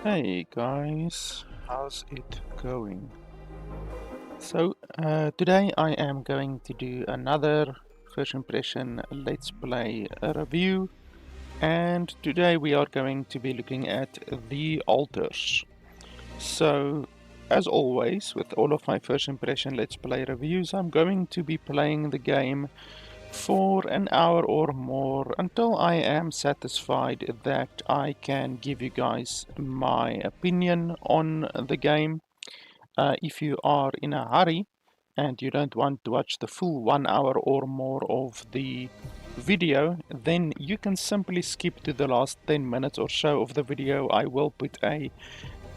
Hey guys, how's it going? So today I am going to do another first impression let's play review, and today we are going to be looking at the altars. So as always with all of my first impression let's play reviews, I'm going to be playing the game for an hour or more until I am satisfied that I can give you guys my opinion on the game. If you are in a hurry and you don't want to watch the full 1 hour or more of the video, then you can simply skip to the last 10 minutes or so of the video. I will put a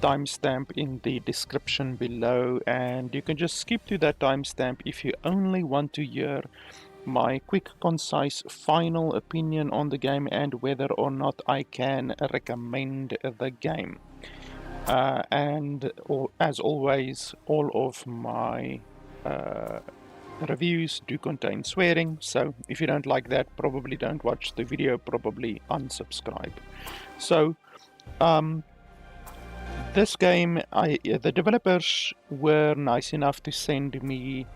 timestamp in the description below, and you can just skip to that timestamp if you only want to hear my quick, concise, final opinion on the game and whether or not I can recommend the game. As always, all of my reviews do contain swearing, so if you don't like that, probably don't watch the video, probably unsubscribe. So, this game, the developers were nice enough to send me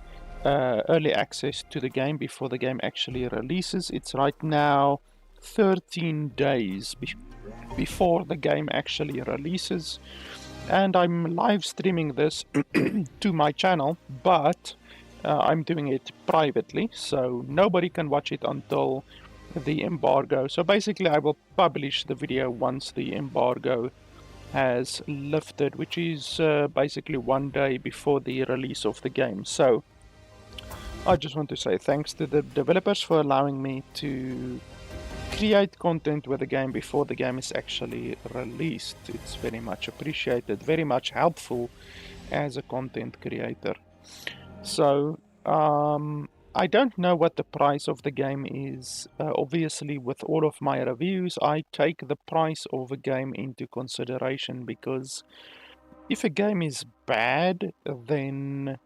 early access to the game before the game actually releases. It's right now 13 days before the game actually releases, and I'm live streaming this to my channel, but I'm doing it privately, so nobody can watch it until the embargo. So basically I will publish the video once the embargo has lifted, which is basically 1 day before the release of the game. So I just want to say thanks to the developers for allowing me to create content with the game before the game is actually released. It's very much appreciated, very much helpful as a content creator. So, I don't know what the price of the game is. Obviously, with all of my reviews, I take the price of a game into consideration because if a game is bad, then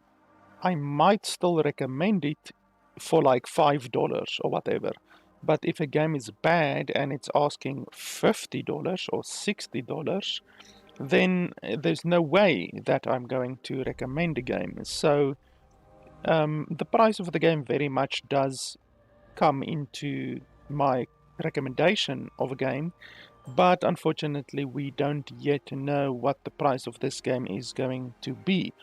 I might still recommend it for like $5 or whatever. But if a game is bad and it's asking $50 or $60, then there's no way that I'm going to recommend a game. So the price of the game very much does come into my recommendation of a game, but unfortunately we don't yet know what the price of this game is going to be.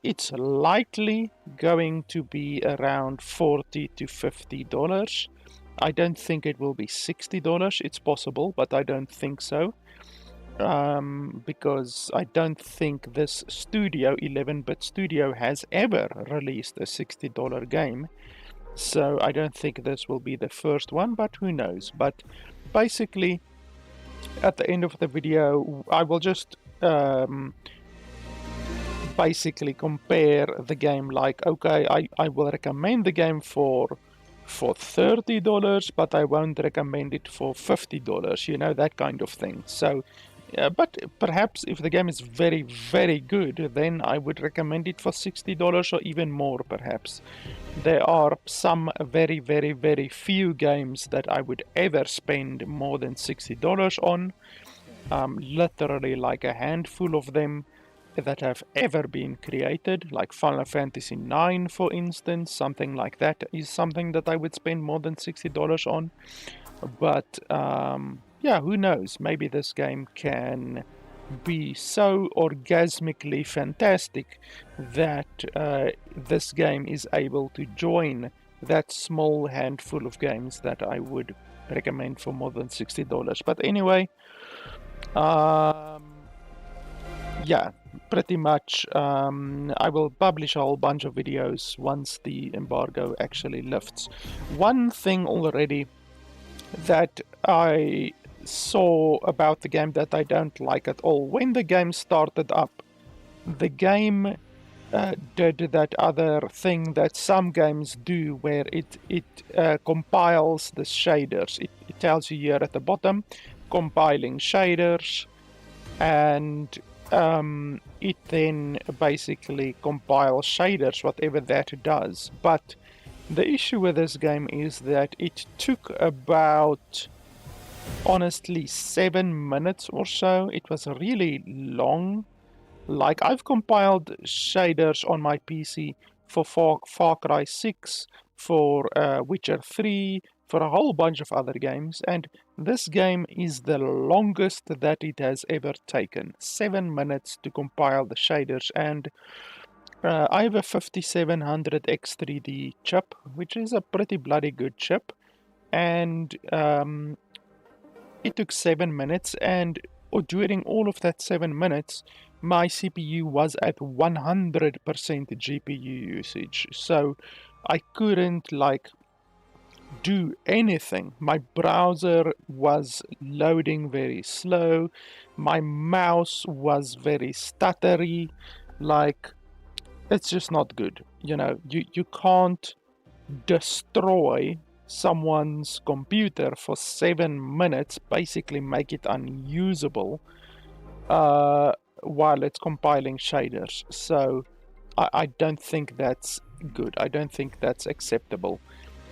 It's likely going to be around $40 to $50. I don't think it will be $60. It's possible, but I don't think so. Because I don't think this studio, 11-bit studio, has ever released a $60 game. So I don't think this will be the first one, but who knows. But basically, at the end of the video, I will just basically compare the game. Like, okay, I will recommend the game for $30, but I won't recommend it for $50, you know, that kind of thing. So but perhaps if the game is very, very good, then I would recommend it for $60 or even more, perhaps. There are some very, very, very few games that I would ever spend more than $60 on. Literally like a handful of them that have ever been created, like Final Fantasy IX, for instance. Something like that is something that I would spend more than $60 on. But yeah, who knows? Maybe this game can be so orgasmically fantastic that this game is able to join that small handful of games that I would recommend for more than $60. But anyway, yeah, pretty much. I will publish a whole bunch of videos once the embargo actually lifts. One thing already that I saw about the game that I don't like at all. When the game started up, the game did that other thing that some games do, where it compiles the shaders. It tells you here at the bottom, compiling shaders, and it then basically compiles shaders, whatever that does. But the issue with this game is that it took about honestly 7 minutes or so. It was really long. Like, I've compiled shaders on my PC for Far Cry 6, for Witcher 3, for a whole bunch of other games, and this game is the longest that it has ever taken. 7 minutes to compile the shaders, and I have a 5700 X3D chip, which is a pretty bloody good chip, and it took 7 minutes, and during all of that 7 minutes, my CPU was at 100% GPU usage. So I couldn't like do anything. My browser was loading very slow. My mouse was very stuttery. Like, it's just not good. You know, you can't destroy someone's computer for 7 minutes, basically make it unusable while it's compiling shaders. So I don't think that's good. I don't think that's acceptable.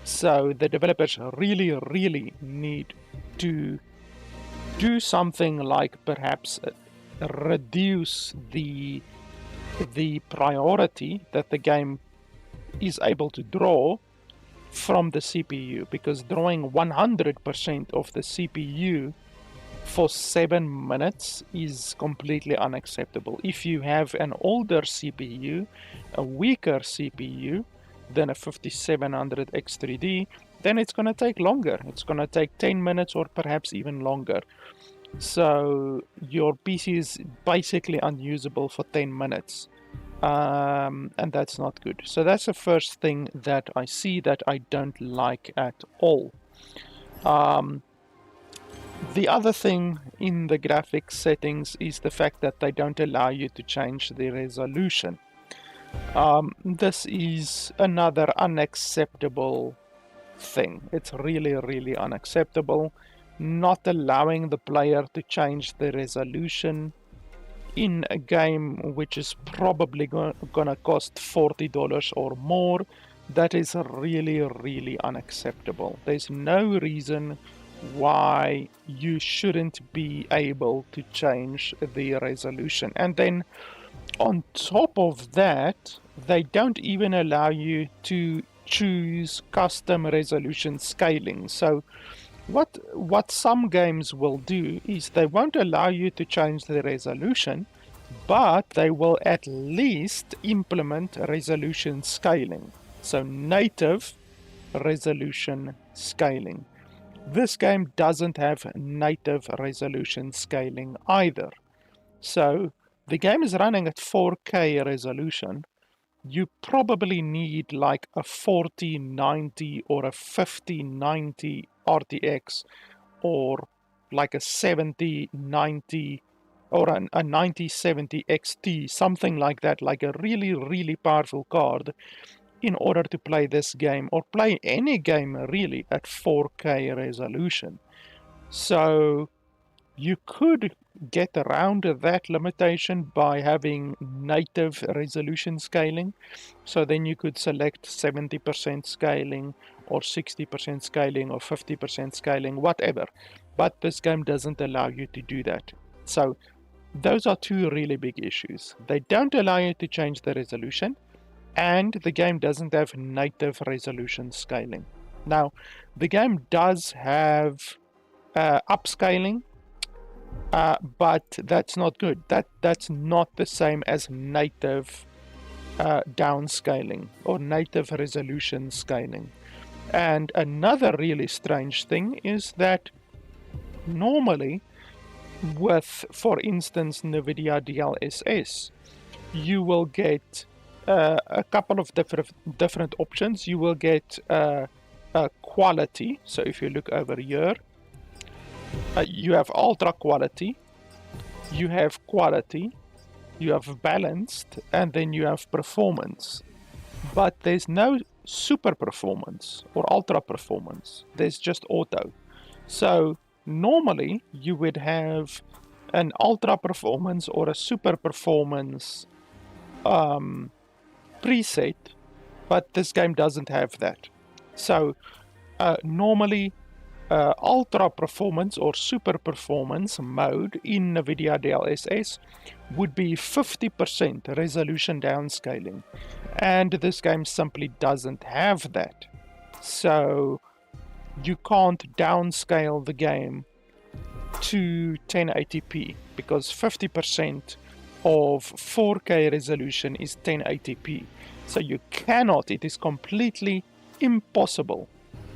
So the developers really, really need to do something like perhaps reduce the priority that the game is able to draw from the CPU, because drawing 100% of the CPU for 7 minutes is completely unacceptable. If you have an older CPU, a weaker CPU than a 5700 X3D, then it's going to take longer. It's going to take 10 minutes or perhaps even longer. So your PC is basically unusable for 10 minutes. And that's not good. So that's the first thing that I see that I don't like at all. The other thing in the graphics settings is the fact that they don't allow you to change the resolution. This is another unacceptable thing. It's really, really unacceptable. Not allowing the player to change the resolution in a game which is probably gonna cost $40 or more, that is really, really unacceptable. There's no reason why you shouldn't be able to change the resolution. And then on top of that, they don't even allow you to choose custom resolution scaling. So what some games will do is they won't allow you to change the resolution, but they will at least implement resolution scaling. So native resolution scaling. This game doesn't have native resolution scaling either. So the game is running at 4K resolution. You probably need like a 4090 or a 5090 RTX, or like a 7090 or a 9070 XT, something like that, like a really, really powerful card, in order to play this game, or play any game really, at 4K resolution. So you could get around that limitation by having native resolution scaling. So then you could select 70% scaling, or 60% scaling, or 50% scaling, whatever. But this game doesn't allow you to do that. So those are two really big issues. They don't allow you to change the resolution, and the game doesn't have native resolution scaling. Now, the game does have upscaling, but that's not good. That's not the same as native downscaling or native resolution scaling. And another really strange thing is that normally with, for instance, Nvidia DLSS, you will get a couple of different options. You will get quality. So if you look over here, you have ultra quality, you have quality, you have balanced, and then you have performance. But there's no super performance or ultra performance. There's just auto. So normally you would have an ultra performance or a super performance preset, but this game doesn't have that. So normally ultra performance or super performance mode in Nvidia DLSS would be 50% resolution downscaling, and this game simply doesn't have that. So you can't downscale the game to 1080p because 50% of 4K resolution is 1080p. So you cannot, it is completely impossible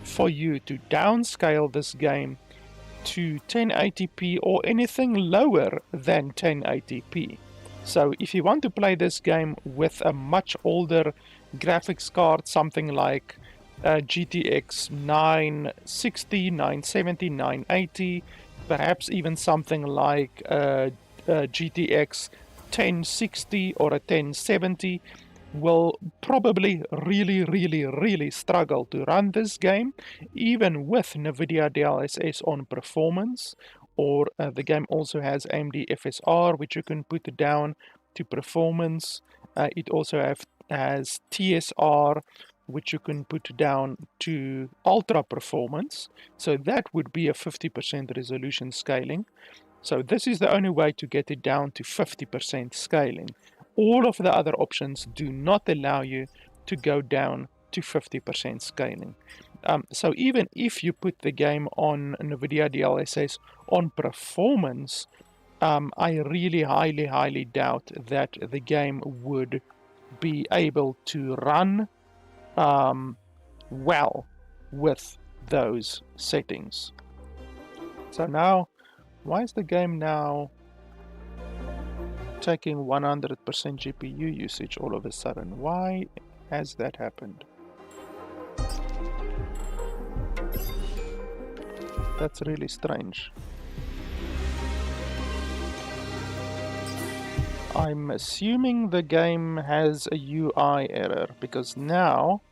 for you to downscale this game to 1080p or anything lower than 1080p. So if you want to play this game with a much older graphics card, something like GTX 960, 970, 980, perhaps even something like GTX 1060 or a 1070, will probably really struggle to run this game, even with Nvidia DLSS on performance. Or the game also has AMD FSR, which you can put down to performance. It also has TSR, which you can put down to ultra performance. So that would be a 50% resolution scaling. So this is the only way to get it down to 50% scaling. All of the other options do not allow you to go down to 50% scaling. So even if you put the game on Nvidia DLSS on performance, I really highly doubt that the game would be able to run well with those settings. So now, why is the game now taking 100% GPU usage all of a sudden? Why has that happened? That's really strange. I'm assuming the game has a UI error because now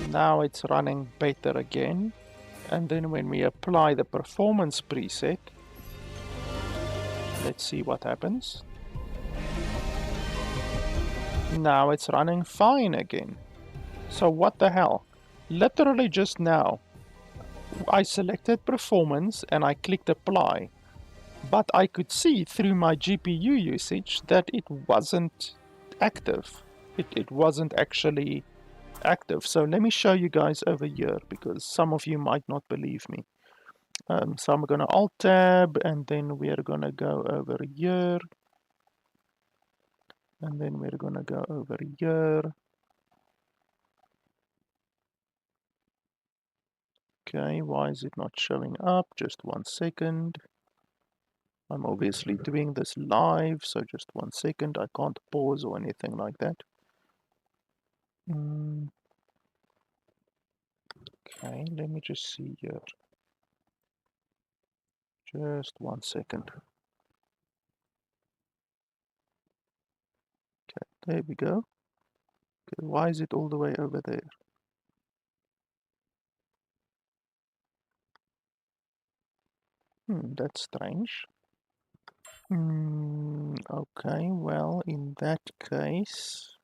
it's running better again. And then when we apply the performance preset, let's see what happens. Now it's running fine again. So what the hell? Literally just now, I selected performance and I clicked apply, but I could see through my GPU usage that it wasn't active. It wasn't actually active. So let me show you guys over here because some of you might not believe me. So I'm gonna Alt Tab and then we're gonna go over here. And then we're gonna go over here. Okay, why is it not showing up? Just 1 second. I'm obviously doing this live, so just 1 second. I can't pause or anything like that. Okay, let me just see here. Just 1 second. Okay, there we go. Okay, why is it all the way over there? That's strange. Okay, well, in that case,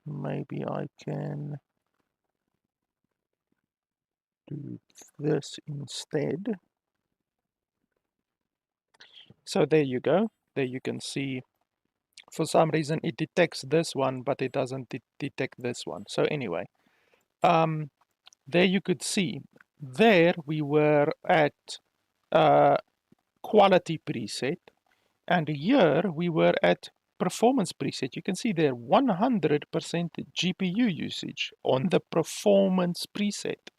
maybe I can do this instead. So there you go. There you can see, for some reason it detects this one, but it doesn't detect this one. So anyway, there you could see, there we were at quality preset, and here we were at performance preset. You can see there 100% GPU usage on the performance preset.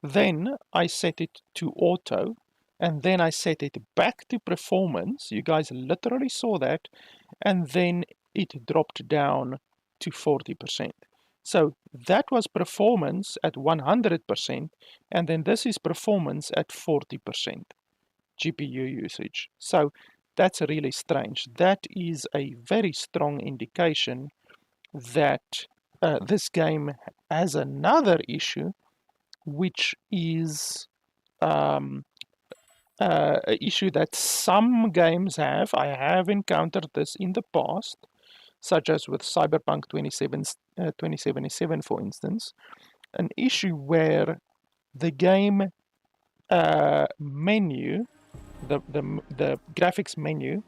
Then I set it to auto, and then I set it back to performance. You guys literally saw that, and then it dropped down to 40%. So that was performance at 100%, and then this is performance at 40% GPU usage. So that's really strange. That is a very strong indication that this game has another issue, which is an issue that some games have. I have encountered this in the past. such as with Cyberpunk 2077, for instance, an issue where the game menu, the graphics menu,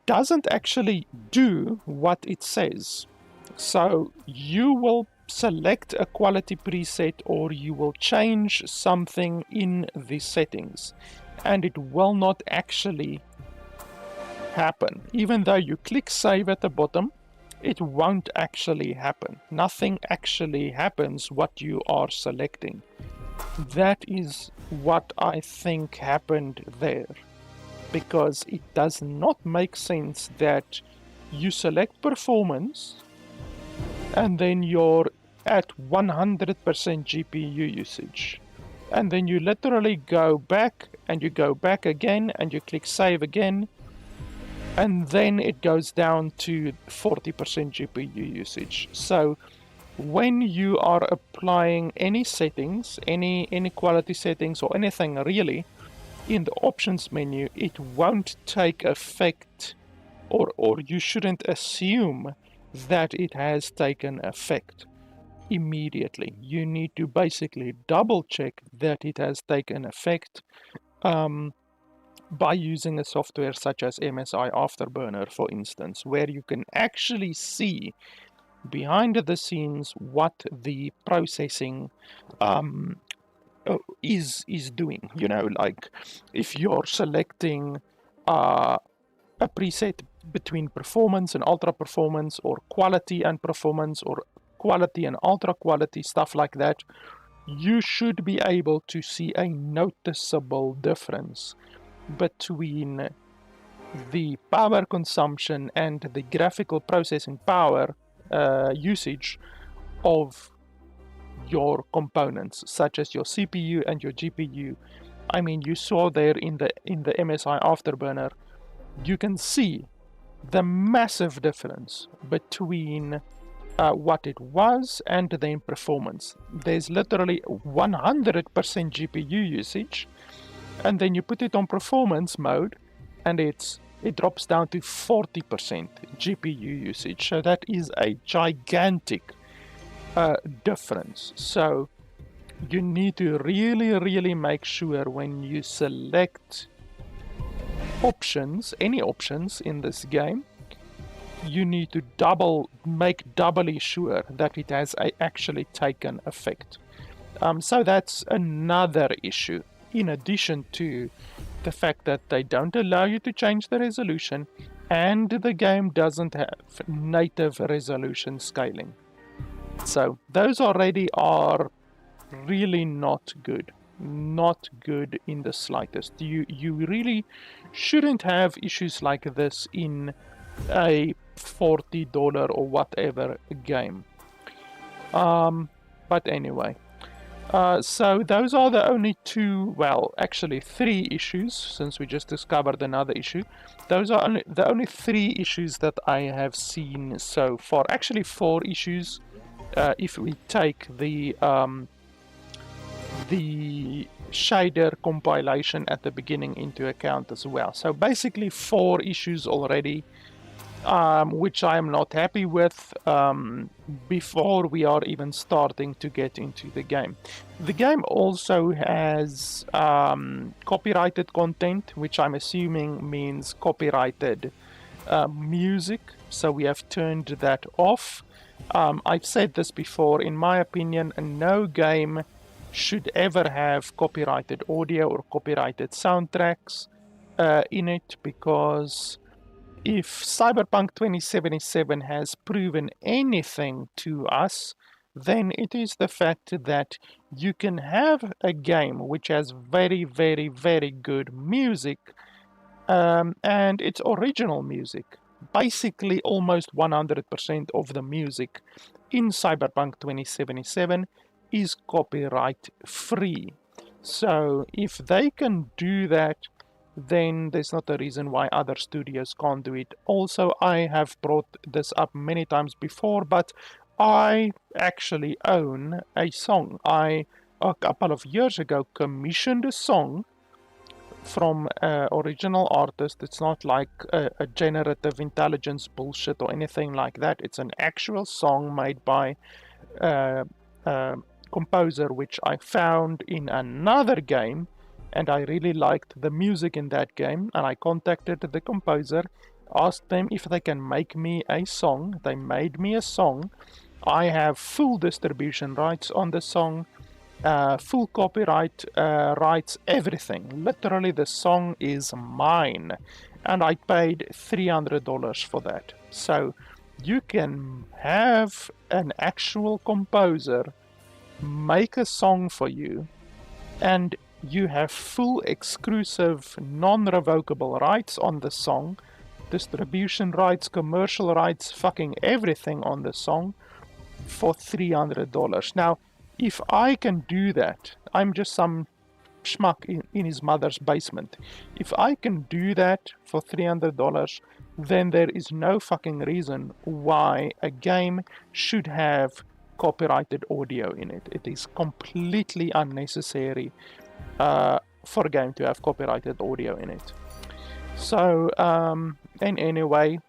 doesn't actually do what it says. So you will select a quality preset or you will change something in the settings, and it will not actually happen. Even though you click save at the bottom, it won't actually happen. Nothing actually happens what you are selecting. That is what I think happened there, because it does not make sense that you select performance and then you're at 100% GPU usage. And then you literally go back and you go back again and you click save again, and then it goes down to 40% GPU usage. So when you are applying any settings, any quality settings or anything really, in the options menu, it won't take effect, or you shouldn't assume that it has taken effect immediately. You need to basically double check that it has taken effect by using a software such as MSI Afterburner, for instance, where you can actually see behind the scenes what the processing is doing. You know, like if you're selecting a preset between performance and ultra performance, or quality and performance, or quality and ultra quality, stuff like that, you should be able to see a noticeable difference between the power consumption and the graphical processing power usage of your components, such as your CPU and your GPU. I mean, you saw there in the MSI Afterburner, you can see the massive difference between what it was and then performance. There's literally 100% GPU usage, and then you put it on performance mode, and it drops down to 40% GPU usage. So that is a gigantic difference. So you need to really make sure when you select options, any options in this game, you need to make doubly sure that it has actually taken effect. So that's another issue, in addition to the fact that they don't allow you to change the resolution, and the game doesn't have native resolution scaling. So those already are really not good. Not good in the slightest. You really shouldn't have issues like this in a $40 or whatever game. But anyway, so those are the only two, well, actually three issues, since we just discovered another issue. Those are the only three issues that I have seen so far. Actually, four issues, if we take the shader compilation at the beginning into account as well. So basically four issues already, which I am not happy with before we are even starting to get into the game. The game also has copyrighted content, which I'm assuming means copyrighted music, so we have turned that off. I've said this before, in my opinion, no game should ever have copyrighted audio or copyrighted soundtracks in it, because if Cyberpunk 2077 has proven anything to us, then it is the fact that you can have a game which has very good music, and it's original music. Basically, almost 100% of the music in Cyberpunk 2077 is copyright free. So if they can do that, then there's not a reason why other studios can't do it. Also, I have brought this up many times before, but I actually own a song. I, a couple of years ago, commissioned a song from original artist. It's not like a generative intelligence bullshit or anything like that. It's an actual song made by a composer, which I found in another game, and I really liked the music in that game. And I contacted the composer, asked them if they can make me a song. They made me a song. I have full distribution rights on the song, full copyright rights, everything. Literally, the song is mine, and I paid $300 for that. So you can have an actual composer make a song for you, and you have full exclusive non-revocable rights on the song, distribution rights, commercial rights, fucking everything on the song for $300. Now, if I can do that, I'm just some schmuck in his mother's basement. If I can do that for $300, then there is no fucking reason why a game should have copyrighted audio in it. It is completely unnecessary for a game to have copyrighted audio in it. So, and anyway,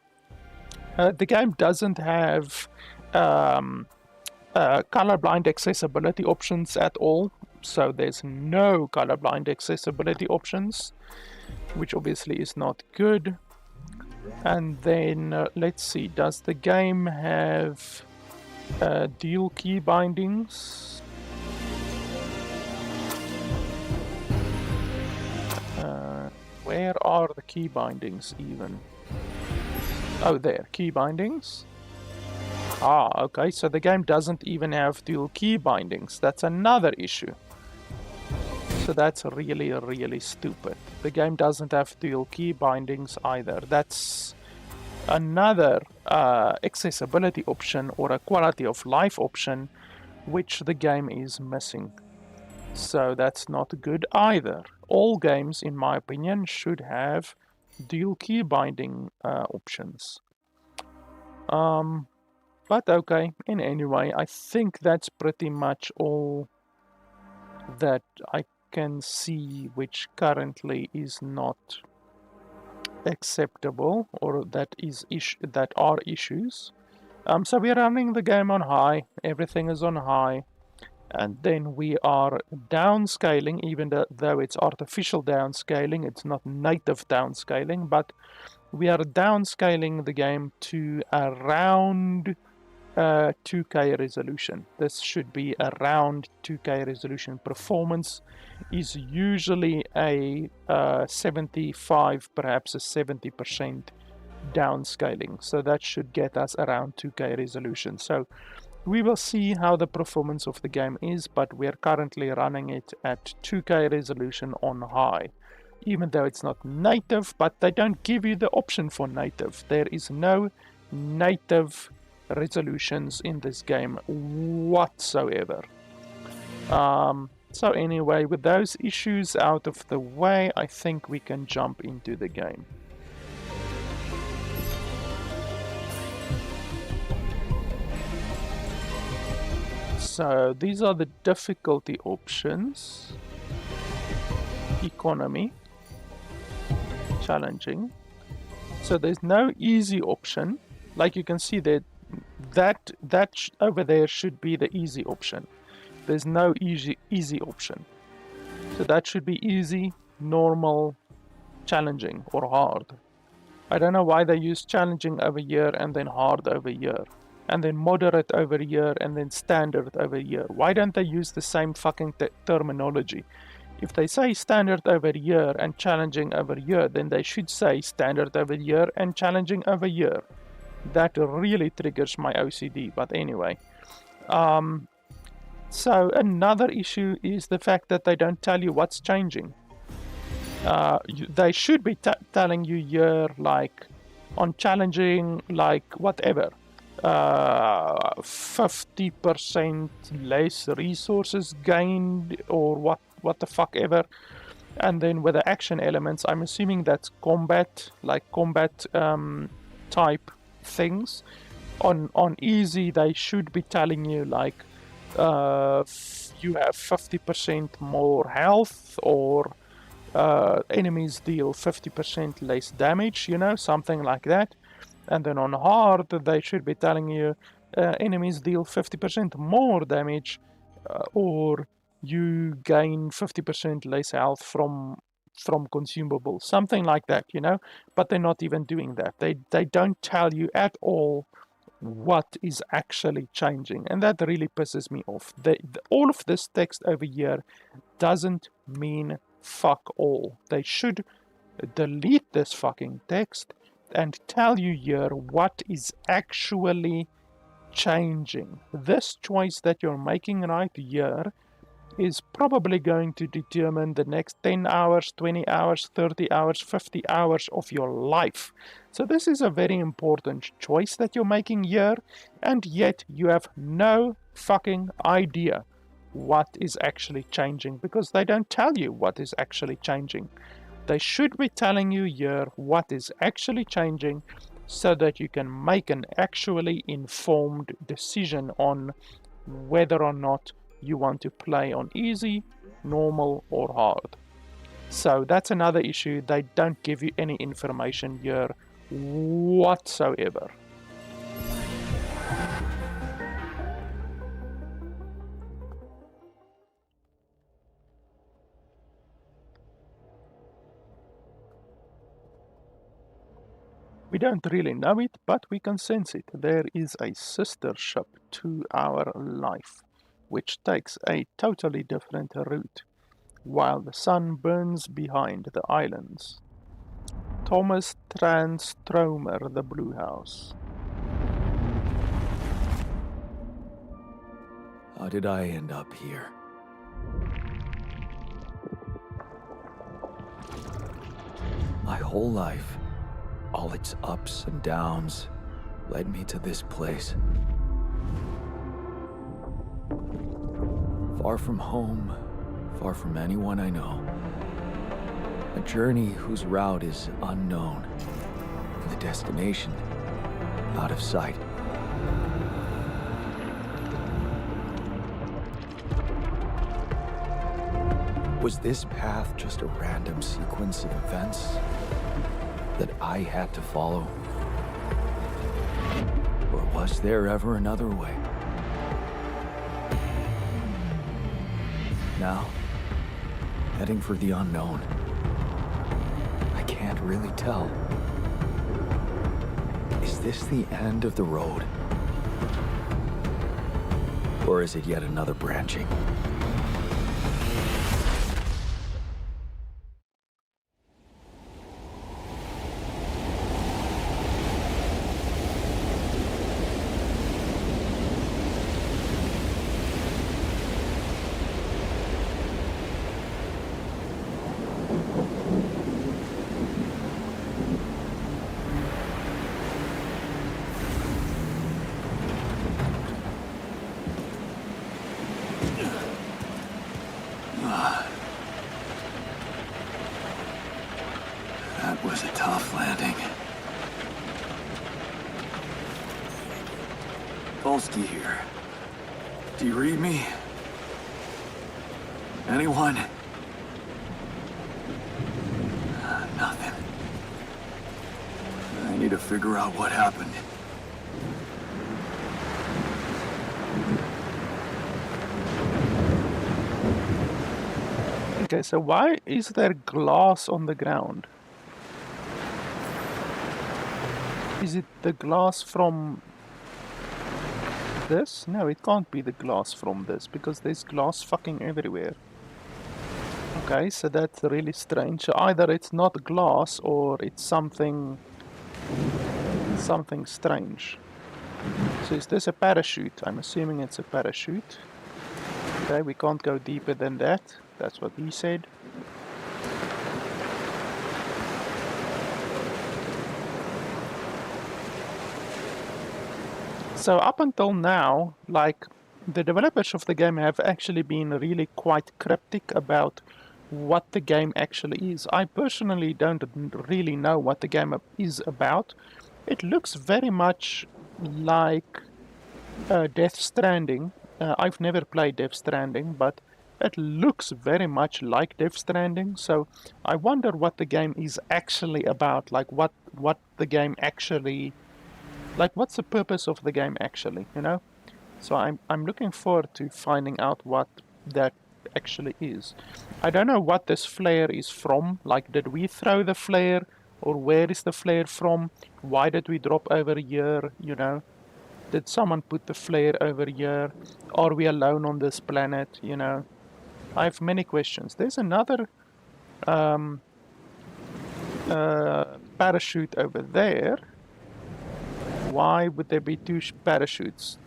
the game doesn't have colorblind accessibility options at all. So there's no colorblind accessibility options, which obviously is not good. And then let's see, does the game have dual key bindings? Where are the key bindings even? Oh, there, key bindings. Ah, okay, so the game doesn't even have dual key bindings. That's another issue. So that's really, really stupid. The game doesn't have dual key bindings either. That's another accessibility option or a quality of life option which the game is missing. So that's not good either. All games, in my opinion, should have dual key binding options. But okay, in any way, I think that's pretty much all that I can see which currently is not acceptable or that are issues. So we're running the game on high, everything is on high, and then we are downscaling, even though it's artificial downscaling, it's not native downscaling, but we are downscaling the game to around 2K resolution. This should be around 2K resolution. Performance is usually a 75, perhaps a 70% downscaling. So that should get us around 2K resolution. So we will see how the performance of the game is, but we're currently running it at 2K resolution on high. Even though it's not native, but they don't give you the option for native. There is no native resolutions in this game whatsoever. So anyway, with those issues out of the way, I think we can jump into the game. So these are the difficulty options. Economy, challenging. So there's no easy option. Like you can see that over there should be the easy option. There's no easy option. So that should be easy, normal, challenging, or hard. I don't know why they use challenging over here and then hard over here, and then moderate over here and then standard over here. Why don't they use the same fucking terminology? If they say standard over here and challenging over here, then they should say standard over here and challenging over here. That really triggers my OCD, but anyway. So another issue is the fact that they don't tell you what's changing. They should be telling you here, like, on challenging, like, whatever. 50% less resources gained, or what the fuck ever. And then with the action elements, I'm assuming that's combat, like combat type things. On easy, they should be telling you, like, you have 50% more health, or enemies deal 50% less damage, you know, something like that. And then on hard, they should be telling you enemies deal 50% more damage, or you gain 50% less health from consumables, something like that, you know. But they're not even doing that. They don't tell you at all what is actually changing, and that really pisses me off. All of this text over here doesn't mean fuck all. They should delete this fucking text and tell you here what is actually changing. This choice that you're making right here is probably going to determine the next 10 hours, 20 hours, 30 hours, 50 hours of your life. So this is a very important choice that you're making here, and yet you have no fucking idea what is actually changing, because they don't tell you what is actually changing. They should be telling you here what is actually changing so that you can make an actually informed decision on whether or not you want to play on easy, normal, or hard. So that's another issue. They don't give you any information here whatsoever. We don't really know it, but we can sense it. There is a sister ship to our life, which takes a totally different route, while the sun burns behind the islands. Thomas Transtromer, the Blue House. How did I end up here? My whole life, all its ups and downs, led me to this place. Far from home, far from anyone I know. A journey whose route is unknown, and the destination out of sight. Was this path just a random sequence of events that I had to follow? Or was there ever another way? Now, heading for the unknown. I can't really tell. Is this the end of the road? Or is it yet another branching? That was a tough landing. Dolski here. Do you read me? Anyone? Nothing. I need to figure out what happened. Okay, so why is there glass on the ground? Is it the glass from this? No, it can't be the glass from this, because there's glass fucking everywhere. Okay, so that's really strange. So either it's not glass or it's something strange. So is this a parachute? I'm assuming it's a parachute. Okay, we can't go deeper than that. That's what he said. So up until now, like, the developers of the game have actually been really quite cryptic about what the game actually is. I personally don't really know what the game is about. It looks very much like Death Stranding. I've never played Death Stranding, but It looks very much like Death Stranding, so I wonder what the game is actually about, like what the game actually, like what's the purpose of the game actually, you know? So I'm looking forward to finding out what that actually is. I don't know what this flare is from. Like, did we throw the flare, or where is the flare from? Why did we drop over here? You know, did someone put the flare over here? Are we alone on this planet? You know, I have many questions. There's another um, parachute over there. Why would there be two parachutes?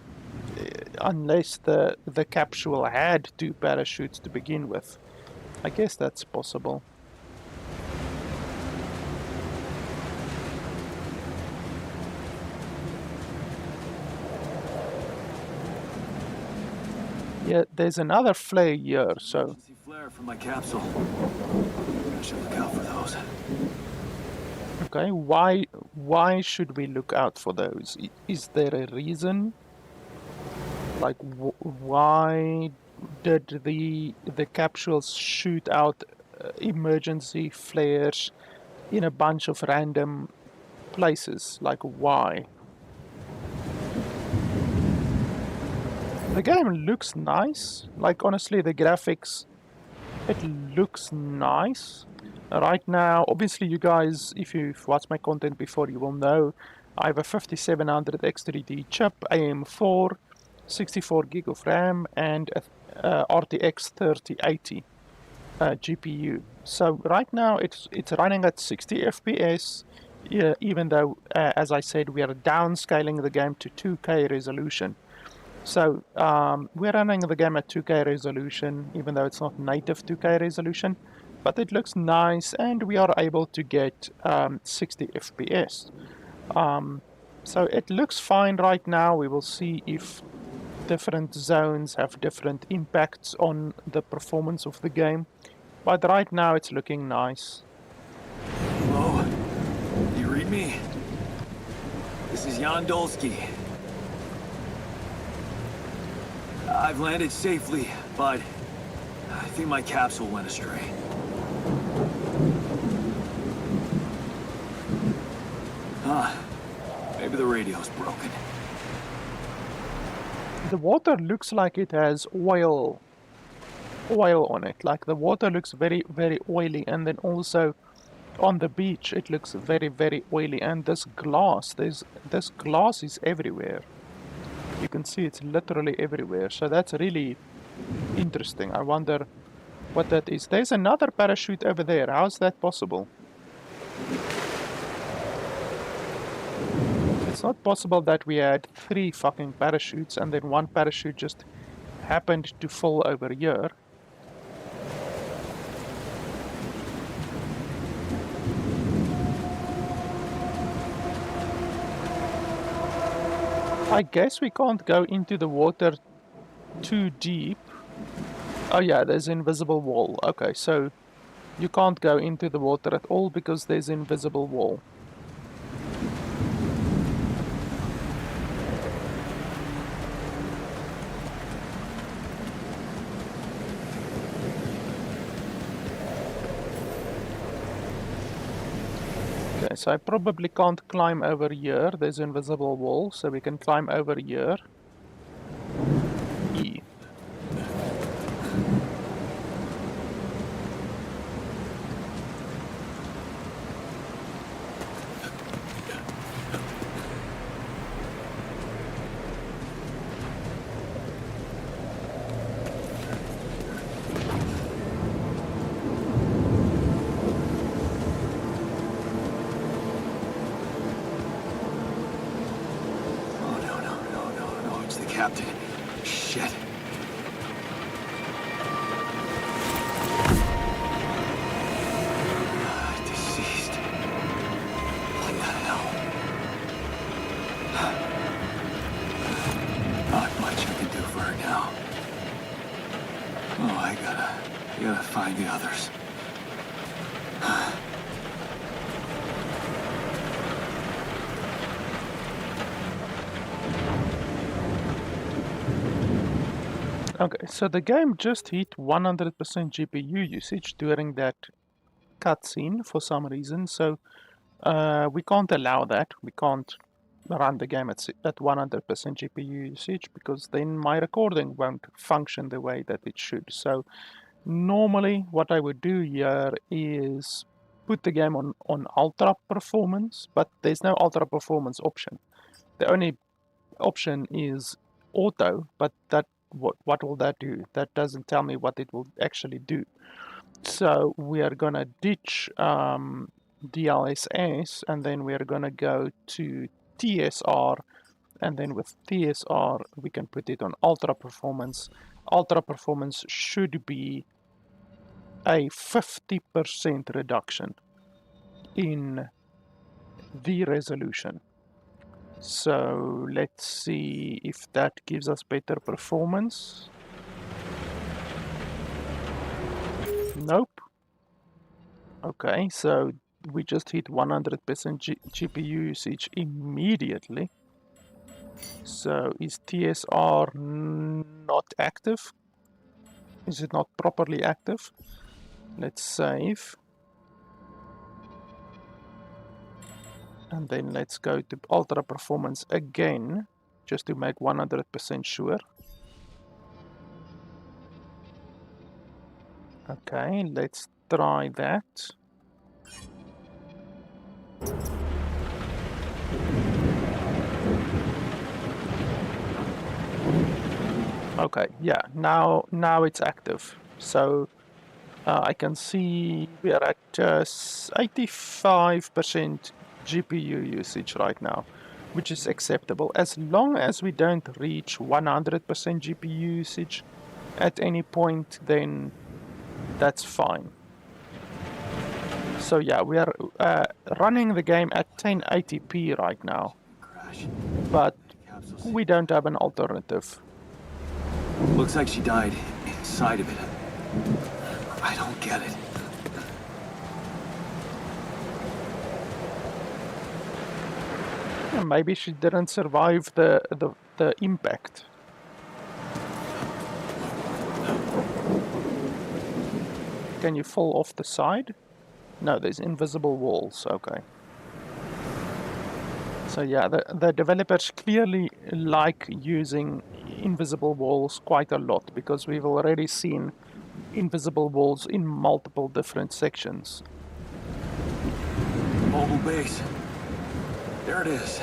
Unless the capsule had two parachutes to begin with. I guess that's possible. Yeah, there's another flare here, so... Emergency flare from my capsule. I should look out for those. Okay, why should we look out for those? Is there a reason? Like, why did the capsules shoot out emergency flares in a bunch of random places? Like, why? The game looks nice. Like, honestly, the graphics, it looks nice. Right now, obviously, you guys, if you've watched my content before, you will know I have a 5700 X3D chip, AM4, 64 gig of RAM, and a RTX 3080 GPU. So right now, it's running at 60 FPS, even though, as I said, we are downscaling the game to 2K resolution. So we're running the game at 2K resolution, even though it's not native 2K resolution, but it looks nice, and we are able to get 60 FPS. So it looks fine right now. We will see if different zones have different impacts on the performance of the game, but right now it's looking nice. Hello? You read me? This is Jan Dolski. I've landed safely, but I think my capsule went astray. Maybe the radio's broken. The water looks like it has oil on it. Like, the water looks very, very oily, and then also on the beach it looks very, very oily. And this glass is everywhere. You can see it's literally everywhere. So that's really interesting. I wonder what that is. There's another parachute over there. How's that possible? It's not possible that we had 3 fucking parachutes and then one parachute just happened to fall over here. I guess we can't go into the water too deep. Oh yeah, there's invisible wall. Okay, so you can't go into the water at all because there's invisible wall. Okay, so I probably can't climb over here. There's invisible wall, so we can climb over here. E. Captain. Shit. Deceased. What the hell? Not much I can do for her now. Oh, I gotta find the others. Okay, so the game just hit 100% GPU usage during that cutscene for some reason, so we can't allow that. We can't run the game at 100% GPU usage because then my recording won't function the way that it should. So normally what I would do here is put the game on ultra performance, but there's no ultra performance option. The only option is auto, but that what will that do? That doesn't tell me what it will actually do. So we are gonna ditch DLSS, and then we are gonna go to TSR, and then with TSR we can put it on ultra performance. Ultra performance should be a 50% reduction in the resolution. So let's see if that gives us better performance. Nope. Okay, so we just hit 100% GPU usage immediately. So is TSR not active? Is it not properly active? Let's save. And then let's go to ultra performance again, just to make 100% sure. Okay, let's try that. Okay, yeah, now it's active. So I can see we are at 85% GPU usage right now, which is acceptable. As long as we don't reach 100% GPU usage at any point, then that's fine. So yeah, we are running the game at 1080p right now, but we don't have an alternative. Looks like she died inside of it. I don't get it. Yeah, maybe she didn't survive the impact. Can you fall off the side? No, there's invisible walls. Okay. So yeah, the developers clearly like using invisible walls quite a lot, because we've already seen invisible walls in multiple different sections. Mobile base. There it is.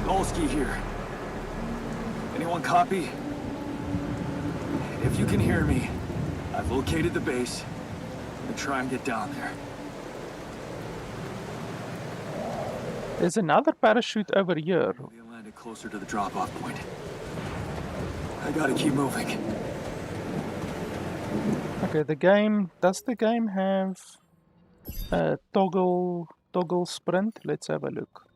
Dolski here. Anyone copy? If you can hear me, I've located the base. I'm gonna try and get down there. There's another parachute over here. They landed closer to the drop-off point. I gotta keep moving. Okay, does the game have a toggle sprint? Let's have a look.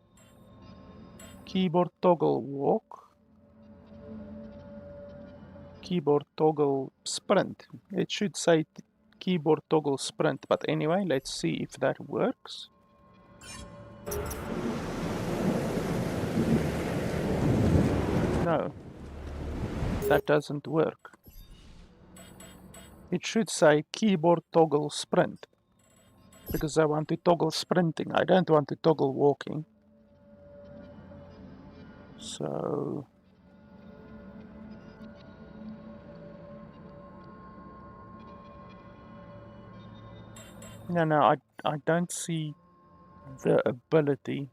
Keyboard toggle walk. Keyboard toggle sprint. It should say keyboard toggle sprint, but anyway, let's see if that works. No, that doesn't work. It should say keyboard toggle sprint, because I want to toggle sprinting. I don't want to toggle walking. So no, I don't see the ability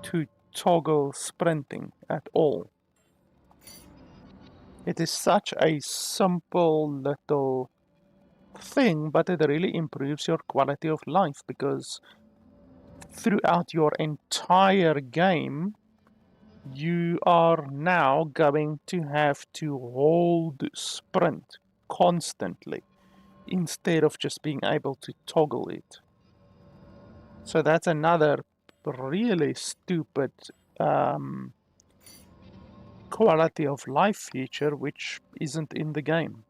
to toggle sprinting at all. It is such a simple little thing, but it really improves your quality of life, because throughout your entire game you are now going to have to hold sprint constantly instead of just being able to toggle it. So that's another really stupid quality of life feature which isn't in the game.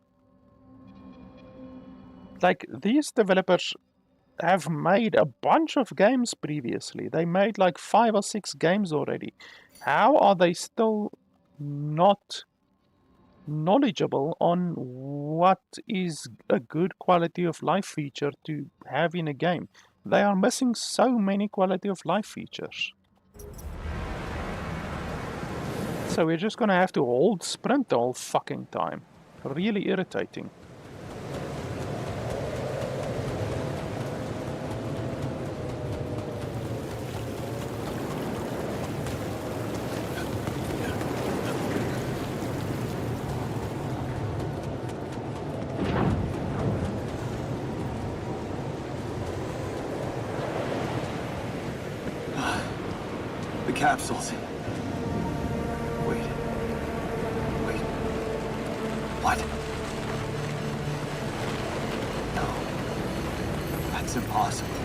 Like, these developers have made a bunch of games previously. They made like 5 or 6 games already. How are they still not knowledgeable on what is a good quality of life feature to have in a game. They are missing so many quality of life features. So we're just gonna have to hold sprint the whole fucking time. Really irritating. The capsules. Wait. What? No. That's impossible.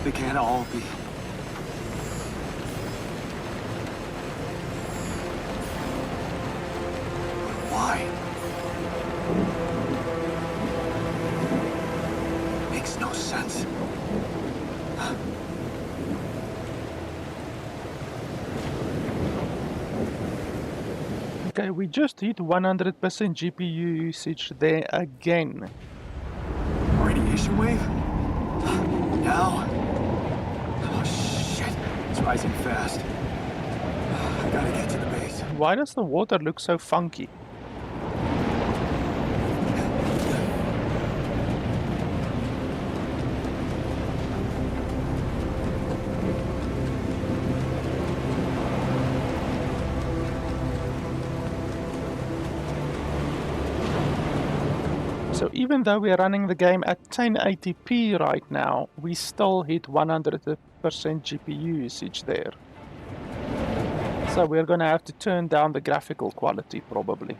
They can't all be. Why? Makes no sense. Okay, we just hit 100% GPU usage there again. Radiation wave? Now? Oh shit. It's rising fast. I gotta get to the base. Why does the water look so funky? So even though we are running the game at 1080p right now, we still hit 100% GPU usage there. So we're gonna have to turn down the graphical quality probably.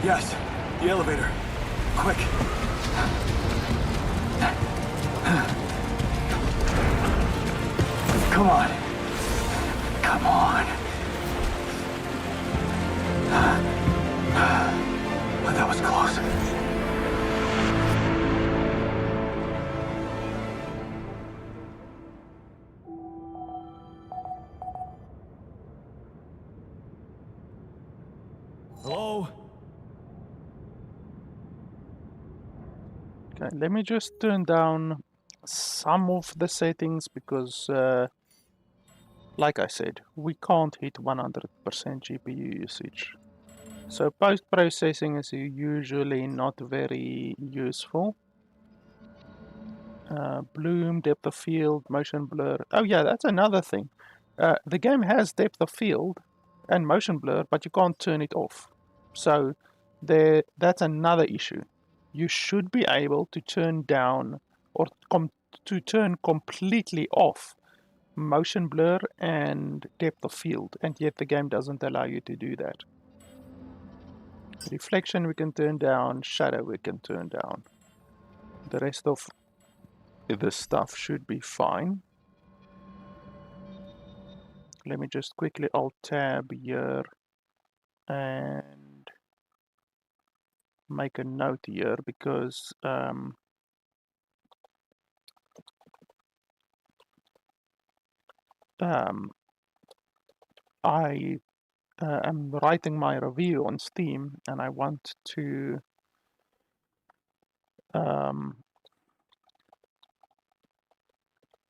Yes, the elevator. Quick. Come on. Come on. Well, that was close. Hello? Okay, let me just turn down some of the settings because like I said, we can't hit 100% GPU usage. So post-processing is usually not very useful. Bloom, depth of field, motion blur. Oh yeah, that's another thing. The game has depth of field and motion blur, but you can't turn it off. So that's another issue. You should be able to turn down or to turn completely off motion blur and depth of field, and yet the game doesn't allow you to do that. Reflection we can turn down, shadow we can turn down. The rest of this stuff should be fine. Let me just quickly alt tab here and make a note here because I am writing my review on Steam and I want to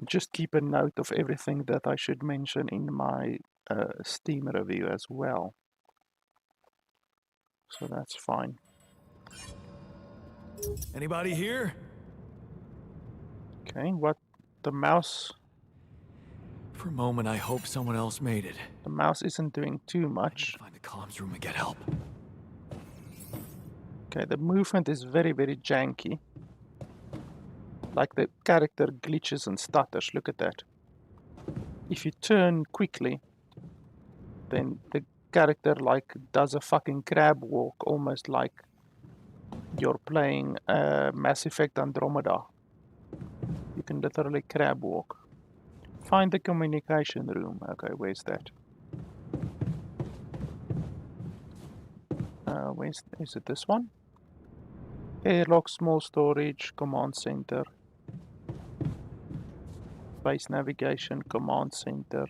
just keep a note of everything that I should mention in my Steam review as well. So that's fine. Anybody here? Okay, what the mouse? For a moment, I hope someone else made it. The mouse isn't doing too I need much. to find the comms room and get help. Okay, the movement is very, very janky. Like the character glitches and stutters. Look at that. If you turn quickly, then the character like does a fucking crab walk, almost like you're playing Mass Effect Andromeda. You can literally crab walk. Find the communication room. Okay, where's that? Is it this one? Airlock, small storage, command center. Base navigation, command center.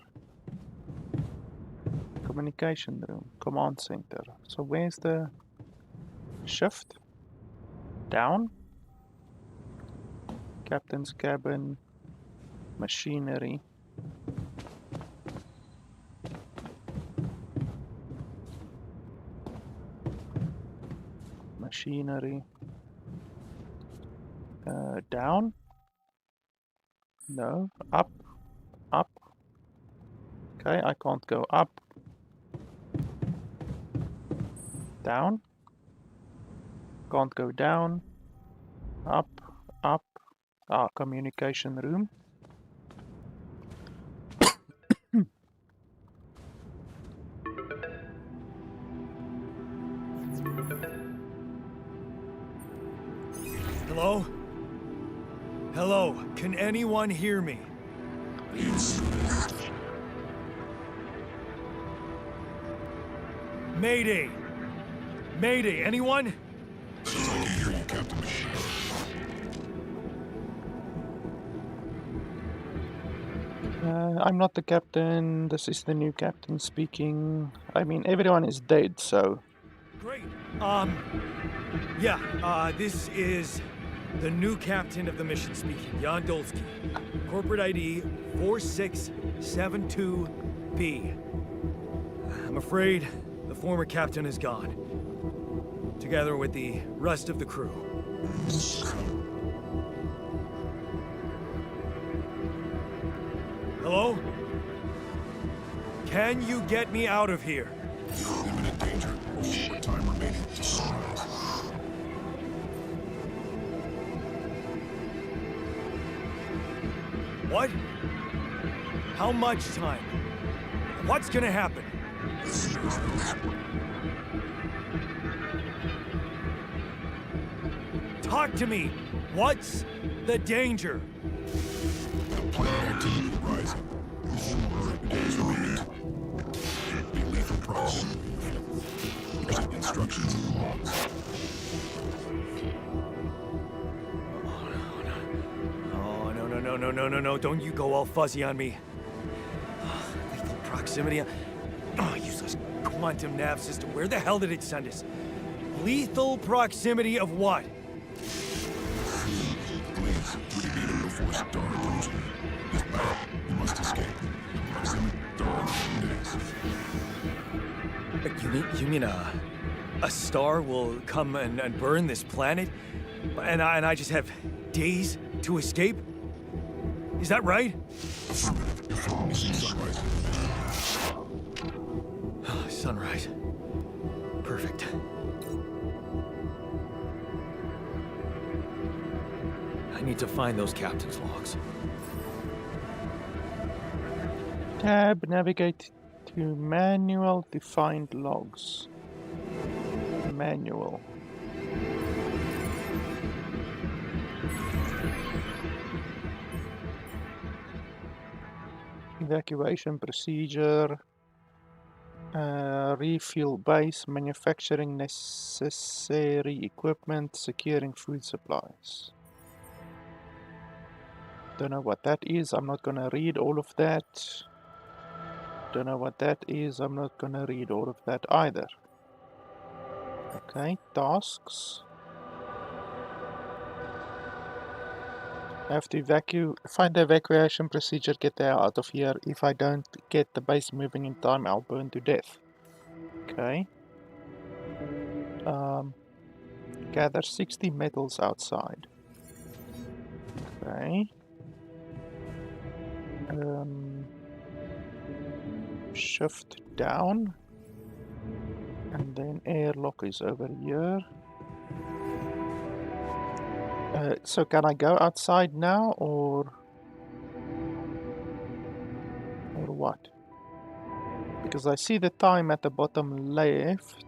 communication room, command center. So where's the shift? Down? Captain's cabin, machinery. Machinery. Down? No. Up? Up? Okay, I can't go up. Down? Can't go down. Up? Up? Ah, communication room. Hello? Hello, can anyone hear me? Mayday! Mayday, anyone? I can hear you, Captain. I'm not the captain. This is the new captain speaking. I mean, everyone is dead, so... Great. This is the new captain of the mission speaking, Jan Dolski. Corporate ID 4672B. I'm afraid the former captain is gone, together with the rest of the crew. Hello? Can you get me out of here? You're in imminent danger. Short time remaining to sunrise. What? How much time? What's gonna happen? Talk to me! What's the danger? The plant activity at Ryzen. 4 days remaining. Be lethal proximity. Using instructions and logs. Oh, no, don't you go all fuzzy on me. Lethal proximity. Oh, useless quantum nav system. Where the hell did it send us? Lethal proximity of what? Please, we need him before Star goes. He's back. You must escape. Proximity Star days. You mean a star will come and burn this planet? And I just have days to escape? Is that right? Affirmative. You're following sunrise. Sunrise. Perfect. I need to find those captain's logs. Tab, navigate to manual, to find logs. Manual. Evacuation procedure. Refuel base, manufacturing necessary equipment, securing food supplies. Don't know what that is. I'm not gonna read all of that. Don't know what that is. I'm not gonna read all of that either. Okay, tasks. I have to find the evacuation procedure, get the hell out of here. If I don't get the base moving in time, I'll burn to death. Okay. Gather 60 metals outside. Okay. Shift down. And then airlock is over here. So can I go outside now, or what? Because I see the time at the bottom left,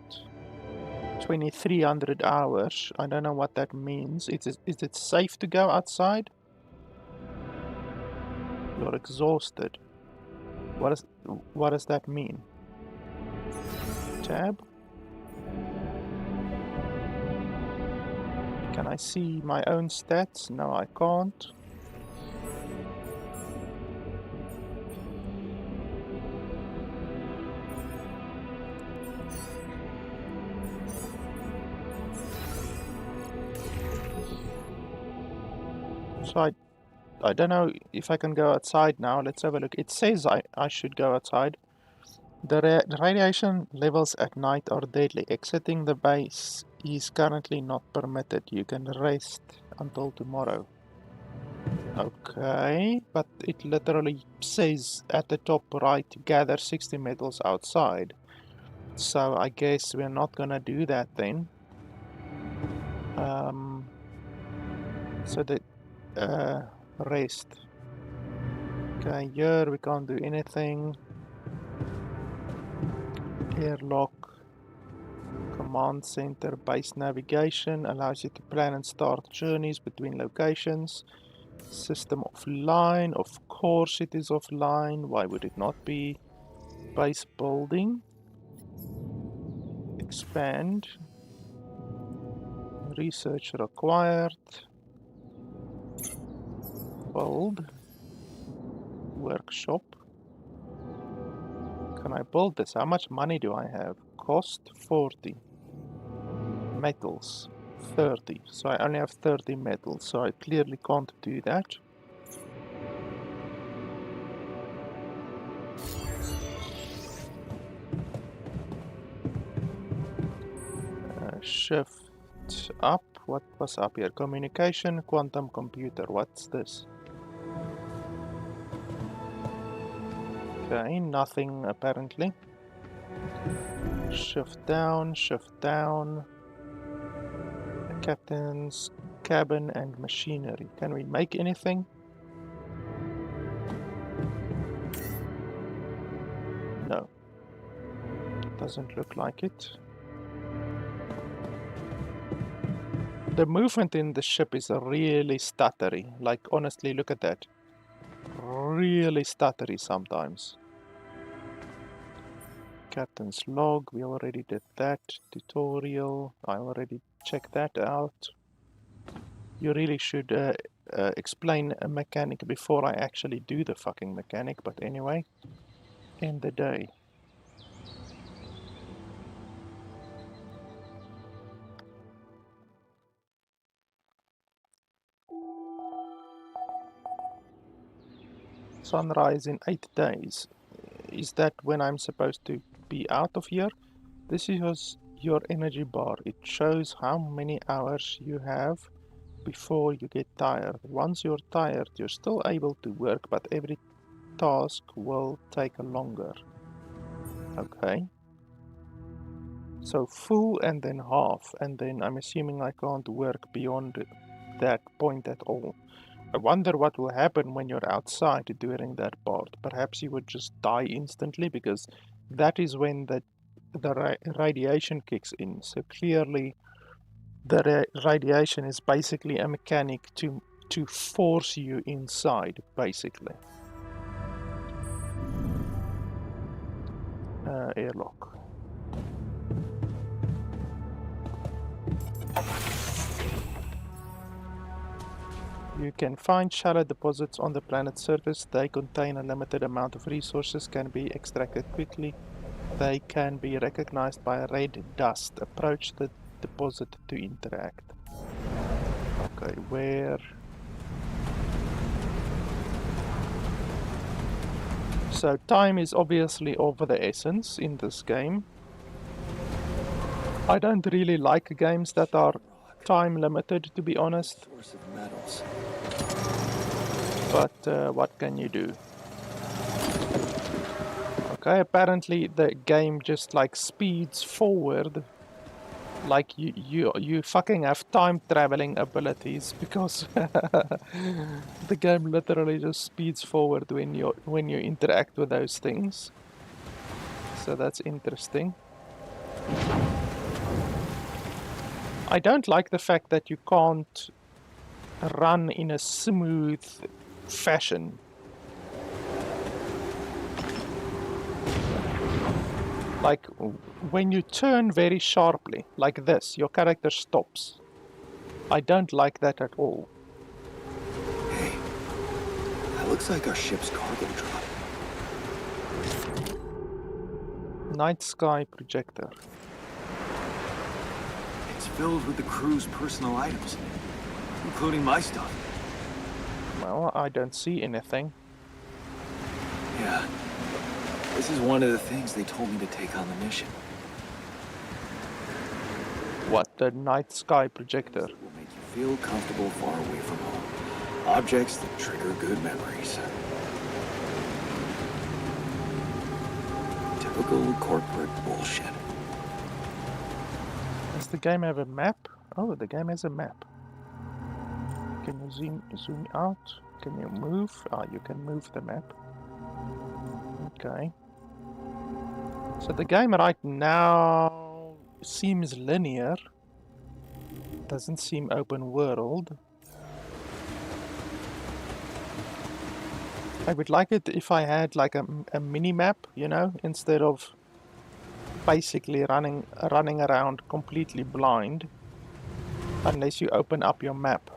2300 hours. I don't know what that means. Is it safe to go outside? You're exhausted. What does that mean? Tab? Can I see my own stats? No, I can't. I don't know if I can go outside now. Let's have a look. It says I should go outside. The radiation levels at night are deadly. Exiting the base is currently not permitted. You can rest until tomorrow. Okay, but it literally says at the top right, gather 60 metals outside. So I guess we're not gonna do that then. So the rest. Okay, here we can't do anything. Airlock. Command center. Base navigation allows you to plan and start journeys between locations. System offline. Of course it is offline. Why would it not be? Base building. Expand. Research required. Build. Workshop. Can I build this? How much money do I have? Cost 40. Metals 30. So I only have 30 metals, so I clearly can't do that. Shift up. What was up here? Communication, quantum computer. What's this? Okay, nothing apparently. Shift down, shift down. Captain's cabin and machinery. Can we make anything? No. Doesn't look like it. The movement in the ship is really stuttery. Like, honestly, look at that. Really stuttery sometimes. Captain's log, we already did that. Tutorial, I already checked that out. You really should explain a mechanic before I actually do the fucking mechanic, but anyway, end the day. Sunrise in 8 days. Is that when I'm supposed to be out of here? This is your energy bar. It shows how many hours you have before you get tired. Once you're tired, you're still able to work, but every task will take longer. Okay. So full and then half, and then I'm assuming I can't work beyond that point at all. I wonder what will happen when you're outside during that part. Perhaps you would just die instantly, because that is when the radiation kicks in. So clearly the radiation is basically a mechanic to force you inside, basically. Airlock. You can find shallow deposits on the planet's surface. They contain a limited amount of resources, can be extracted quickly. They can be recognized by red dust. Approach the deposit to interact. Okay, where? So time is obviously of the essence in this game. I don't really like games that are time limited, to be honest. But what can you do? Okay, apparently the game just like speeds forward. Like you fucking have time traveling abilities, because the game literally just speeds forward when you interact with those things. So that's interesting. I don't like the fact that you can't run in a smooth fashion. Like, when you turn very sharply, like this, your character stops. I don't like that at all. Hey, that looks like our ship's cargo drop. Night sky projector. It's filled with the crew's personal items, including my stuff. Well, I don't see anything. Yeah. This is one of the things they told me to take on the mission. What, the night sky projector? That will make you feel comfortable far away from home. Objects that trigger good memories. Typical corporate bullshit. Does the game have a map? Oh, the game has a map. Can you zoom out? Can you move? Ah, you can move the map. Okay. So the game right now seems linear. Doesn't seem open world. I would like it if I had like a mini map, you know, instead of basically running around completely blind unless you open up your map.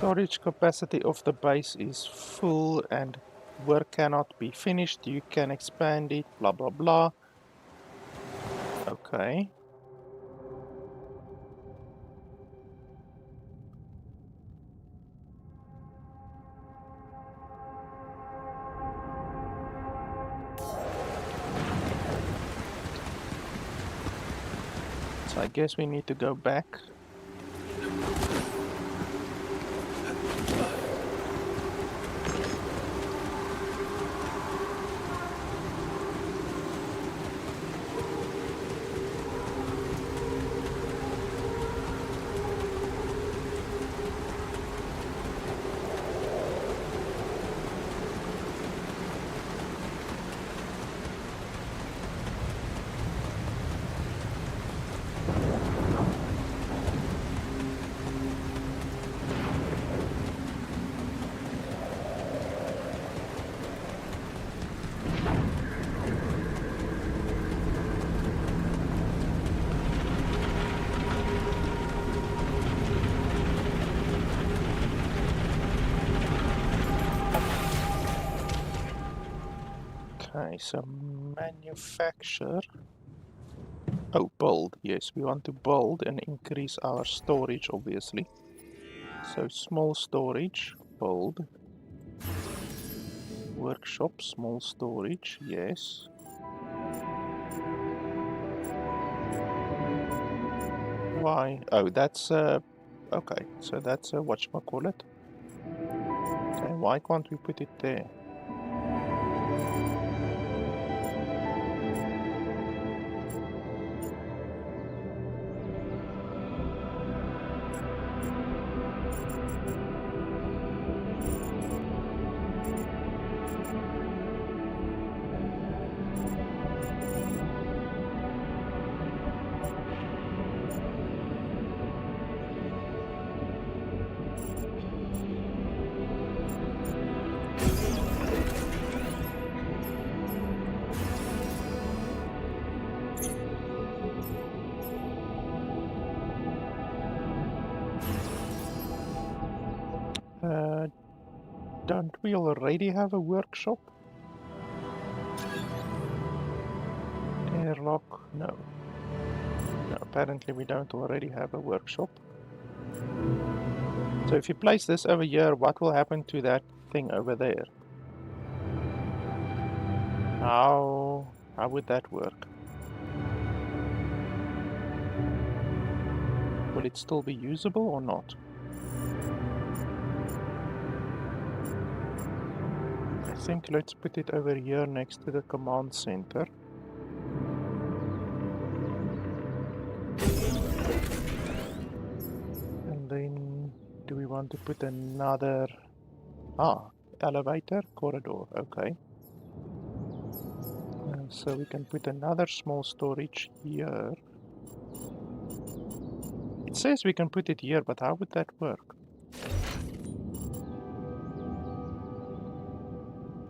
Storage capacity of the base is full and work cannot be finished. You can expand it, blah blah blah. Okay. So I guess we need to go back. Okay, so manufacture. Oh, build. Yes, we want to build and increase our storage, obviously. So small storage, build. Workshop, small storage, yes. Why? Oh, that's okay, so that's whatchamacallit. Okay, why can't we put it there? Don't we already have a workshop? Airlock? No. No, apparently we don't already have a workshop. So if you place this over here, what will happen to that thing over there? How would that work? Will it still be usable or not? I think let's put it over here next to the command center. And then do we want to put another elevator corridor? Okay. So we can put another small storage here. It says we can put it here, but how would that work?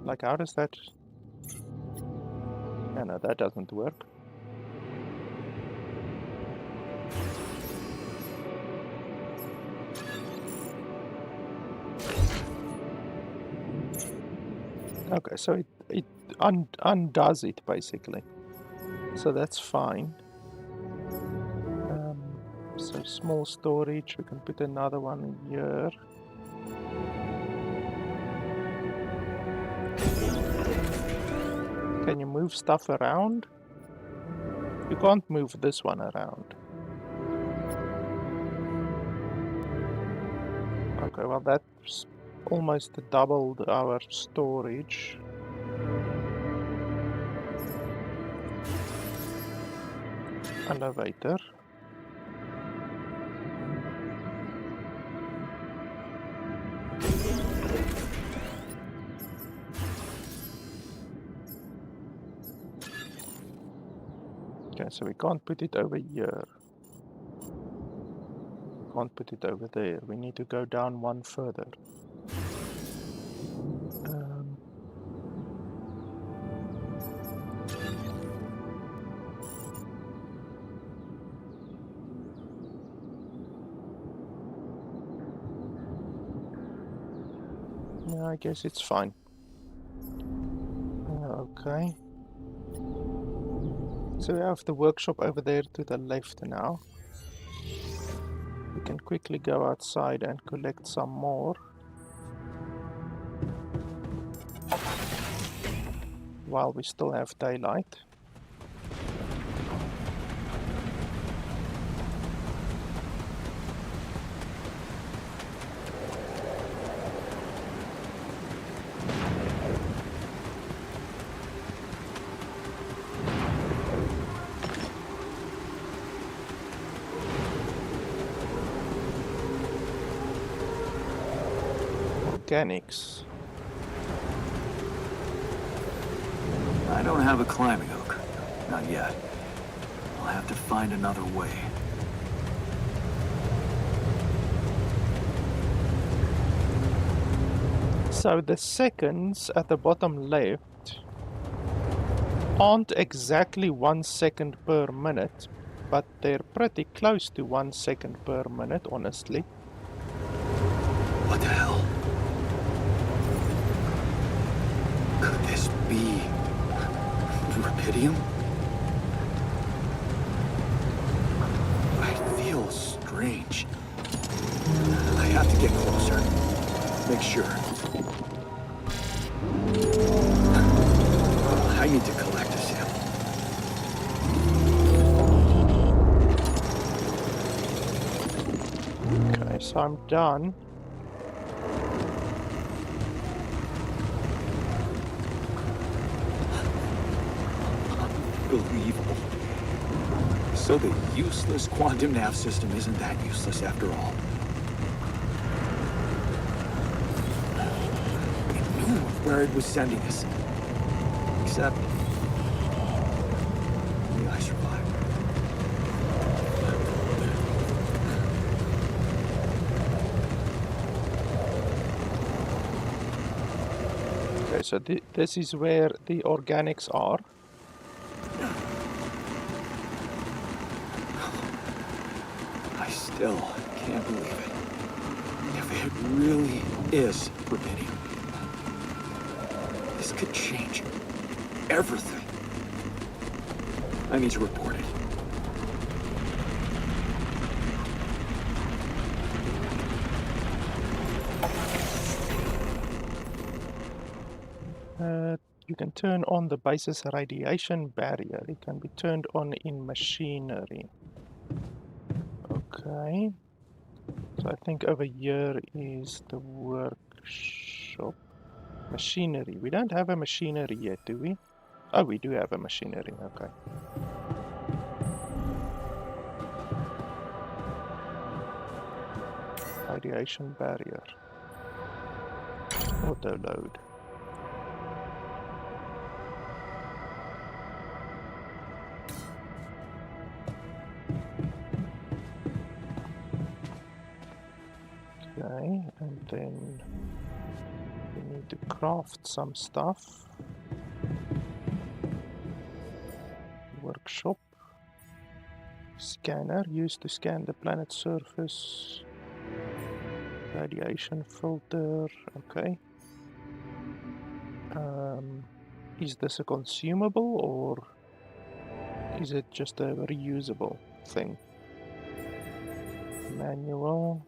Like, how does that... Yeah, no, that doesn't work. Okay, so it undoes it, basically. So that's fine. So small storage, we can put another one here. Can you move stuff around? You can't move this one around. Okay, well that's almost doubled our storage. Elevator. Okay, so we can't put it over here. Can't put it over there. We need to go down one further. Yeah, I guess it's fine. Okay. So we have the workshop over there to the left now. We can quickly go outside and collect some more. While we still have daylight. Organics. I don't have a climbing hook. Not yet. I'll have to find another way. So the seconds at the bottom left aren't exactly 1 second per minute, but they're pretty close to 1 second per minute, honestly. What the hell? Could this be... rubidium? I feel strange. I have to get closer. Make sure. I need to collect a sample. Okay, so I'm done. Unbelievable. So the useless quantum nav system isn't that useless after all. It knew where it was sending us. Except... I survived. Okay, so this is where the organics are. I still can't believe it. If it really is rubidium, this could change everything. I need to report it. You can turn on the base's radiation barrier. It can be turned on in machinery. Okay. So I think over here is the workshop. Machinery. We don't have a machinery yet, do we? Oh, we do have a machinery, okay. Radiation barrier. Auto load. Okay, and then we need to craft some stuff. Workshop. Scanner used to scan the planet's surface. Radiation filter, okay. Is this a consumable or is it just a reusable thing? Manual.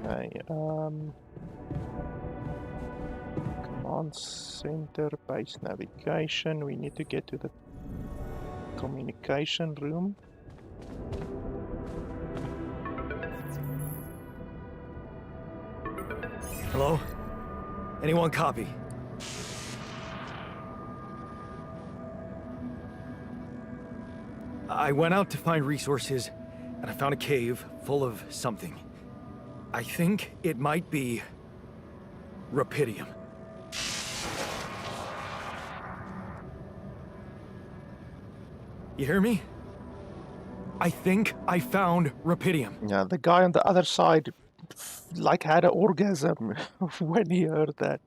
Okay, command center, base navigation. We need to get to the communication room. Hello? Anyone copy? I went out to find resources, and I found a cave full of something. I think it might be rupidium. You hear me? I think I found rupidium. Yeah, the guy on the other side like had an orgasm when he heard that.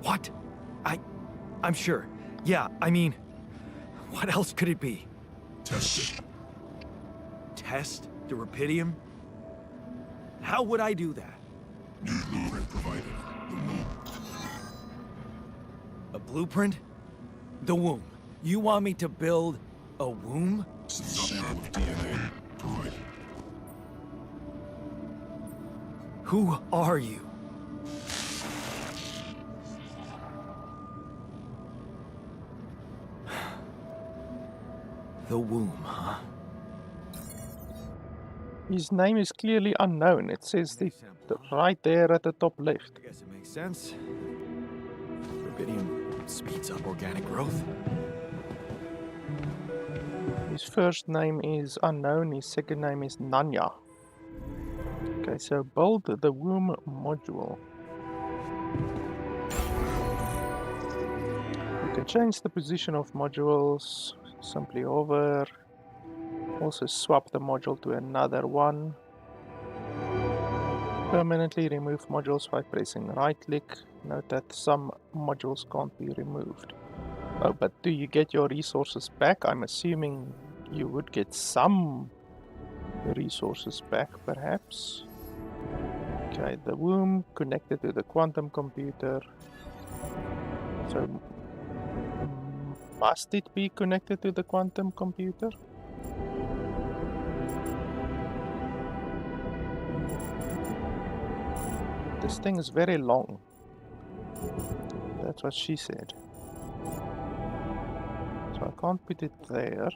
What? I'm sure. Yeah, I mean, what else could it be? Test it. Test the rupidium? How would I do that? New blueprint provided. The womb. A blueprint? The womb. You want me to build a womb? Sample of DNA provided. Who are you? The womb, huh? His name is clearly unknown. It says right there at the top left. I guess it makes sense. Rupidium speeds up organic growth. His first name is unknown, his second name is Nanya. Okay, so build the womb module. You can change the position of modules, simply hover. Also swap the module to another one. Permanently remove modules by pressing right click. Note that some modules can't be removed. Oh, but do you get your resources back? I'm assuming you would get some resources back, perhaps. Okay, the womb connected to the quantum computer. So, must it be connected to the quantum computer? This thing is very long. That's what she said. So I can't put it there.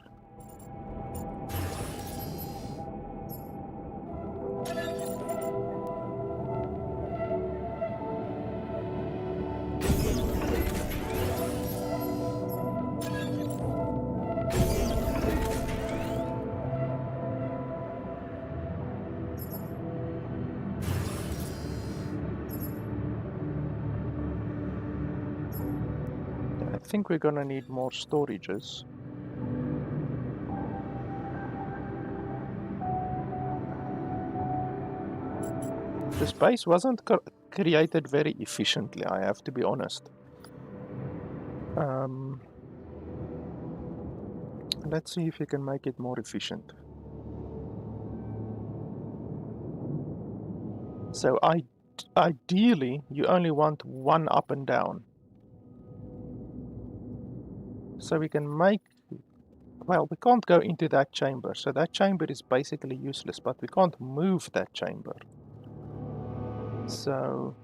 I think we're gonna need more storages. The space wasn't created very efficiently, I have to be honest. Let's see if we can make it more efficient. So ideally, you only want one up and down. So we can make, well, we can't go into that chamber. So that chamber is basically useless, but we can't move that chamber. So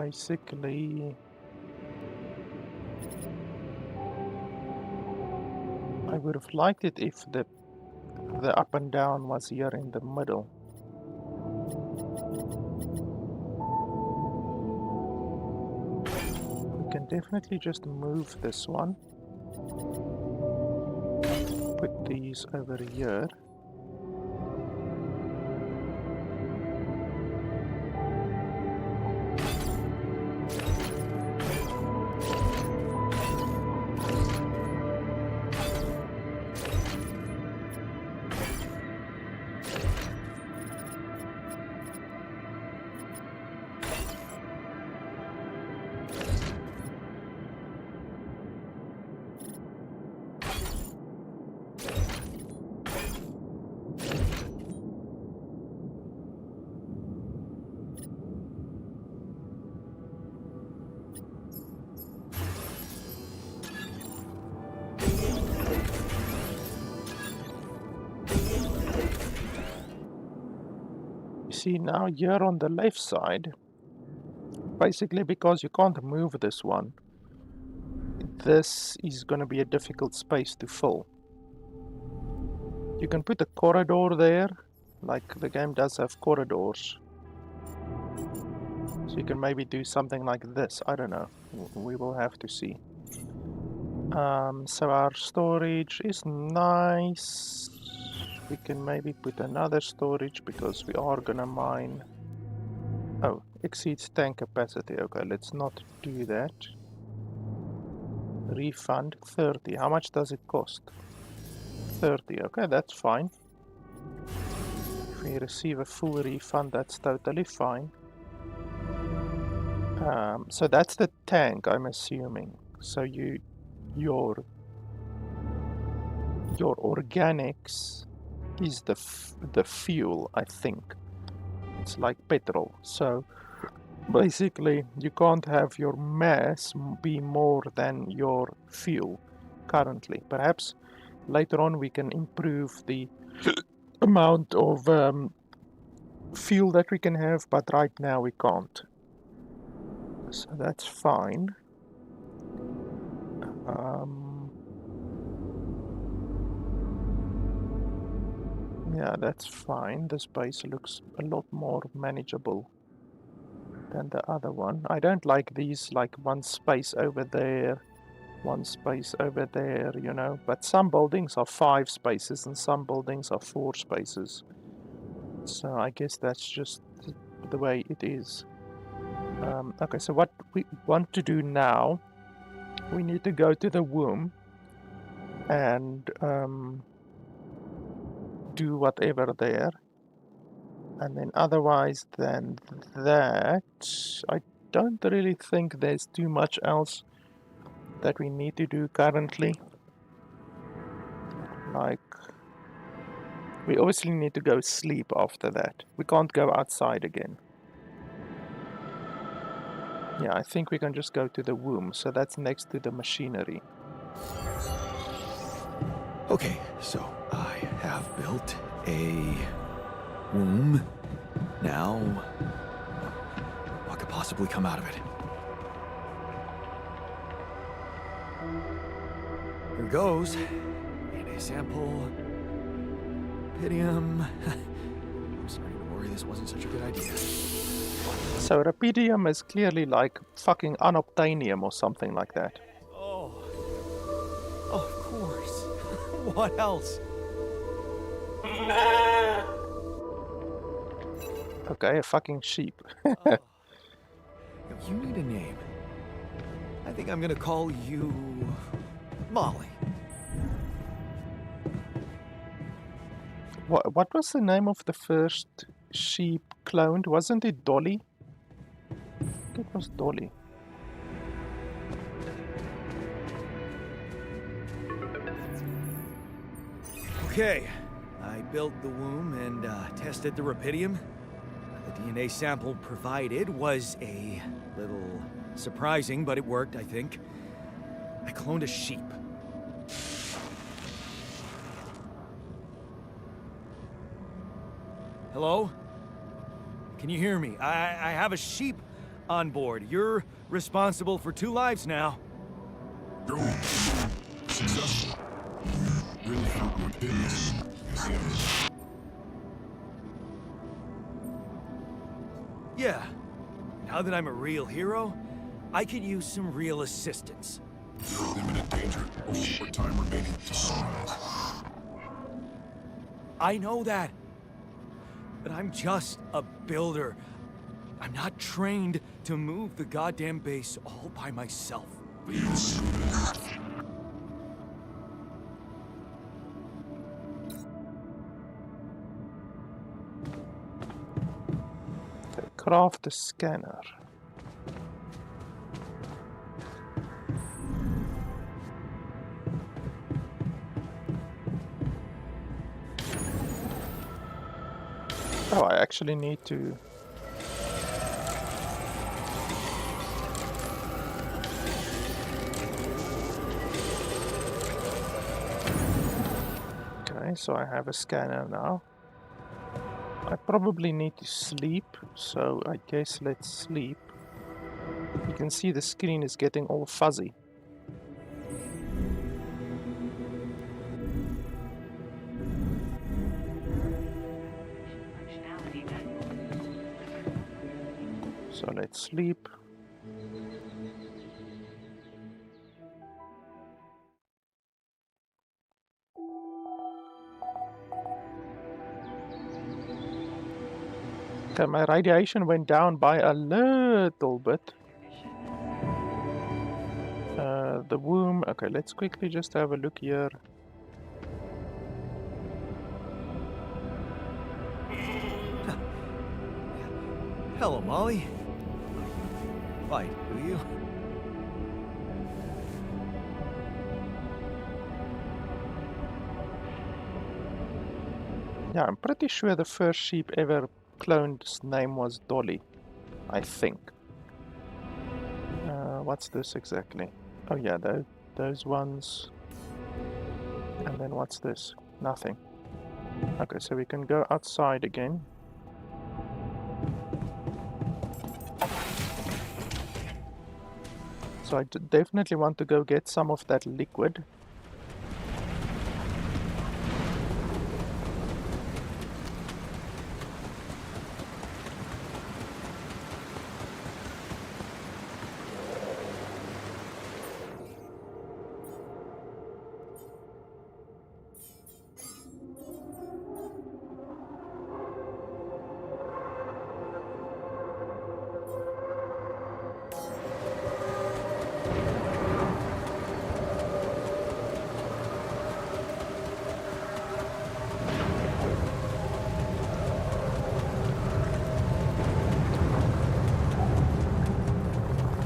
basically, I would have liked it if the up and down was here in the middle. We can definitely just move this one. Put these over here. See now here on the left side, basically because you can't move this one, this is going to be a difficult space to fill. You can put a corridor there, like the game does have corridors. So you can maybe do something like this, I don't know, we will have to see. So our storage is nice. We can maybe put another storage because we are gonna mine. Oh, exceeds tank capacity. Okay, let's not do that. Refund 30. How much does it cost? 30. Okay, that's fine. If we receive a full refund, that's totally fine. So that's the tank, I'm assuming. So your organics is the fuel, I think. It's like petrol. So basically, you can't have your mass be more than your fuel currently. Perhaps later on we can improve the amount of fuel that we can have, but right now we can't. So that's fine. Yeah, that's fine. This base looks a lot more manageable than the other one. I don't like these, like one space over there, one space over there, you know. But some buildings are 5 spaces and some buildings are 4 spaces. So I guess that's just the way it is. Okay, so what we want to do now, we need to go to the womb and do whatever there. And then otherwise than that, I don't really think there's too much else that we need to do currently. Like, we obviously need to go sleep after that. We can't go outside again. Yeah, I think we can just go to the womb, so that's next to the machinery. Okay, so I have built a womb. Now, what could possibly come out of it? Here goes. And a sample. Rubidium. I'm starting to worry this wasn't such a good idea. So rubidium is clearly like fucking unobtainium or something like that. Oh, of course. What else? Okay, a fucking sheep. Oh. You need a name. I think I'm gonna call you Molly. What was the name of the first sheep cloned? Wasn't it Dolly? I think it was Dolly. Okay, I built the womb and tested the rubidium. The DNA sample provided was a little surprising, but it worked, I think. I cloned a sheep. Hello? Can you hear me? I have a sheep on board. You're responsible for 2 lives now. Go. Successful. Really found my business. Yeah. Now that I'm a real hero, I could use some real assistance. You're in imminent danger. Only short time remaining to sunrise. I know that. But I'm just a builder. I'm not trained to move the goddamn base all by myself. Please. Okay, craft a scanner. Oh, I actually need to... Okay, so I have a scanner now. I probably need to sleep, so I guess let's sleep. You can see the screen is getting all fuzzy. So let's sleep. Okay, my radiation went down by a little bit. The womb. Okay, let's quickly just have a look here. Hello, Molly. Fight, do you? Yeah, I'm pretty sure the first sheep ever cloned's name was Dolly. I think. What's this exactly? Oh yeah, those ones. And then what's this? Nothing. Okay, so we can go outside again. So I definitely want to go get some of that liquid.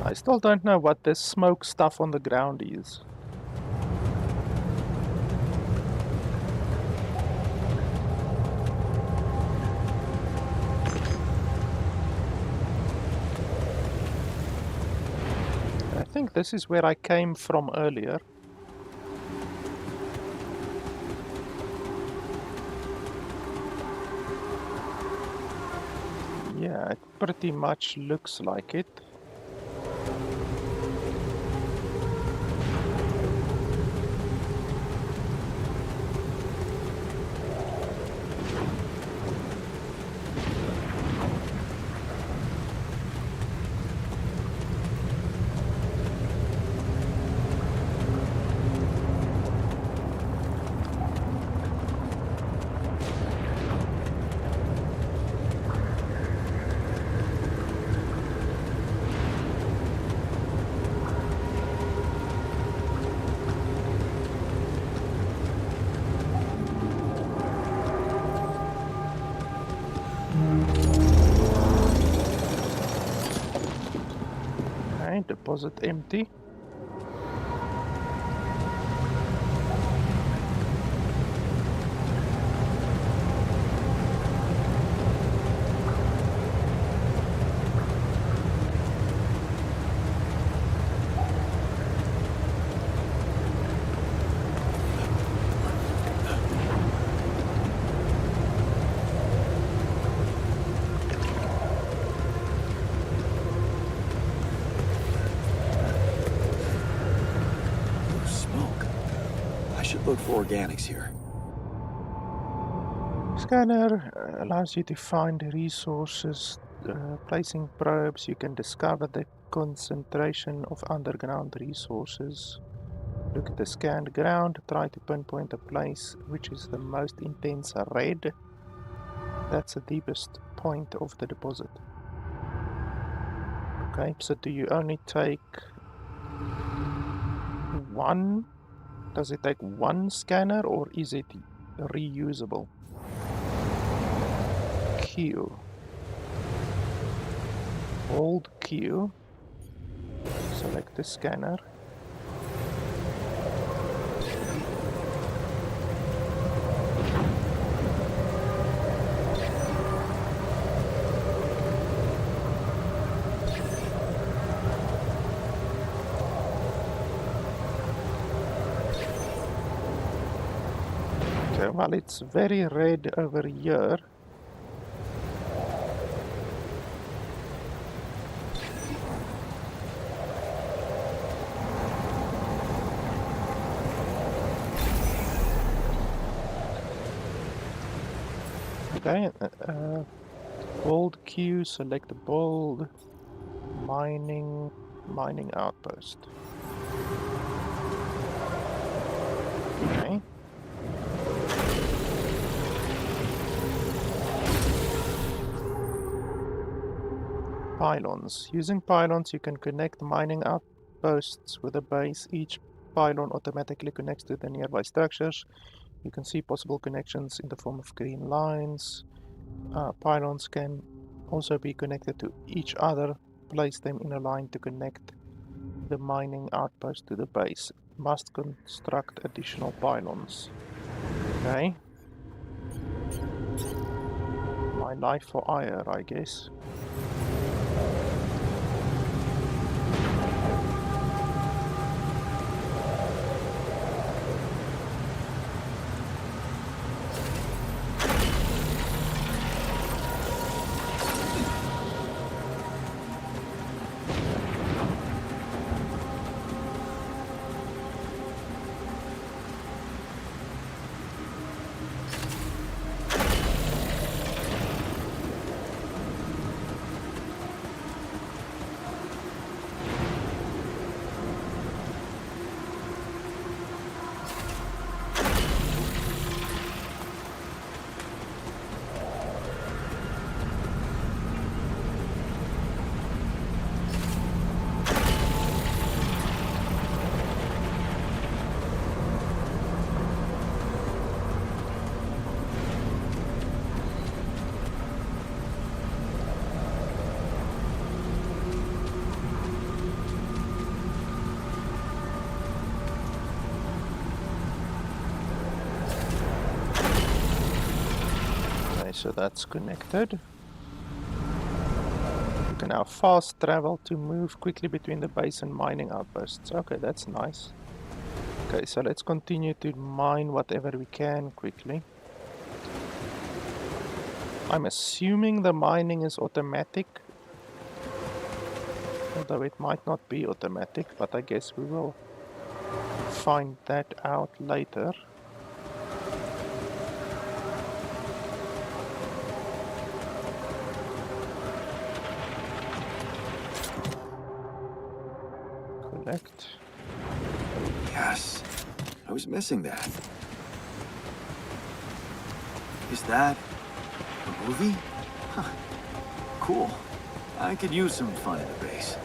I still don't know what this smoke stuff on the ground is. I think this is where I came from earlier. Yeah, it pretty much looks like it. Okay, deposit empty. Look for organics here. Scanner allows you to find resources. Placing probes, you can discover the concentration of underground resources. Look at the scanned ground, try to pinpoint a place which is the most intense red. That's the deepest point of the deposit. Okay, so do you only take one? Does it take one scanner or is it reusable? Q. Hold Q. Select the scanner. Okay, well, it's very red over here. Okay, bold Q, select the bold mining outpost. Okay. Pylons. Using pylons, you can connect mining outposts with a base. Each pylon automatically connects to the nearby structures. You can see possible connections in the form of green lines. Pylons can also be connected to each other. Place them in a line to connect the mining outpost to the base. Must construct additional pylons. Okay. My life for ire, I guess. So that's connected. You can now fast travel to move quickly between the base and mining outposts. Okay, that's nice. Okay, so let's continue to mine whatever we can quickly. I'm assuming the mining is automatic, although it might not be automatic, but I guess we will find that out later. Collect. Yes. I was missing that. Is that a movie? Huh. Cool. I could use some fun in the base.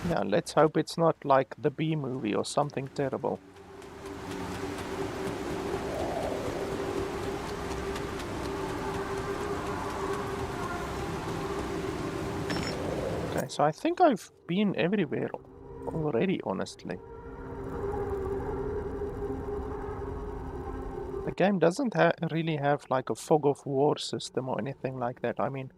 Yeah, let's hope it's not like the B movie or something terrible. Okay, so I think I've been everywhere already, honestly. The game doesn't really have like a fog of war system or anything like that. I mean,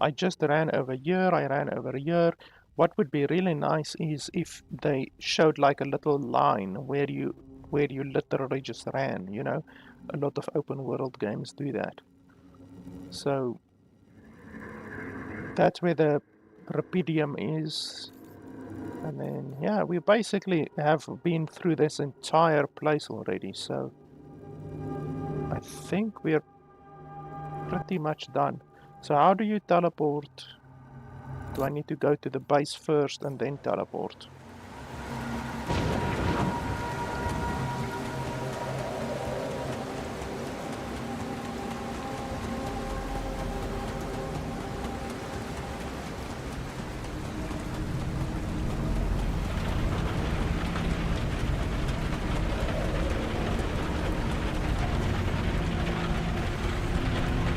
I just ran over here, I ran over here. What would be really nice is if they showed like a little line where you literally just ran, you know? A lot of open world games do that. So that's where the Rapidium is. And then, yeah, we basically have been through this entire place already, so I think we're pretty much done. So how do you teleport? Do I need to go to the base first and then teleport?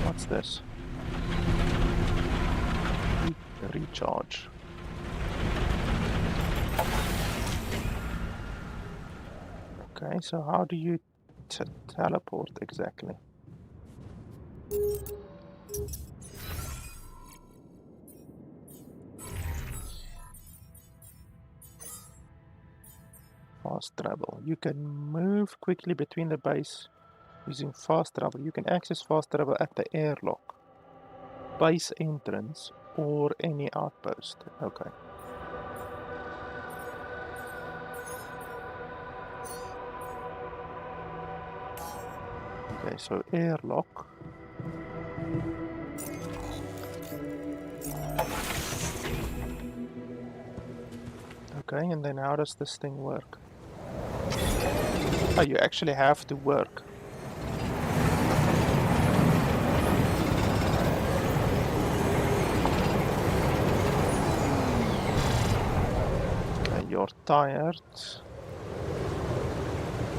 What's this? Recharge. Okay, so how do you teleport exactly? Fast travel. You can move quickly between the base using fast travel. You can access fast travel at the airlock, base entrance, or any outpost. Okay. Okay, so airlock. Okay, and then how does this thing work? Oh, you actually have to work. Okay, you're tired.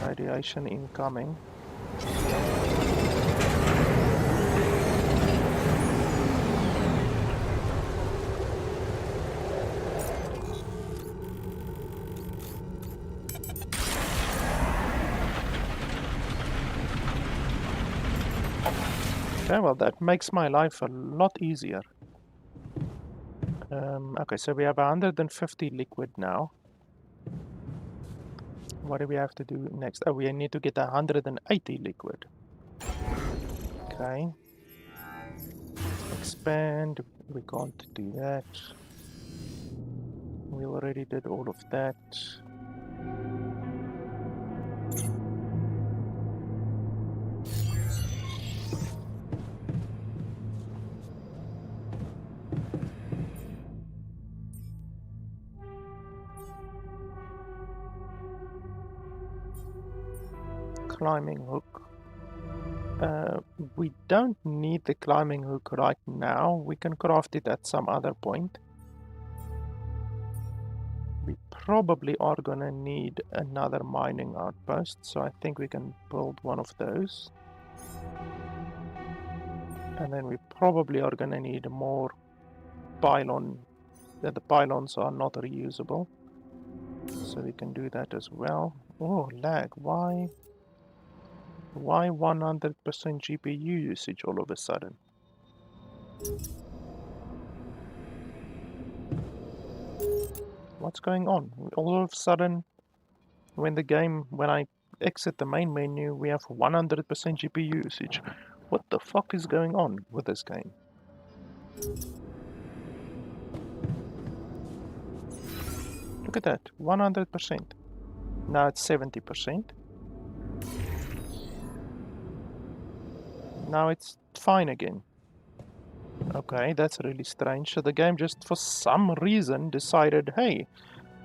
Radiation incoming. Okay, well that makes my life a lot easier. Okay, so we have 150 liquid now. What do we have to do next? Oh, we need to get 180 liquid. Okay. Expand. We can't do that. We already did all of that. Climbing hook. We don't need the climbing hook right now. We can craft it at some other point. We probably are gonna need another mining outpost, so I think we can build one of those. And then we probably are gonna need more pylon. The pylons are not reusable, so we can do that as well. Oh, lag. Why 100% GPU usage all of a sudden? What's going on? All of a sudden, when I exit the main menu, we have 100% GPU usage. What the fuck is going on with this game? Look at that, 100%. Now it's 70%. Now it's fine again. Okay, that's really strange. So the game just for some reason decided, hey,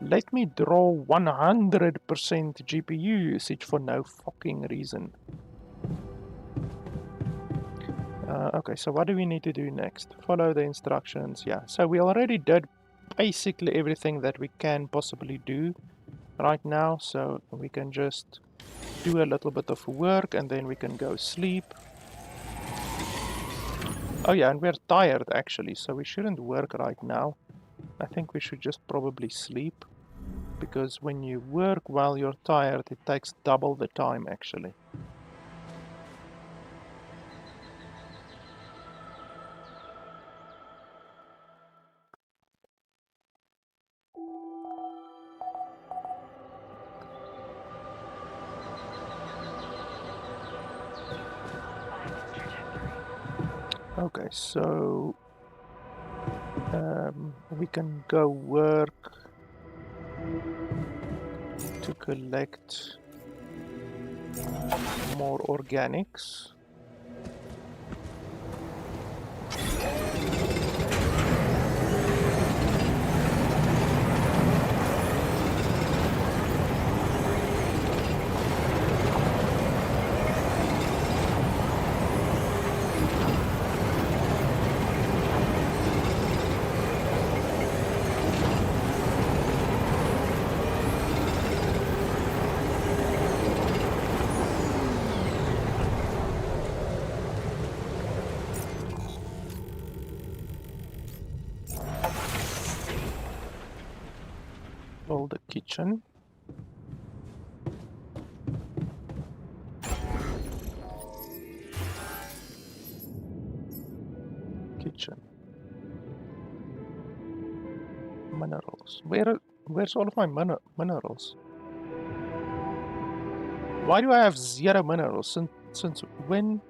let me draw 100% GPU usage for no fucking reason. Okay, so what do we need to do next? Follow the instructions. Yeah, so we already did basically everything that we can possibly do right now, so we can just do a little bit of work and then we can go sleep. Oh yeah, and we're tired actually, so we shouldn't work right now. I think we should just probably sleep, because when you work while you're tired, it takes double the time actually. Okay, so we can go work. to collect more organics. Build the kitchen. Minerals. Where's all of my minerals? Why do I have 0 minerals? Since when?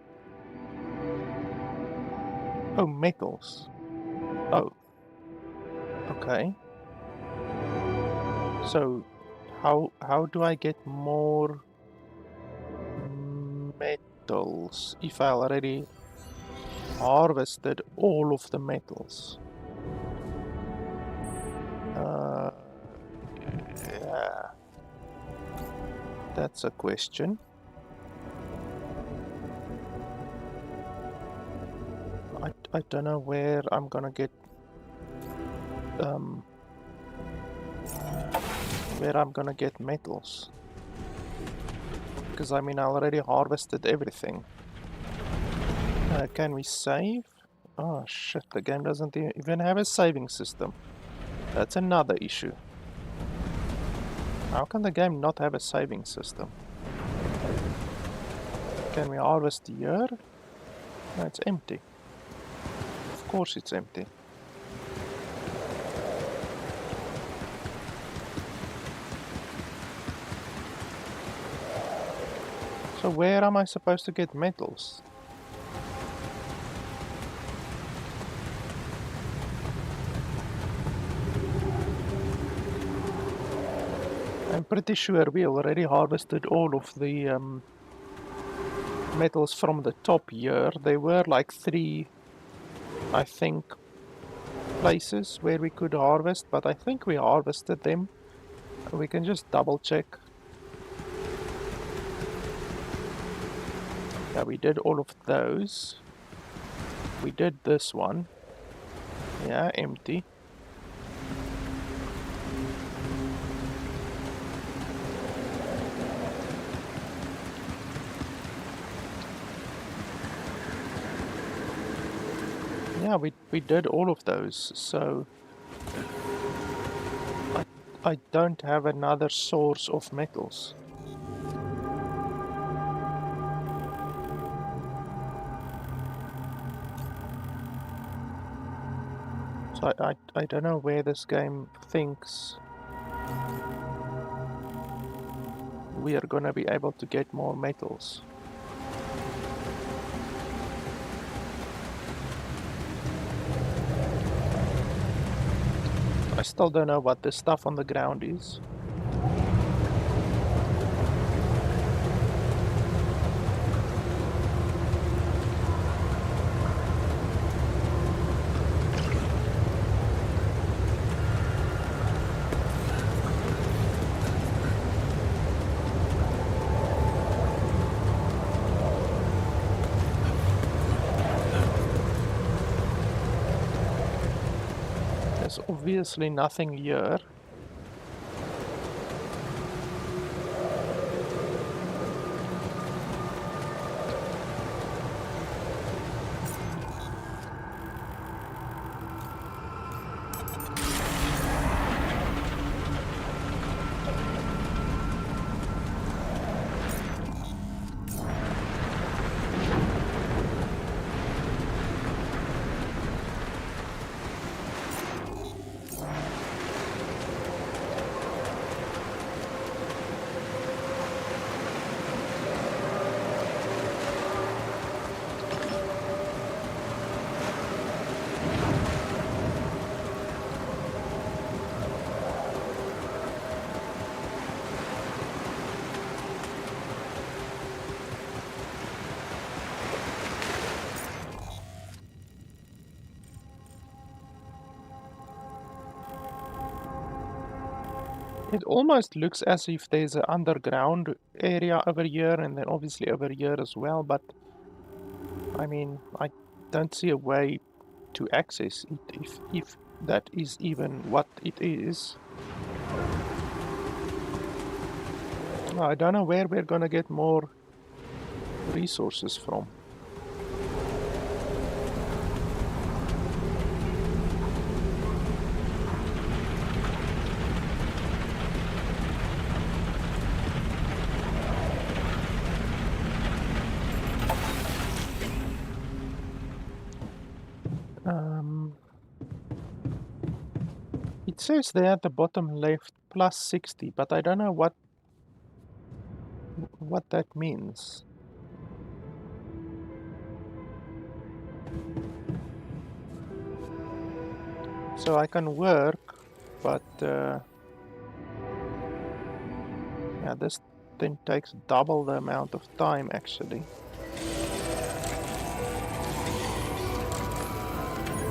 Oh, metals. Oh. Okay. So how do I get more metals if I already harvested all of the metals? Yeah. That's a question. I don't know where I'm gonna get metals, because I mean I already harvested everything. Can we save? Oh shit, the game doesn't even have a saving system. That's another issue. How can the game not have a saving system? Can we harvest here? No, it's empty. Of course it's empty. So where am I supposed to get metals? I'm pretty sure we already harvested all of the metals from the top here. There were like 3, I think, places where we could harvest, but I think we harvested them. We can just double check. Yeah, we did all of those. We did this one. Yeah, empty. Yeah, we did all of those, so I don't have another source of metals. So I don't know where this game thinks we are gonna be able to get more metals. I still don't know what the stuff on the ground is. There's obviously nothing here. It almost looks as if there's an underground area over here and then obviously over here as well, but I mean, I don't see a way to access it if that is even what it is. I don't know where we're gonna get more resources from. It says there at the bottom left plus 60, but I don't know what that means. So I can work, but yeah, this thing takes double the amount of time actually.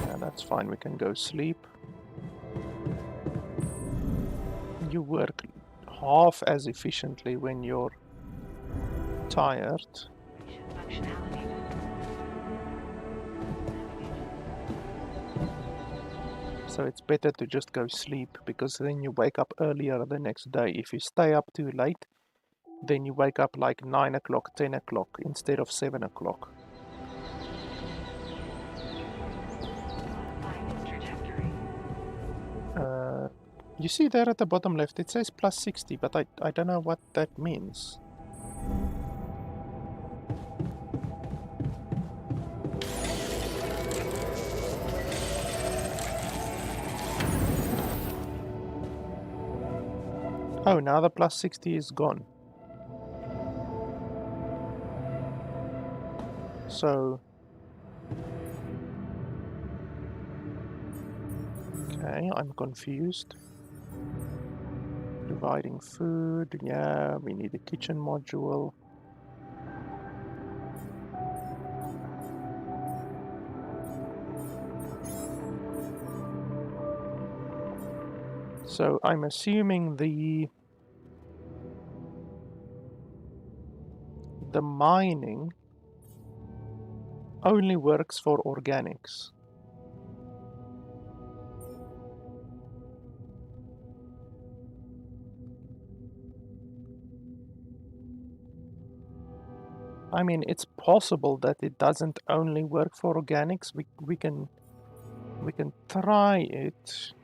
Yeah, that's fine, we can go sleep. You work half as efficiently when you're tired. So it's better to just go sleep, because then you wake up earlier the next day. If you stay up too late, then you wake up like 9 o'clock, 10 o'clock instead of 7 o'clock. You see there at the bottom left, it says plus 60, but I don't know what that means. Oh, now the plus 60 is gone. So... okay, I'm confused. Providing food, yeah, we need a kitchen module. So I'm assuming the mining only works for organics. I mean, it's possible that it doesn't only work for organics. We can try it.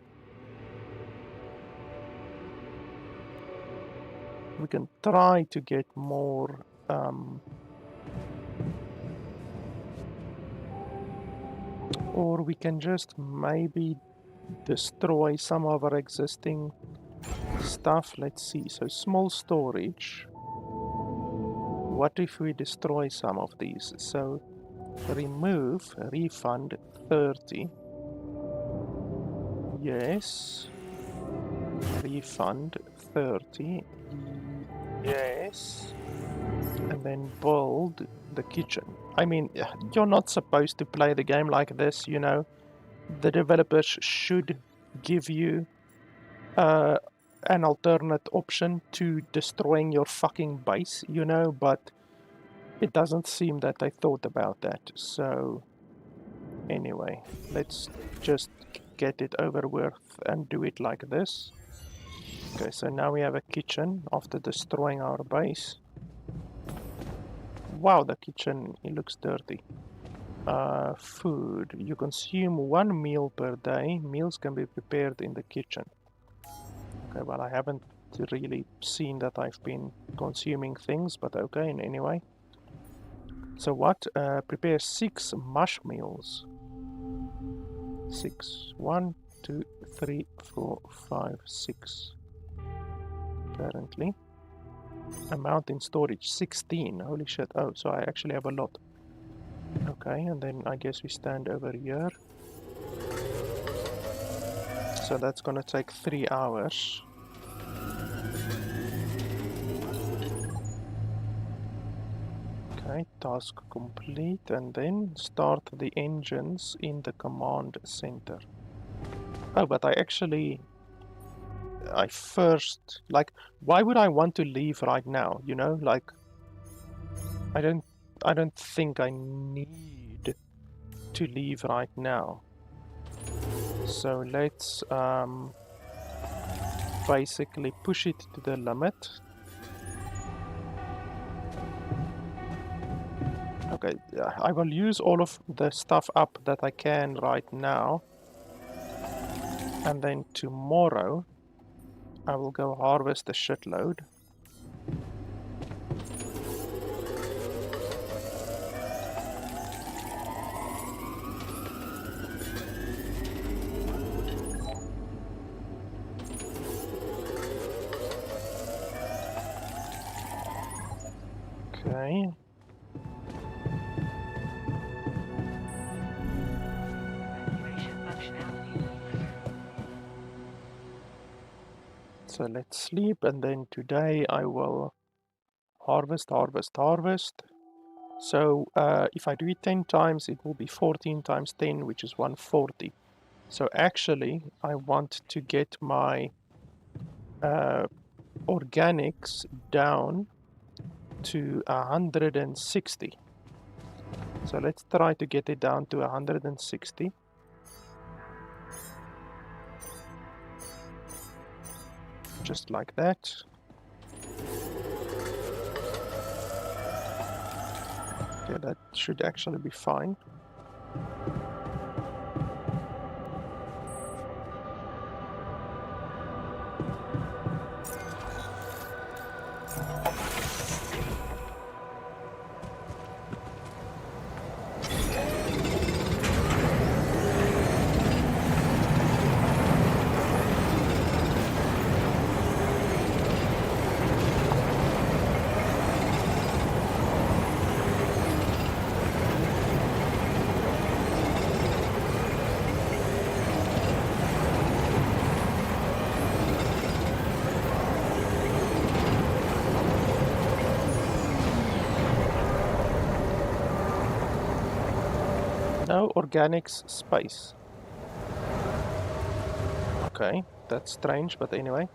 We can try to get more or we can just maybe destroy some of our existing stuff. Let's see. So small storage. What if we destroy some of these? So remove, refund 30. Yes. Refund 30. Yes. And then build the kitchen. I mean, you're not supposed to play the game like this, you know. The developers should give you an alternate option to destroying your fucking base, you know, but it doesn't seem that they thought about that. So anyway, let's just get it over with and do it like this. Okay, so now we have a kitchen after destroying our base. Wow, the kitchen, it looks dirty. Food. You consume 1 meal per day. Meals can be prepared in the kitchen. Okay, well, I haven't really seen that I've been consuming things, but okay, anyway. So what? Prepare 6 mush meals. 6. 1, 2, 3, 4, 5, 6. Apparently. Amount in storage 16. Holy shit. Oh, so I actually have a lot. Okay, and then I guess we stand over here. So that's gonna take 3 hours. Okay, task complete, and then start the engines in the command center. Oh, but I actually I first, like, why would I want to leave right now? You know, like, I don't think I need to leave right now. So let's basically push it to the limit. Okay, I will use all of the stuff up that I can right now. And then tomorrow, I will go harvest a shitload. Okay. So let's sleep, and then today I will harvest. So if I do it 10 times, it will be 14 times 10, which is 140. So actually, I want to get my organics down to 160. So let's try to get it down to 160. Just like that. Okay, that should actually be fine. No organics space. Okay, that's strange, but anyway.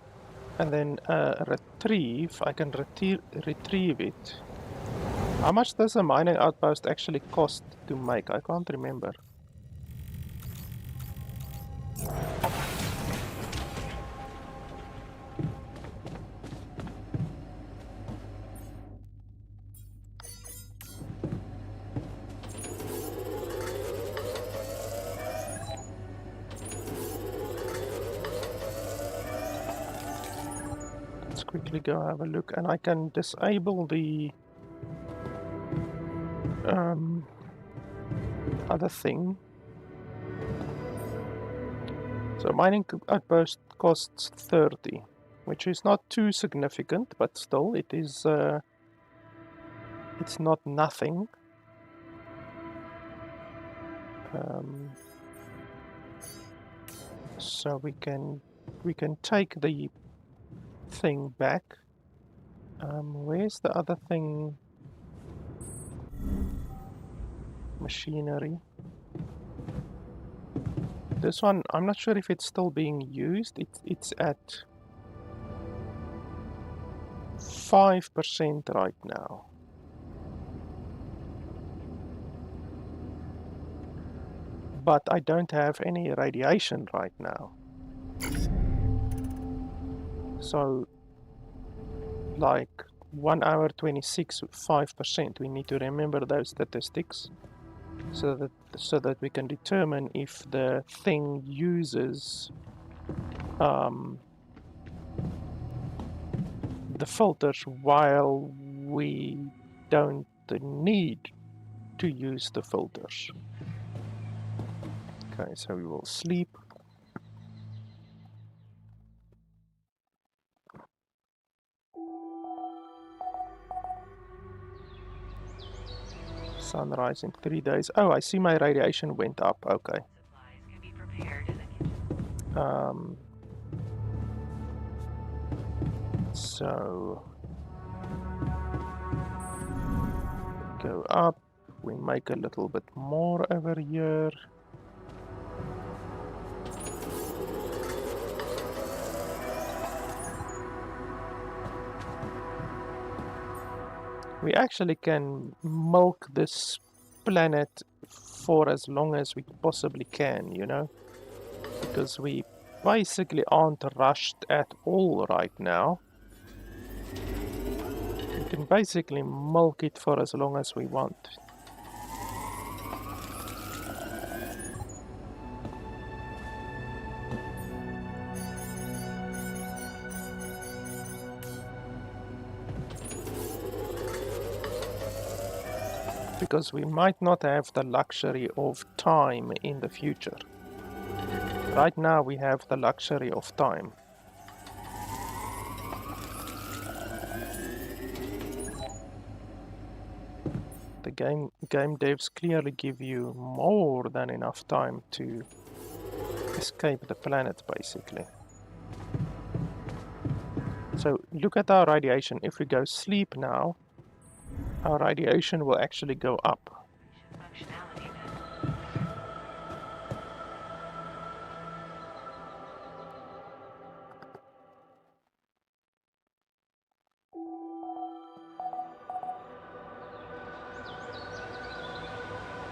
And then retrieve, I can retrieve it. How much does a mining outpost actually cost to make? I can't remember. Let's quickly go have a look, and I can disable the other thing. So mining outpost costs 30, which is not too significant, but still it is it's not nothing. So we can take the thing back. Where's the other thing? Machinery. This one, I'm not sure if it's still being used. It's at 5% right now. But I don't have any radiation right now. So, like 1 hour 26, 5%. We need to remember those statistics so that we can determine if the thing uses the filters while we don't need to use the filters. Okay, so we will sleep. Sunrise in 3 days. Oh, I see my radiation went up. Okay. So go up. We make a little bit more over here. we actually can milk this planet for as long as we possibly can, you know, because we basically aren't rushed at all right now. We can basically milk it for as long as we want. Because we might not have the luxury of time in the future. Right now we have the luxury of time. The game devs clearly give you more than enough time to escape the planet, basically. So look at our radiation. If we go sleep now, our radiation will actually go up.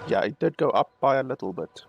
Yeah, it did go up by a little bit.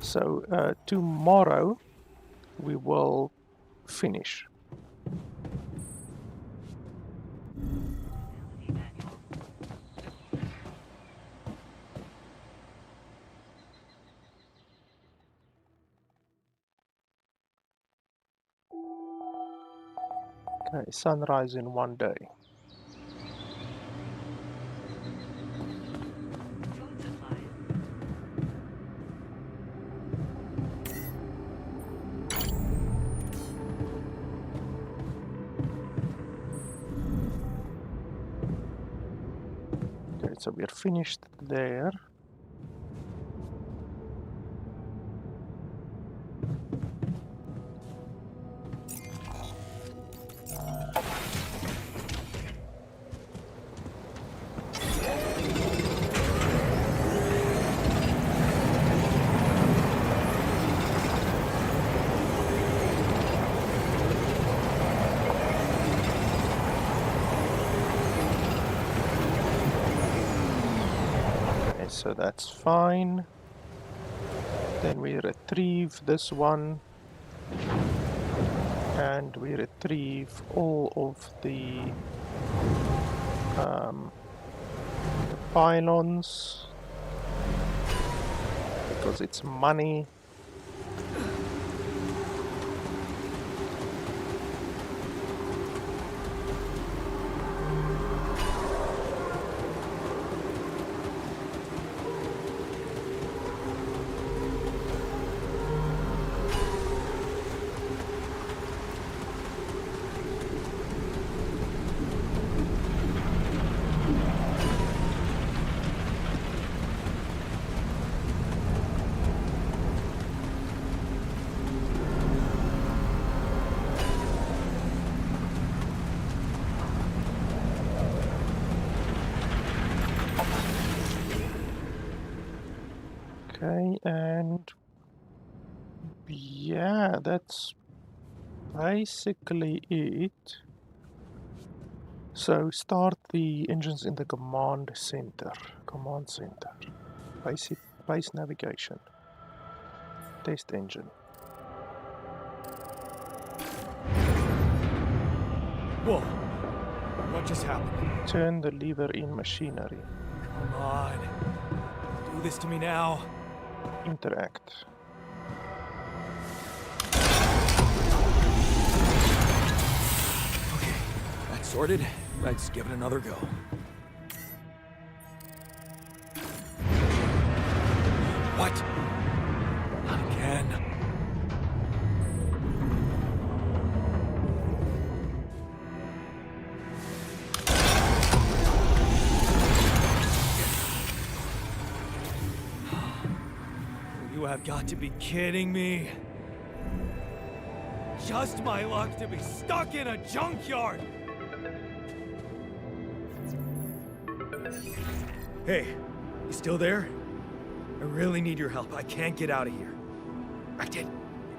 So tomorrow we will finish. Okay, sunrise in 1 day. Okay, so we're finished there. Okay, so that's fine. Then we retrieve this one. And we retrieve all of the pylons because it's money. Okay, and yeah, that's basically it. So start the engines in the command center. Basic base navigation. Test engine. Whoa. What just happened? Turn the lever in machinery. Come on. Do this to me now. Interact. Okay, that's sorted. Let's give it another go. What? Not again. You have got to be kidding me. Just my luck to be stuck in a junkyard. Hey, you still there? I really need your help. I can't get out of here. I did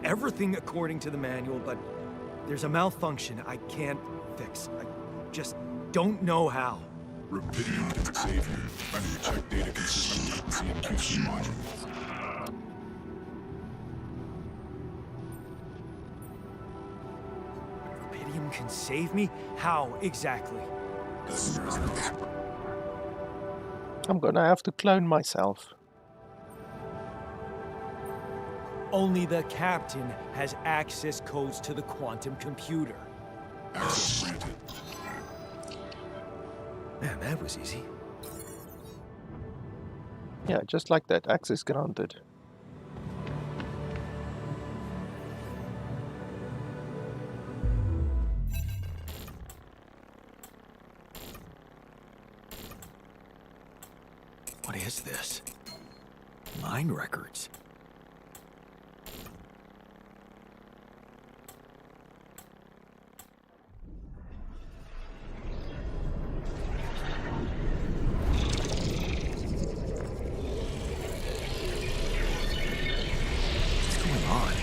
everything according to the manual, but there's a malfunction I can't fix. I just don't know how. Rubidium can save you. I need to check data consistency and QC modules. Rubidium can save me? How exactly? I'm gonna have to clone myself. Only the captain has access codes to the quantum computer. Access granted. Man, that was easy. Yeah, just like that. Access granted. What is this? Mine records. What's going on?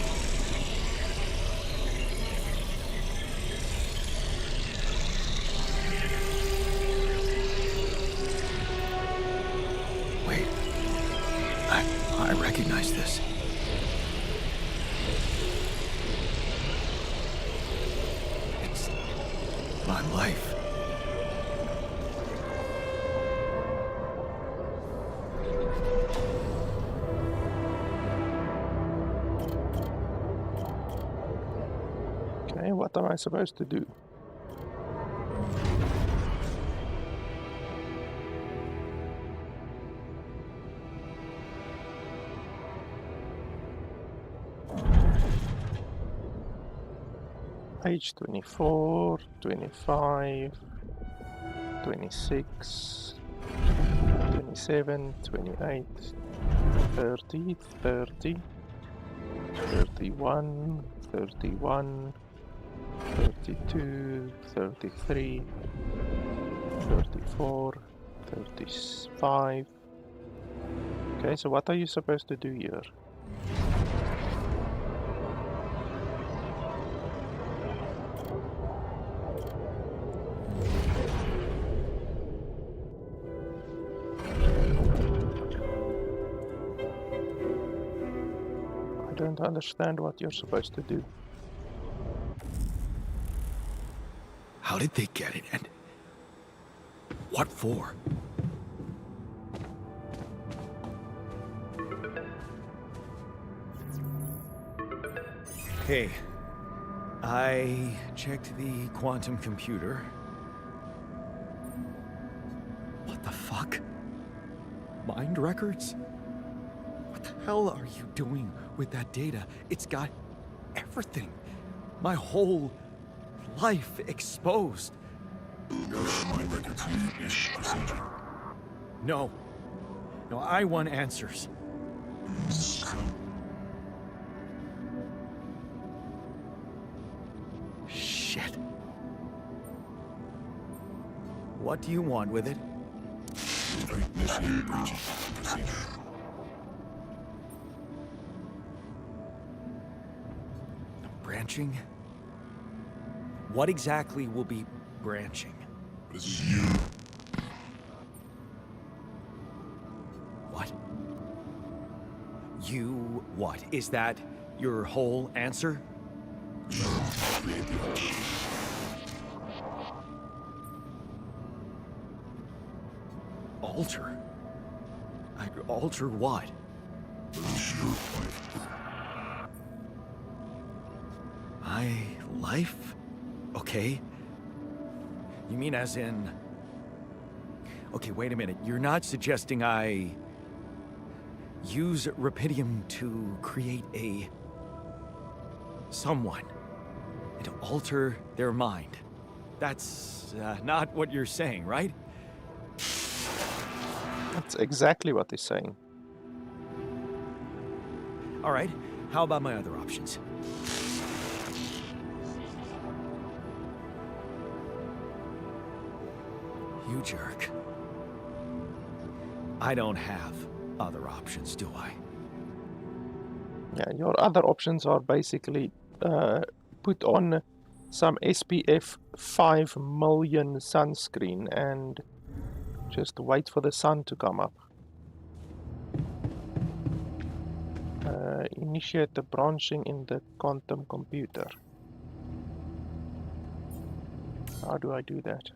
Wait. I recognize this. It's my life. Okay, what am I supposed to do? Page 24, 25, 26, 27, 28, 30, 30, 31, 31, 32, 33, 34, 35. Okay, so what are you supposed to do here? I don't understand what you're supposed to do. How did they get it, and what for? Hey, I checked the quantum computer. What the fuck? Mind records? What the hell are you doing with that data? It's got everything. My whole life exposed. Mind records use procedure. No. No, I want answers. Shit. What do you want with it? Initiate breaching procedure. Branching? What exactly will be branching? This is you. What? You what? Is that your whole answer? Create the altar. Alter? Alter what? Lose your life. My life? Okay. You mean as in... Okay, wait a minute. You're not suggesting I... use Rapidium to create a... someone. And to alter their mind. That's not what you're saying, right? That's exactly what he's saying. All right. How about my other options? You jerk. I don't have other options, do I? Yeah, your other options are basically put on some SPF 5 million sunscreen and just wait for the sun to come up. Initiate the branching in the quantum computer. How do I do that?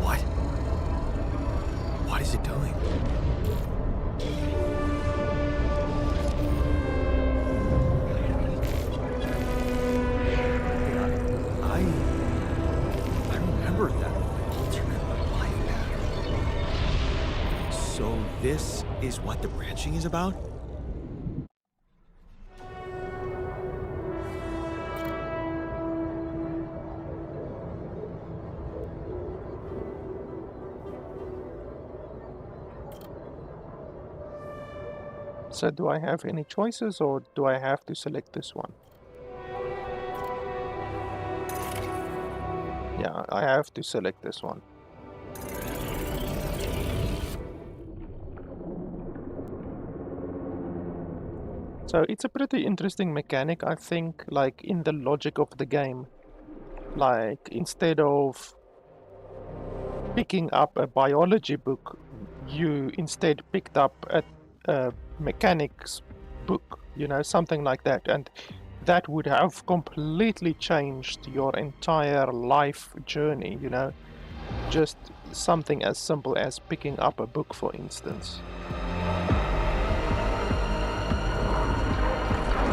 What? What is it doing? I remember that alternate life pattern. So this is what the branching is about? So do I have any choices or do I have to select this one? Yeah, I have to select this one. So it's a pretty interesting mechanic, I think, like in the logic of the game. Like instead of picking up a biology book, you instead picked up a mechanics book, you know, something like that. And that would have completely changed your entire life journey, you know. Just something as simple as picking up a book, for instance.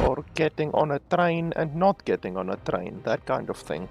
Or getting on a train and not getting on a train, that kind of thing.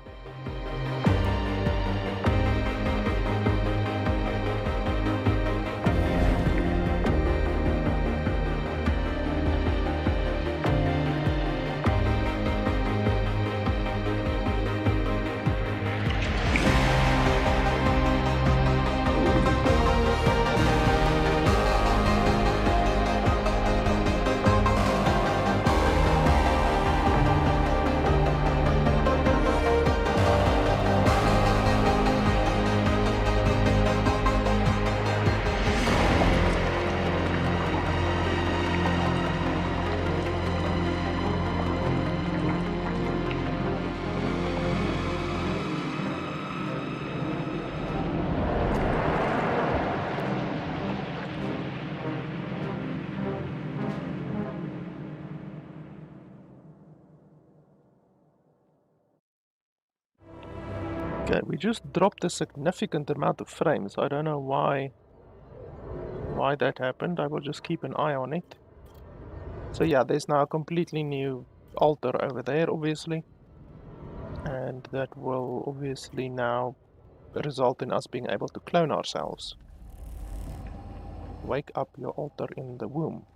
Okay, we just dropped a significant amount of frames. I don't know why that happened. I will just keep an eye on it. So yeah, there's now a completely new altar over there, obviously. And that will obviously now result in us being able to clone ourselves. Wake up your altar in the womb.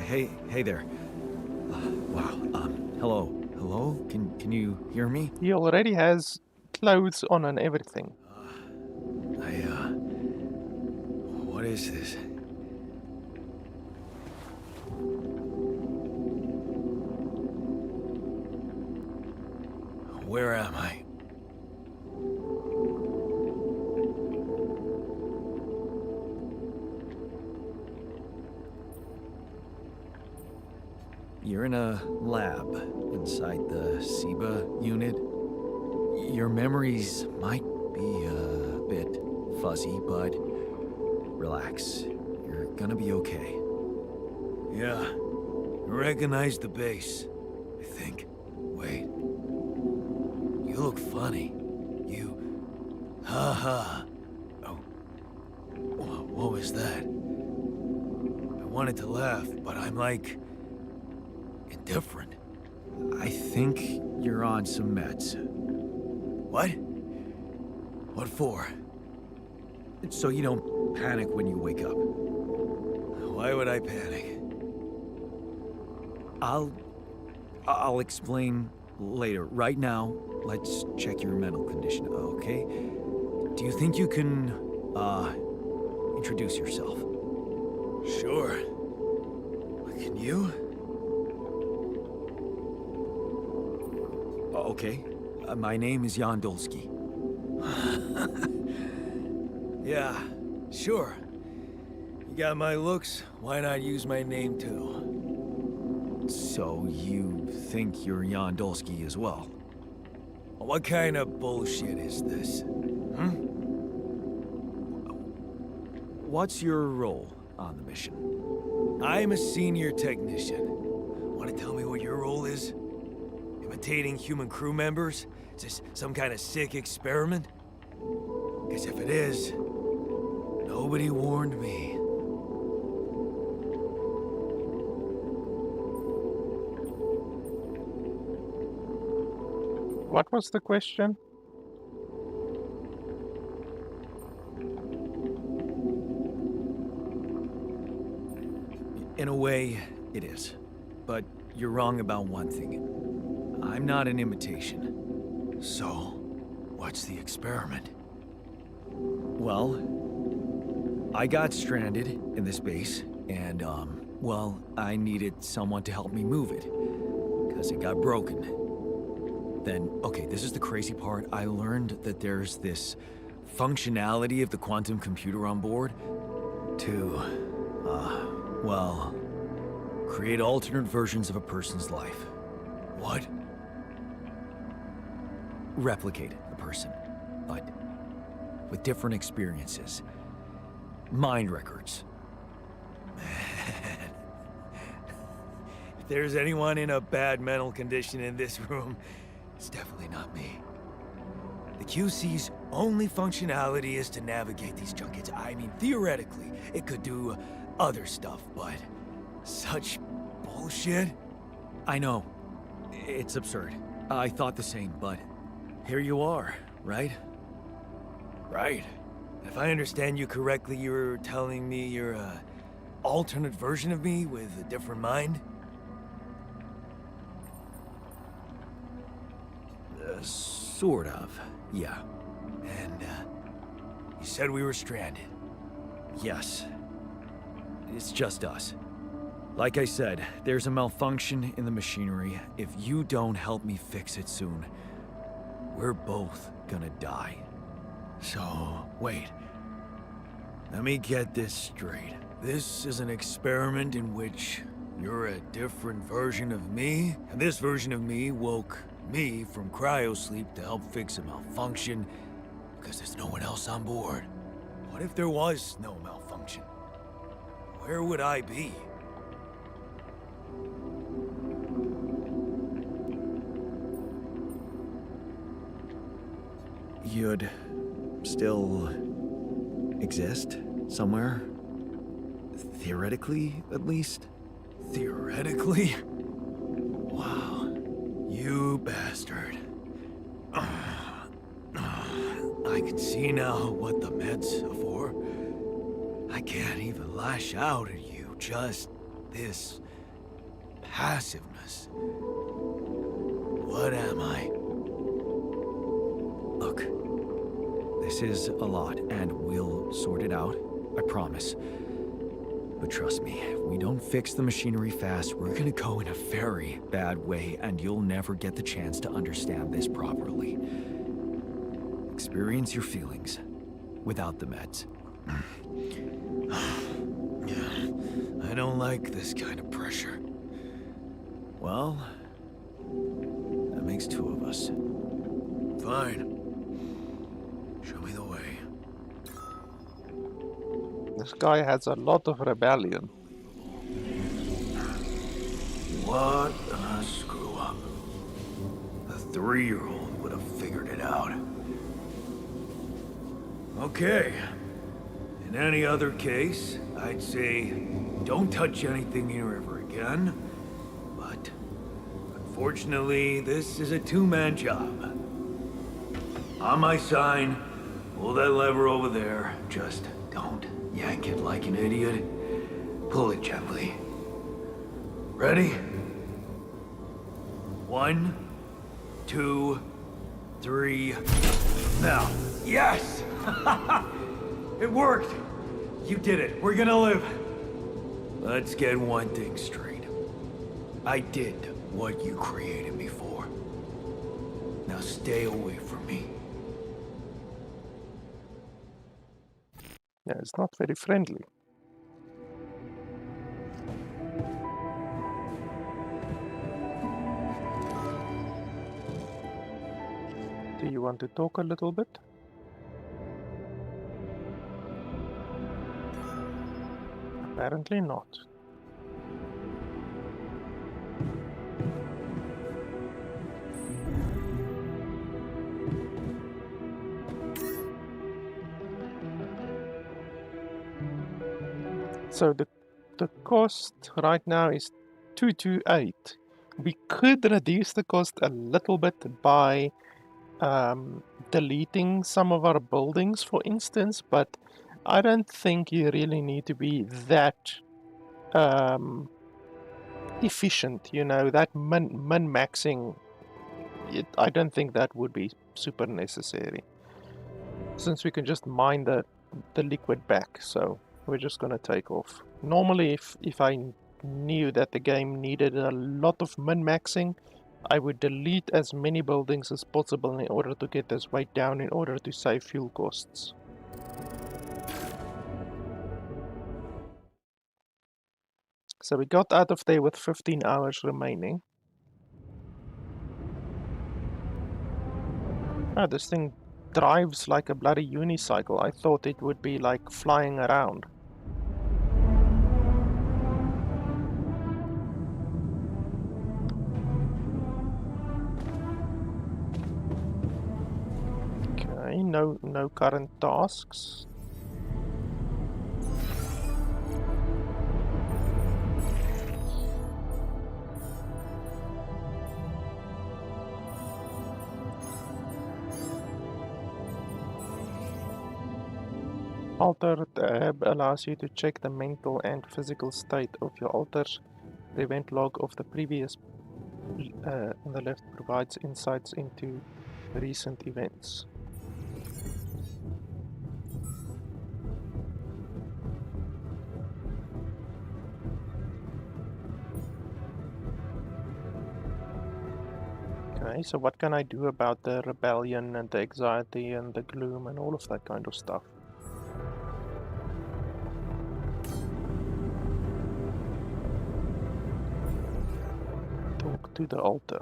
Hey there. Wow. Hello. Hello? Can you hear me? He already has clothes on and everything. What is this? Where am I? You're in a lab inside the SIBA unit. Your memories might be a bit fuzzy, but relax. You're gonna be okay. Yeah, I recognize the base, I think. Wait. You look funny. Ha. Oh. What was that? I wanted to laugh, but I'm like... indifferent. I think you're on some meds. What? What for? So you don't panic when you wake up. Why would I panic? I'll explain later. Right now, let's check your mental condition, okay? Do you think you can, introduce yourself? Sure. Can you? Okay. My name is Jan Dolski. Yeah, sure. You got my looks, why not use my name too? So you think you're Jan Dolski as well? What kind of bullshit is this? What's your role on the mission? I'm a senior technician. Want to tell me what your role is? Imitating human crew members? Is this some kind of sick experiment? Because if it is, nobody warned me. What was the question? In a way, it is. But you're wrong about one thing. I'm not an imitation. So, what's the experiment? Well, I got stranded in this base, and, well, I needed someone to help me move it, because it got broken. Then, okay, this is the crazy part. I learned that there's this functionality of the quantum computer on board to, well, create alternate versions of a person's life. What? Replicate a person, but with different experiences. Mind records. Man. If there's anyone in a bad mental condition in this room, it's definitely not me. The QC's only functionality is to navigate these junkets. I mean, theoretically, it could do other stuff, but such bullshit? I know. It's absurd. I thought the same, but here you are, right? Right. If I understand you correctly, you're telling me you're a alternate version of me with a different mind? Sort of, yeah. And, you said we were stranded. Yes. It's just us. Like I said, there's a malfunction in the machinery. If you don't help me fix it soon, we're both gonna die. So, wait. Let me get this straight. This is an experiment in which you're a different version of me, and this version of me woke me from cryosleep to help fix a malfunction because there's no one else on board. What if there was no malfunction? Where would I be? You'd still exist somewhere? Theoretically, at least? Theoretically? Wow. You bastard. I can see now what the meds are for. I can't even lash out at you. Just this passiveness. What am I? Look, this is a lot, and we'll sort it out, I promise. But trust me, if we don't fix the machinery fast, we're gonna go in a very bad way, and you'll never get the chance to understand this properly. Experience your feelings without the meds. I don't like this kind of pressure. Well, that makes two of us. Fine. Show me the way. This guy has a lot of rebellion. What a screw up. A 3-year-old would have figured it out. Okay. In any other case, I'd say don't touch anything here ever again. But unfortunately, this is a two-man job. On my sign, pull that lever over there. Just don't yank it like an idiot. Pull it gently. Ready? 1, 2, 3. Now. Yes! It worked! You did it. We're gonna live. Let's get one thing straight. I did what you created me for. Now stay away from me. Yeah, it's not very friendly. Do you want to talk a little bit? Apparently not. So the cost right now is 228. We could reduce the cost a little bit by deleting some of our buildings, for instance, but I don't think you really need to be that efficient, you know, that min-maxing. I don't think that would be super necessary, since we can just mine the liquid back. So we're just going to take off. Normally, if I knew that the game needed a lot of min-maxing, I would delete as many buildings as possible in order to get this weight down, in order to save fuel costs. So we got out of there with 15 hours remaining. Oh, this thing drives like a bloody unicycle. I thought it would be like flying around. Okay, no current tasks. Alter tab allows you to check the mental and physical state of your alters. The event log of the previous on the left provides insights into recent events. Okay, so what can I do about the rebellion and the anxiety and the gloom and all of that kind of stuff? Talk to the altar.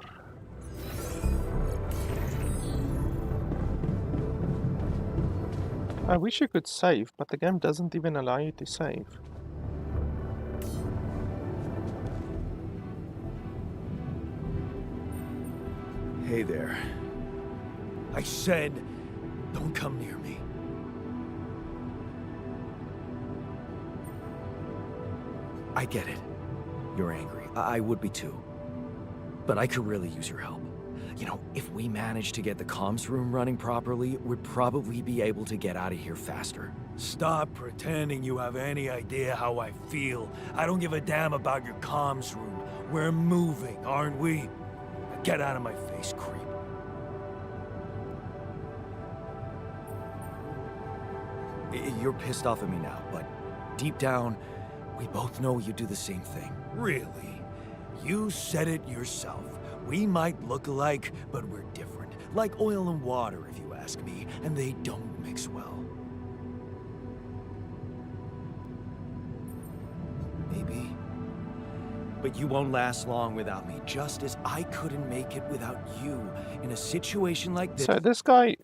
I wish you could save, but the game doesn't even allow you to save. Hey there. I said, don't come near me. I get it. You're angry. I would be too. But I could really use your help. You know, if we manage to get the comms room running properly, we'd probably be able to get out of here faster. Stop pretending you have any idea how I feel. I don't give a damn about your comms room. We're moving, aren't we? Now get out of my face, creep. You're pissed off at me now, but deep down, we both know you do the same thing. Really? You said it yourself. We might look alike, but we're different. Like oil and water, if you ask me, and they don't mix well. Maybe. But you won't last long without me, just as I couldn't make it without you. In a situation like this... So this guy,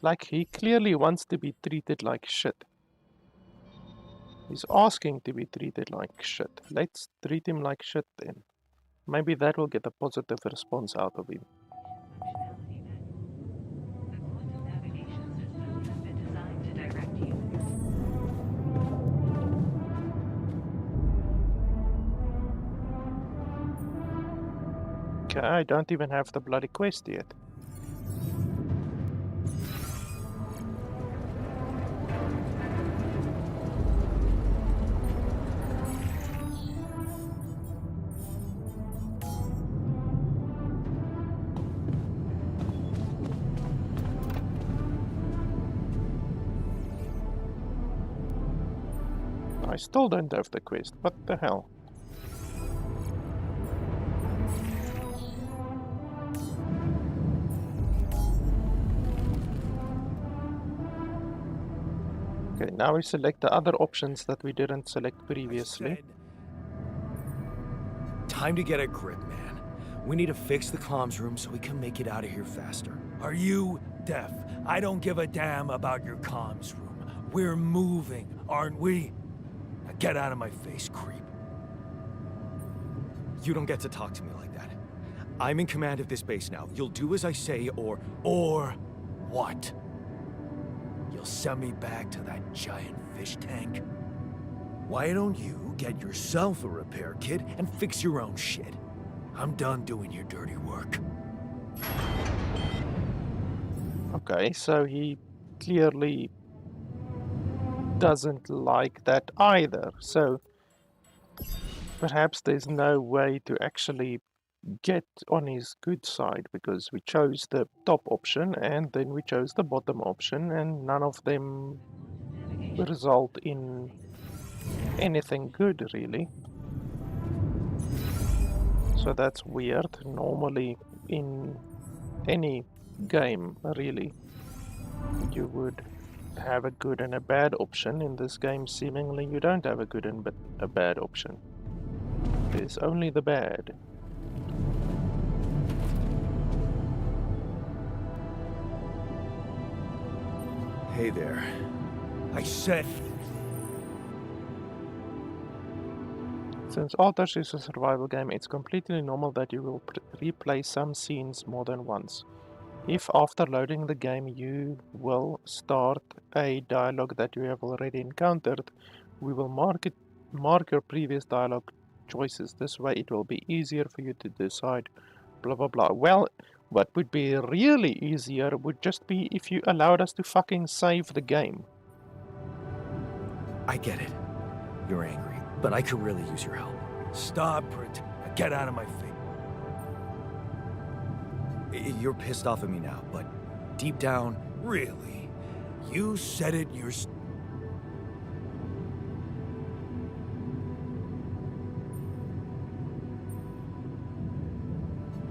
like, he clearly wants to be treated like shit. He's asking to be treated like shit. Let's treat him like shit then. Maybe that will get a positive response out of him. Okay, I don't even have the bloody quest yet. I still don't have the quest. What the hell? Okay, now we select the other options that we didn't select previously. Time to get a grip, man. We need to fix the comms room so we can make it out of here faster. Are you deaf? I don't give a damn about your comms room. We're moving, aren't we? Now get out of my face, creep. You don't get to talk to me like that. I'm in command of this base now. You'll do as I say, or what? You'll send me back to that giant fish tank? Why don't you get yourself a repair kit and fix your own shit? I'm done doing your dirty work. Okay, so he clearly doesn't like that either. So perhaps there's no way to actually get on his good side, because we chose the top option and then we chose the bottom option, and none of them result in anything good, really. So that's weird. Normally in any game, really, you would have a good and a bad option. In this game, seemingly you don't have a good and a bad option. There's only the bad. Hey there. I said... Since Altars is a survival game, it's completely normal that you will replay some scenes more than once. If after loading the game you will start a dialogue that you have already encountered, we will mark your previous dialogue choices. This way it will be easier for you to decide blah blah blah. Well, what would be really easier would just be if you allowed us to fucking save the game. I get it. You're angry, but I could really use your help. Stop it. Get out of my face. You're pissed off at me now, but deep down, really, you said it yourself.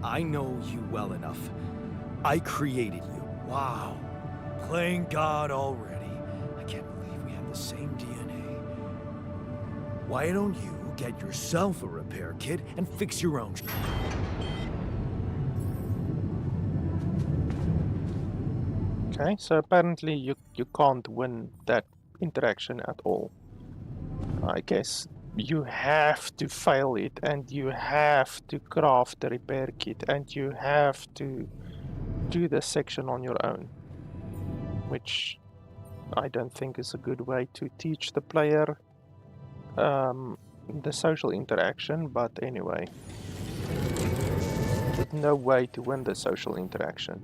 I know you well enough. I created you. Wow. Playing God already. I can't believe we have the same DNA. Why don't you get yourself a repair kit and fix your own shit? Okay, so apparently you can't win that interaction at all. I guess you have to fail it, and you have to craft the repair kit, and you have to do the section on your own, which I don't think is a good way to teach the player the social interaction, but anyway, there's no way to win the social interaction.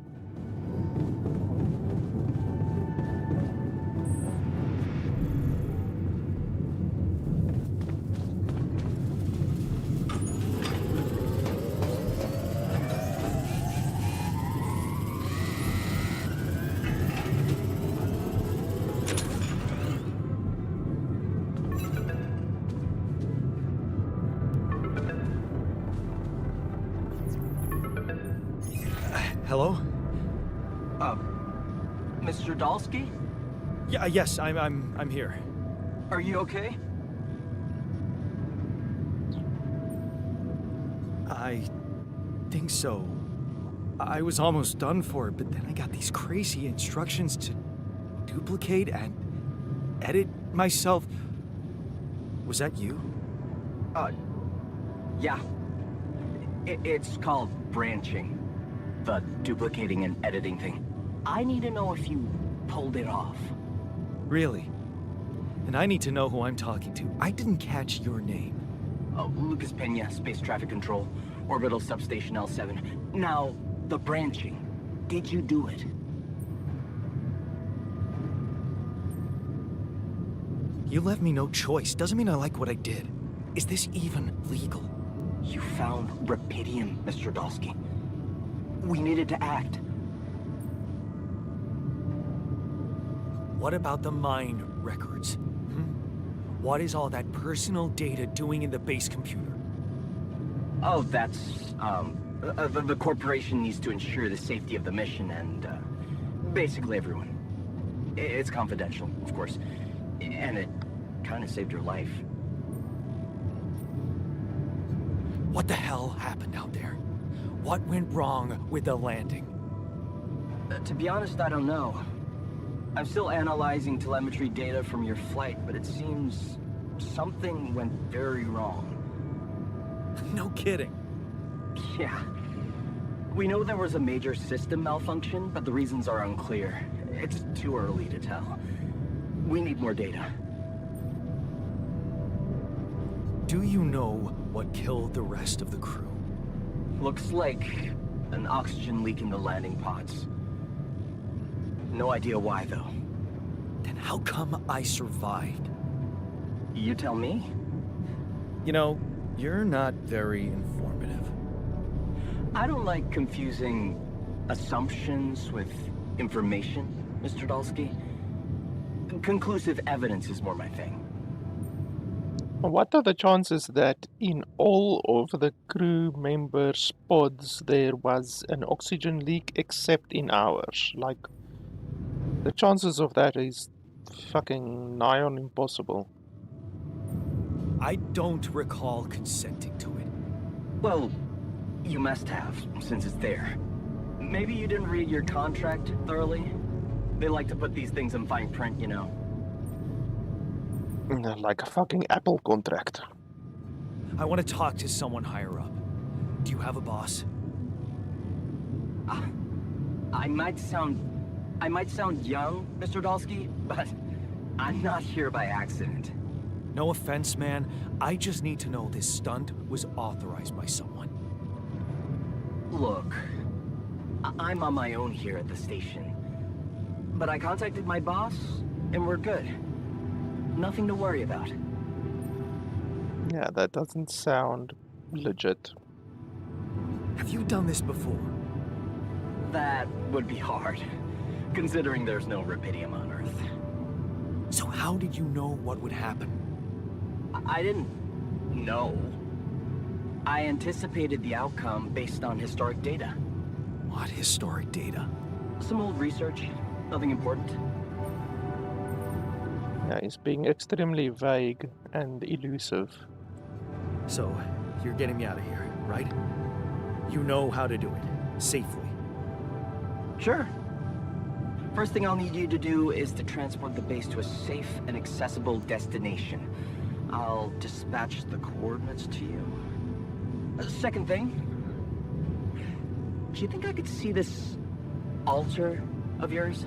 Hello? Mr. Dolski? Yeah, yes, I'm here. Are you okay? I think so. I was almost done for it, but then I got these crazy instructions to duplicate and edit myself. Was that you? Yeah. It's called branching. The duplicating and editing thing. I need to know if you pulled it off. Really? And I need to know who I'm talking to. I didn't catch your name. Lucas Pena, Space Traffic Control, Orbital Substation L7. Now, the branching. Did you do it? You left me no choice. Doesn't mean I like what I did. Is this even legal? You found rubidium, Mr. Dolski. We needed to act. What about the mind records? What is all that personal data doing in the base computer? Oh, that's, the corporation needs to ensure the safety of the mission and, basically everyone. It's confidential, of course. And it kind of saved your life. What the hell happened out there? What went wrong with the landing? To be honest, I don't know. I'm still analyzing telemetry data from your flight, but it seems something went very wrong. No kidding. Yeah. We know there was a major system malfunction, but the reasons are unclear. It's too early to tell. We need more data. Do you know what killed the rest of the crew? Looks like an oxygen leak in the landing pods. No idea why, though. Then how come I survived? You tell me? You know, you're not very informative. I don't like confusing assumptions with information, Mr. Dolski. Conclusive evidence is more my thing. What are the chances that in all of the crew members' pods there was an oxygen leak except in ours? Like, the chances of that is fucking nigh on impossible. I don't recall consenting to it. Well, you must have, since it's there. Maybe you didn't read your contract thoroughly? They like to put these things in fine print, you know. Like a fucking Apple contract. I want to talk to someone higher up. Do you have a boss? I might sound young, Mr. Dolski, but I'm not here by accident. No offense, man. I just need to know this stunt was authorized by someone. Look, I'm on my own here at the station. But I contacted my boss, and we're good. Nothing to worry about. Yeah, that doesn't sound legit. Have you done this before? That would be hard, considering there's no rubidium on Earth. So how did you know what would happen? I didn't know. I anticipated the outcome based on historic data. What historic data? Some old research, nothing important. Yeah, he's being extremely vague and elusive. So, you're getting me out of here, right? You know how to do it, safely. Sure. First thing I'll need you to do is to transport the base to a safe and accessible destination. I'll dispatch the coordinates to you. Second thing, do you think I could see this altar of yours?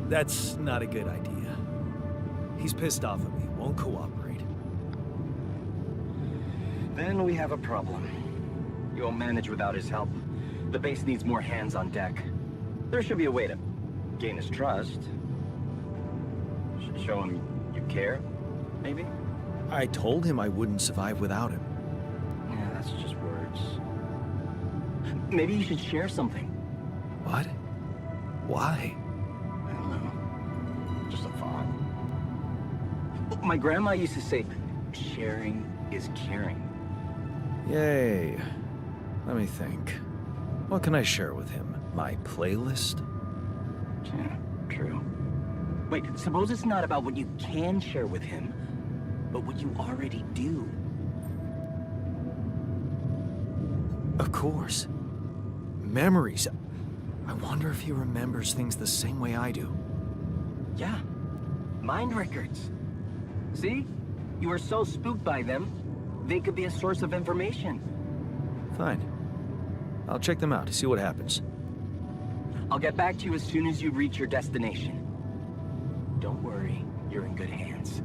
That's not a good idea. He's pissed off at me, won't cooperate. Then we have a problem. You won't manage without his help. The base needs more hands on deck. There should be a way to gain his trust. Show him you care, maybe? I told him I wouldn't survive without him. Yeah, that's just words. Maybe you should share something. What? Why? I don't know. Just a thought. My grandma used to say, sharing is caring. Yay. Let me think. What can I share with him? My playlist? Yeah, true. Wait, suppose it's not about what you can share with him, but what you already do. Of course. Memories. I wonder if he remembers things the same way I do. Yeah, mind records. See? You were so spooked by them, they could be a source of information. Fine. I'll check them out to see what happens. I'll get back to you as soon as you reach your destination. Don't worry, you're in good hands.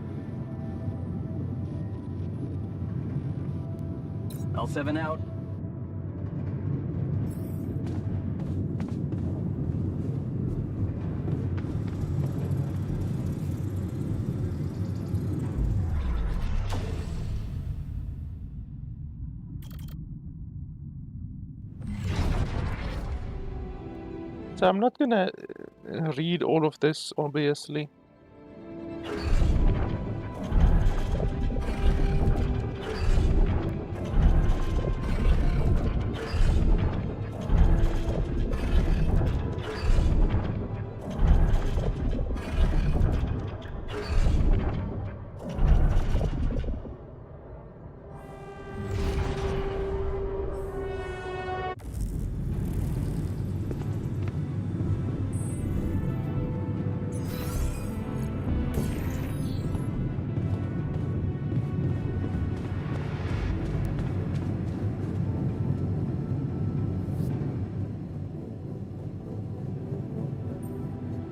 L7 out. So I'm not gonna read all of this, obviously.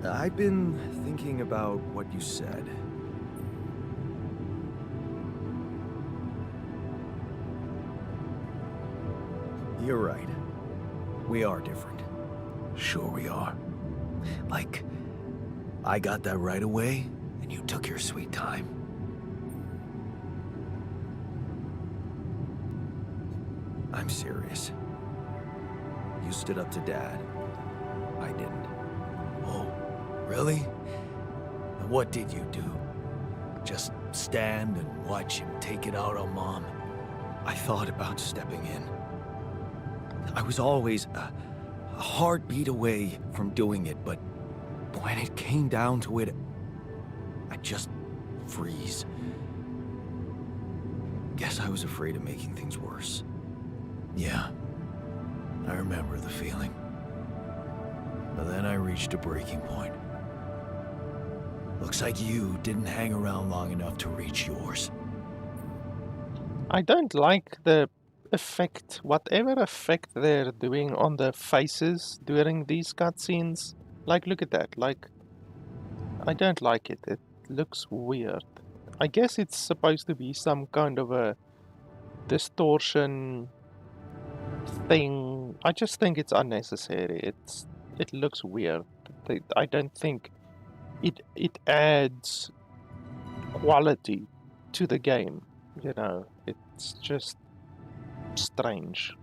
I've been thinking about what you said. You're right. We are different. Sure we are. Like, I got that right away, and you took your sweet time. I'm serious. You stood up to Dad. I didn't. Oh, really? And what did you do? Just stand and watch him take it out on Mom? I thought about stepping in. I was always a heartbeat away from doing it, but when it came down to it, I'd just freeze. Guess I was afraid of making things worse. Yeah, I remember the feeling. But then I reached a breaking point. Looks like you didn't hang around long enough to reach yours. I don't like the effect, whatever effect they're doing on the faces during these cutscenes. Like, look at that. Like, I don't like it. It looks weird. I guess it's supposed to be some kind of a distortion thing. I just think it's unnecessary. It looks weird. I don't think it adds quality to the game. You know, it's just strange.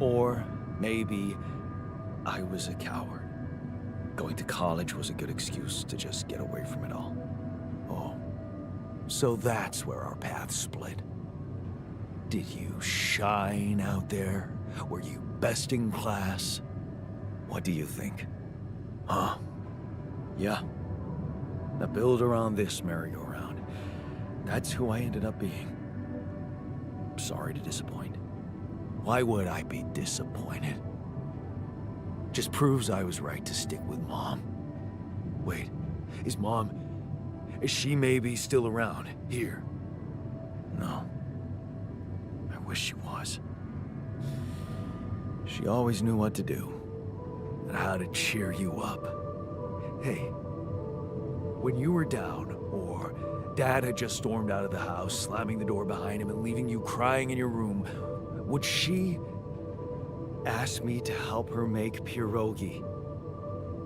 Or maybe I was a coward. Going to college was a good excuse to just get away from it all. Oh, so that's where our paths split. Did you shine out there? Were you best in class? What do you think? Huh? Yeah. Now build around this merry-go-round. That's who I ended up being. Sorry to disappoint. Why would I be disappointed? Just proves I was right to stick with Mom. Wait, is she maybe still around here? No. I wish she was. She always knew what to do and how to cheer you up. Hey, when you were down or Dad had just stormed out of the house, slamming the door behind him and leaving you crying in your room, would she ask me to help her make pierogi?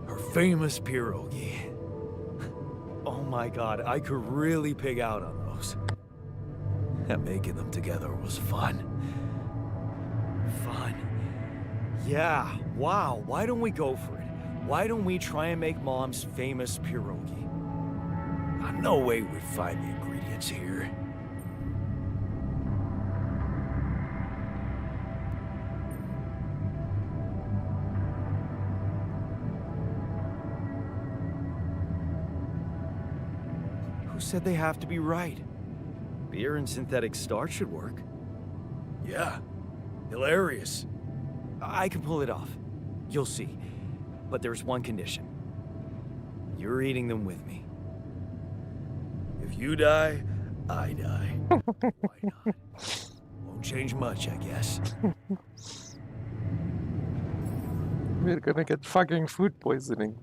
Her famous pierogi. Oh my God, I could really pig out on those. And making them together was fun. Fun. Yeah, wow, why don't we go for it? Why don't we try and make Mom's famous pierogi? No way we'd find the ingredients here. Who said they have to be right? Beer and synthetic starch should work. Yeah, hilarious. I can pull it off. You'll see. But there's one condition. You're eating them with me. If you die, I die. Why not? Won't change much, I guess. We're gonna get fucking food poisoning.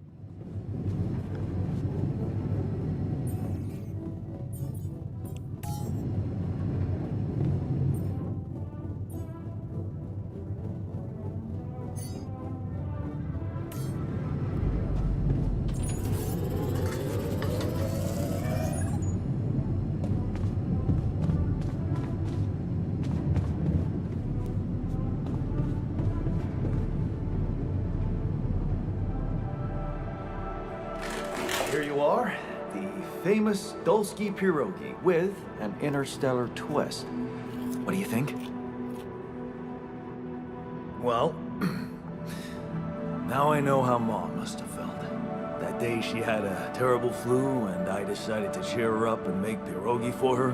Here you are, the famous Dolski pierogi with an interstellar twist. What do you think? Well, now I know how Mom must have felt. That day she had a terrible flu and I decided to cheer her up and make pierogi for her.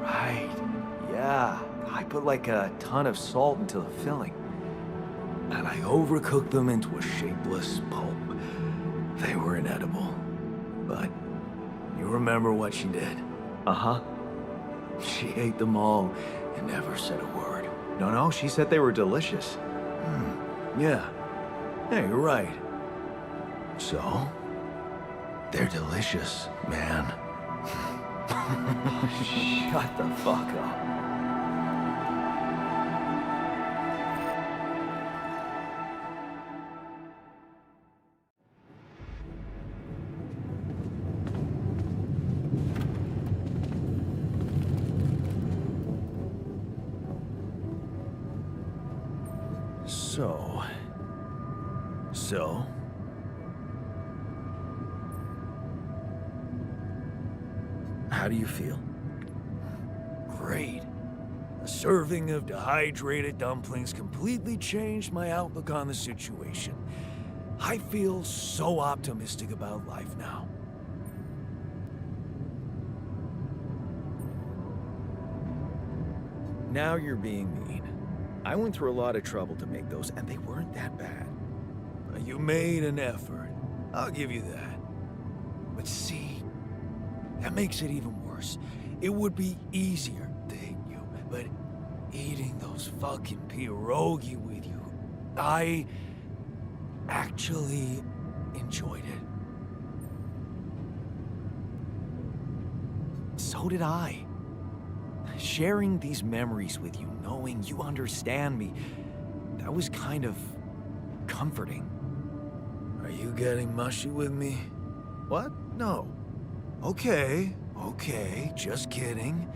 Right. Yeah. I put like a ton of salt into the filling. And I overcooked them into a shapeless pulp. They were inedible. But you remember what she did? Uh-huh. She ate them all and never said a word. No, she said they were delicious. Yeah. Yeah, you're right. So, they're delicious, man. Shut the fuck up. So, how do you feel? Great. A serving of dehydrated dumplings completely changed my outlook on the situation. I feel so optimistic about life now. Now you're being mean. I went through a lot of trouble to make those, and they weren't that bad. You made an effort. I'll give you that. But see, that makes it even worse. It would be easier to hate you, but eating those fucking pierogi with you, I actually enjoyed it. So did I. Sharing these memories with you, knowing you understand me, that was kind of comforting. Are you getting mushy with me? What? No. Okay, just kidding.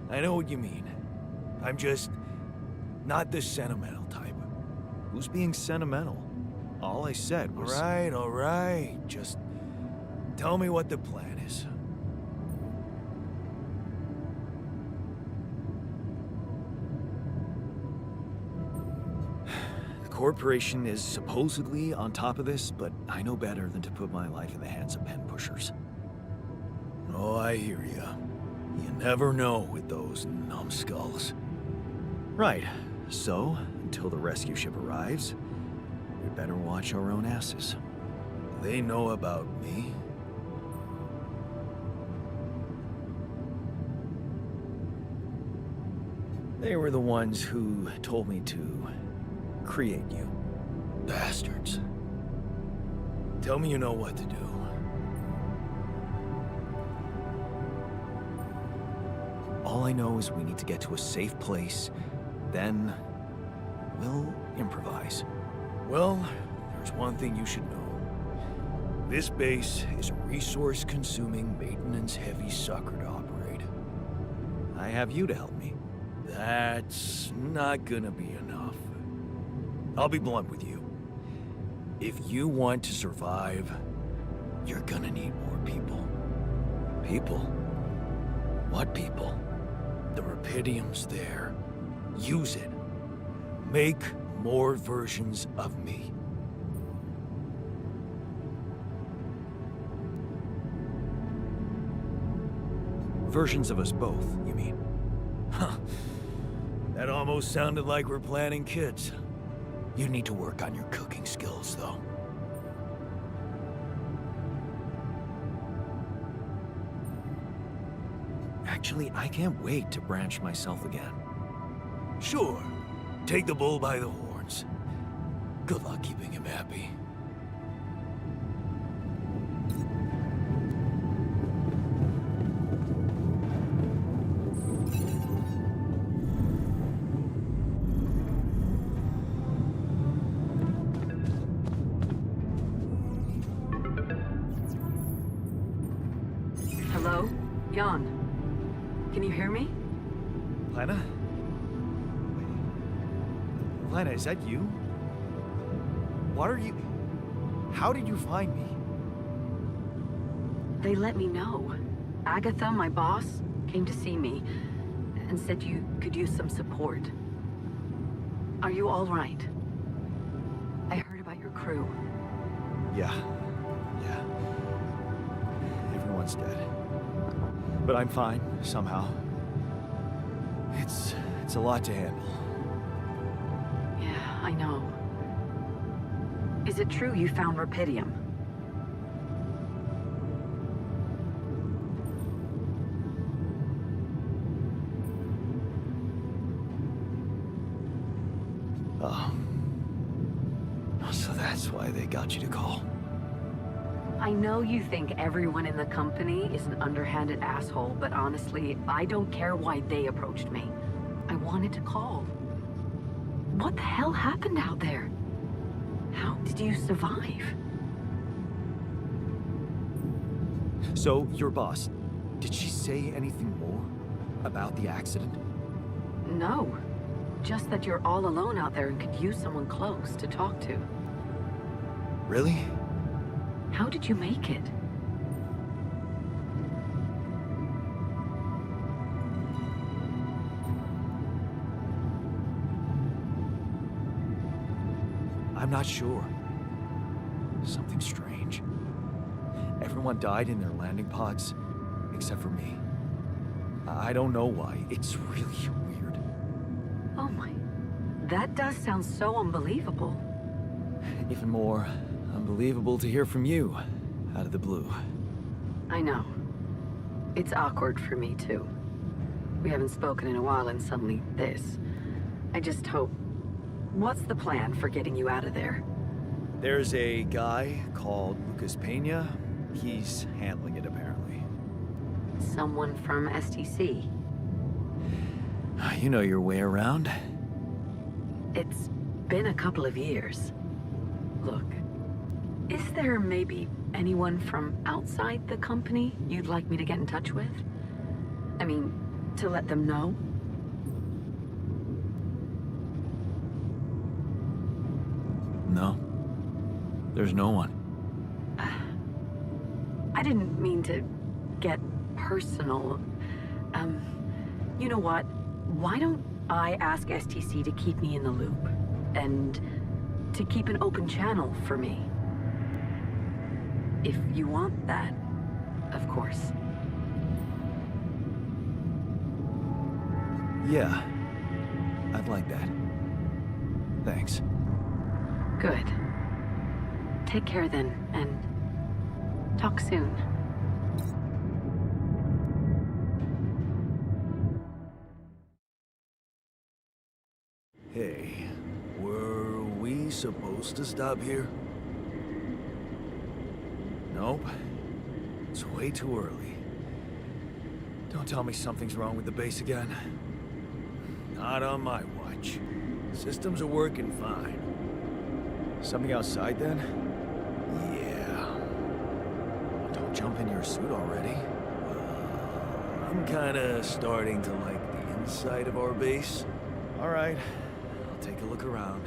I know what you mean. I'm just not the sentimental type. Who's being sentimental? All I said was... All right. Just tell me what the plan is. Corporation is supposedly on top of this, but I know better than to put my life in the hands of pen pushers. Oh, I hear ya. You never know with those numbskulls. Right. So, until the rescue ship arrives, we better watch our own asses. They know about me. They were the ones who told me to create you. Bastards. Tell me you know what to do. All I know is we need to get to a safe place, then we'll improvise. Well, there's one thing you should know. This base is a resource-consuming, maintenance-heavy sucker to operate. I have you to help me. That's not gonna be enough. I'll be blunt with you. If you want to survive, you're gonna need more people. People? What people? The Rapidium's there. Use it. Make more versions of me. Versions of us both, you mean? Huh. That almost sounded like we're planning kids. You need to work on your cooking skills, though. Actually, I can't wait to branch myself again. Sure, take the bull by the horns. Good luck keeping him happy. Hello? Jan? Can you hear me? Lena? Lena, is that you? What are you... How did you find me? They let me know. Agatha, my boss, came to see me and said you could use some support. Are you all right? I heard about your crew. Yeah. Everyone's dead. But I'm fine, somehow. It's a lot to handle. Yeah, I know. Is it true you found Rapidium? Oh. So that's why they got you to call. I know you think everyone in the company is an underhanded asshole, but honestly, I don't care why they approached me. I wanted to call. What the hell happened out there? How did you survive? So, your boss, did she say anything more about the accident? No. Just that you're all alone out there and could use someone close to talk to. Really? How did you make it? I'm not sure. Something strange. Everyone died in their landing pods, except for me. I don't know why. It's really weird. Oh my... That does sound so unbelievable. Even more unbelievable to hear from you, out of the blue. I know. It's awkward for me, too. We haven't spoken in a while and suddenly this. I just hope... What's the plan for getting you out of there? There's a guy called Lucas Pena. He's handling it, apparently. Someone from STC. You know your way around. It's been a couple of years. Look, is there maybe anyone from outside the company you'd like me to get in touch with? I mean, to let them know? No. There's no one. I didn't mean to get personal. You know what? Why don't I ask STC to keep me in the loop? And to keep an open channel for me? If you want that, of course. Yeah. I'd like that. Thanks. Good. Take care then, and talk soon. Hey, were we supposed to stop here? Nope. It's way too early. Don't tell me something's wrong with the base again. Not on my watch. Systems are working fine. Something outside then? Yeah. Don't jump in your suit already. I'm kinda starting to like the inside of our base. All right, I'll take a look around.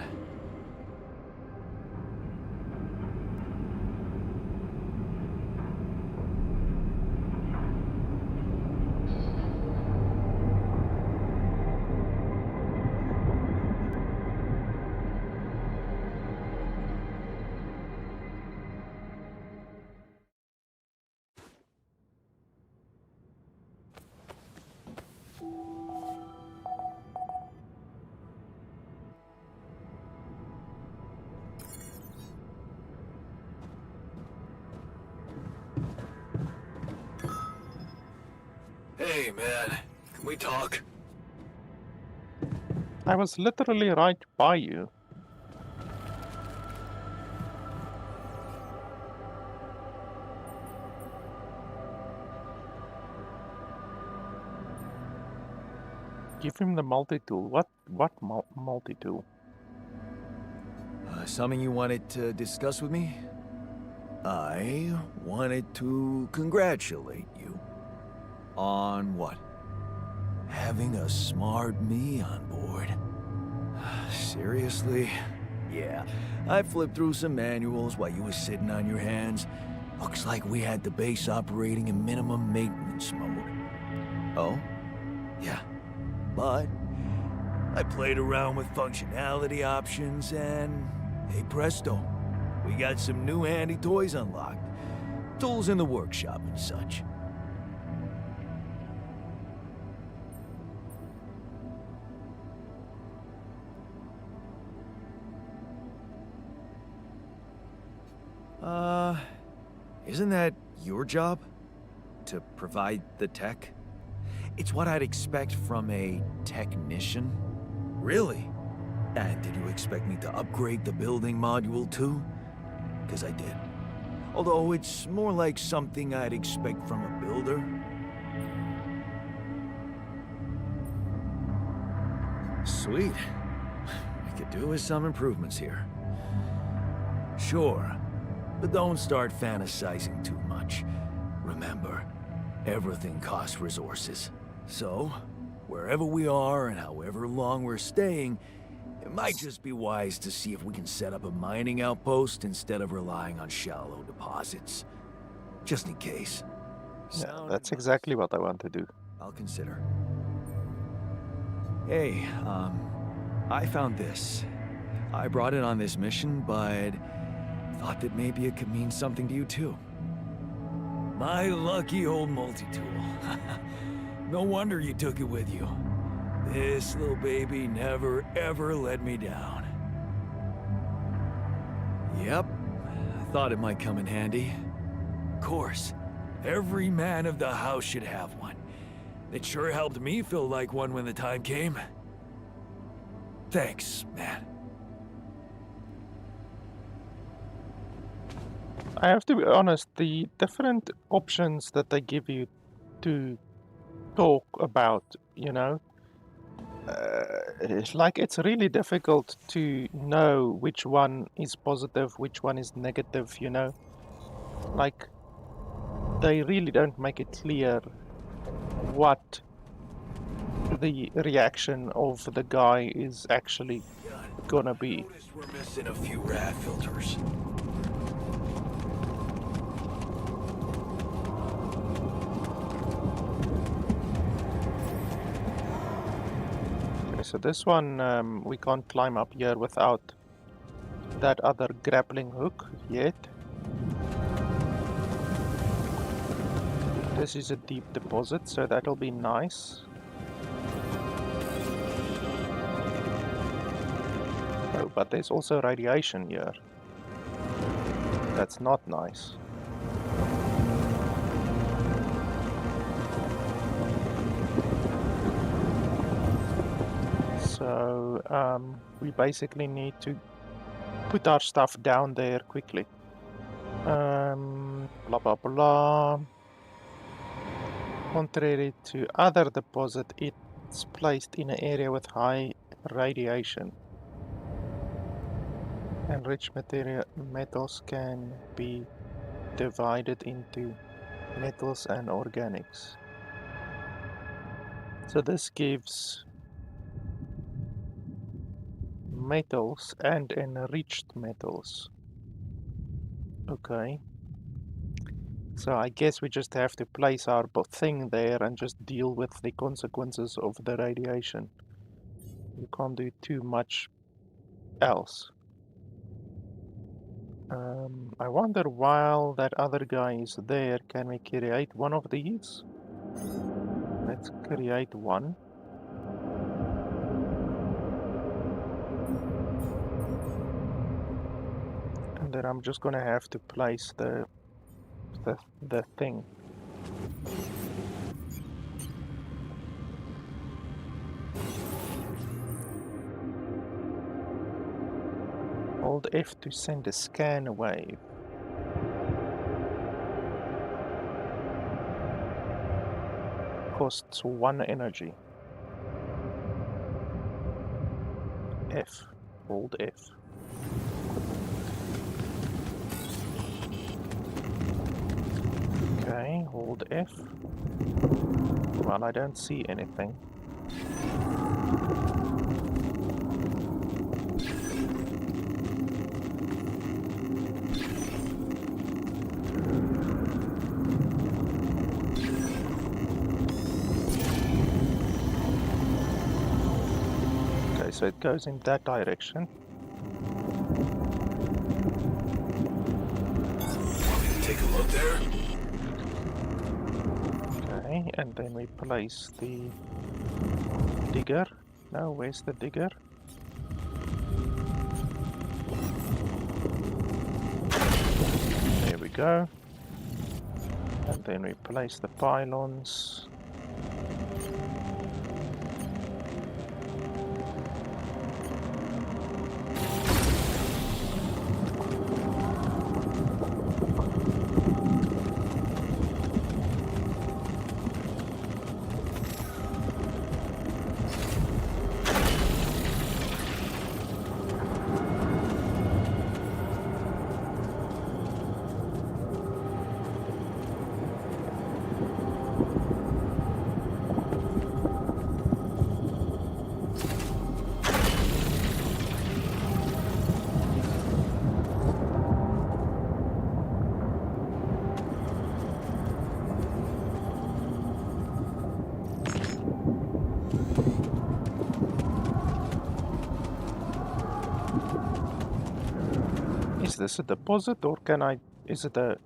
Hey, man. Can we talk? I was literally right by you. Give him the multi-tool. What multi-tool? Something you wanted to discuss with me? I wanted to congratulate you. On what? Having a smart me on board. Seriously? Yeah, I flipped through some manuals while you were sitting on your hands. Looks like we had the base operating in minimum maintenance mode. Oh? Yeah. But I played around with functionality options and, hey presto, we got some new handy toys unlocked. Tools in the workshop and such. Isn't that your job? To provide the tech? It's what I'd expect from a technician. Really? And did you expect me to upgrade the building module too? Because I did. Although it's more like something I'd expect from a builder. Sweet. I could do with some improvements here. Sure. But don't start fantasizing too much. Remember, everything costs resources. So, wherever we are and however long we're staying, it might just be wise to see if we can set up a mining outpost instead of relying on shallow deposits. Just in case. Yeah, that's exactly what I want to do. I'll consider. Hey, I found this. I brought it on this mission, but thought that maybe it could mean something to you too. My lucky old multi-tool. No wonder you took it with you. This little baby never ever let me down. Yep, I thought it might come in handy. Of course, every man of the house should have one. It sure helped me feel like one when the time came. Thanks, man. I have to be honest, the different options that they give you to talk about, you know, it's like it's really difficult to know which one is positive, which one is negative, you know. Like, they really don't make it clear what the reaction of the guy is actually gonna be. Noticed we're missing a few rat filters. So this one, we can't climb up here without that other grappling hook yet. This is a deep deposit, so that'll be nice. Oh, but there's also radiation here. That's not nice. So, we basically need to put our stuff down there quickly. Blah blah blah. Contrary to other deposit, it's placed in an area with high radiation. Enriched metals can be divided into metals and organics. So this gives metals and enriched metals. Okay. So I guess we just have to place our thing there and just deal with the consequences of the radiation. We can't do too much else. I wonder, while that other guy is there, can we create one of these? Let's create one. And then I'm just gonna have to place the thing. hold F to send a scan wave. Costs 1 energy. F. Hold F. Okay, hold F. Well, I don't see anything. Okay, so it goes in that direction. Want me to take a look there? Okay, and then we place the digger. No, where's the digger? There we go. And then we place the pylons. Is this a deposit or can I? Is it a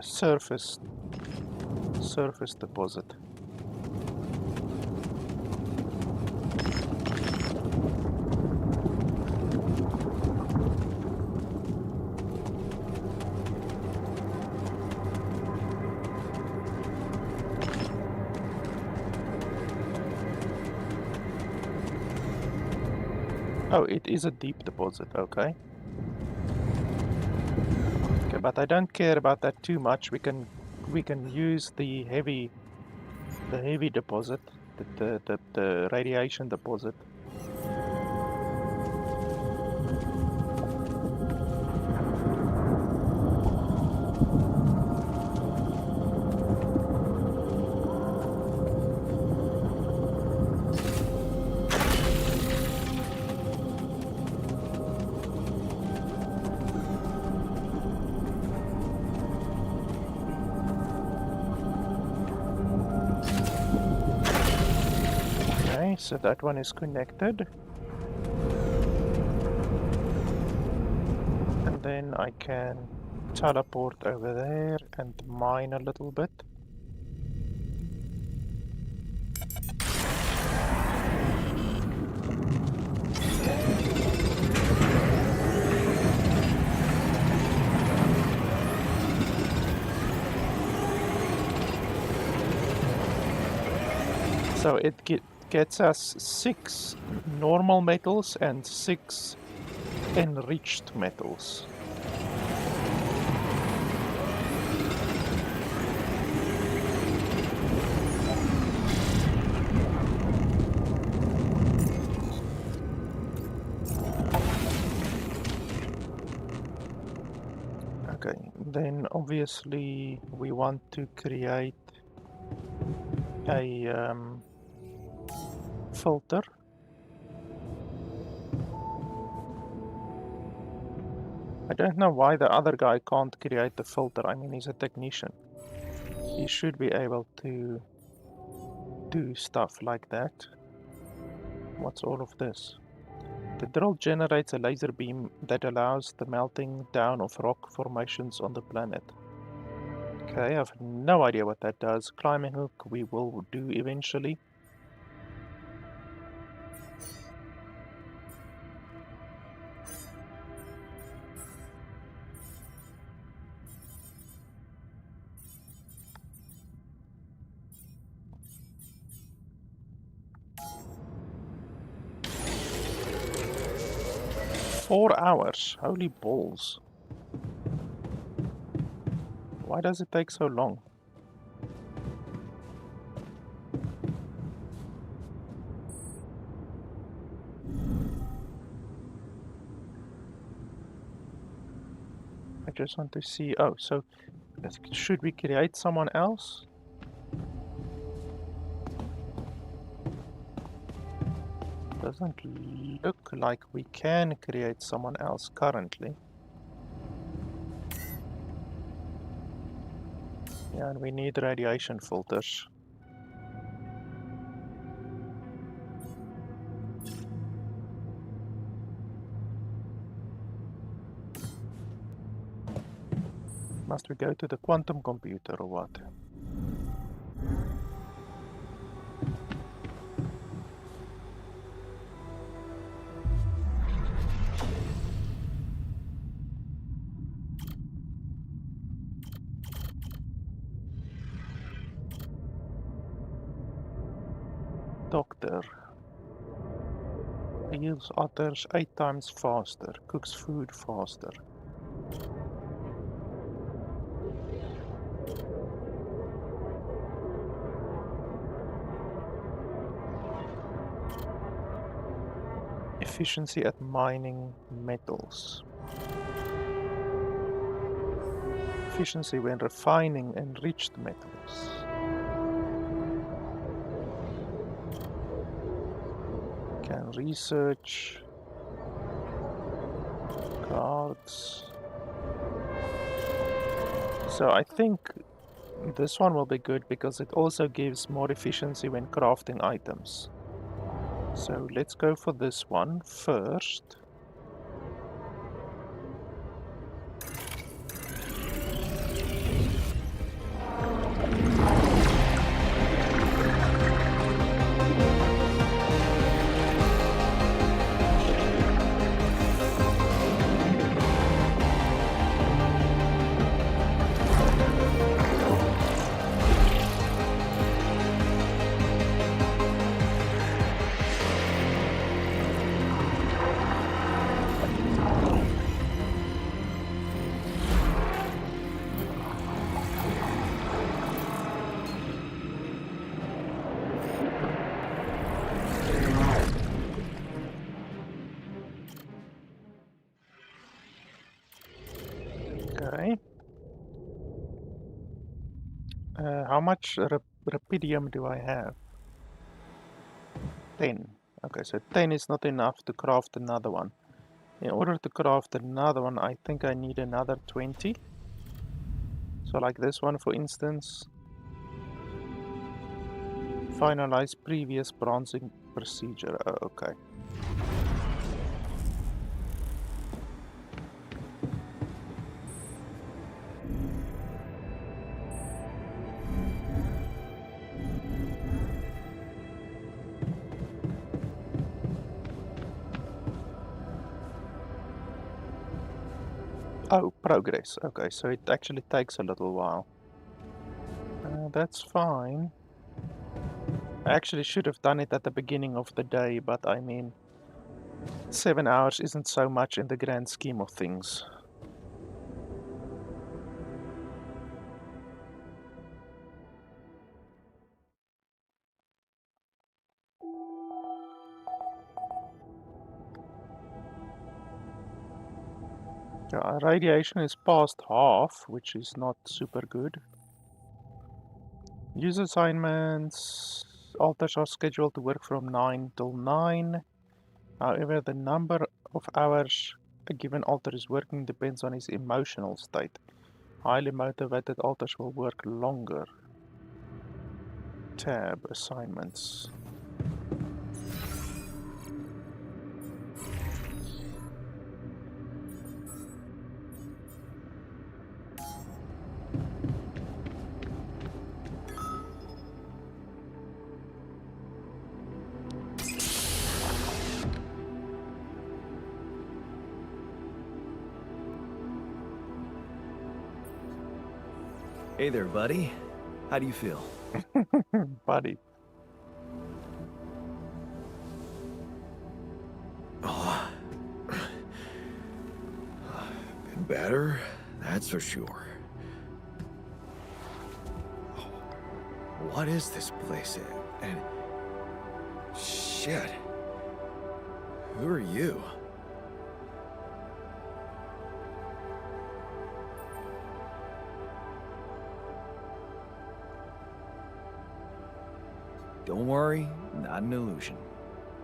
surface deposit? Oh, it is a deep deposit. Okay. Okay, but I don't care about that too much. We can use the heavy deposit, the radiation deposit. Okay, so that one is connected. And then I can teleport over there and mine a little bit. So it gets us 6 normal metals and 6 enriched metals. Okay, then obviously we want to create a filter. I don't know why the other guy can't create the filter. I mean, he's a technician. He should be able to do stuff like that. What's all of this? The drill generates a laser beam that allows the melting down of rock formations on the planet. Okay, I have no idea what that does. Climbing hook we will do eventually. 4 hours. Holy balls. Why does it take so long? I just want to see. Oh, so should we create someone else? Doesn't look like we can create someone else currently. Yeah, and we need radiation filters. Must we go to the quantum computer or what? Doctor. Heals otters 8 times faster. Cooks food faster. Efficiency at mining metals. Efficiency when refining enriched metals. Can research cards. So I think this one will be good because it also gives more efficiency when crafting items. So let's go for this one first. Okay. How much rapidium do I have? 10. Okay, so 10 is not enough to craft another one. In order to craft another one, I think I need another 20. So like this one, for instance. Finalize previous bronzing procedure. Oh, okay. Oh, progress. Okay, so it actually takes a little while. That's fine. I actually should have done it at the beginning of the day, but I mean, 7 hours isn't so much in the grand scheme of things. Yeah, radiation is past half, which is not super good. Use assignments. Alters are scheduled to work from 9 till 9. However, the number of hours a given alter is working depends on his emotional state. Highly motivated alters will work longer. Tab, assignments. Hey there, buddy. How do you feel? Buddy. Oh, Better, that's for sure. What is this place? And... shit. Who are you? Don't worry, not an illusion.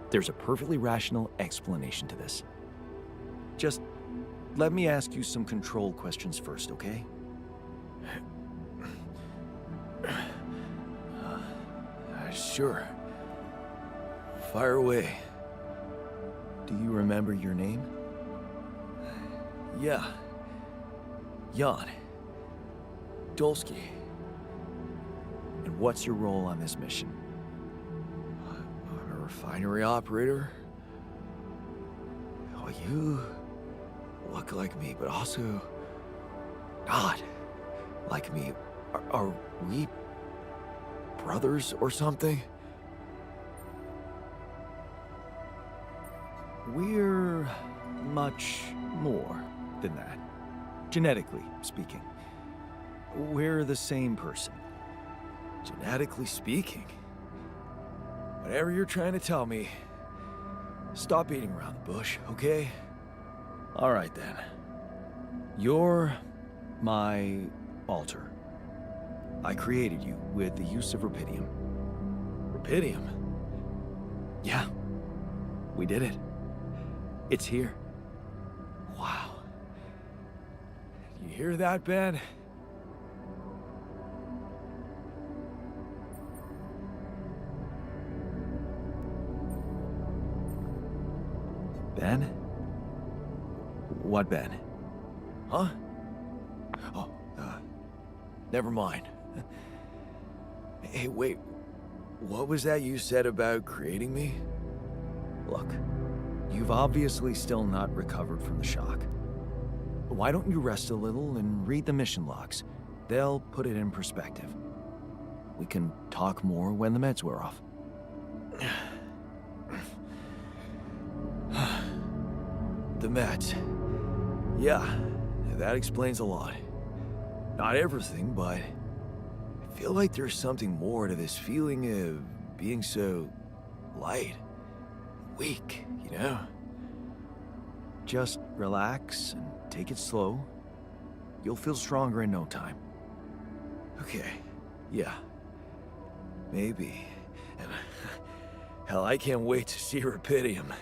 There's a perfectly rational explanation to this. Just let me ask you some control questions first, okay? Sure. Fire away. Do you remember your name? Yeah. Jan Dolski. And what's your role on this mission? I'm a refinery operator. Oh, you look like me, but also not like me. Are we brothers or something? We're much more than that, genetically speaking. We're the same person. Genetically speaking? Whatever you're trying to tell me, stop beating around the bush, okay? All right then. You're my altar. I created you with the use of rubidium. Rubidium? Yeah, we did it. It's here. Wow. You hear that, Ben? Ben? What Ben? Huh? Oh, never mind. Hey, wait. What was that you said about creating me? Look, you've obviously still not recovered from the shock. Why don't you rest a little and read the mission logs? They'll put it in perspective. We can talk more when the meds wear off. The meds. Yeah, that explains a lot. Not everything, but I feel like there's something more to this feeling of being so light, weak, you know? Just relax and take it slow. You'll feel stronger in no time. Okay, yeah. Maybe. And hell, I can't wait to see rubidium.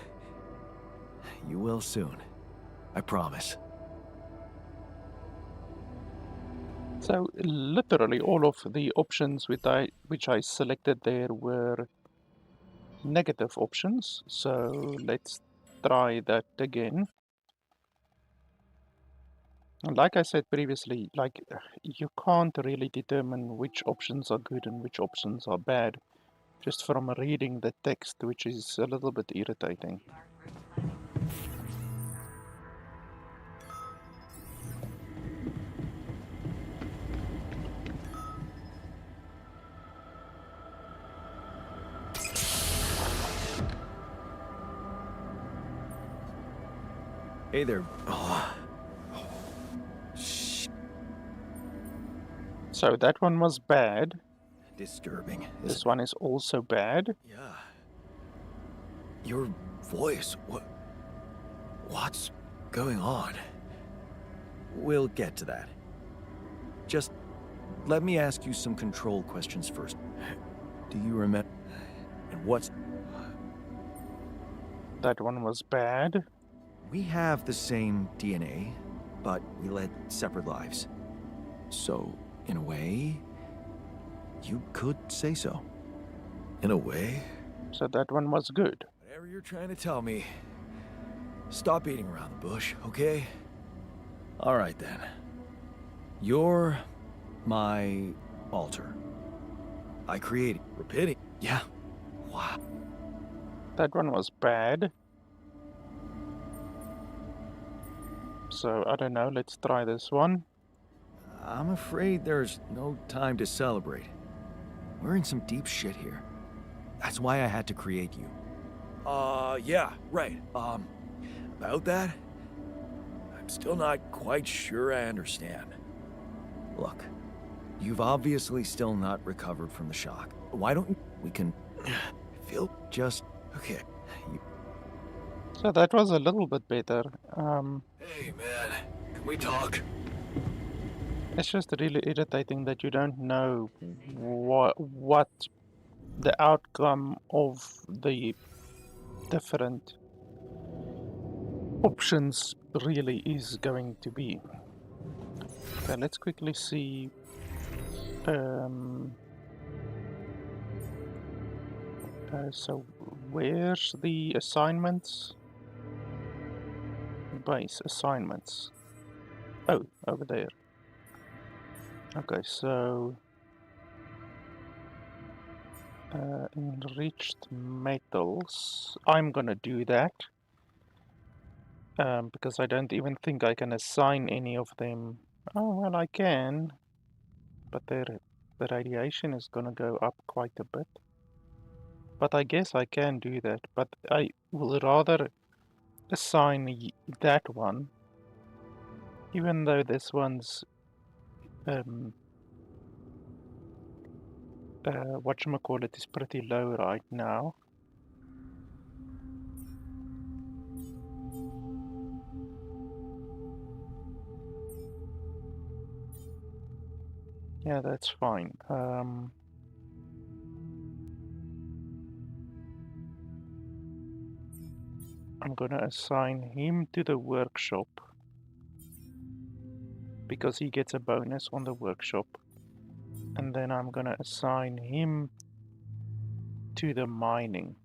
You will soon. I promise. So literally all of the options which I selected there were negative options. So let's try that again. And like I said previously, like you can't really determine which options are good and which options are bad just from reading the text, which is a little bit irritating. Hey there. Oh. Shh. So that one was bad. Disturbing. This one is also bad. Yeah. Your voice. What's going on? We'll get to that. Just let me ask you some control questions first. Do you remember? And what's... That one was bad. We have the same DNA, but we led separate lives. So, in a way, you could say so. In a way? So that one was good. Whatever you're trying to tell me, stop beating around the bush, okay? All right then. You're my altar. I created rubidium. Yeah. Wow. That one was bad. So I don't know, let's try this one. I'm afraid there's no time to celebrate. We're in some deep shit here. That's why I had to create you. Yeah, right. About that? Still not quite sure I understand. Look, you've obviously still not recovered from the shock. Why don't we can feel just okay? So that was a little bit better. Hey man, can we talk? It's just really irritating that you don't know what the outcome of the different options really is going to be. Okay, let's quickly see. So where's the assignments? Base assignments. Oh, over there. Okay, so enriched metals. I'm gonna do that because I don't even think I can assign any of them. Oh well, I can, but the radiation is gonna go up quite a bit. But I guess I can do that. But I will rather assign that one, even though this one's whatchamacallit is pretty low right now. Yeah, that's fine. I'm gonna assign him to the workshop because he gets a bonus on the workshop. And then I'm gonna assign him to the mining.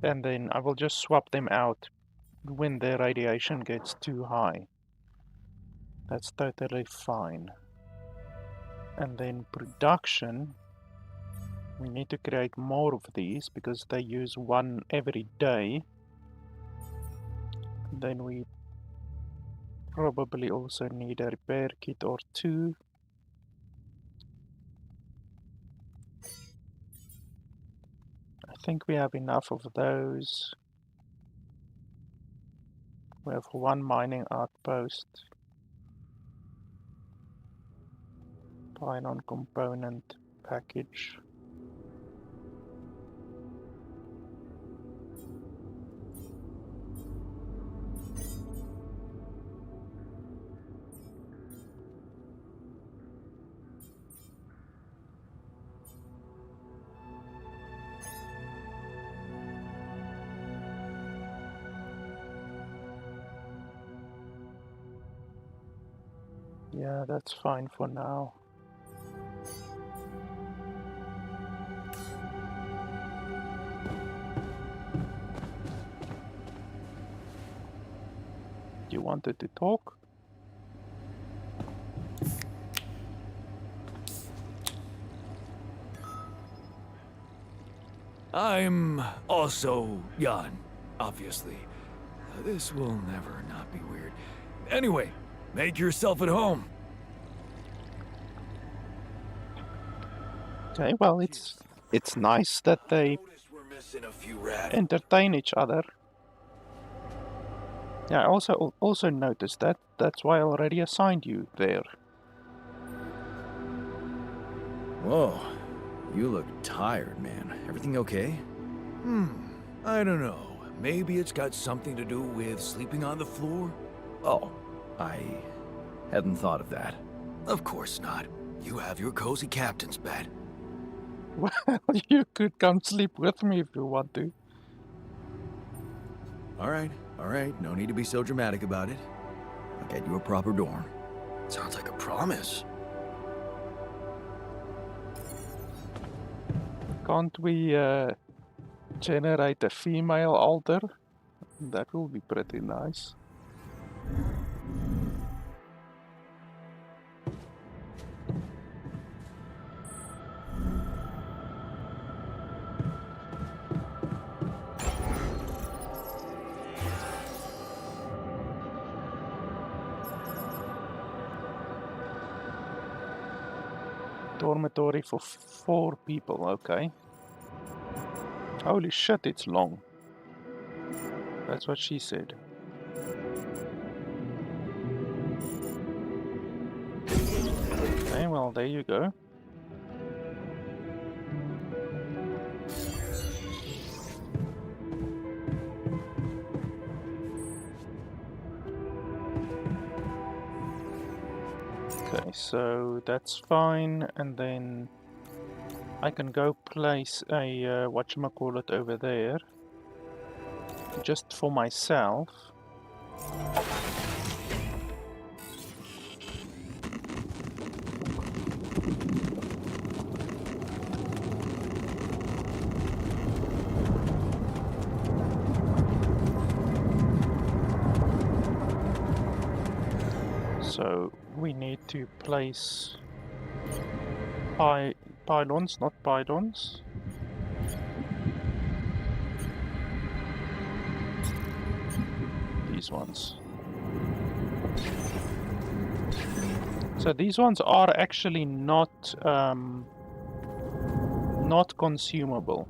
And then I will just swap them out when their radiation gets too high. That's totally fine. And then production, we need to create more of these because they use one every day. Then we probably also need a repair kit or two. I think we have enough of those. We have one mining outpost. Pylon component package. Yeah, that's fine for now. You wanted to talk? I'm also Jan, obviously. This will never not be weird. Anyway, make yourself at home. Okay, well, it's nice that they We're missing a few rats. entertain each other. Yeah, I also noticed that. That's why I already assigned you there. Whoa, you look tired, man. Everything okay? I don't know. Maybe it's got something to do with sleeping on the floor? Oh, I hadn't thought of that. Of course not. You have your cozy captain's bed. Well, you could come sleep with me if you want to. All right. No need to be so dramatic about it. I'll get you a proper dorm. Sounds like a promise. Can't we generate a female altar? That will be pretty nice. Dormitory for 4 people, okay. Holy shit, it's long. That's what she said. Well, there you go. Okay, so that's fine, and then I can go place a whatchamacallit over there, just for myself. So we need to place pylons, not pylons. These ones. So these ones are actually not consumable.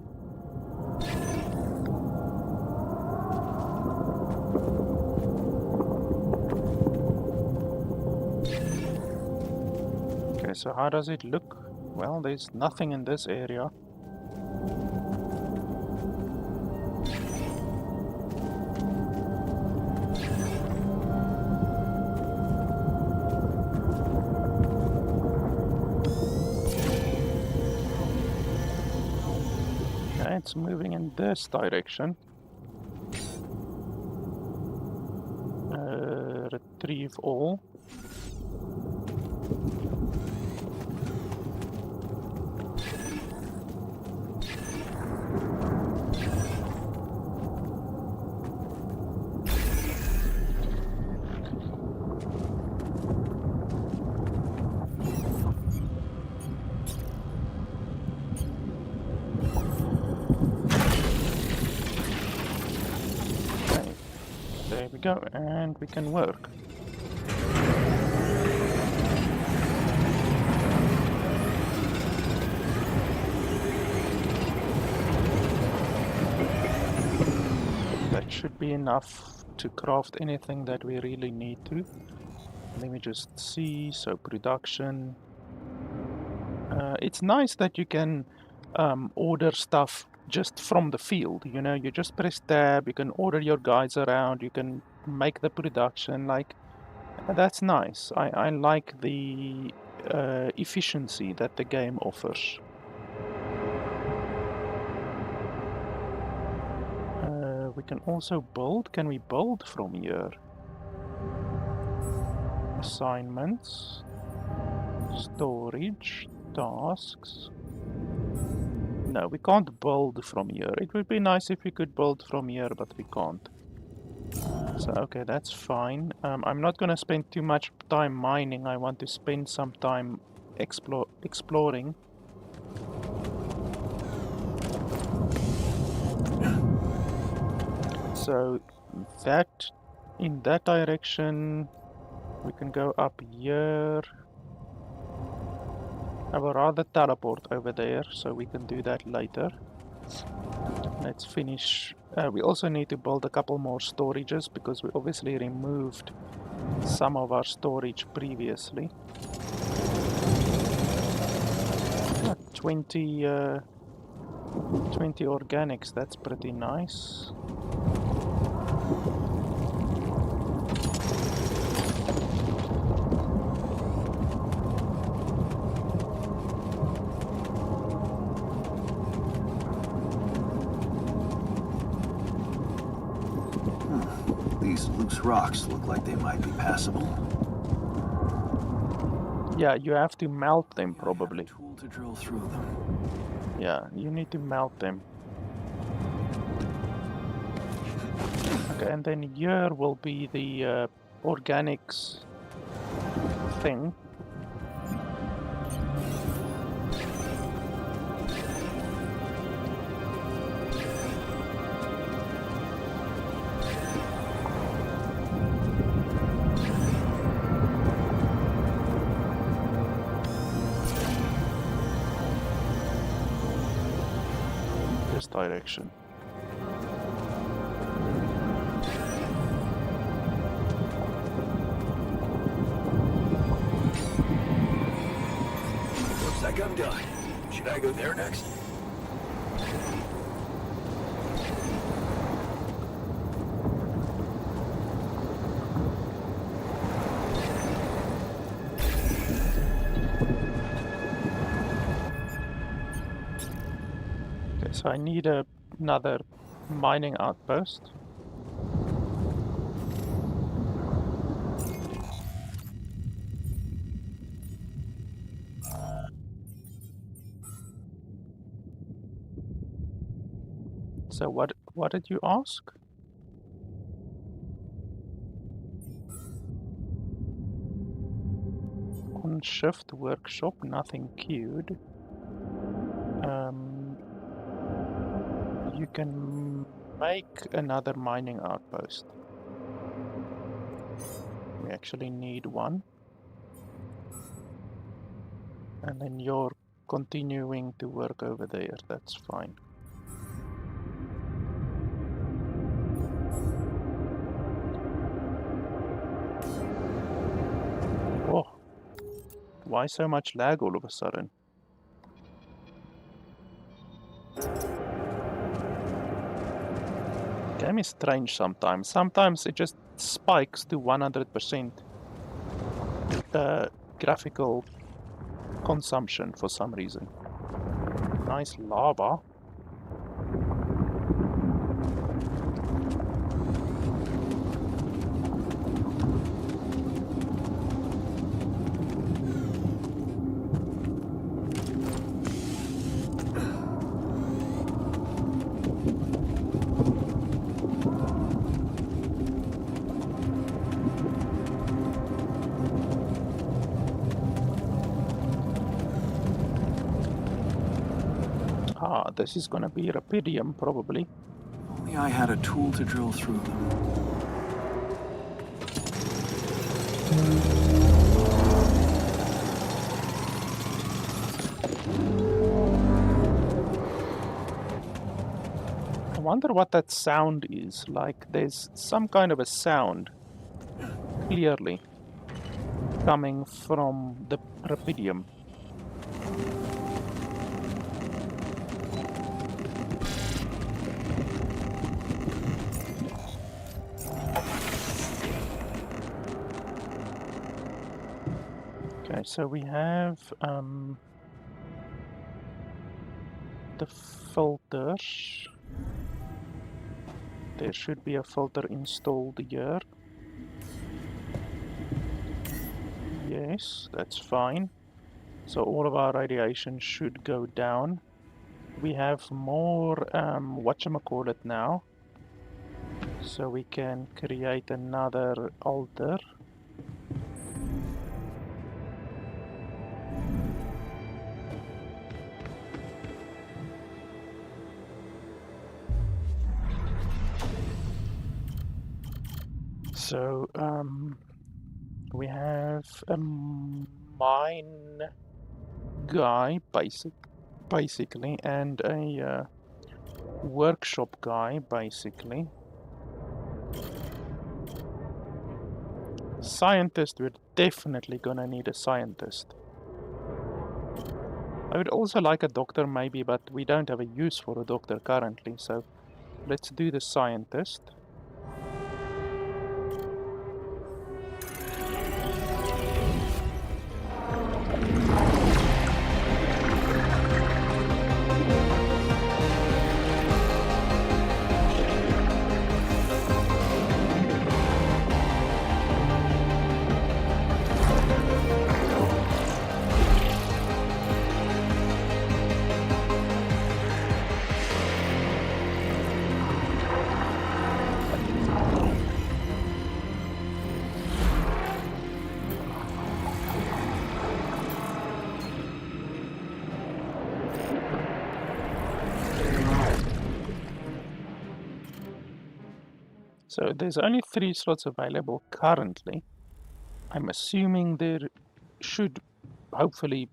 Okay, so how does it look? Well, there's nothing in this area. Okay, it's moving in this direction. Retrieve all. Okay, there we go, and we can work. That should be enough to craft anything that we really need to. Let me just see. So production. It's nice that you can order stuff just from the field. You know, you just press tab. You can order your guys around. You can make the production. Like, that's nice. I like the efficiency that the game offers. We can also build. Can we build from here? Assignments, storage, tasks. No, we can't build from here. It would be nice if we could build from here, but we can't. So, okay, that's fine. I'm not going to spend too much time mining. I want to spend some time exploring. So, that in that direction, we can go up here. I would rather teleport over there, so we can do that later. Let's finish. We also need to build a couple more storages, because we obviously removed some of our storage previously. 20 organics, that's pretty nice. These loose rocks look like they might be passable. Yeah, you have to melt them probably. A tool to drill through them. Yeah, you need to melt them. Okay, and then here will be the organics thing. This direction. Should I go there next? Okay, so I need another mining outpost. So what did you ask? On shift workshop, nothing queued. You can make another mining outpost. We actually need one. And then you're continuing to work over there, that's fine. Oh, why so much lag all of a sudden? Game is strange sometimes. Sometimes it just spikes to 100% the graphical consumption for some reason. Nice lava. Ah, this is gonna be rubidium probably. Only I had a tool to drill through them. I wonder what that sound is. Like, there's some kind of a sound, clearly, coming from the rubidium. Okay, so we have the filters. There should be a filter installed here. Yes, that's fine. So all of our radiation should go down. We have more whatchamacallit now. So we can create another altar. So we have a mine guy basically and a workshop guy basically. Scientist, we're definitely gonna need a scientist. I would also like a doctor maybe, but we don't have a use for a doctor currently, so let's do the scientist. So there's only 3 slots available currently. I'm assuming there should hopefully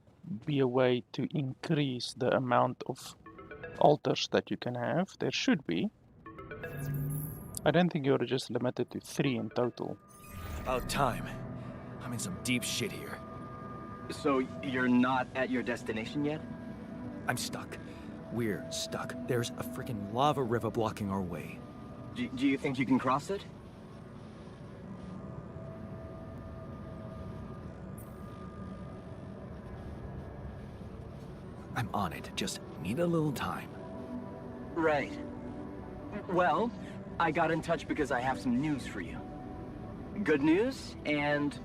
be a way to increase the amount of altars that you can have. There should be. I don't think you're just limited to 3 in total. About time. I'm in some deep shit here. So you're not at your destination yet? I'm stuck. We're stuck. There's a freaking lava river blocking our way. Do you think you can cross it? I'm on it. Just need a little time. Right. Well, I got in touch because I have some news for you. Good news and,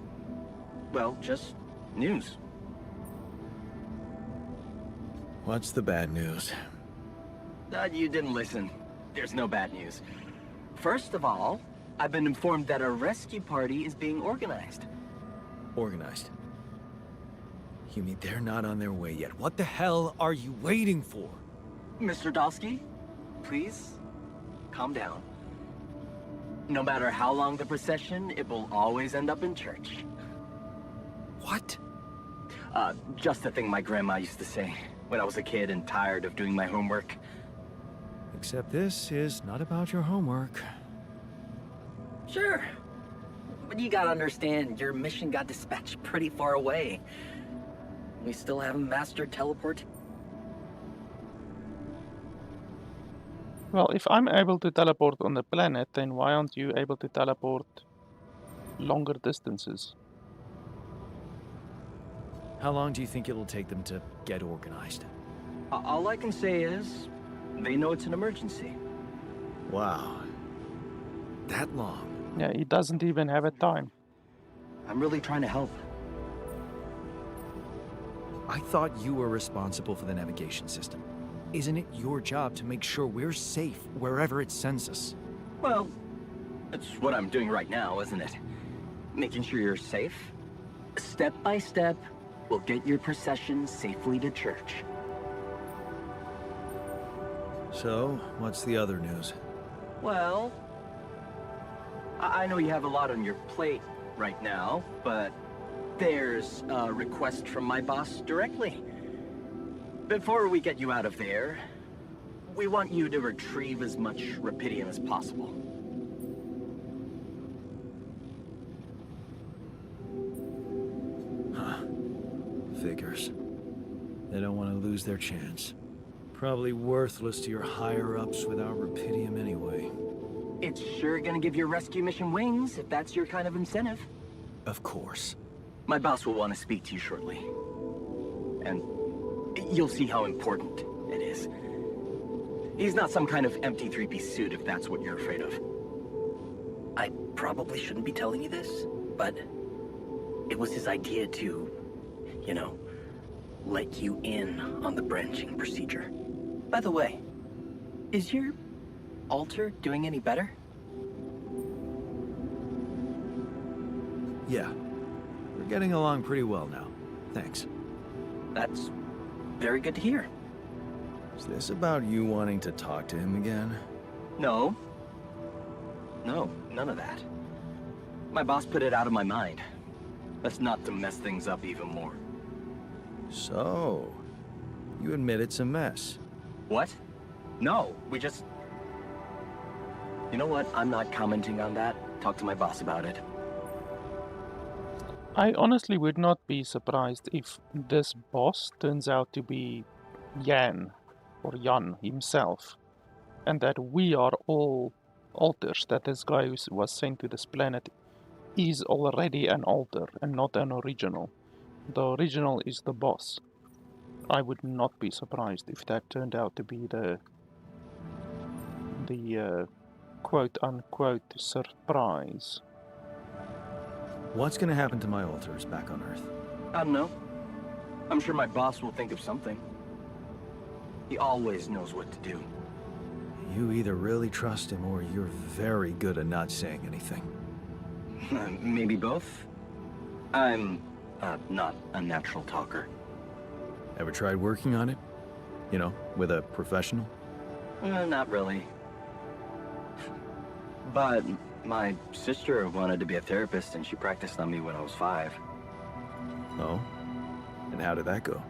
well, just news. What's the bad news? You didn't listen. There's no bad news. First of all, I've been informed that a rescue party is being organized. Organized. You mean they're not on their way yet? What the hell are you waiting for? Mr. Dolski, please, calm down. No matter how long the procession, it will always end up in church. What? Just the thing my grandma used to say when I was a kid and tired of doing my homework. Except this is not about your homework. Sure. But you gotta understand, your mission got dispatched pretty far away. We still haven't mastered teleport. Well, if I'm able to teleport on the planet, then why aren't you able to teleport longer distances? How long do you think it'll take them to get organized? All I can say is, they know it's an emergency. Wow. That long? Yeah, he doesn't even have a time. I'm really trying to help. I thought you were responsible for the navigation system. Isn't it your job to make sure we're safe wherever it sends us? Well, that's what I'm doing right now, isn't it? Making sure you're safe. Step by step, we'll get your procession safely to church. So, what's the other news? Well, I know you have a lot on your plate right now, but there's a request from my boss directly. Before we get you out of there, we want you to retrieve as much rupidium as possible. Huh. Figures. They don't want to lose their chance. Probably worthless to your higher-ups without rupidium anyway. It's sure gonna give your rescue mission wings, if that's your kind of incentive. Of course. My boss will want to speak to you shortly. And you'll see how important it is. He's not some kind of empty three-piece suit, if that's what you're afraid of. I probably shouldn't be telling you this, but it was his idea to, you know, let you in on the branching procedure. By the way, is your altar doing any better? Yeah. We're getting along pretty well now. Thanks. That's very good to hear. Is this about you wanting to talk to him again? No. No, none of that. My boss put it out of my mind. That's not to mess things up even more. So, you admit it's a mess. What? No, we just... You know what? I'm not commenting on that. Talk to my boss about it. I honestly would not be surprised if this boss turns out to be Jan, or Jan himself, and that we are all alters, that this guy who was sent to this planet is already an alter and not an original. The original is the boss. I would not be surprised if that turned out to be the quote-unquote surprise. What's gonna happen to my altars back on Earth? I don't know. I'm sure my boss will think of something. He always knows what to do. You either really trust him or you're very good at not saying anything. Maybe both? I'm not a natural talker. Ever tried working on it? You know, with a professional? Not really. But my sister wanted to be a therapist and she practiced on me when I was 5. Oh? And how did that go?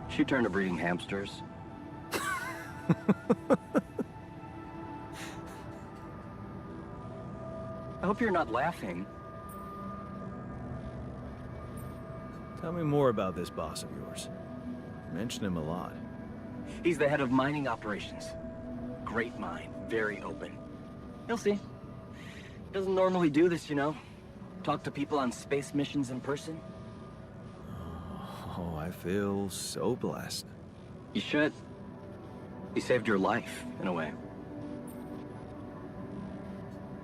She turned to breeding hamsters. I hope you're not laughing. Tell me me more about this boss of yours. You mention him a lot. He's the head of mining operations. Great mind, very open. You'll see. Doesn't normally do this, you know. Talk to people on space missions in person. Oh, I feel so blessed. You should. He saved your life, in a way.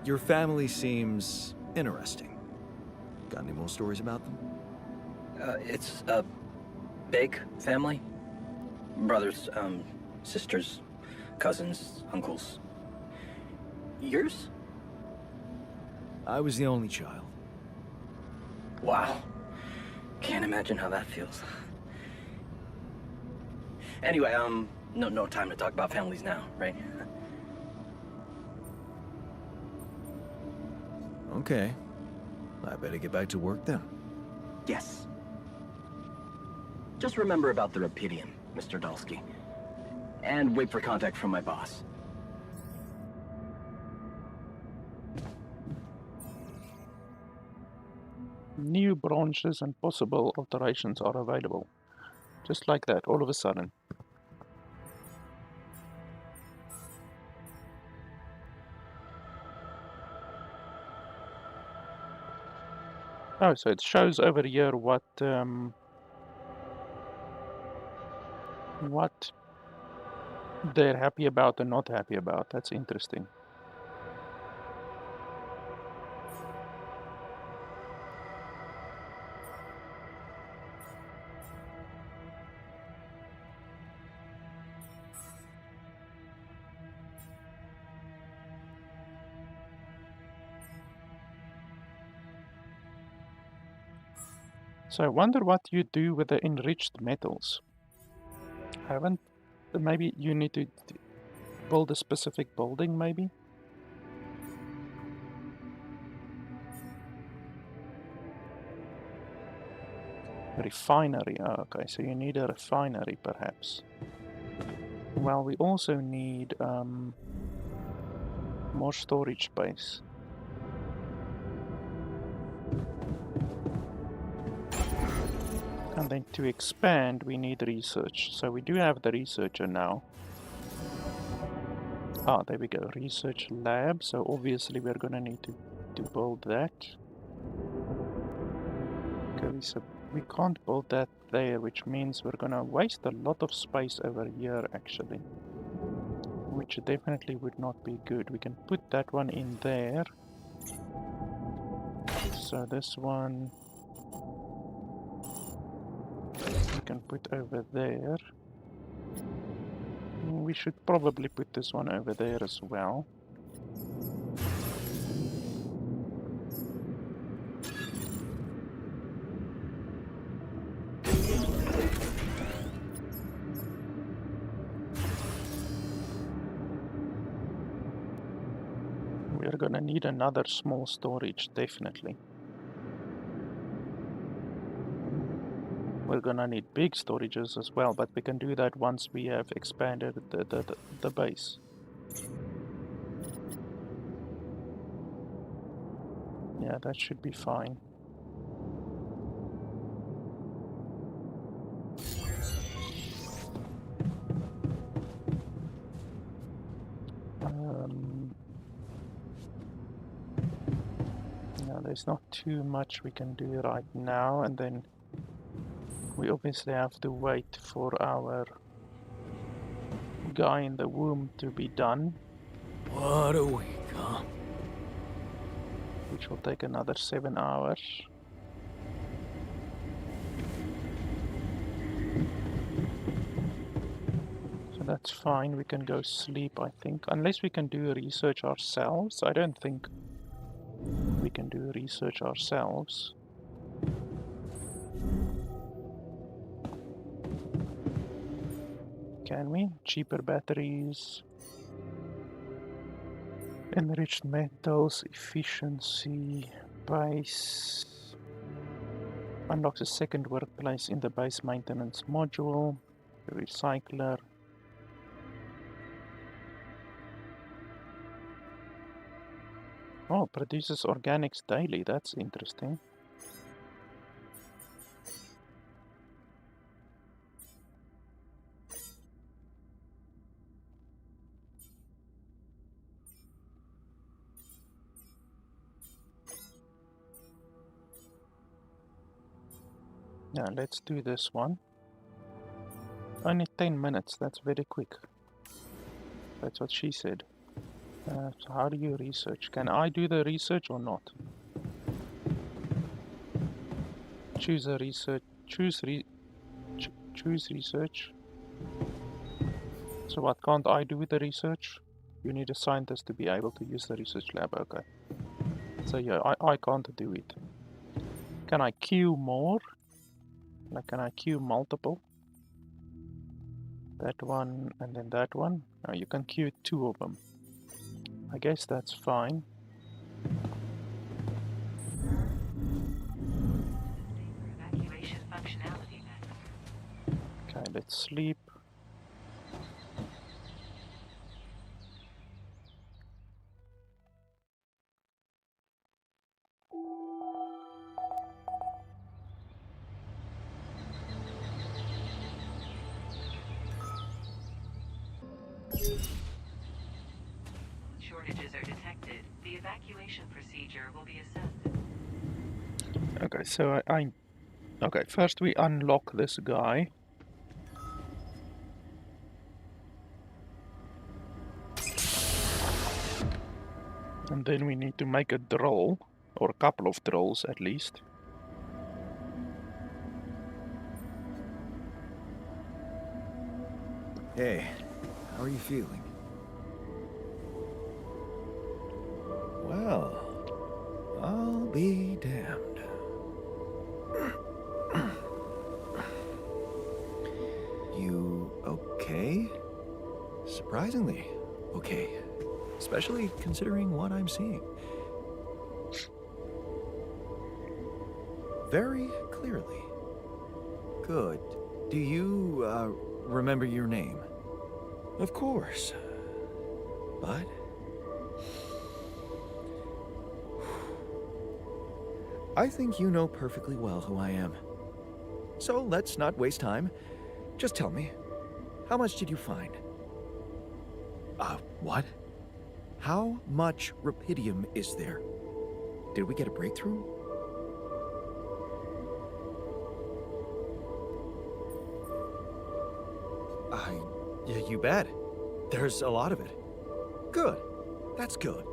Your family seems interesting. Got any more stories about them? It's a big family. Brothers, sisters, cousins, uncles. Yours? I was the only child. Wow. Can't imagine how that feels. Anyway, no time to talk about families now, right? Okay. I better get back to work then. Yes. Just remember about the Rapidium, Mr. Dolski. And wait for contact from my boss. New branches and possible alterations are available. Just like that, all of a sudden. Oh, so it shows over here what they're happy about and not happy about. That's interesting. So I wonder what you do with the enriched metals. Maybe you need to build a specific building, maybe? Refinery, oh, okay, so you need a refinery perhaps. Well, we also need more storage space. And then to expand, we need research. So we do have the researcher now. Ah, there we go, research lab. So obviously we're gonna need to build that. Okay, so we can't build that there, which means we're gonna waste a lot of space over here actually. Which definitely would not be good. We can put that one in there. So this one we can put over there. We should probably put this one over there as well. We're gonna need another small storage, definitely. We're gonna need big storages as well, but we can do that once we have expanded the base. Yeah, that should be fine. Yeah, there's not too much we can do right now, and then we obviously have to wait for our guy in the womb to be done. What a week, huh? Which will take another 7 hours. So that's fine, we can go sleep, I think. Unless we can do research ourselves. I don't think we can do research ourselves. Can we? Cheaper batteries. Enriched metals, efficiency, base. Unlocks a second workplace in the base maintenance module. Recycler. Oh, produces organics daily. That's interesting. Now let's do this one. Only 10 minutes, that's very quick. That's what she said. So how do you research? Can I do the research or not? Choose a research. Choose research. So what can't I do with the research? You need a scientist to be able to use the research lab. Okay. So yeah, I can't do it. Can I queue more? Like, can I queue multiple? That one and then that one. No, you can queue 2 of them. I guess that's fine. Evacuation functionality then. Okay, let's sleep. Shortages are detected. The evacuation procedure will be assessed. Okay, so okay, first we unlock this guy. And then we need to make a drill, or a couple of drills at least. Hey, how are you feeling? Well, I'll be damned. You okay? Surprisingly okay. Especially considering what I'm seeing. Very clearly. Good. Do you, remember your name? Of course. But... I think you know perfectly well who I am. So let's not waste time. Just tell me, how much did you find? What? How much rupidium is there? Did we get a breakthrough? Yeah, you bet. There's a lot of it. Good. That's good.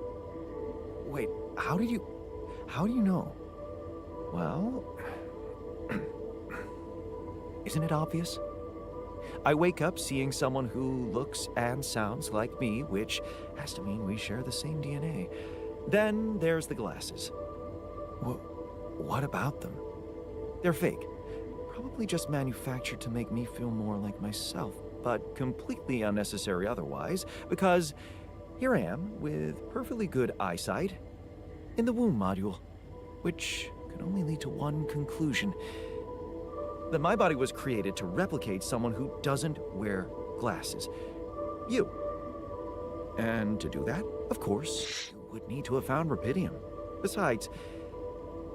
Wait, how do you know? Well, isn't it obvious? I wake up seeing someone who looks and sounds like me, which has to mean we share the same DNA. Then there's the glasses. What about them? They're fake. Probably just manufactured to make me feel more like myself, but completely unnecessary otherwise, because here I am with perfectly good eyesight in the womb module, which can only lead to one conclusion: that my body was created to replicate someone who doesn't wear glasses. You. And to do that, of course, you would need to have found rupidium. Besides,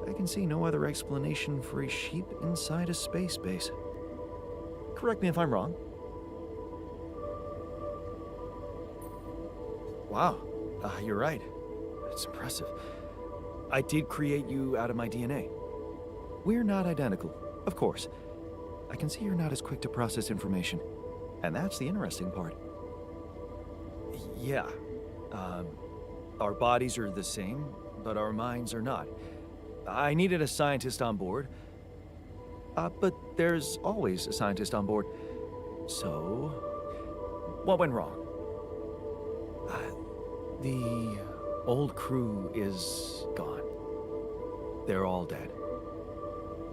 I can see no other explanation for a sheep inside a space base. Correct me if I'm wrong. Wow, you're right. That's impressive. I did create you out of my DNA. We're not identical, of course. I can see you're not as quick to process information. And that's the interesting part. Yeah. Our bodies are the same, but our minds are not. I needed a scientist on board. But there's always a scientist on board. So, what went wrong? The old crew is gone. They're all dead.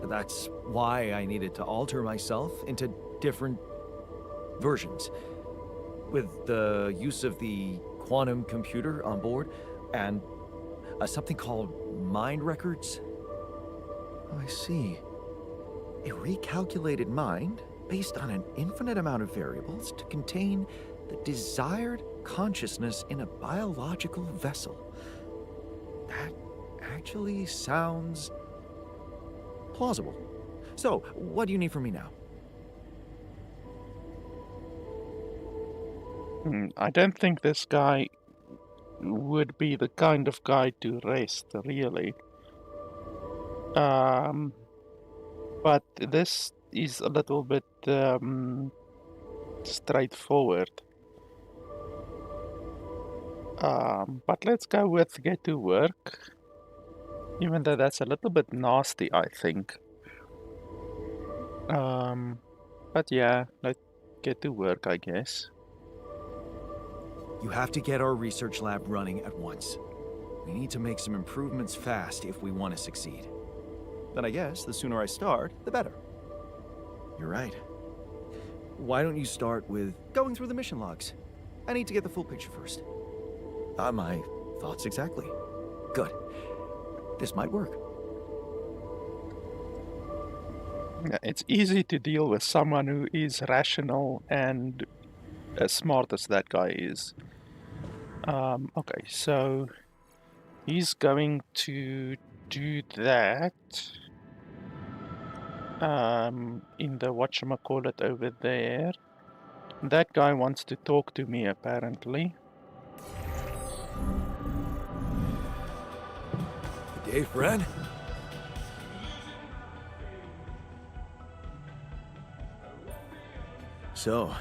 That's why I needed to alter myself into different versions. With the use of the quantum computer on board and something called mind records. Oh, I see. A recalculated mind based on an infinite amount of variables to contain the desired consciousness in a biological vessel. That actually sounds plausible. So, what do you need from me now? I don't think this guy would be the kind of guy to rest, really. but this is a little bit straightforward. But let's go with get to work, even though that's a little bit nasty, I think. But yeah, let's get to work, I guess. You have to get our research lab running at once. We need to make some improvements fast if we want to succeed. Then I guess the sooner I start, the better. You're right. Why don't you start with going through the mission logs? I need to get the full picture first. My thoughts exactly. Good. This might work. Yeah, it's easy to deal with someone who is rational and as smart as that guy is. Okay, so he's going to do that in the whatchamacallit over there. That guy wants to talk to me, apparently. Good day, friend. So,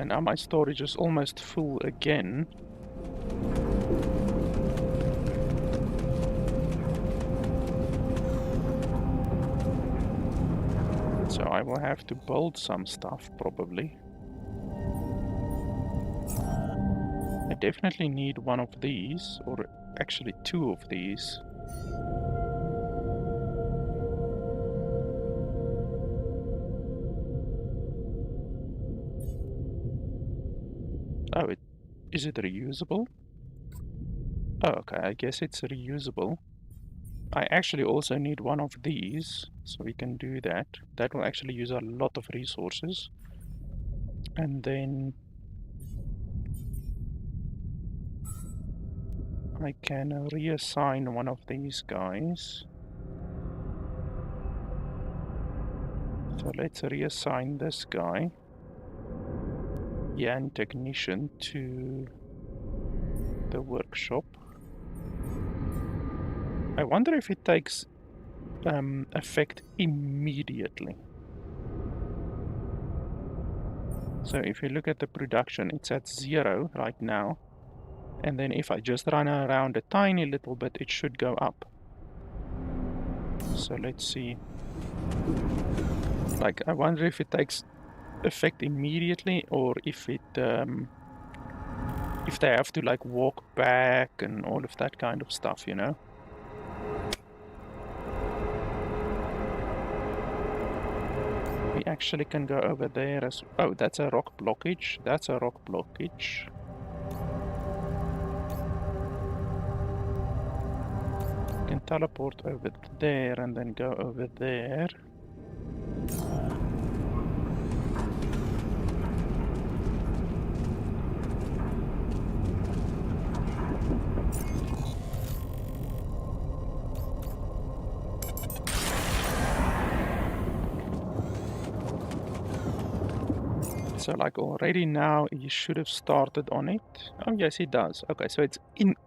And now my storage is almost full again. So I will have to build some stuff probably. I definitely need one of these, or actually two of these. Oh, is it reusable? Oh, okay, I guess it's reusable. I actually also need one of these, so we can do that. That will actually use a lot of resources. And then I can reassign one of these guys. So let's reassign this guy, Jan Technician, to the workshop. I wonder if it takes effect immediately. So if you look at the production, it's at 0 right now. And then if I just run around a tiny little bit, it should go up. So let's see. Like, I wonder if it takes effect immediately, or if it if they have to like walk back and all of that kind of stuff, you know. We actually can go over there as... Oh, that's a rock blockage. That's a rock blockage. We can teleport over there and then go over there. So like already now he should have started on it. Oh yes, he does. Okay, so it's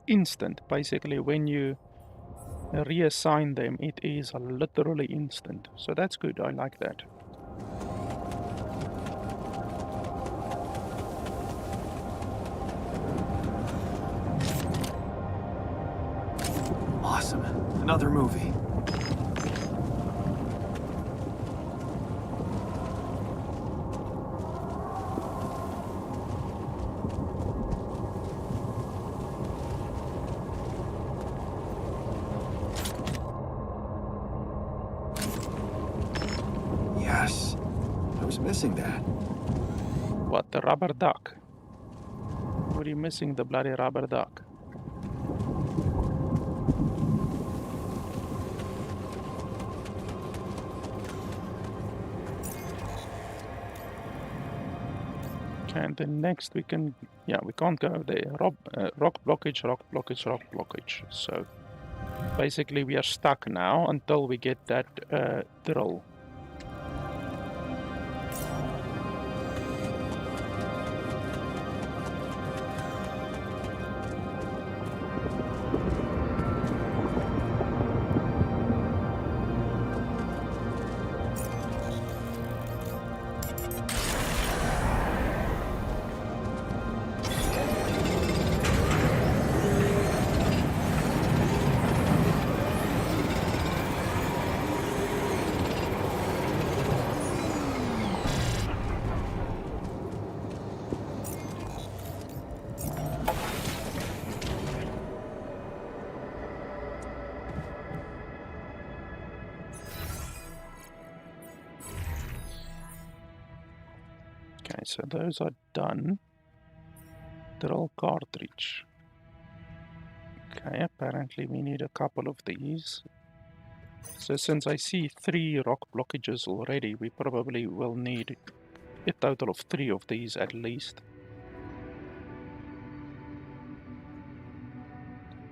instant. Basically when you reassign them, it is literally instant. So that's good, I like that. Awesome. Another movie. Yes. I was missing that. What, the rubber duck? What are you missing, the bloody rubber duck? And then next we can, yeah, we can't go there. Rock blockage, rock blockage, rock blockage. So basically we are stuck now until we get that drill. Okay, so those are done. Drill cartridge. Okay, apparently we need a couple of these. So since I see 3 rock blockages already, we probably will need a total of 3 of these at least.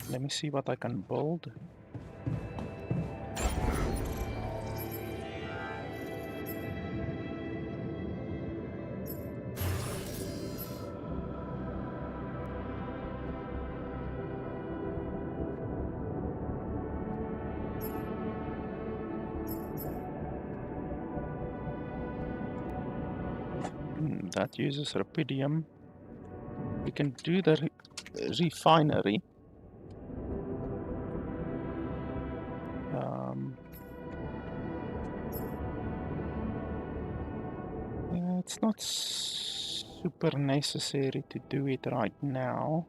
Let me see what I can build. That uses rubidium. We can do the refinery. Yeah, it's not super necessary to do it right now.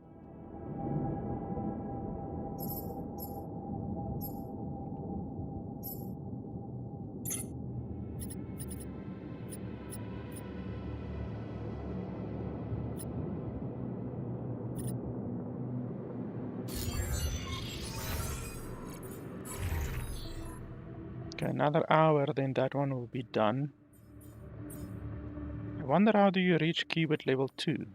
Okay, another hour, then that one will be done. I wonder how do you reach qubit level 2?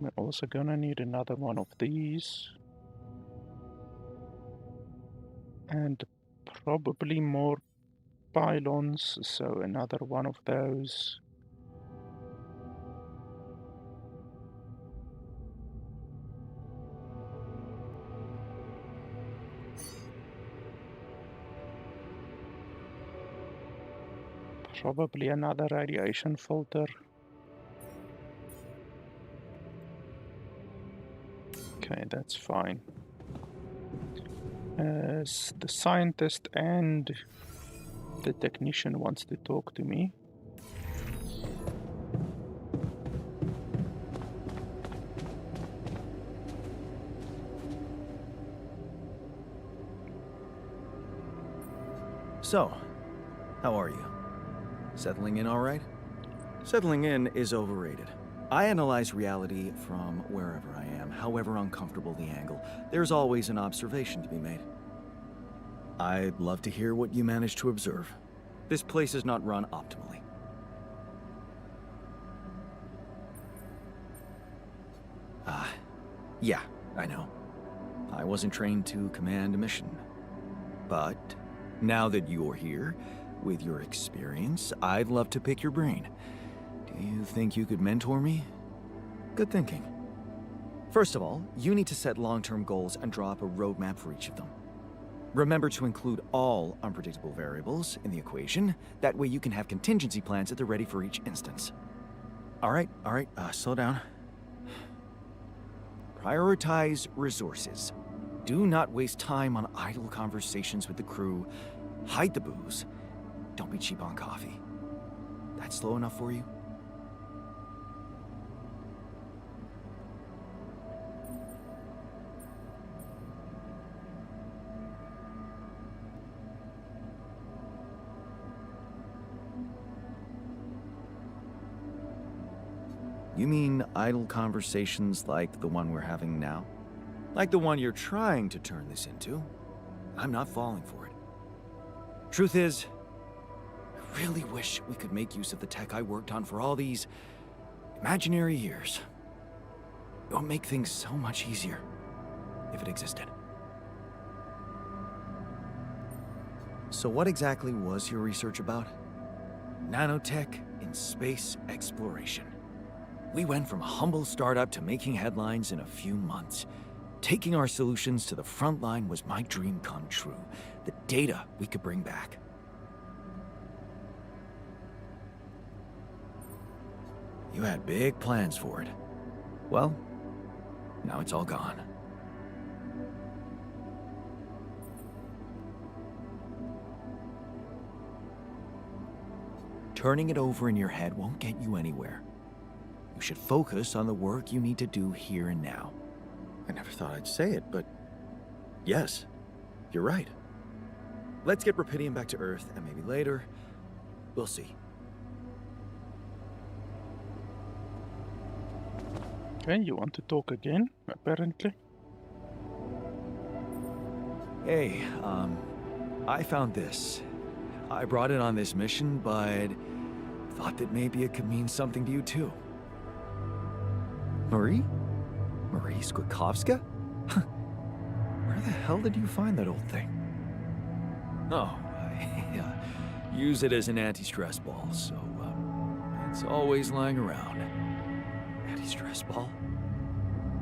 We're also gonna need another one of these. And probably more pylons, so another one of those. Probably another radiation filter. Okay, that's fine. The scientist and the technician wants to talk to me. So, how are you? Settling in all right? Settling in is overrated. I analyze reality from wherever I am, however uncomfortable the angle. There's always an observation to be made. I'd love to hear what you managed to observe. This place is not run optimally. Yeah, I know. I wasn't trained to command a mission. But now that you're here, with your experience, I'd love to pick your brain. Do you think you could mentor me? Good thinking. First of all, you need to set long-term goals and draw up a roadmap for each of them. Remember to include all unpredictable variables in the equation. That way you can have contingency plans at the ready for each instance. All right, slow down. Prioritize resources. Do not waste time on idle conversations with the crew. Hide the booze. Don't be cheap on coffee. That's slow enough for you? You mean idle conversations like the one we're having now? Like the one you're trying to turn this into? I'm not falling for it. Truth is, I really wish we could make use of the tech I worked on for all these imaginary years. It would make things so much easier if it existed. So what exactly was your research about? Nanotech in space exploration. We went from a humble startup to making headlines in a few months. Taking our solutions to the front line was my dream come true. The data we could bring back. You had big plans for it. Well, now it's all gone. Turning it over in your head won't get you anywhere. You should focus on the work you need to do here and now. I never thought I'd say it, but yes, you're right. Let's get Rubidium back to Earth, and maybe later, we'll see. Okay, you want to talk again, apparently. Hey, I found this. I brought it on this mission, but thought that maybe it could mean something to you too. Marie? Marie Skwitkowska? Where the hell did you find that old thing? Oh, use it as an anti-stress ball, so it's always lying around. Anti-stress ball?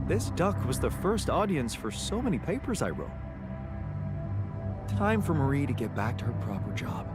This duck was the first audience for so many papers I wrote. Time for Marie to get back to her proper job.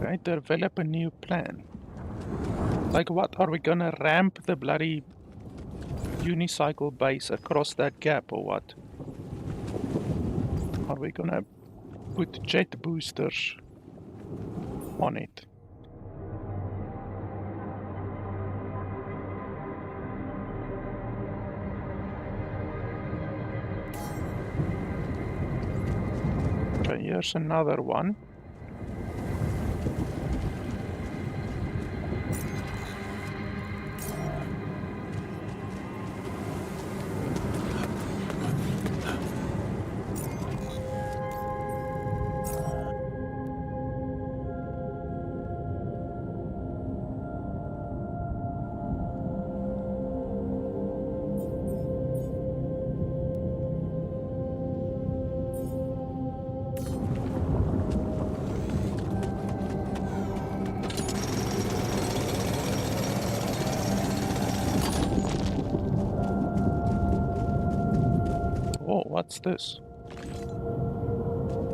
Okay, develop a new plan. Like what? Are we gonna ramp the bloody unicycle base across that gap or what? Are we gonna put jet boosters on it? Okay, here's another one. Oh, what's this?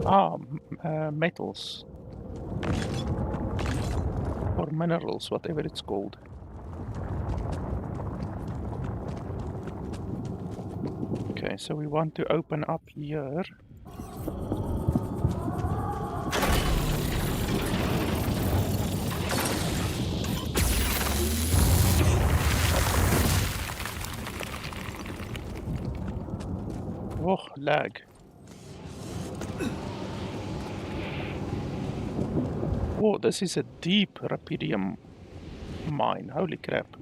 Ah, metals. Or minerals, whatever it's called. Okay, so we want to open up here. Oh, lag. Oh, this is a deep rubidium mine. Holy crap.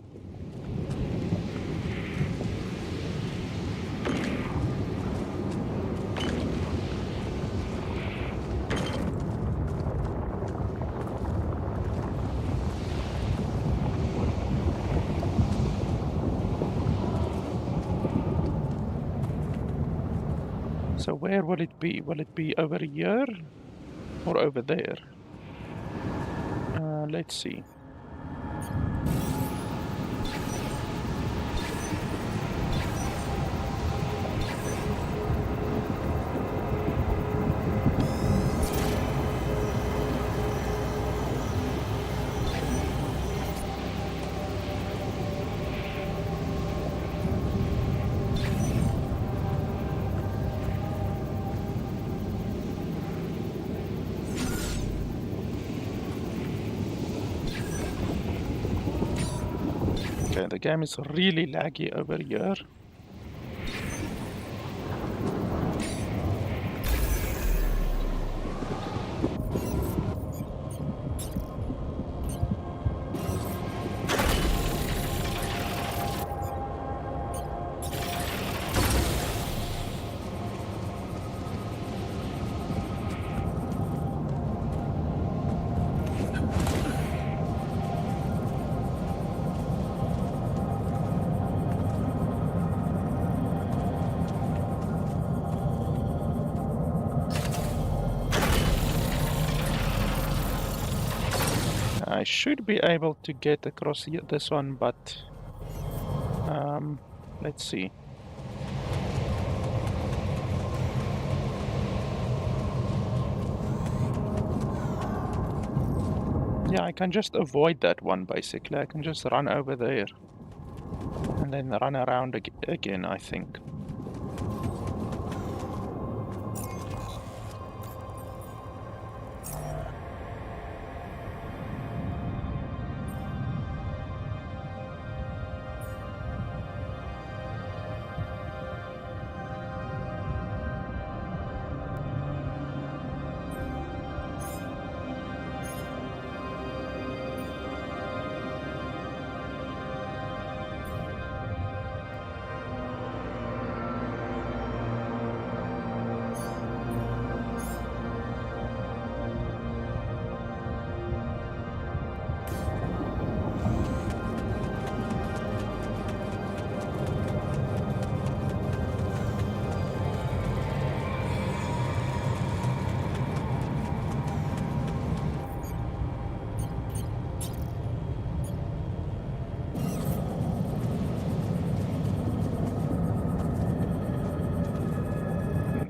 So where will it be? Will it be over here or over there? Let's see. Okay, the game is really laggy over here. I should be able to get across this one, but let's see. Yeah, I can just avoid that one basically. I can just run over there and then run around again, I think.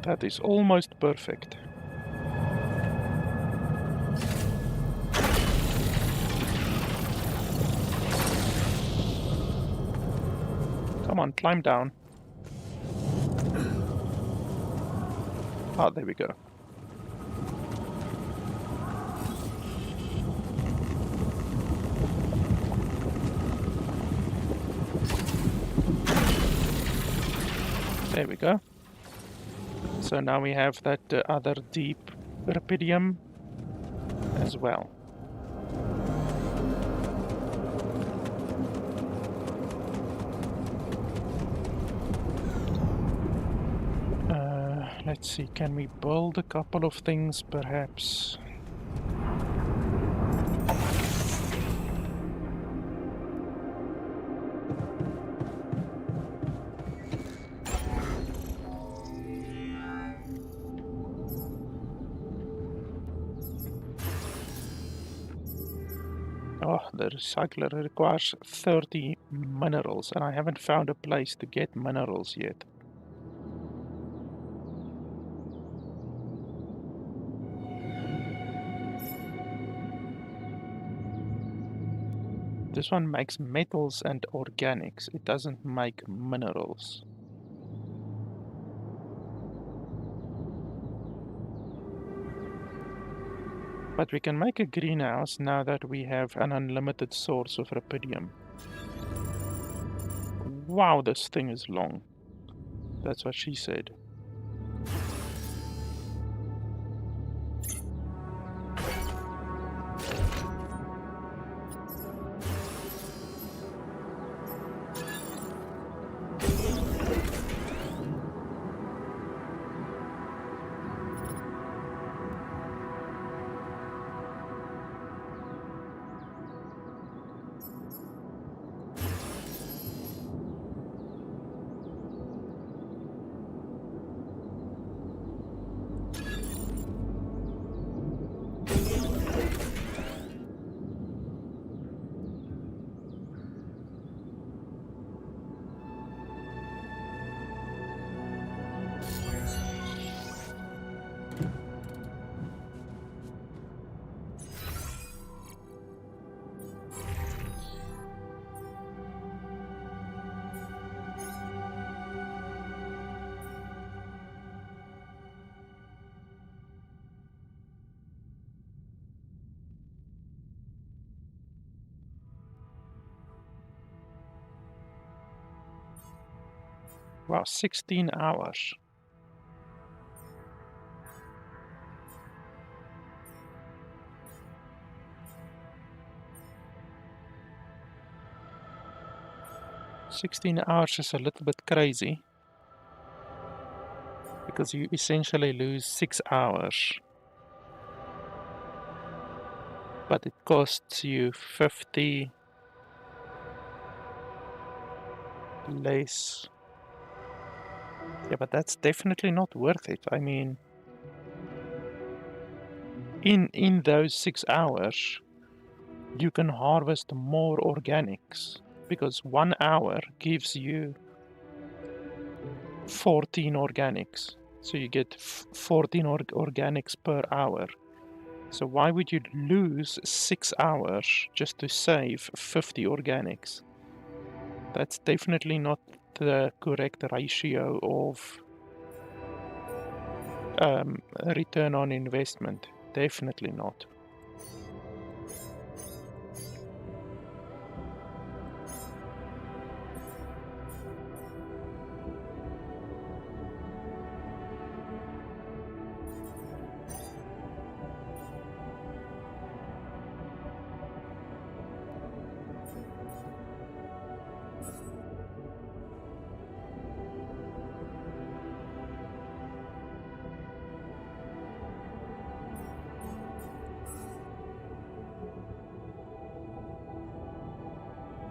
That is almost perfect. Come on, climb down. Oh, there we go. There we go. So now we have that other deep rubidium as well. Let's see, can we build a couple of things perhaps? Oh, the recycler requires 30 minerals, and I haven't found a place to get minerals yet. This one makes metals and organics. It doesn't make minerals. But we can make a greenhouse now that we have an unlimited source of rubidium. Wow, this thing is long. That's what she said. Wow, 16 hours. "16 hours is a little bit crazy because you essentially lose 6 hours, but it costs you 50 less. Yeah, but that's definitely not worth it. I mean, in those 6 hours, you can harvest more organics because 1 hour gives you 14 organics. So you get 14 organics per hour. So why would you lose 6 hours just to save 50 organics? That's definitely not the correct ratio of return on investment. Definitely not.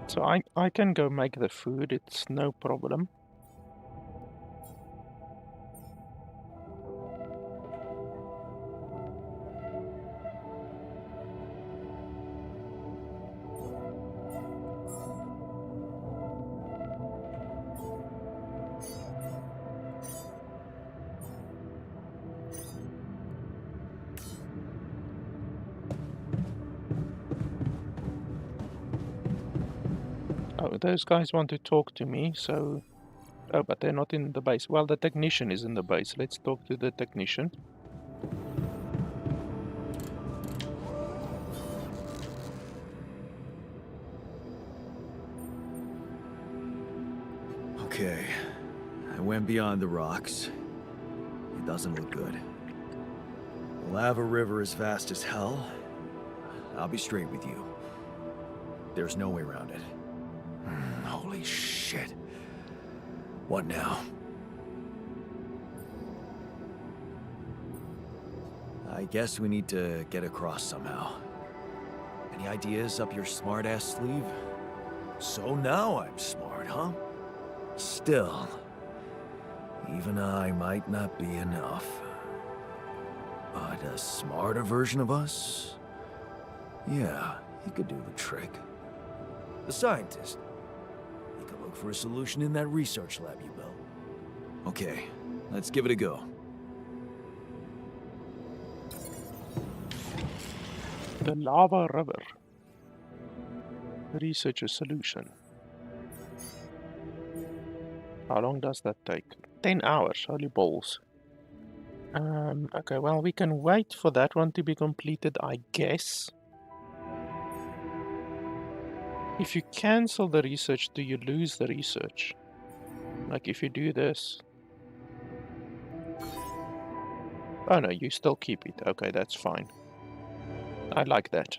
So I can go make the food, it's no problem. Oh, those guys want to talk to me, so... Oh, but they're not in the base. Well, the technician is in the base. Let's talk to the technician. Okay, I went beyond the rocks. It doesn't look good. The lava river is vast as hell. I'll be straight with you. There's no way around it. Holy shit. What now? I guess we need to get across somehow. Any ideas up your smart-ass sleeve? So now I'm smart, huh? Still, even I might not be enough. But a smarter version of us? Yeah, he could do the trick. The scientist. He could look for a solution in that research lab you built. Okay, let's give it a go. The lava river. Research a solution. How long does that take? 10 hours, holy balls. Okay, well, we can wait for that one to be completed, I guess. If you cancel the research, do you lose the research? Like if you do this... Oh no, you still keep it. Okay, that's fine. I like that.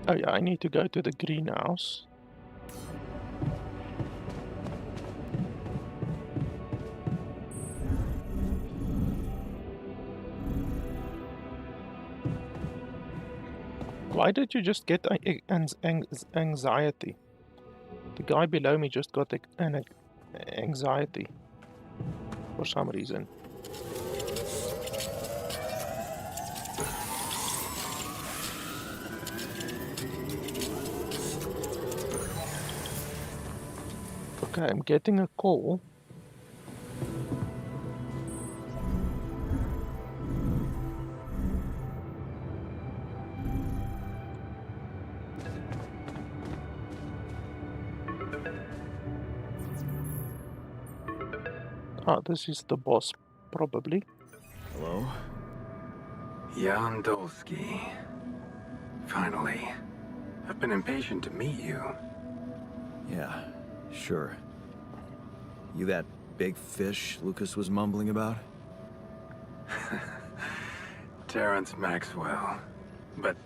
Oh yeah, I need to go to the greenhouse. Why did you just get anxiety? The guy below me just got an anxiety for some reason. Okay, I'm getting a call. Ah, this is the boss, probably. Hello? Jan Dolski. Finally. I've been impatient to meet you. Yeah, sure. You that big fish Lucas was mumbling about? Terrence Maxwell. But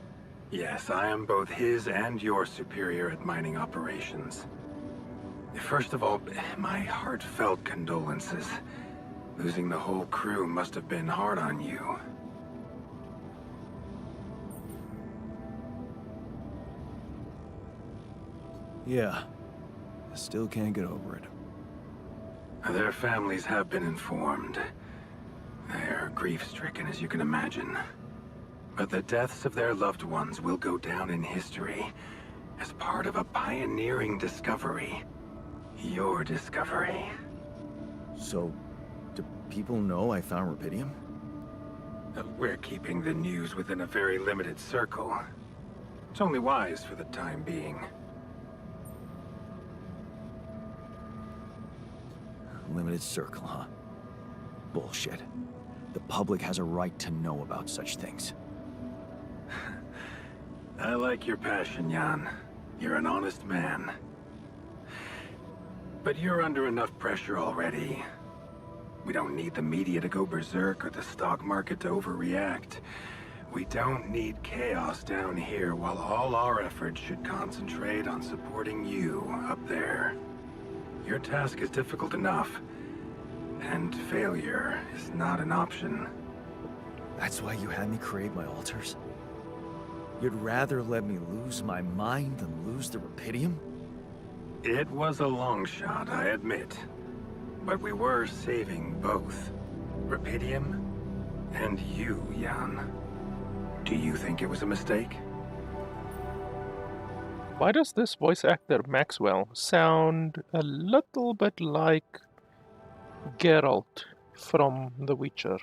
yes, I am both his and your superior at mining operations. First of all, my heartfelt condolences. Losing the whole crew must have been hard on you. Yeah. I still can't get over it. Their families have been informed. They're grief-stricken, as you can imagine. But the deaths of their loved ones will go down in history as part of a pioneering discovery. Your discovery. So, do people know I found rubidium? We're keeping the news within a very limited circle. It's only wise for the time being. Limited circle, huh? Bullshit. The public has a right to know about such things. I like your passion, Jan. You're an honest man. But you're under enough pressure already. We don't need the media to go berserk or the stock market to overreact. We don't need chaos down here while all our efforts should concentrate on supporting you up there. Your task is difficult enough, and failure is not an option. That's why you had me create my altars? You'd rather let me lose my mind than lose the rubidium? It was a long shot, I admit. But we were saving both. Rubidium and you, Jan. Do you think it was a mistake? Why does this voice actor, Maxwell, sound a little bit like Geralt from The Witcher?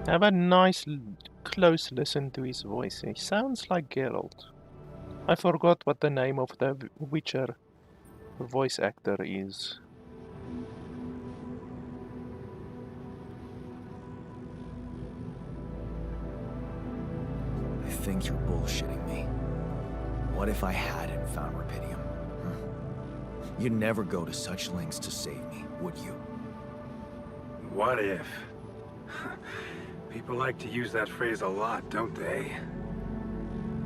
Have a nice close listen to his voice. He sounds like Geralt. I forgot what the name of the Witcher voice actor is. I think you're bullshitting me. What if I hadn't found Rupidium? You'd never go to such lengths to save me, would you? What if? People like to use that phrase a lot, don't they?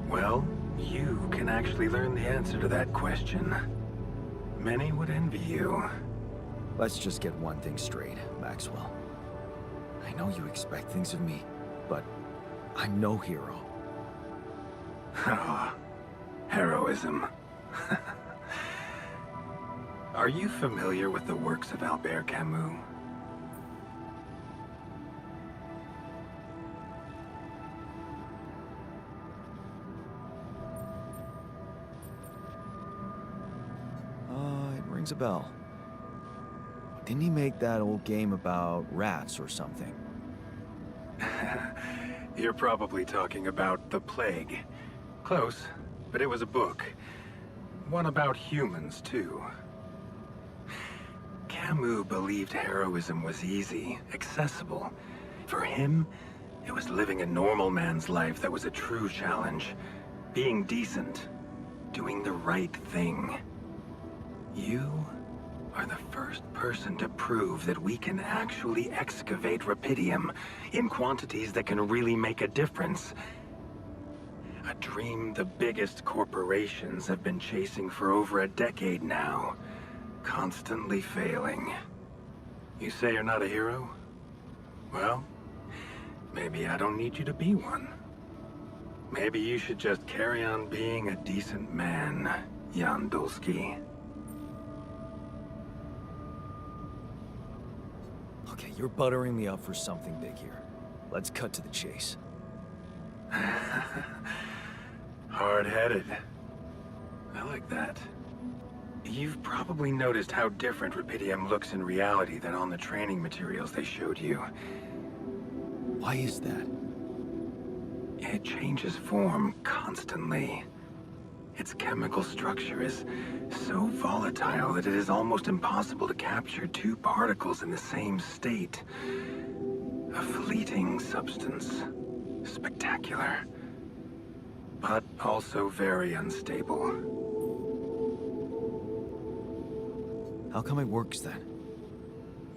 Well, you can actually learn the answer to that question. Many would envy you. Let's just get one thing straight, Maxwell. I know you expect things of me, but I'm no hero. Ah, heroism. Are you familiar with the works of Albert Camus? It rings a bell. Didn't he make that old game about rats or something? You're probably talking about The Plague. Close, but it was a book. One about humans, too. Camus believed heroism was easy, accessible. For him, it was living a normal man's life that was a true challenge. Being decent. Doing the right thing. You are the first person to prove that we can actually excavate Rupidium in quantities that can really make a difference. A dream the biggest corporations have been chasing for over a decade now, constantly failing. You say you're not a hero? Well, maybe I don't need you to be one. Maybe you should just carry on being a decent man, Jan Dolski. Okay, you're buttering me up for something big here. Let's cut to the chase. Hard-headed. I like that. You've probably noticed how different Rupidium looks in reality than on the training materials they showed you. Why is that? It changes form constantly. Its chemical structure is so volatile that it is almost impossible to capture two particles in the same state. A fleeting substance. Spectacular. But also very unstable. How come it works then?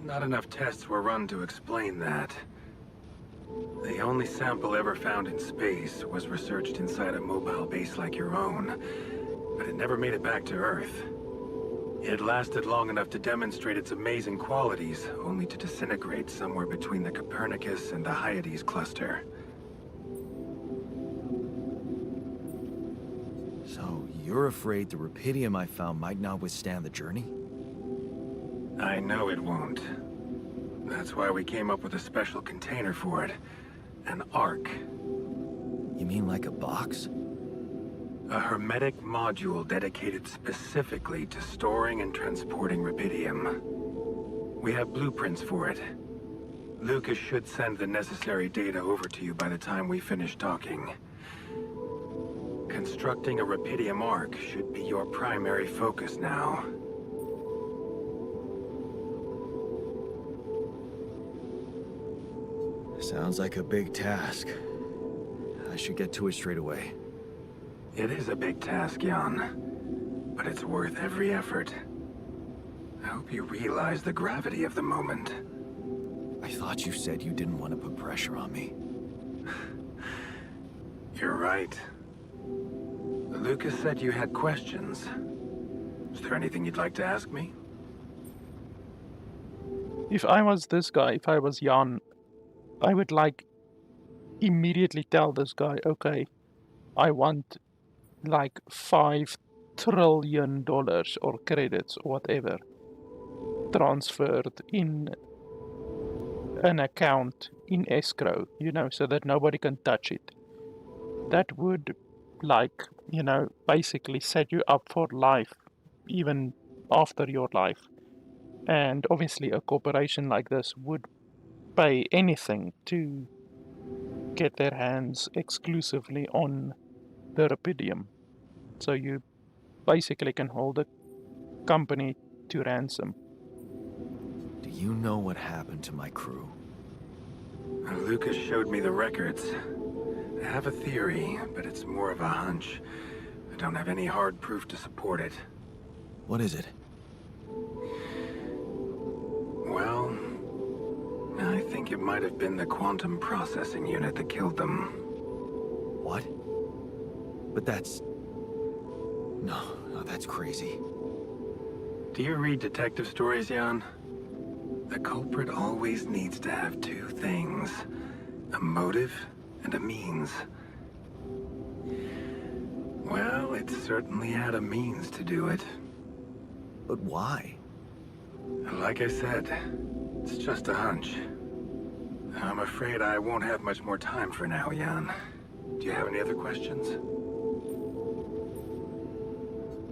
Not enough tests were run to explain that. The only sample ever found in space was researched inside a mobile base like your own, but it never made it back to Earth. It lasted long enough to demonstrate its amazing qualities, only to disintegrate somewhere between the Copernicus and the Hyades cluster. So, you're afraid the Rupidium I found might not withstand the journey? I know it won't. That's why we came up with a special container for it. An Ark. You mean like a box? A hermetic module dedicated specifically to storing and transporting Rupidium. We have blueprints for it. Lucas should send the necessary data over to you by the time we finish talking. Constructing a Rupidium Ark should be your primary focus now. Sounds like a big task. I should get to it straight away. It is a big task, Jan, but it's worth every effort. I hope you realize the gravity of the moment. I thought you said you didn't want to put pressure on me. You're right. Lucas said you had questions. Is there anything you'd like to ask me? If I was this guy, if I was Jan, I would like immediately tell this guy, okay, I want like $5 trillion or credits or whatever transferred in an account in escrow, you know, so that nobody can touch it. That would like, basically set you up for life, even after your life. And obviously a corporation like this would pay anything to get their hands exclusively on the rubidium. So you basically can hold a company to ransom. Do you know what happened to my crew? Lucas showed me the records. I have a theory, but it's more of a hunch. I don't have any hard proof to support it. What is it? Well, I think it might have been the quantum processing unit that killed them. What? But that's... No, that's crazy. Do you read detective stories, Jan? The culprit always needs to have two things. A motive and a means. Well, it certainly had a means to do it. But why? Like I said, it's just a hunch. I'm afraid I won't have much more time for now, Jan. Do you have any other questions?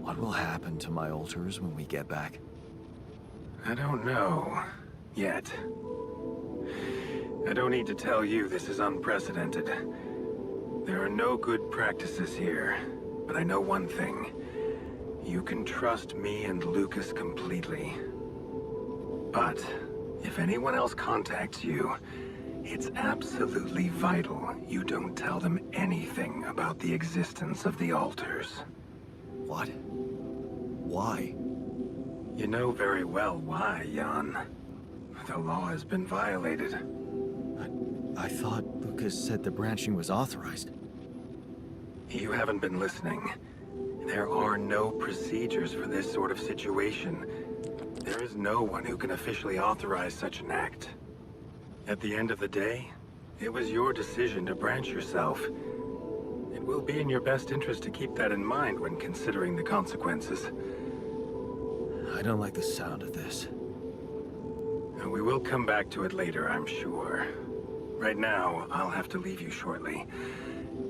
What will happen to my alters when we get back? I don't know. Yet. I don't need to tell you this is unprecedented. There are no good practices here, but I know one thing. You can trust me and Lucas completely. But if anyone else contacts you, it's absolutely vital you don't tell them anything about the existence of the alters. What? Why? You know very well why, Jan. The law has been violated. I thought Lucas said the branching was authorized. You haven't been listening. There are no procedures for this sort of situation. There is no one who can officially authorize such an act. At the end of the day, it was your decision to branch yourself. It will be in your best interest to keep that in mind when considering the consequences. I don't like the sound of this. We will come back to it later, I'm sure. Right now, I'll have to leave you shortly.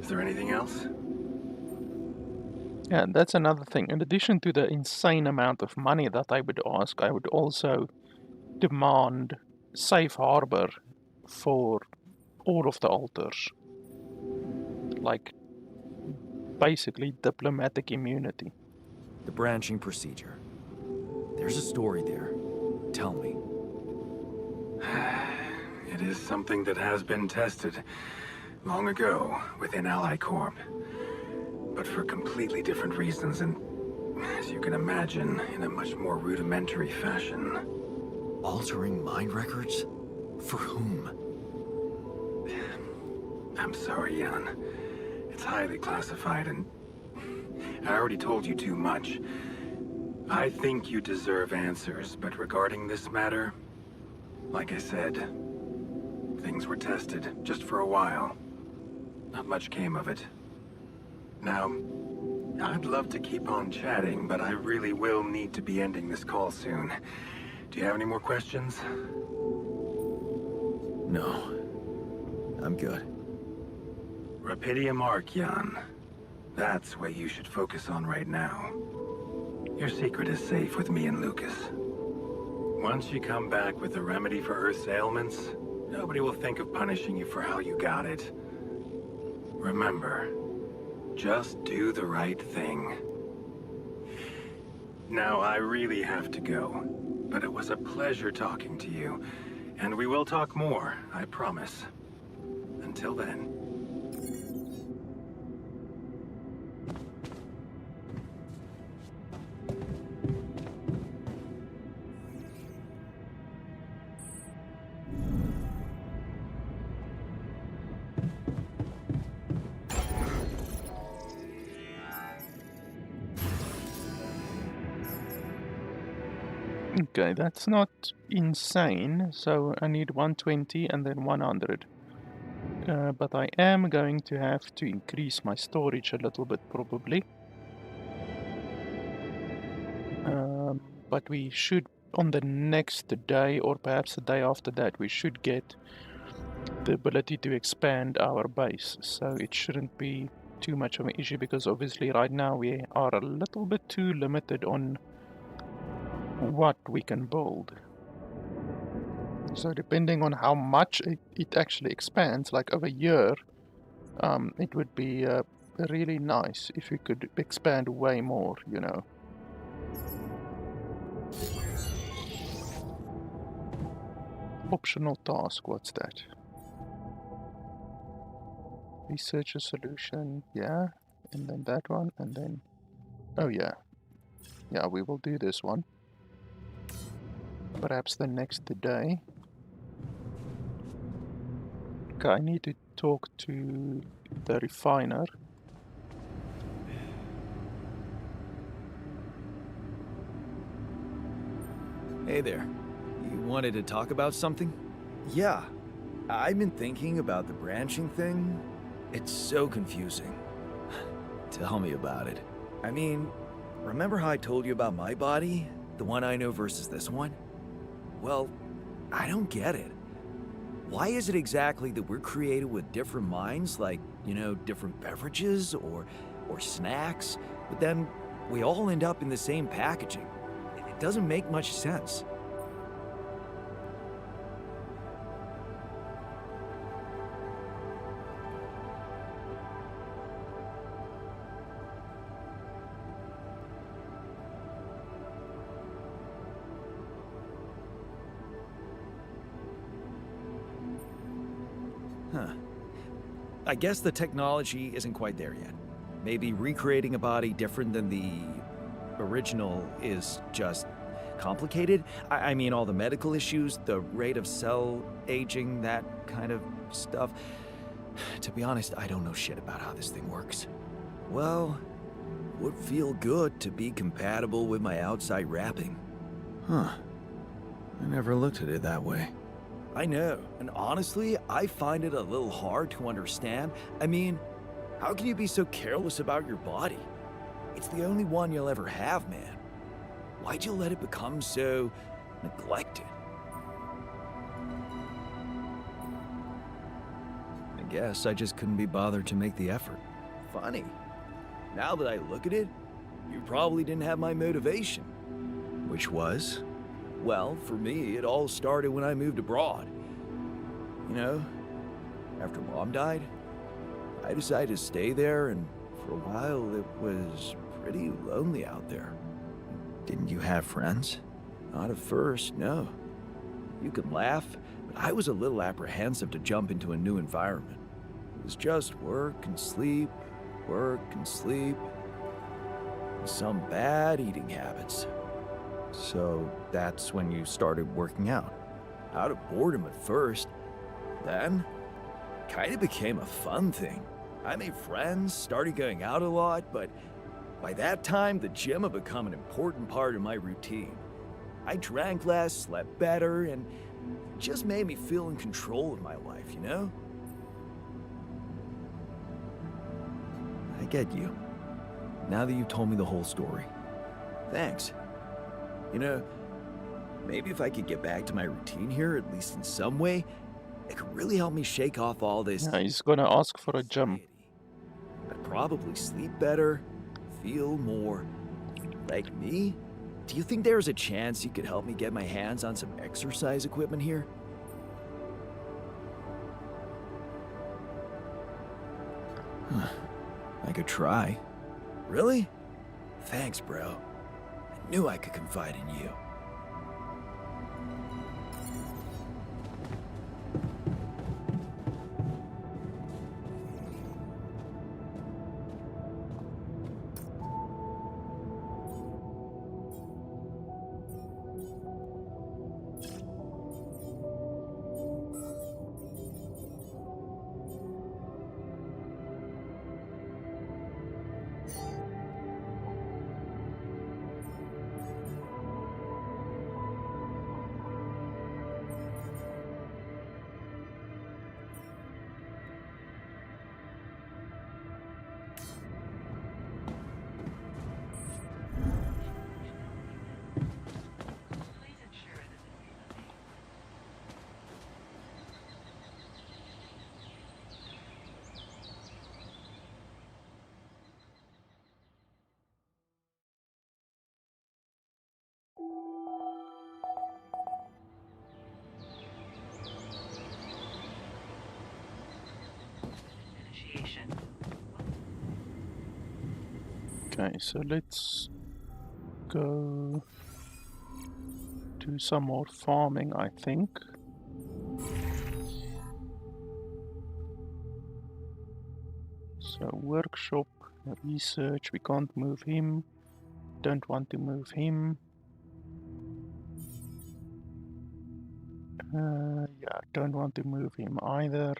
Is there anything else? Yeah, that's another thing. In addition to the insane amount of money that I would ask, I would also demand safe harbor for all of the alters. Like, basically diplomatic immunity. The branching procedure. There's a story there. Tell me. It is something that has been tested long ago within Ally Corp. But for completely different reasons and, as you can imagine, in a much more rudimentary fashion. Altering mind records? For whom? I'm sorry, Jan. It's highly classified and I already told you too much. I think you deserve answers, but regarding this matter, like I said, things were tested just for a while. Not much came of it. Now, I'd love to keep on chatting, but I really will need to be ending this call soon. Do you have any more questions? No. I'm good. Rubidium Arc, Jan. That's what you should focus on right now. Your secret is safe with me and Lucas. Once you come back with a remedy for Earth's ailments, nobody will think of punishing you for how you got it. Remember, just do the right thing. Now, I really have to go, but it was a pleasure talking to you, and we will talk more, I promise. Until then. Okay, that's not insane, so I need 120 and then 100. But I am going to have to increase my storage a little bit, probably. But we should, on the next day, or perhaps the day after that, we should get the ability to expand our base, so it shouldn't be too much of an issue because obviously right now we are a little bit too limited on what we can build. So depending on how much it actually expands, like over a year, it would be really nice if you could expand way more, you know. Optional task, what's that? Research a solution, yeah, and then that one, and then, oh yeah, yeah, we will do this one. Perhaps the next day. Okay, I need to talk to the refiner. Hey there. You wanted to talk about something? Yeah. I've been thinking about the branching thing. It's so confusing. Tell me about it. I mean, remember how I told you about my body? The one I know versus this one? Well, I don't get it. Why is it exactly that we're created with different minds, like, you know, different beverages or snacks, but then we all end up in the same packaging? It doesn't make much sense. Huh. I guess the technology isn't quite there yet. Maybe recreating a body different than the original is just complicated. I mean, all the medical issues, the rate of cell aging, that kind of stuff. To be honest, I don't know shit about how this thing works. Well, would feel good to be compatible with my outside wrapping. Huh. I never looked at it that way. I know, and honestly, I find it a little hard to understand. I mean, how can you be so careless about your body? It's the only one you'll ever have, man. Why'd you let it become so neglected? I guess I just couldn't be bothered to make the effort. Funny. Now that I look at it, you probably didn't have my motivation. Which was? Well, for me, it all started when I moved abroad. You know, after Mom died, I decided to stay there, and for a while it was pretty lonely out there. Didn't you have friends? Not at first, no. You can laugh, but I was a little apprehensive to jump into a new environment. It was just work and sleep, and some bad eating habits. So that's when you started working out. Out of boredom at first. Then, kind of became a fun thing. I made friends, started going out a lot, but by that time, the gym had become an important part of my routine. I drank less, slept better, and it just made me feel in control of my life, you know? I get you. Now that you've told me the whole story. Thanks. You know, maybe if I could get back to my routine here, at least in some way, it could really help me shake off all this. Yeah, he's gonna ask for a gym. I'd probably sleep better, feel more like me. Do you think there's a chance you could help me get my hands on some exercise equipment here? I could try. Really? Thanks, bro. I knew I could confide in you. Okay, so let's go do some more farming, I think. So workshop, research, we can't move him. Don't want to move him. Yeah, don't want to move him either.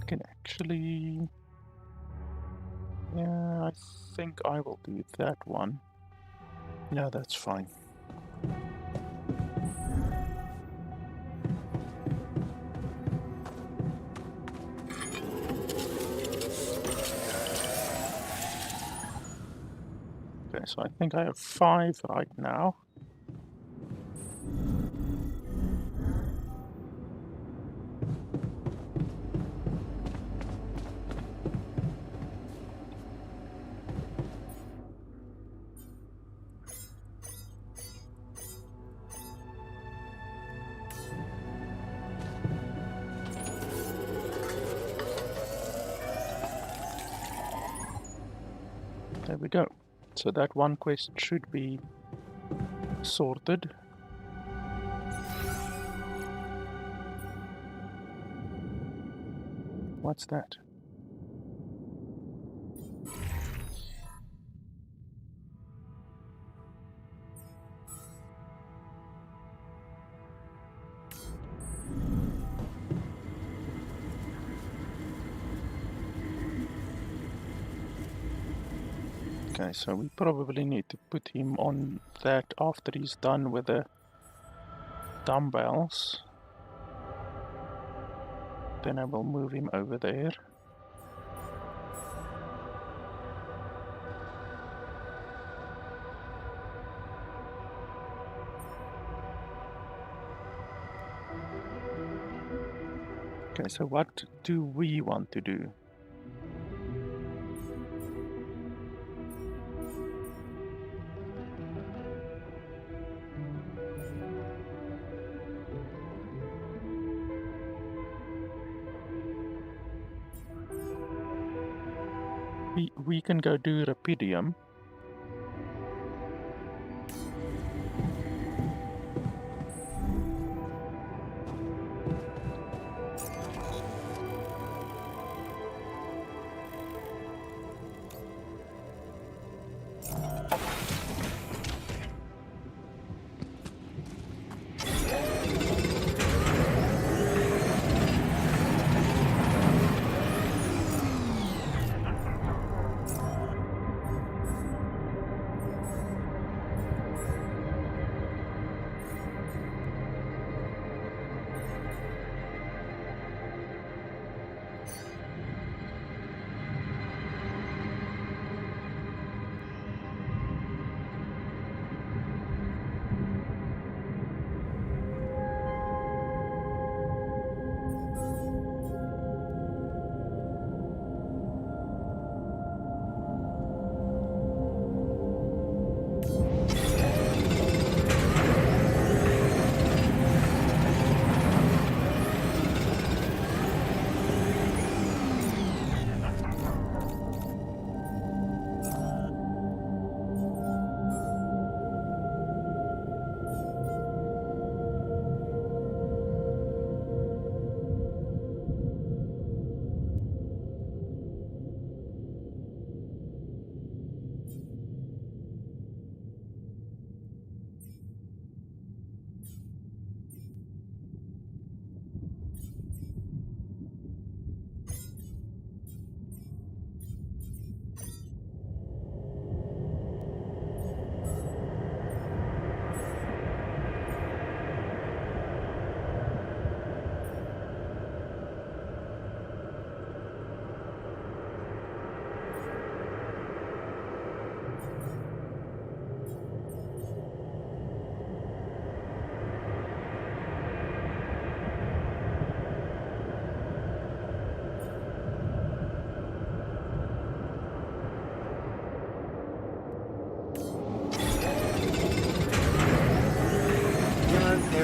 Can actually, yeah, I think I will do that one. Yeah, that's fine. Okay, so I think I have 5 right now. There we go. So that one quest should be sorted. What's that? Okay, so we probably need to put him on that after he's done with the dumbbells. Then I will move him over there. Okay, so what do we want to do? We can go do Rapidium.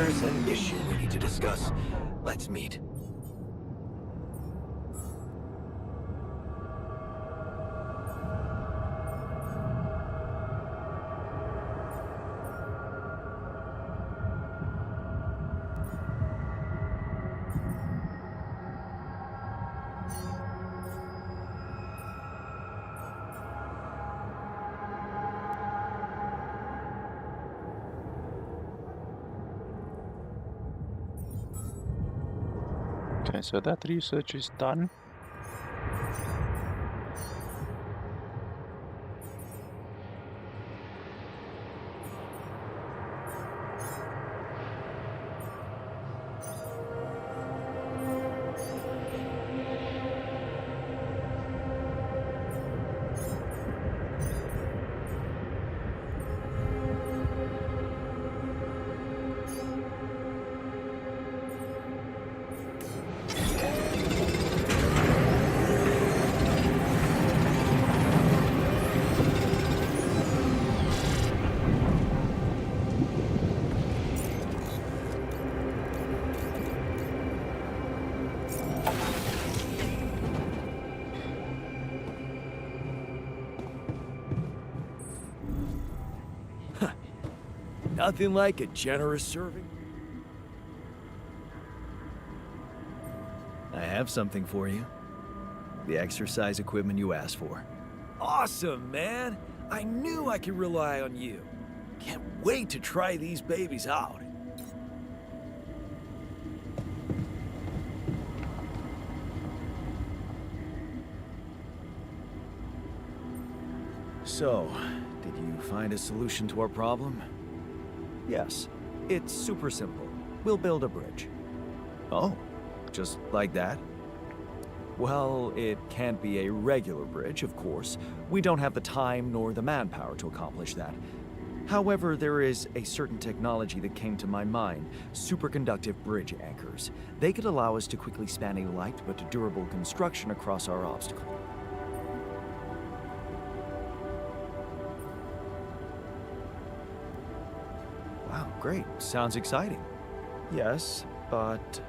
there's an issue we need to discuss. Let's meet. Okay, so that research is done. Nothing like a generous serving. I have something for you. The exercise equipment you asked for. Awesome, man! I knew I could rely on you. Can't wait to try these babies out. So, did you find a solution to our problem? Yes, it's super simple. We'll build a bridge. Oh, just like that? Well, it can't be a regular bridge, of course. We don't have the time nor the manpower to accomplish that. However, there is a certain technology that came to my mind, superconductive bridge anchors. They could allow us to quickly span a light but durable construction across our obstacle. Wow, great. Sounds exciting. Yes, but...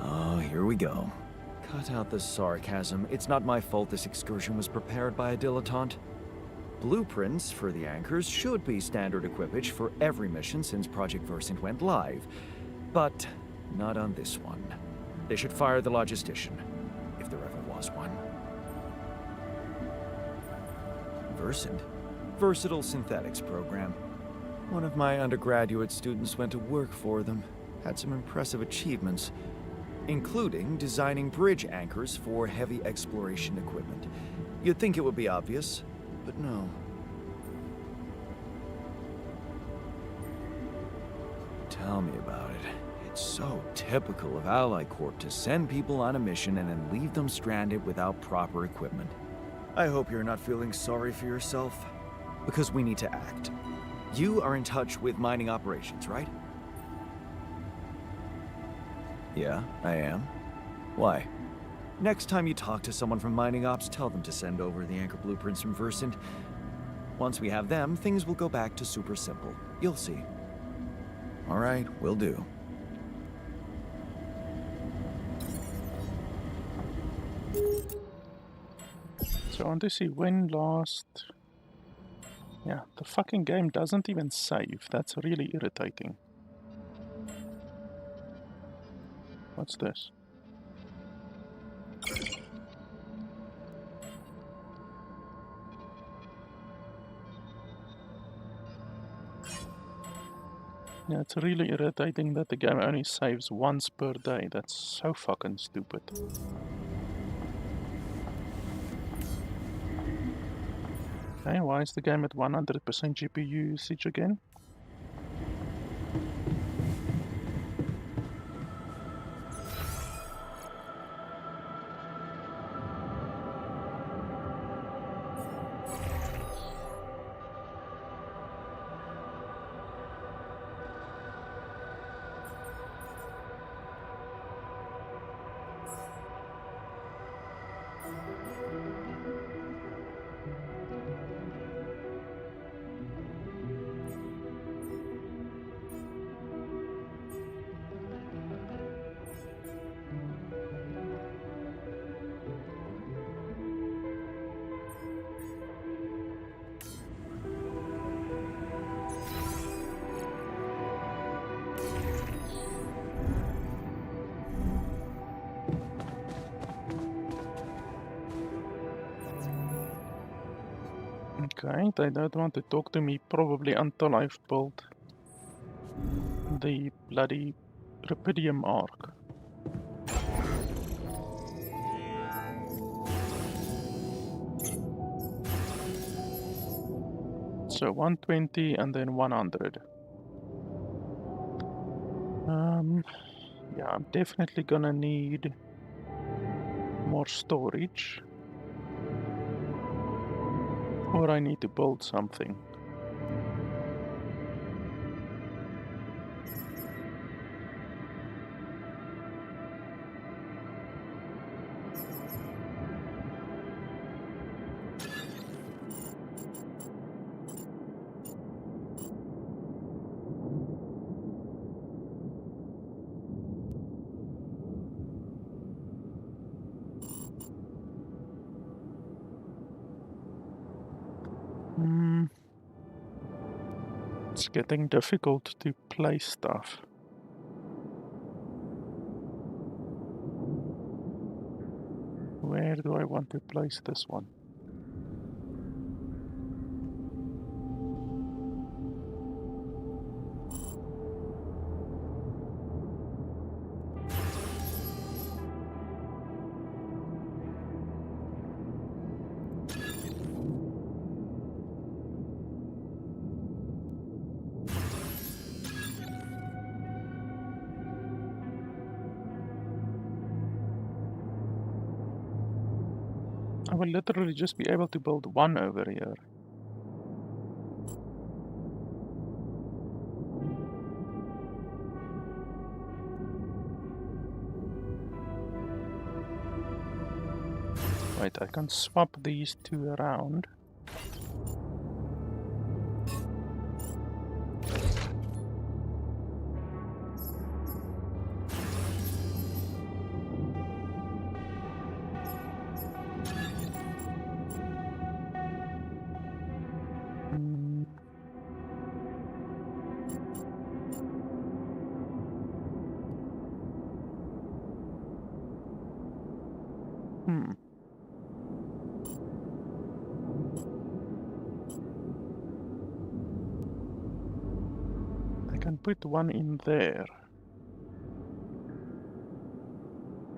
Oh, here we go. Cut out the sarcasm. It's not my fault this excursion was prepared by a dilettante. Blueprints for the anchors should be standard equipage for every mission since Project Versant went live. But not on this one. They should fire the logistician, if there ever was one. Versant? Versatile Synthetics Program. One of my undergraduate students went to work for them. Had some impressive achievements, including designing bridge anchors for heavy exploration equipment. You'd think it would be obvious, but no. Tell me about it. It's so typical of Ally Corp to send people on a mission and then leave them stranded without proper equipment. I hope you're not feeling sorry for yourself, because we need to act. You are in touch with mining operations, right? Yeah, I am. Why? Next time you talk to someone from mining ops, tell them to send over the anchor blueprints from Versant. Once we have them, things will go back to super simple. You'll see. All right, will do. So I want to see when last... Yeah, the fucking game doesn't even save. That's really irritating. What's this? Yeah, it's really irritating that the game only saves once per day. That's so fucking stupid. Okay, why is the game at 100% GPU usage again? Okay, they don't want to talk to me probably until I've built the bloody Rubidium arc. So 120 and then 100. Yeah, I'm definitely gonna need more storage. Or I need to build something. It's getting difficult to place stuff. Where do I want to place this one? I will literally just be able to build one over here. Right, I can swap these two around. I can put one in there.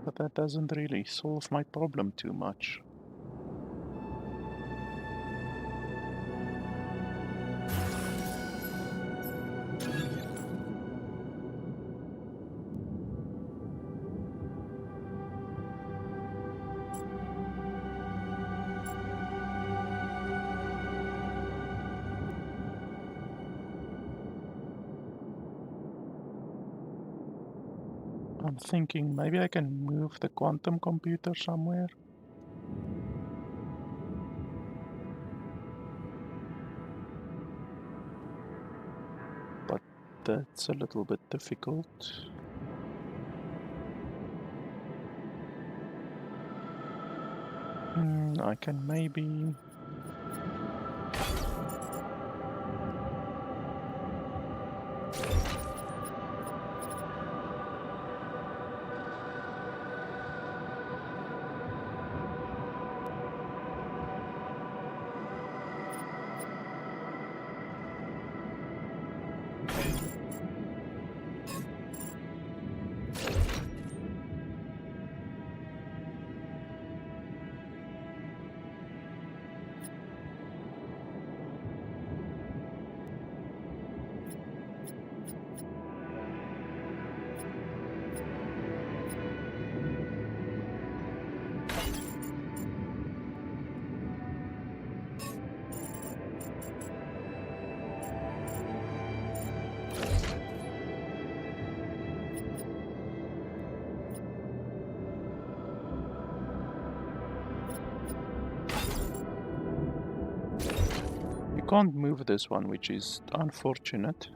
But that doesn't really solve my problem too much. I'm thinking maybe I can move the quantum computer somewhere. But that's a little bit difficult. I can maybe... can't move this one, which is unfortunate.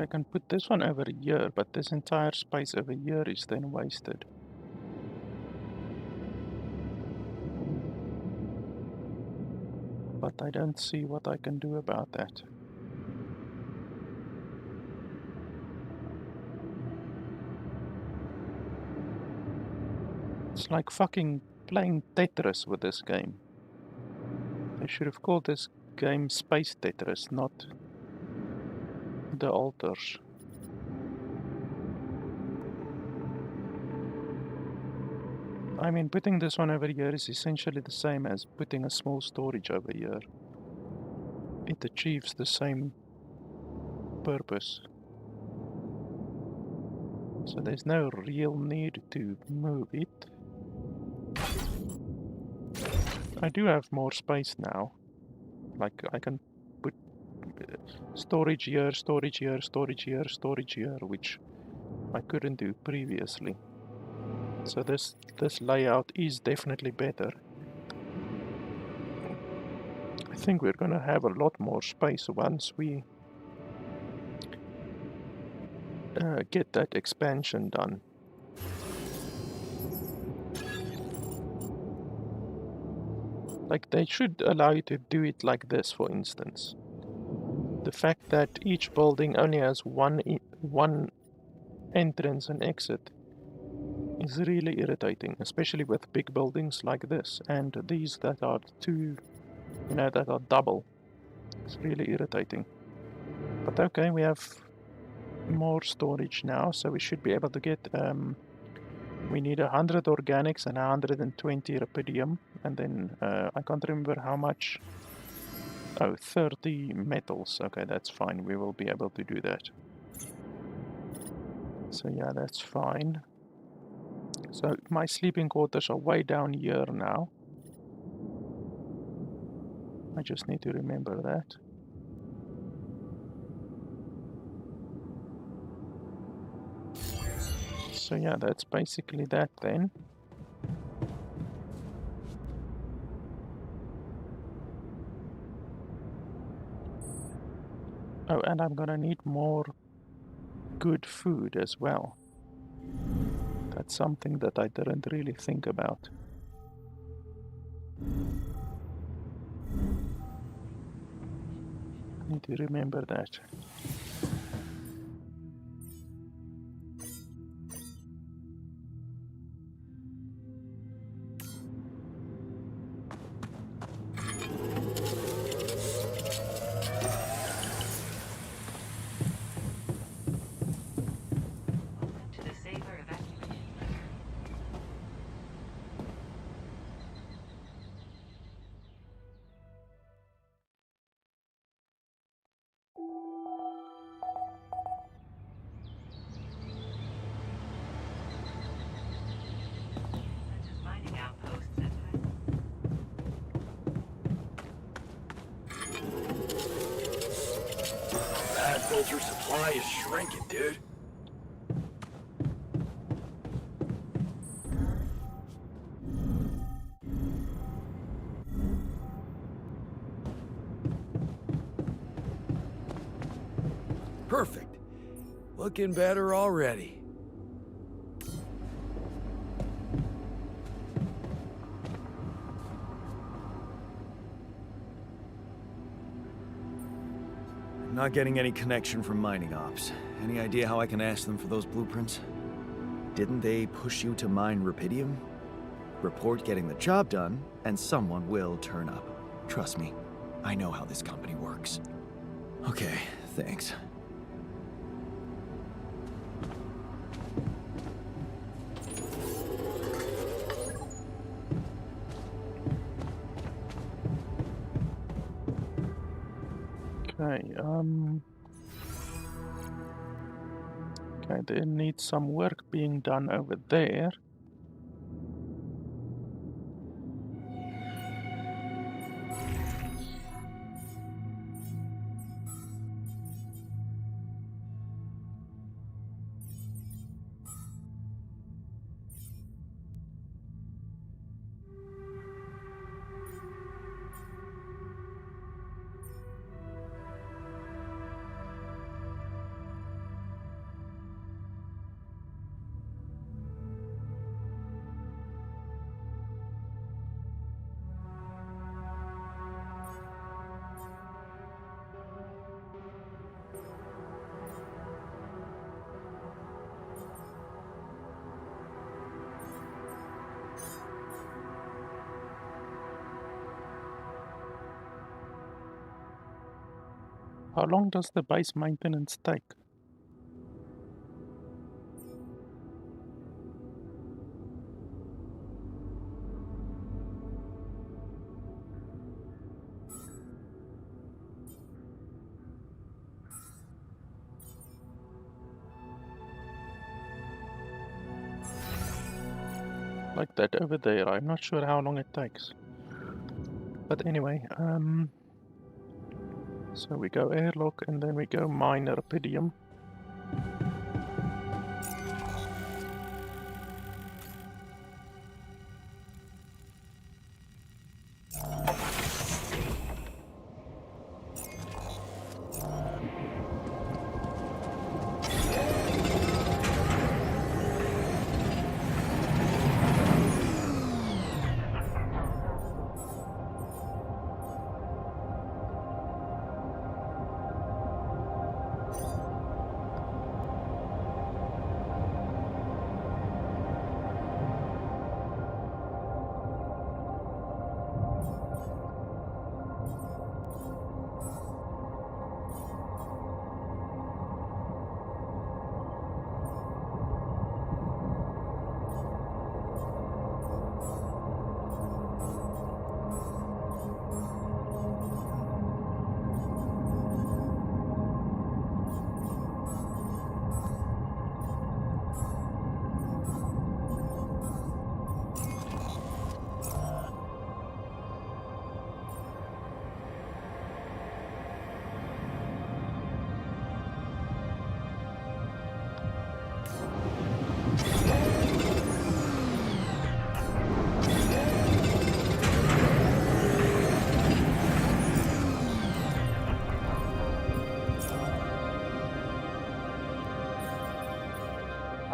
So I can put this one over here, but this entire space over here is then wasted. But I don't see what I can do about that. It's like fucking playing Tetris with this game. They should have called this game Space Tetris, not the altars. I mean, putting this one over here is essentially the same as putting a small storage over here. It achieves the same purpose. So there's no real need to move it. I do have more space now. Like, I can put storage here, storage here, storage here, storage here, which I couldn't do previously. So this layout is definitely better. I think we're gonna have a lot more space once we get that expansion done. Like, they should allow you to do it like this, for instance. The fact that each building only has one entrance and exit is really irritating, especially with big buildings like this, and these that are that are double. It's really irritating. But okay, we have more storage now, so we should be able to get we need 100 organics and 120 rubidium, and then I can't remember how much. Oh, 30 metals. Okay, that's fine. We will be able to do that. So yeah, that's fine. So my sleeping quarters are way down here now. I just need to remember that. So yeah, that's basically that then. Oh, and I'm gonna need more good food as well. That's something that I didn't really think about. I need to remember that. That filter supply is shrinking, dude. Perfect. Looking better already. I'm not getting any connection from mining ops. Any idea how I can ask them for those blueprints? Didn't they push you to mine rubidium? Report getting the job done, and someone will turn up. Trust me, I know how this company works. Okay, thanks. Okay, okay, there needs some work being done over there. How long does the base maintenance take? Like that over there, I'm not sure how long it takes. But anyway, so we go airlock and then we go mine rubidium.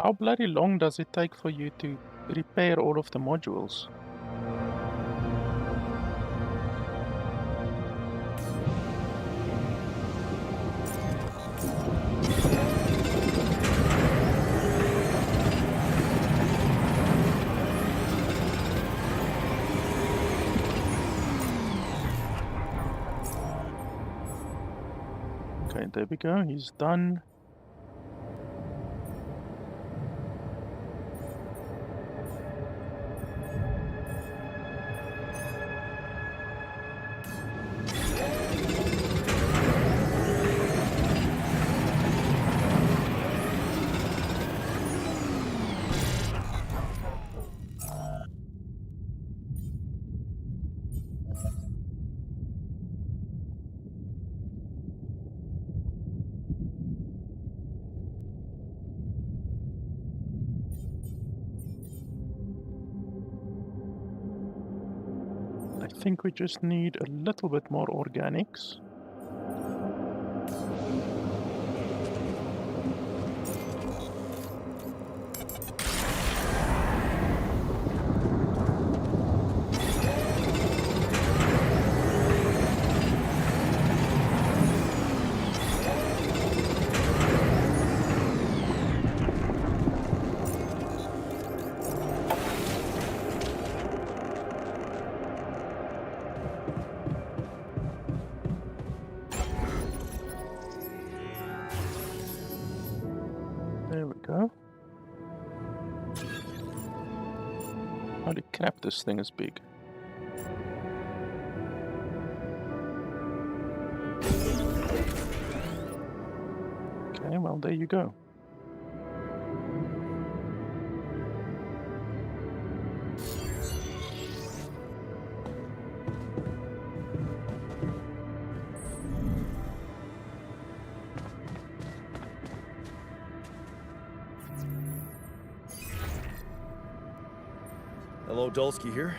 How bloody long does it take for you to repair all of the modules? Okay, there we go, he's done. I think we just need a little bit more organics. There we go. Holy crap, this thing is big. Okay, well, there you go. Hello, Dolski here.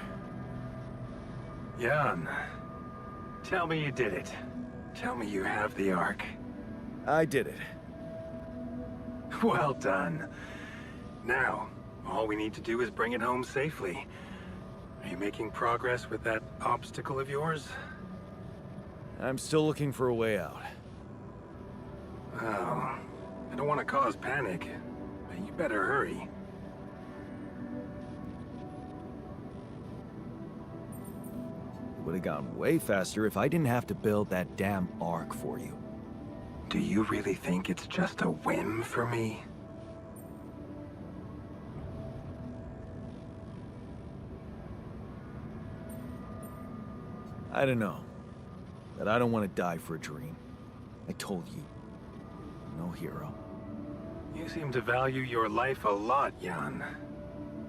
Jan, tell me you did it. Tell me you have the Ark. I did it. Well done. Now, all we need to do is bring it home safely. Are you making progress with that obstacle of yours? I'm still looking for a way out. Oh, I don't want to cause panic, but you better hurry. It would have gone way faster if I didn't have to build that damn Ark for you. Do you really think it's just a whim for me? I don't know. But I don't want to die for a dream. I told you. No hero. You seem to value your life a lot, Jan.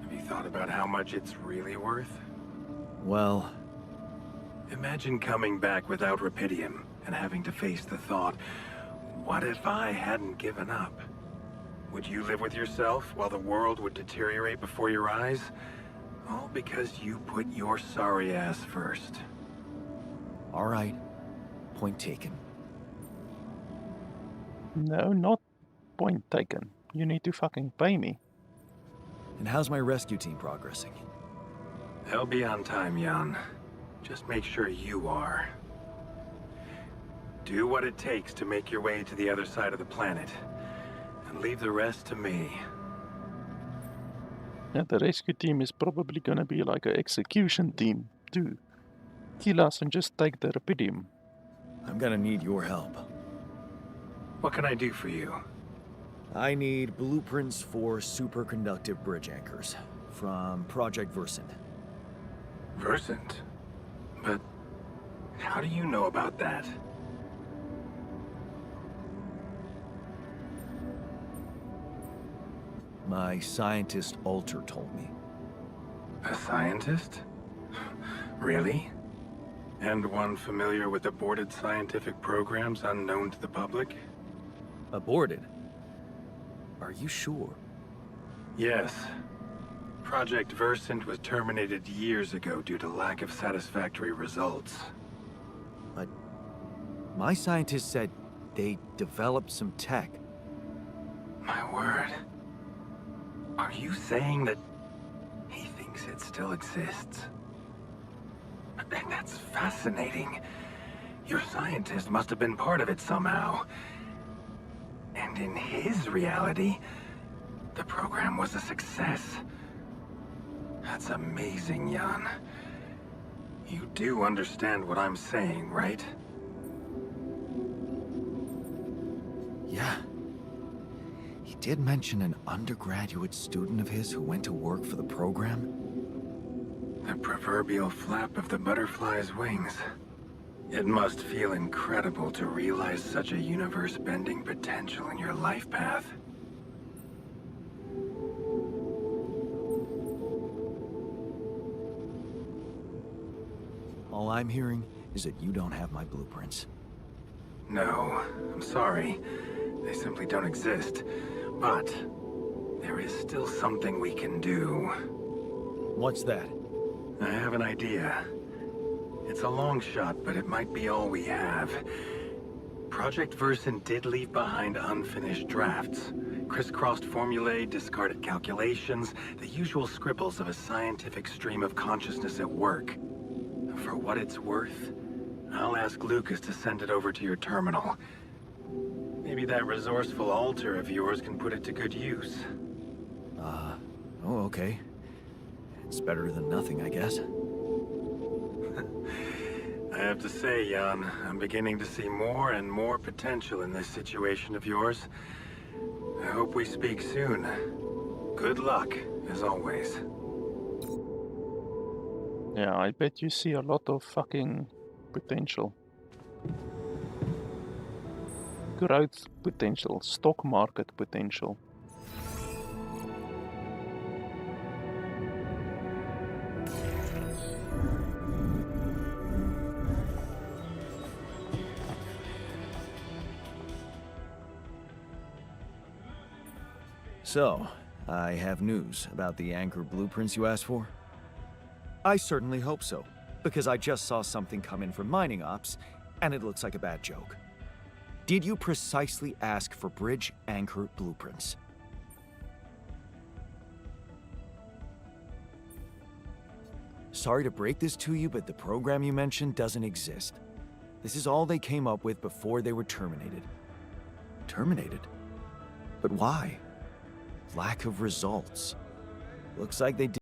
Have you thought about how much it's really worth? Well, Imagine coming back without Rapidium and having to face the thought, what if I hadn't given up? Would you live with yourself while the world would deteriorate before your eyes? All because you put your sorry ass first. all right. Point taken. No, not point taken. You need to fucking pay me. And how's my rescue team progressing? They'll be on time, Jan. Just make sure you are. Do what it takes to make your way to the other side of the planet. And leave the rest to me. Yeah, the rescue team is probably gonna be like an execution team, too. Kill us and just take the Rapidium. I'm gonna need your help. What can I do for you? I need blueprints for superconductive bridge anchors from Project Versant. Versant? But how do you know about that? My scientist Alter told me. A scientist? Really? And one familiar with aborted scientific programs unknown to the public? Aborted? Are you sure? Yes. Project Versant was terminated years ago due to lack of satisfactory results. But my scientist said they developed some tech. My word. Are you saying that he thinks it still exists? That's fascinating. Your scientist must have been part of it somehow. And in his reality, the program was a success. That's amazing, Jan. You do understand what I'm saying, right? Yeah. He did mention an undergraduate student of his who went to work for the program. The proverbial flap of the butterfly's wings. It must feel incredible to realize such a universe-bending potential in your life path. All I'm hearing is that you don't have my blueprints. No, I'm sorry. They simply don't exist. But there is still something we can do. What's that? I have an idea. It's a long shot, but it might be all we have. Project Versant did leave behind unfinished drafts. Crisscrossed formulae, discarded calculations, the usual scribbles of a scientific stream of consciousness at work. For what it's worth, I'll ask Lucas to send it over to your terminal. Maybe that resourceful alter of yours can put it to good use. Oh, okay. It's better than nothing, I guess. I have to say, Jan, I'm beginning to see more and more potential in this situation of yours. I hope we speak soon. Good luck, as always. Yeah, I bet you see a lot of fucking potential. Growth potential, stock market potential. So, I have news about the anchor blueprints you asked for? I certainly hope so, because I just saw something come in from mining ops, and it looks like a bad joke. Did you precisely ask for bridge anchor blueprints? Sorry to break this to you, but the program you mentioned doesn't exist. This is all they came up with before they were terminated. Terminated? But why? Lack of results. Looks like they did.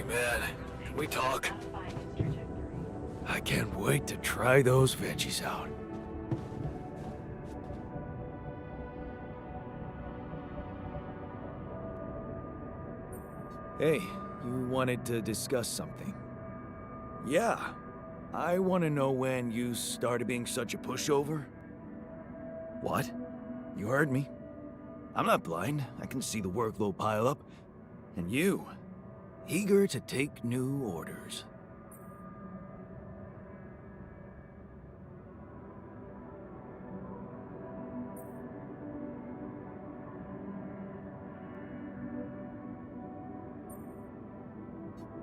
Hey, man. Can we talk? I can't wait to try those veggies out. Hey, you wanted to discuss something? Yeah. I want to know when you started being such a pushover. What? You heard me. I'm not blind. I can see the workload pile up. And you, eager to take new orders.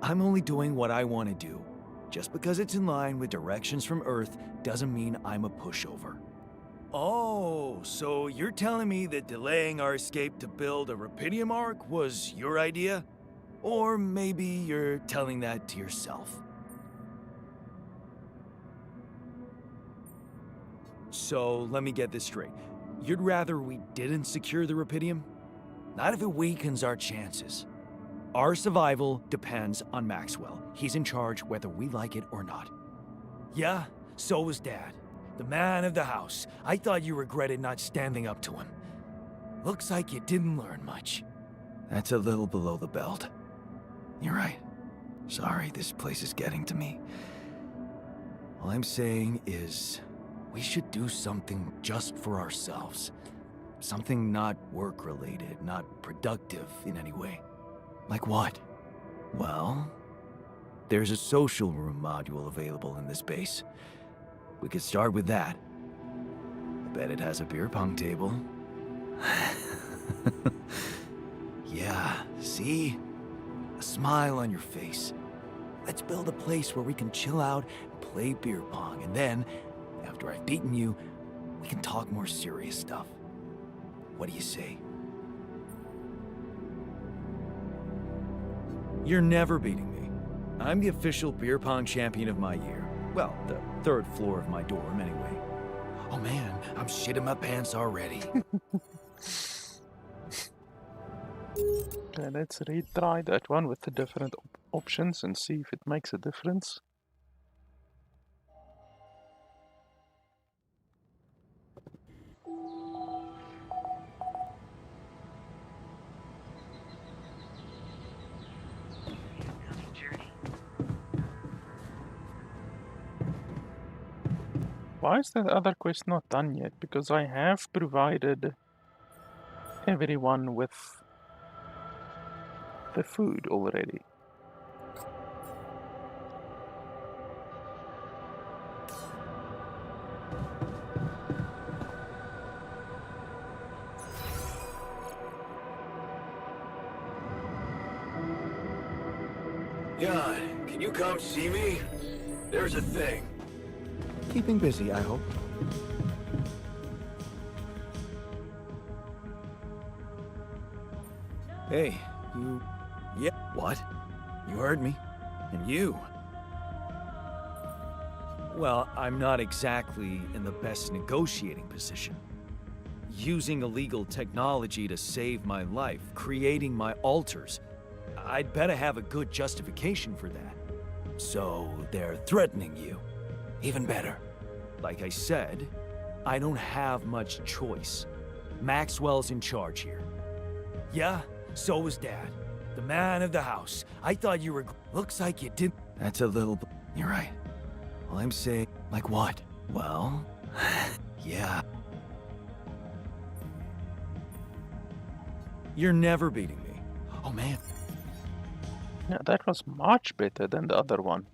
I'm only doing what I want to do. Just because it's in line with directions from Earth doesn't mean I'm a pushover. Oh, so you're telling me that delaying our escape to build a Rapidium Arc was your idea? Or maybe you're telling that to yourself. So, let me get this straight. You'd rather we didn't secure the Rapidium? Not if it weakens our chances. Our survival depends on Maxwell. He's in charge whether we like it or not. Yeah, so was Dad. The man of the house. I thought you regretted not standing up to him. Looks like you didn't learn much. That's a little below the belt. You're right. Sorry, this place is getting to me. All I'm saying is, we should do something just for ourselves. Something not work-related, not productive in any way. Like what? Well, there's a social room module available in this base. We could start with that. I bet it has a beer pong table. Yeah, see? A smile on your face. Let's build a place where we can chill out and play beer pong, and then, after I've beaten you, we can talk more serious stuff. What do you say? You're never beating me. I'm the official beer pong champion of my year. Well, the third floor of my dorm, anyway. Oh man, I'm shitting my pants already. Okay, let's retry that one with the different options and see if it makes a difference. Why is that other quest not done yet? Because I have provided everyone with the food already. Jan, can you come see me? There's a thing. Keeping busy, I hope. Hey, you... Yeah, what? You heard me. And you? Well, I'm not exactly in the best negotiating position. Using illegal technology to save my life, creating my altars. I'd better have a good justification for that. So, they're threatening you. Even better. Like I said, I don't have much choice. Maxwell's in charge here. Yeah, so was Dad. The man of the house. I thought you were... Looks like you didn't... That's a little... You're right. All I'm saying... Like what? Well... yeah. You're never beating me. Oh, man. Yeah, that was much better than the other one.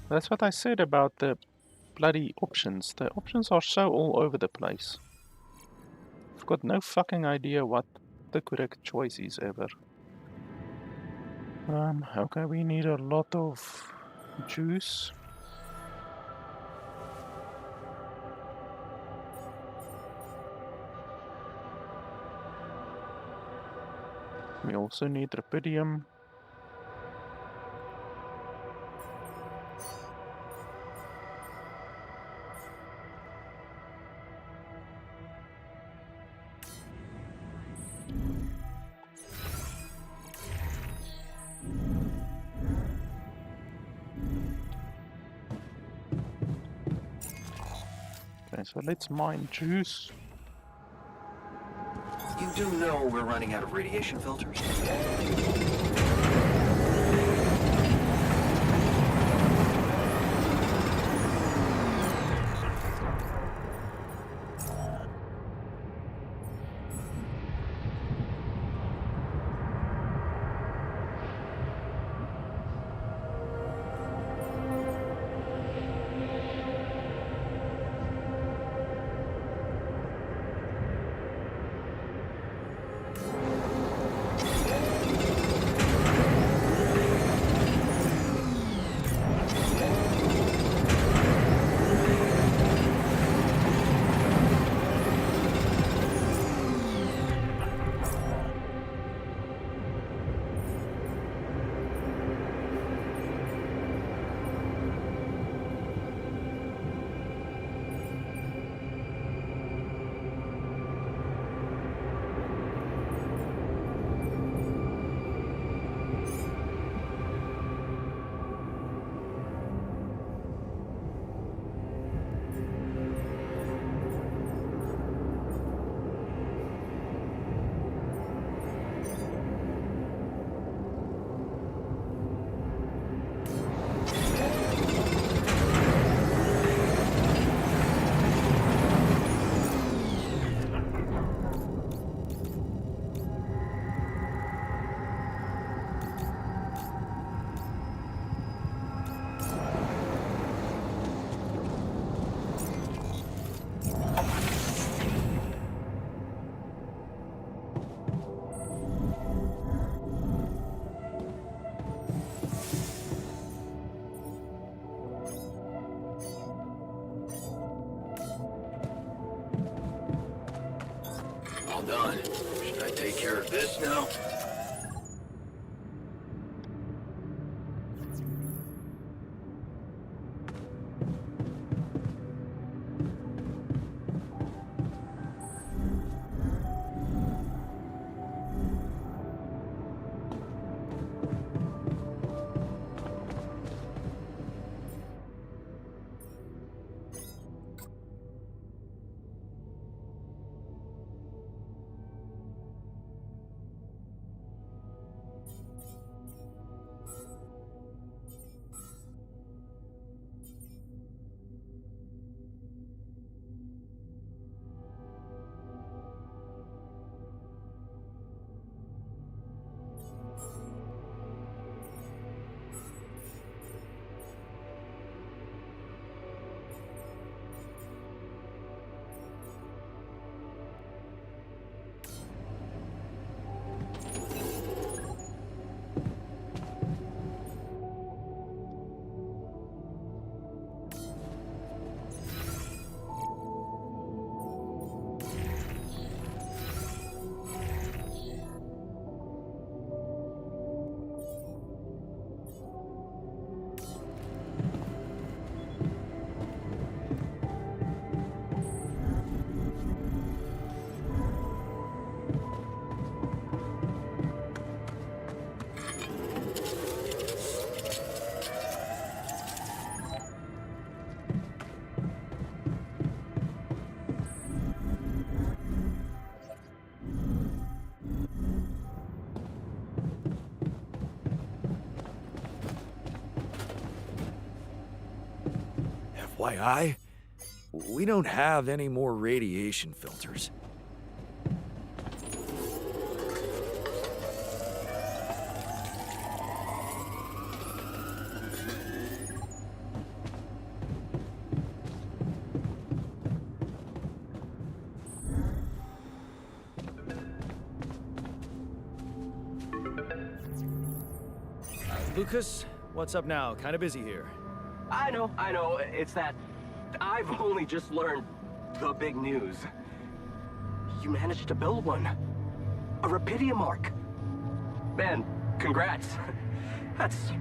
That's what I said about the bloody options. The options are so all over the place. I've got no fucking idea what the correct choice is ever. Okay, we need a lot of juice. We also need rubidium. Okay, so let's mine juice. You do know we're running out of radiation filters? All done. Should I take care of this now? FYI, we don't have any more radiation filters. Lucas, what's up now? Kinda busy here. I know. It's that I've only just learned the big news. You managed to build one. A Rapidium Arc. Man, congrats. That's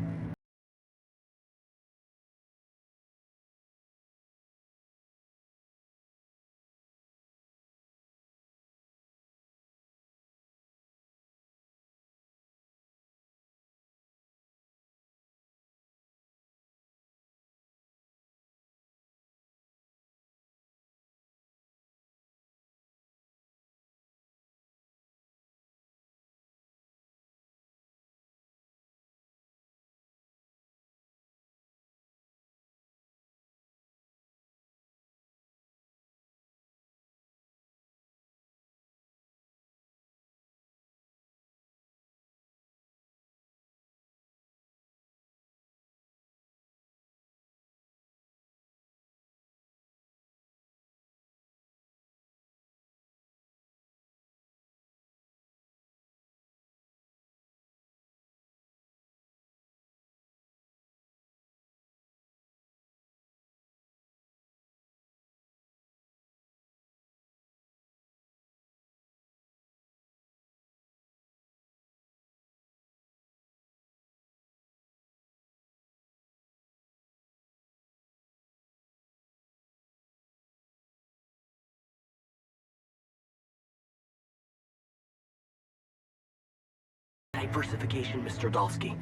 diversification, Mr. Dolski.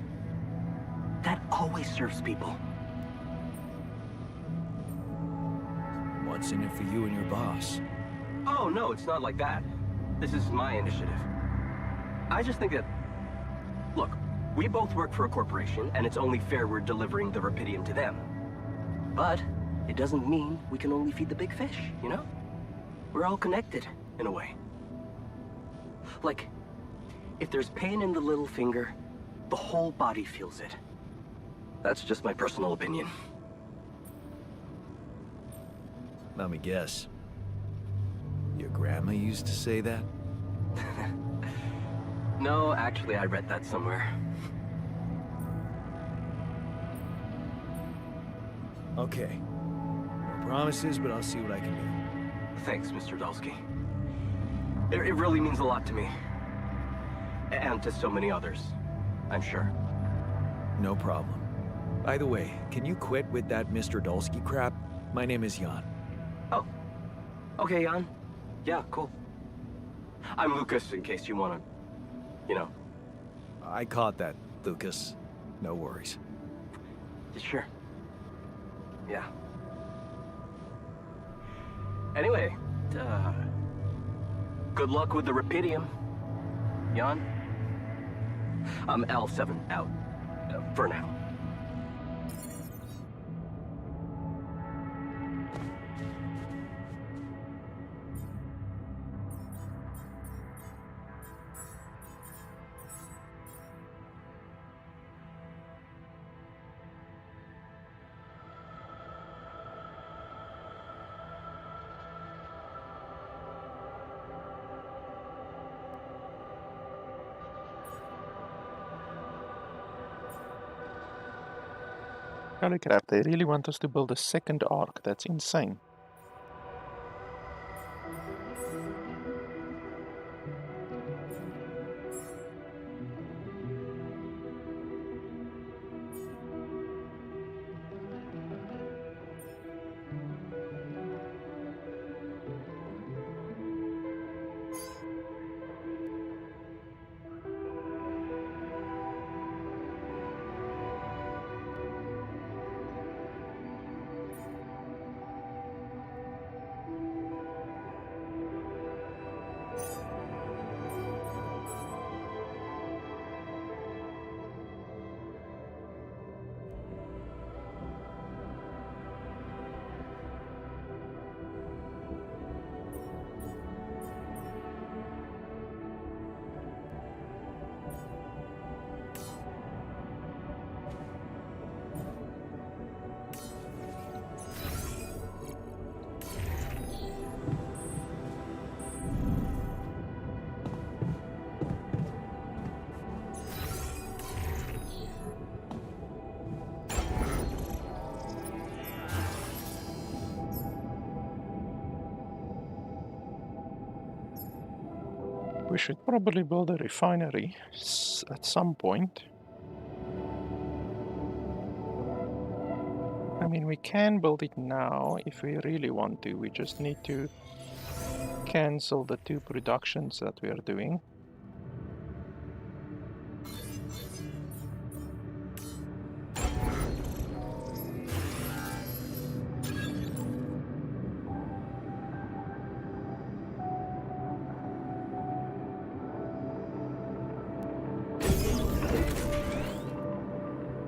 That always serves people. What's in it for you and your boss? Oh, no, it's not like that. This is my initiative. I just think that... Look, we both work for a corporation, and it's only fair we're delivering the Rapidium to them. But it doesn't mean we can only feed the big fish, you know? We're all connected, in a way. Like, if there's pain in the little finger, the whole body feels it. That's just my personal opinion. Let me guess. Your grandma used to say that? No, actually, I read that somewhere. Okay. No promises, but I'll see what I can do. Thanks, Mr. Dolski. It really means a lot to me. And to so many others, I'm sure. No problem. By the way, can you quit with that Mr. Dolski crap? My name is Jan. Oh. Okay, Jan. Yeah, cool. I'm Lucas, in case you wanna... you know. I caught that, Lucas. No worries. Sure. Yeah. Anyway, good luck with the Rapidium, Jan. I'm L7 out, for now. Holy crap, they really want us to build a second arc. That's insane. We should probably build a refinery at some point. I mean, we can build it now if we really want to. We just need to cancel the 2 productions that we are doing.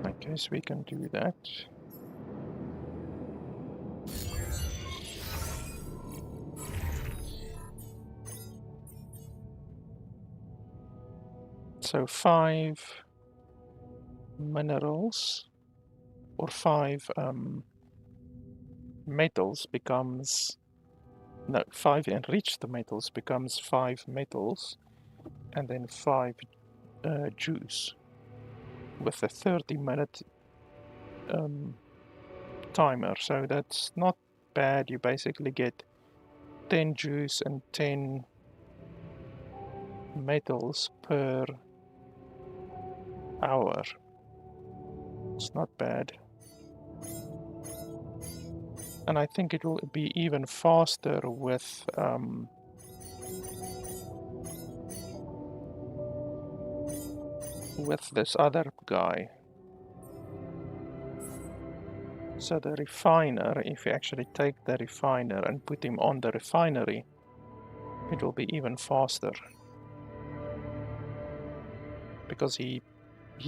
I guess we can do that. So 5 minerals or 5 metals becomes... No, 5 enriched metals becomes 5 metals and then 5 juice with a 30-minute timer. So that's not bad. You basically get 10 juice and 10 metals per hour. It's not bad. And I think it will be even faster with with this other guy. So the refiner, if you actually take the refiner and put him on the refinery, it will be even faster. Because he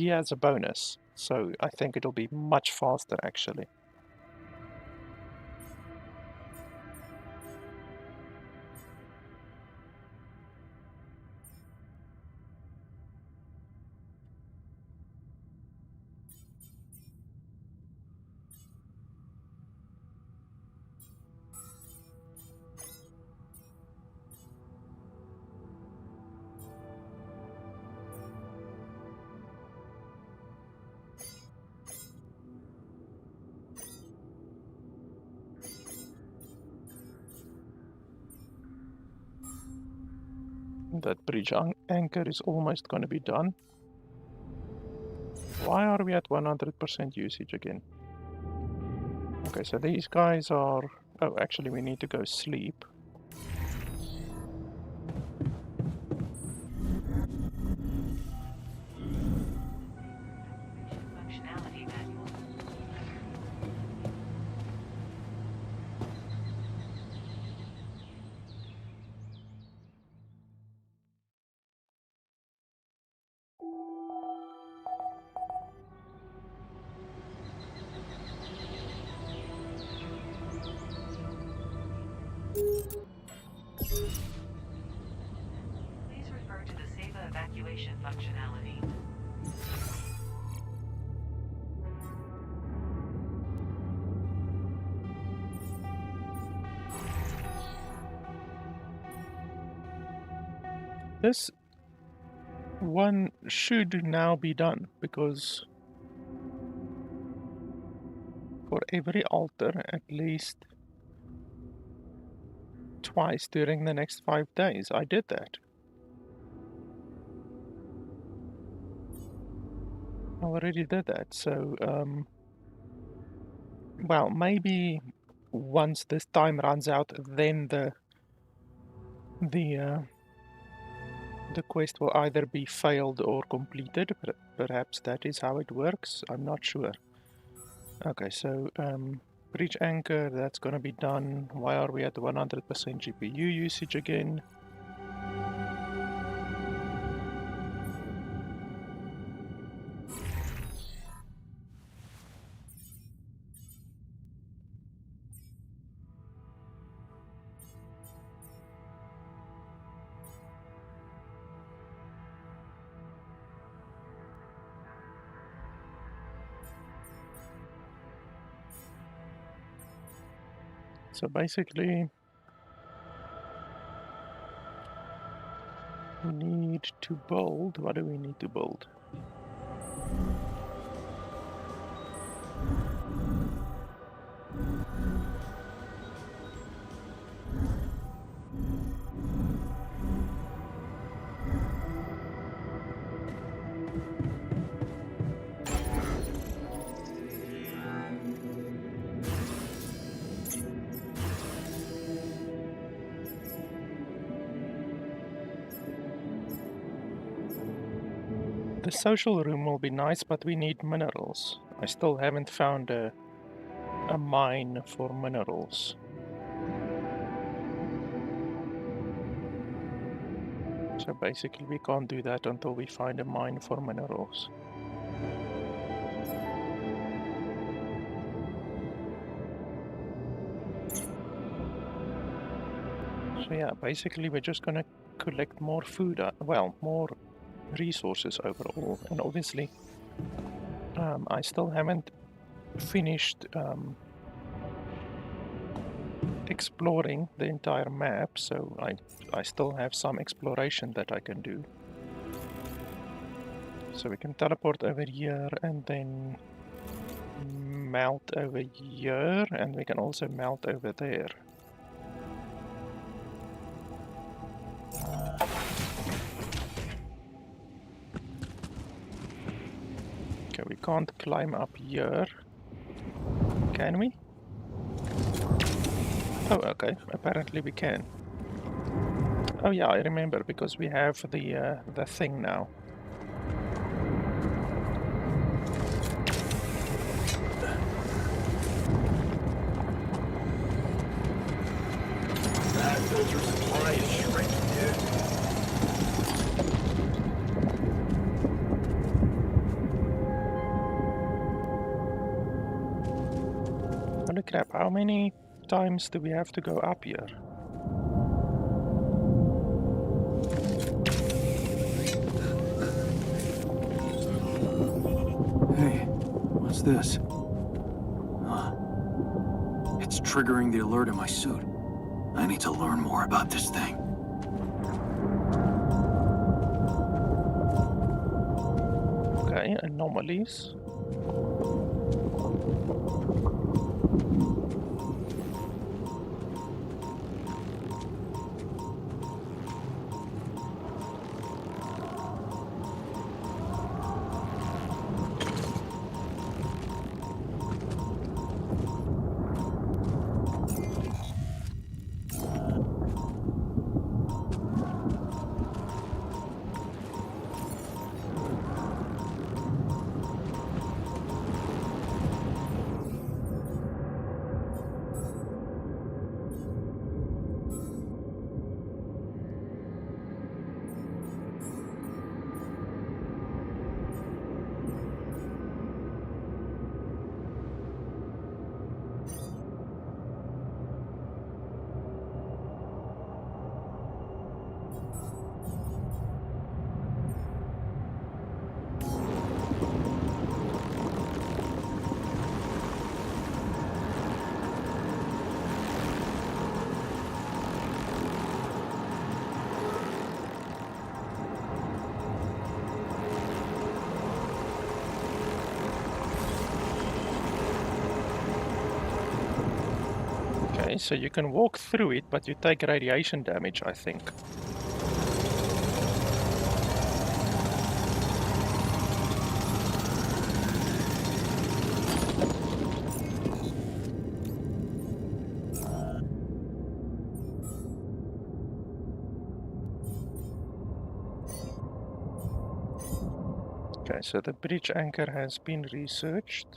has a bonus, so I think it'll be much faster actually. That bridge anchor is almost going to be done. Why are we at 100% usage again? Okay, so these guys are... Oh, actually we need to go sleep. Please refer to the SAVA evacuation functionality. This one should now be done, because for every altar, at least twice during the next 5 days, I did that. I already did that, so, well, maybe once this time runs out, then the quest will either be failed or completed. Perhaps that is how it works. I'm not sure. Okay, so bridge anchor, that's gonna be done. Why are we at 100% GPU usage again? So basically, we need to build. What do we need to build? The social room will be nice, but we need minerals. I still haven't found a mine for minerals. So basically we can't do that until we find a mine for minerals. So yeah, basically we're just gonna collect more food, well, more resources overall, and obviously I still haven't finished exploring the entire map, so I still have some exploration that I can do. So we can teleport over here and then melt over here, and we can also melt over there. Okay, we can't climb up here. Can we? Oh, okay. Apparently we can. Oh yeah, I remember, because we have the thing now. filter supply is shrinking, dude. Holy crap, how many times do we have to go up here? Hey, what's this? Huh. It's triggering the alert in my suit. I need to learn more about this thing. Okay, anomalies. Okay, so you can walk through it, but you take radiation damage, I think. Okay, so the bridge anchor has been researched.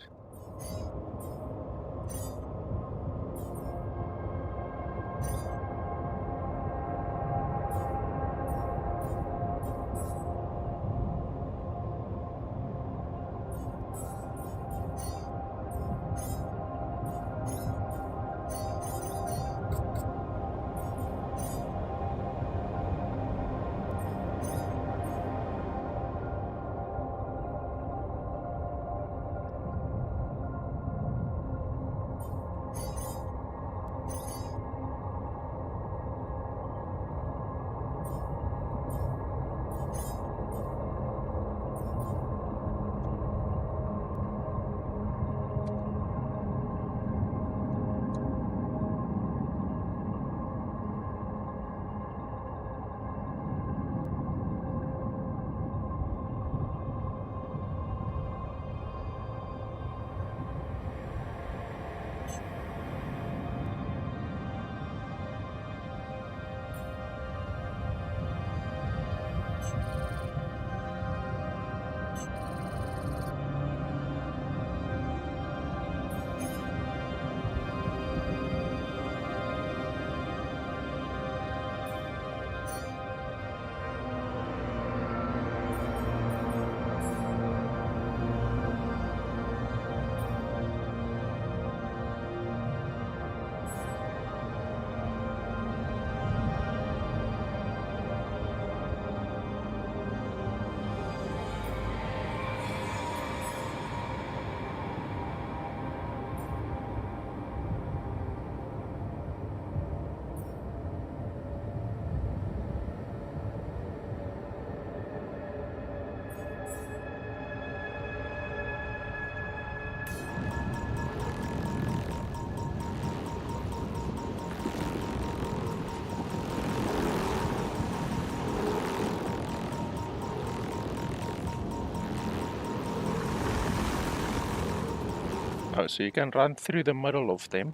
Oh, so you can run through the middle of them.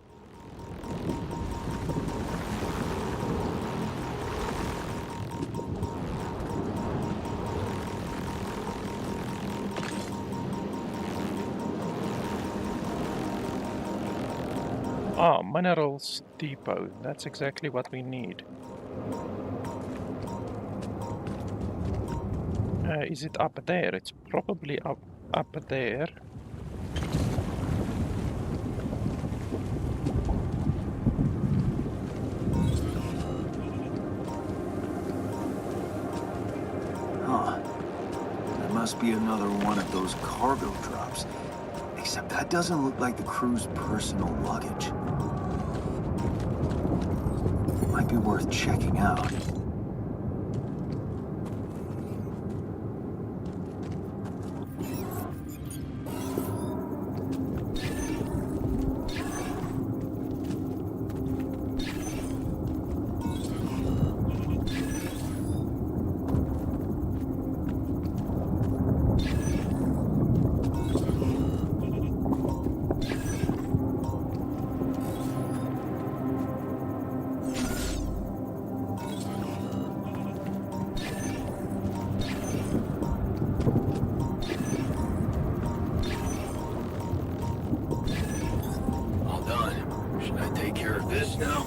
Minerals depot. That's exactly what we need. Is it up there? It's probably up there. Huh. That must be another one of those cargo drops. Except that doesn't look like the crew's personal luggage. Might be worth checking out. All done. Should I take care of this now?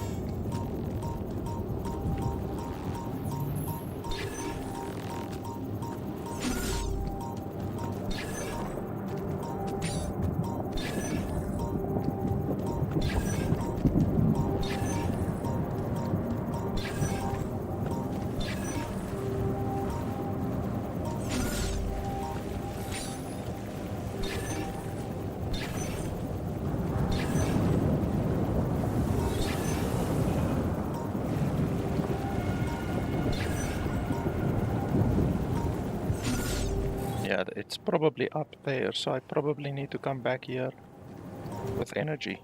Yeah, it's probably up there, so I probably need to come back here with energy.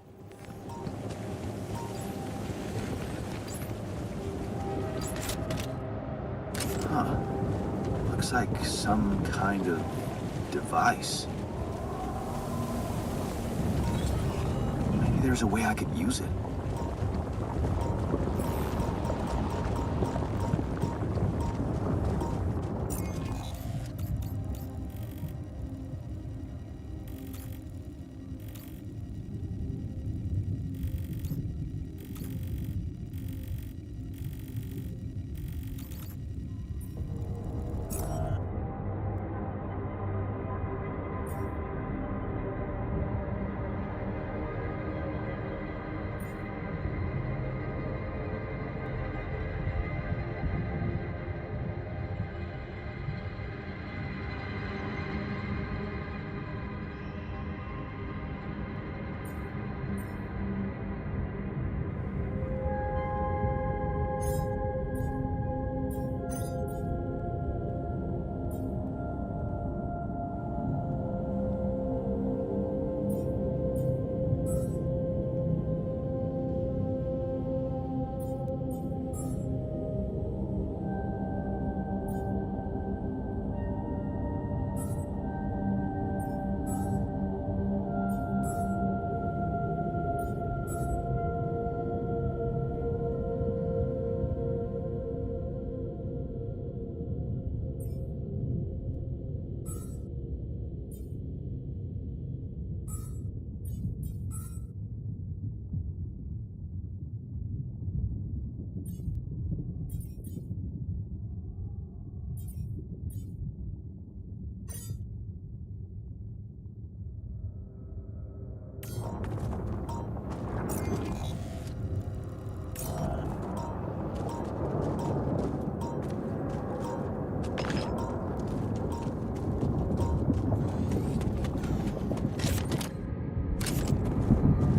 Huh. Looks like some kind of device. Maybe there's a way I could use it.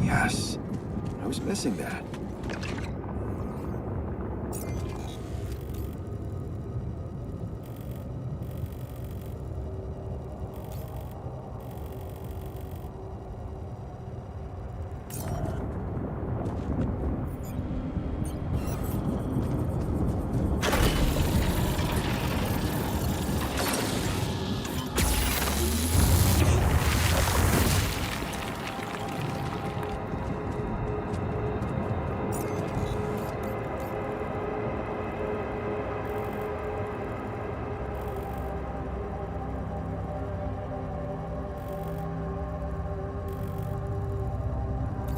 Yes. I was missing that.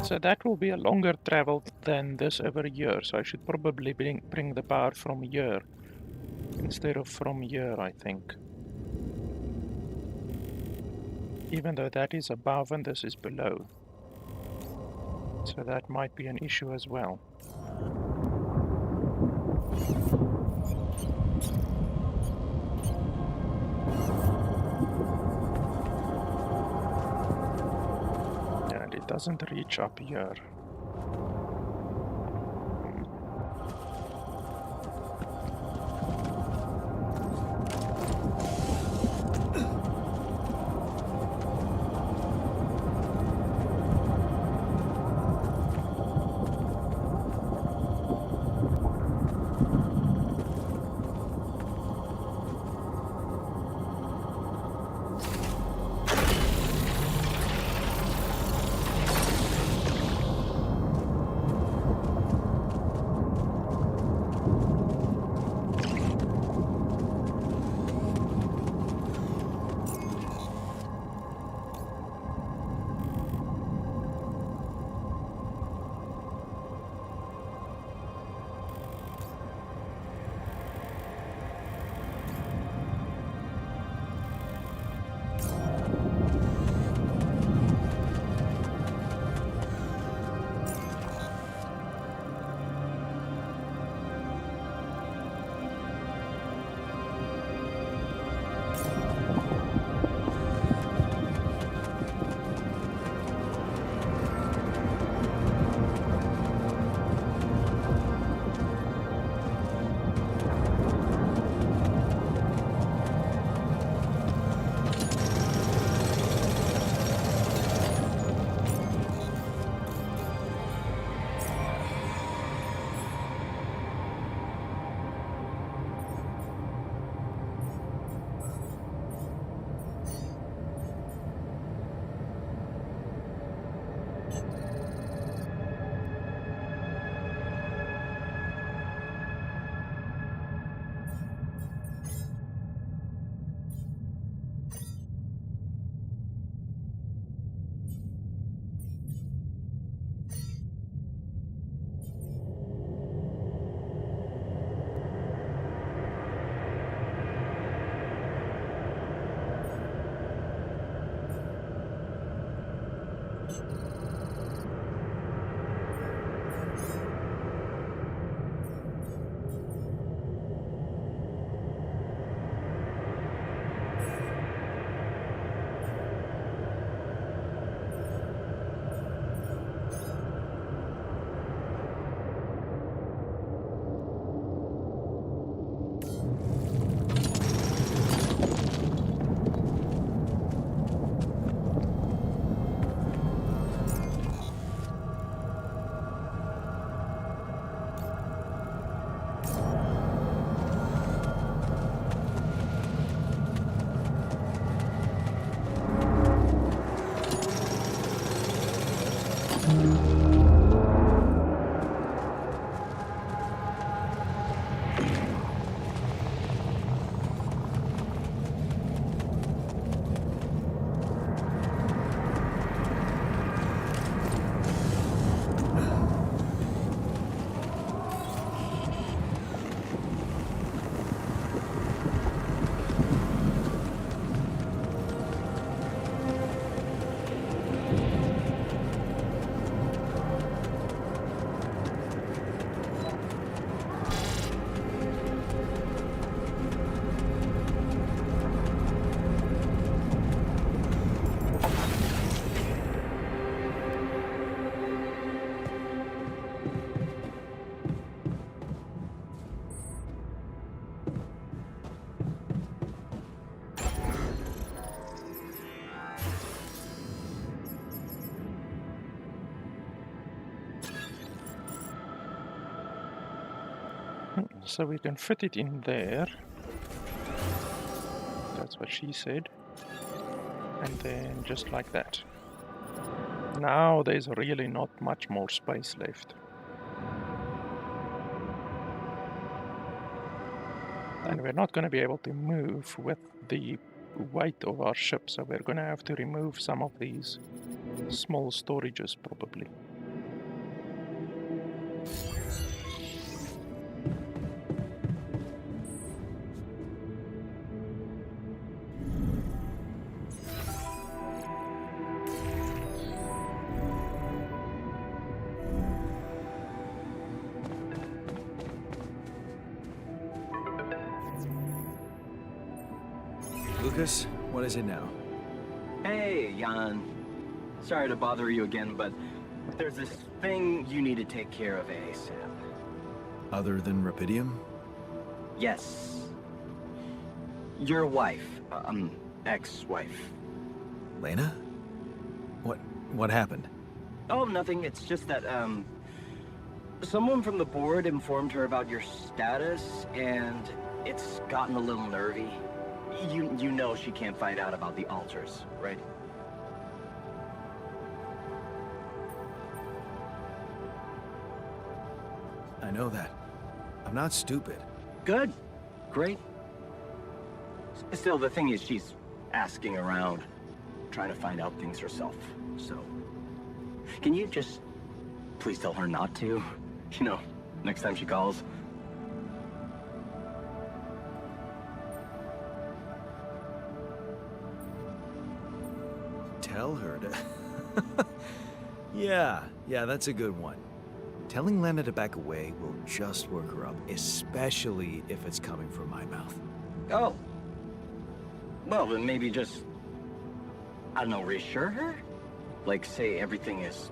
So that will be a longer travel than this over here. So I should probably bring the power from here instead of from here, I think. Even though that is above and this is below. So that might be an issue as well. And it doesn't reach up here. So we can fit it in there. That's what she said. And then just like that. Now there's really not much more space left. And we're not going to be able to move with the weight of our ship, so we're going to have to remove some of these small storages probably. Lucas, what is it now? Hey, Jan. Sorry to bother you again, but there's this thing you need to take care of ASAP. Other than Rapidium? Yes. Your wife, ex-wife. Lena? What happened? Oh, nothing. It's just that, someone from the board informed her about your status, and it's gotten a little nervy. You know she can't find out about the altars, right? I know that. I'm not stupid. Good. Great. Still, the thing is, she's asking around, trying to find out things herself, so... Can you just please tell her not to? You know, next time she calls. Tell her to... Yeah, that's a good one. Telling Lena to back away will just work her up, especially if it's coming from my mouth. Oh. Well, then maybe just... I don't know, reassure her? Like, say everything is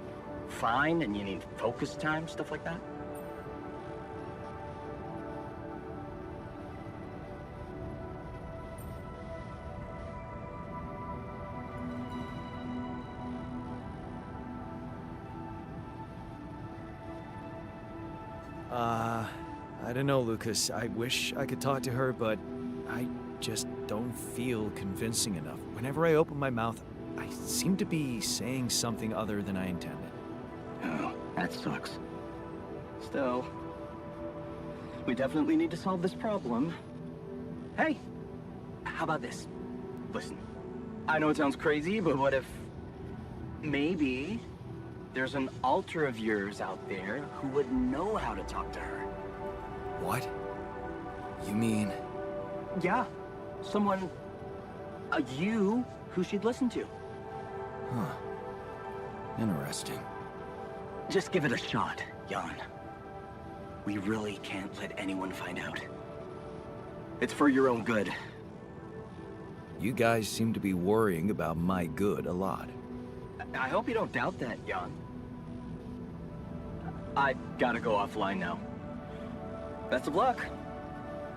fine and you need focus time, stuff like that? I don't know, Lucas. I wish I could talk to her, but I just don't feel convincing enough. Whenever I open my mouth, I seem to be saying something other than I intended. Oh, that sucks. Still, we definitely need to solve this problem. Hey, how about this? Listen, I know it sounds crazy, but what if maybe there's an alter of yours out there who would know how to talk to her? What? You mean... Yeah, someone, you, who she'd listen to. Huh. Interesting. Just give it a shot, Jan. We really can't let anyone find out. It's for your own good. You guys seem to be worrying about my good a lot. I hope you don't doubt that, Jan. I gotta go offline now. Best of luck.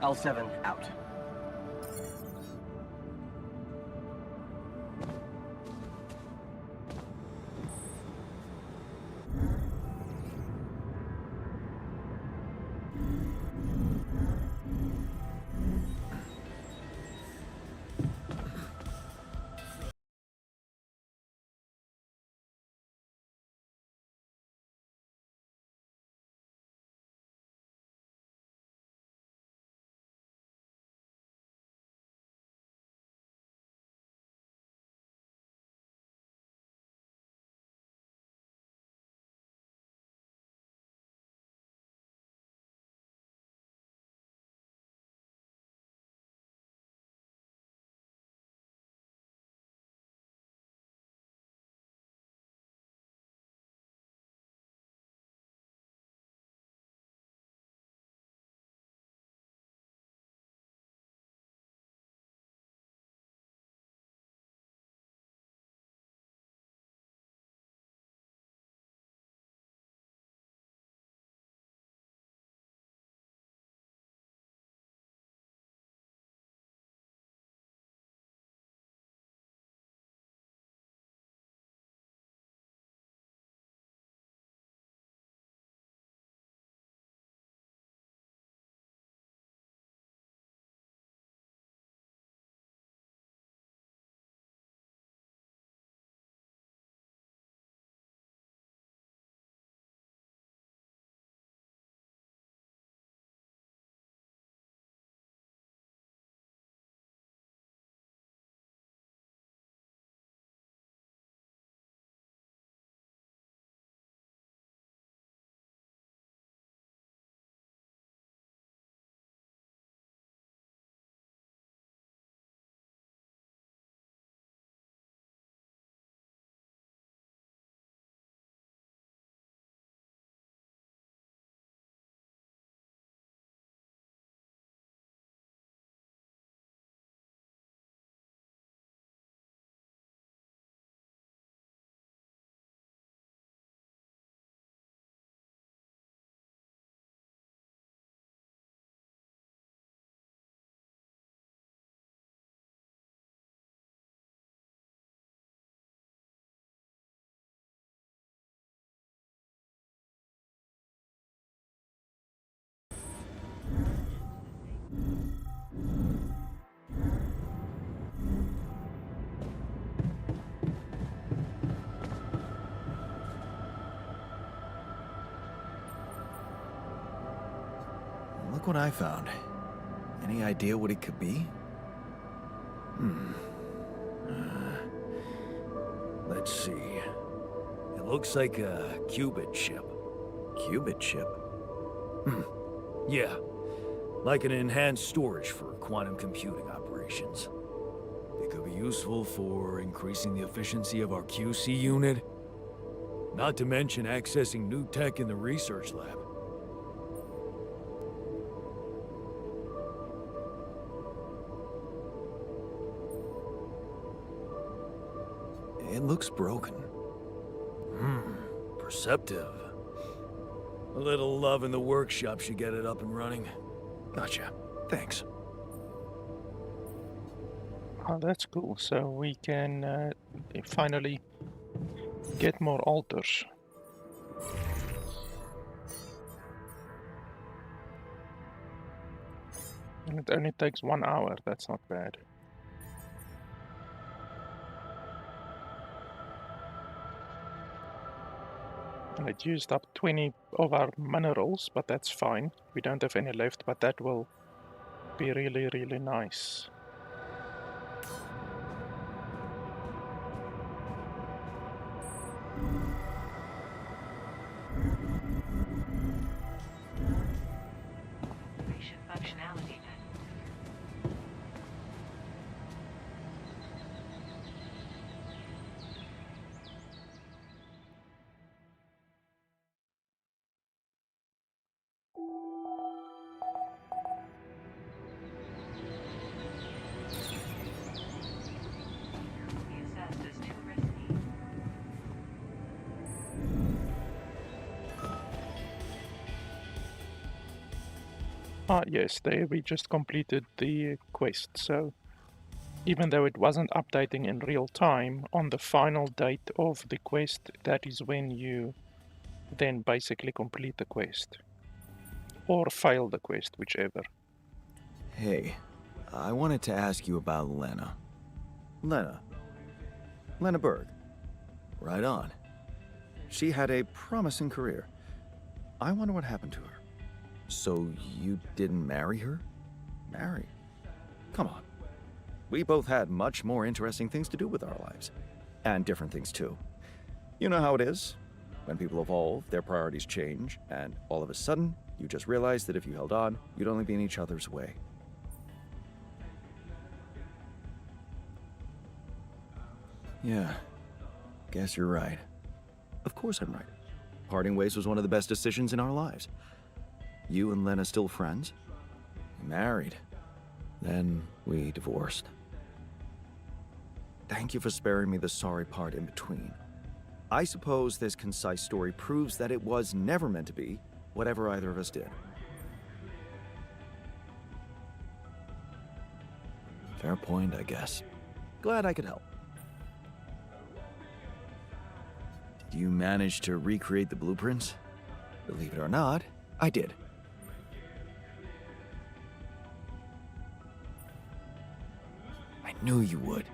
L7 out. Look what I found. Any idea what it could be? Let's see. It looks like a qubit chip. Qubit chip? Yeah. Like an enhanced storage for quantum computing operations. It could be useful for increasing the efficiency of our QC unit. Not to mention accessing new tech in the research lab. It looks broken. Perceptive. A little love in the workshop should get it up and running. Gotcha. Thanks. Oh, that's cool. So we can finally get more altars. And it only takes 1 hour. That's not bad. And it used up 20 of our minerals, but that's fine. We don't have any left, but that will be really, really nice. Operation functionality then. Be assessed as too risky. Ah, yes, there we just completed the quest. So even though it wasn't updating in real time, on the final date of the quest, that is when you then basically complete the quest. Or fail the quest, whichever. Hey, I wanted to ask you about Lena. Lena Berg. Right on. She had a promising career. I wonder what happened to her. So you didn't marry her? Marry? Come on. We both had much more interesting things to do with our lives. And different things too. You know how it is. When people evolve, their priorities change, and all of a sudden, you just realize that if you held on, you'd only be in each other's way. Yeah, guess you're right. Of course I'm right. Parting ways was one of the best decisions in our lives. You and Lena still friends? Married. Then we divorced. Thank you for sparing me the sorry part in between. I suppose this concise story proves that it was never meant to be, whatever either of us did. Fair point, I guess. Glad I could help. Did you manage to recreate the blueprints? Believe it or not, I did. I knew you would.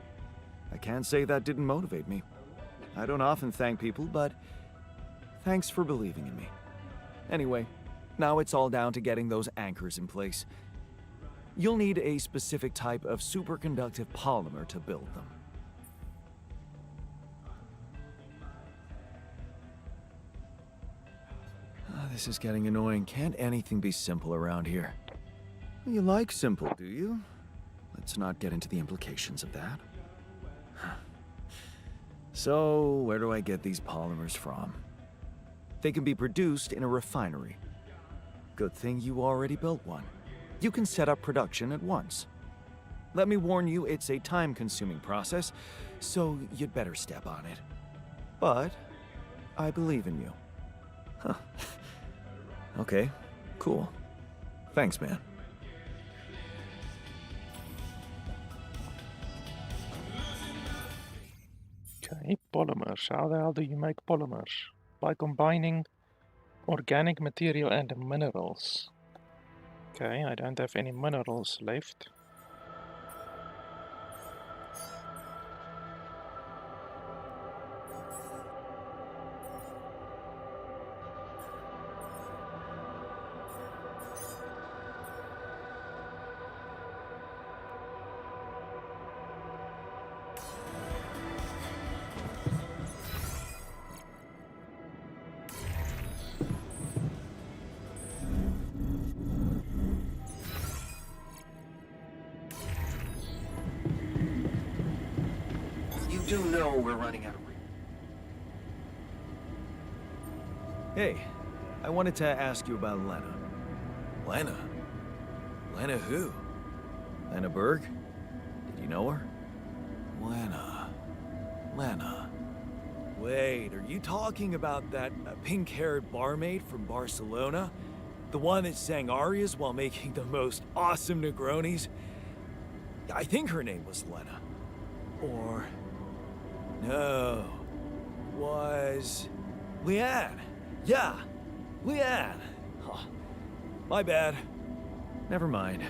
I can't say that didn't motivate me. I don't often thank people, but thanks for believing in me. Anyway, now it's all down to getting those anchors in place. You'll need a specific type of superconductive polymer to build them. This is getting annoying. Can't anything be simple around here? You like simple, do you? Let's not get into the implications of that. So, where do I get these polymers from? They can be produced in a refinery. Good thing you already built one. You can set up production at once. Let me warn you, it's a time-consuming process, so you'd better step on it. But I believe in you. Huh. Okay, cool. Thanks, man. Okay, polymers. How the hell do you make polymers? By combining organic material and minerals. Okay, I don't have any minerals left. do know we're running out of room. Hey, I wanted to ask you about Lena. Lena? Lena who? Lena Berg? Did you know her? Lena. Wait, are you talking about that pink-haired barmaid from Barcelona? The one that sang arias while making the most awesome Negronis? I think her name was Lena. Or... no. Was... Leanne. Yeah, Leanne. Huh. My bad. Never mind.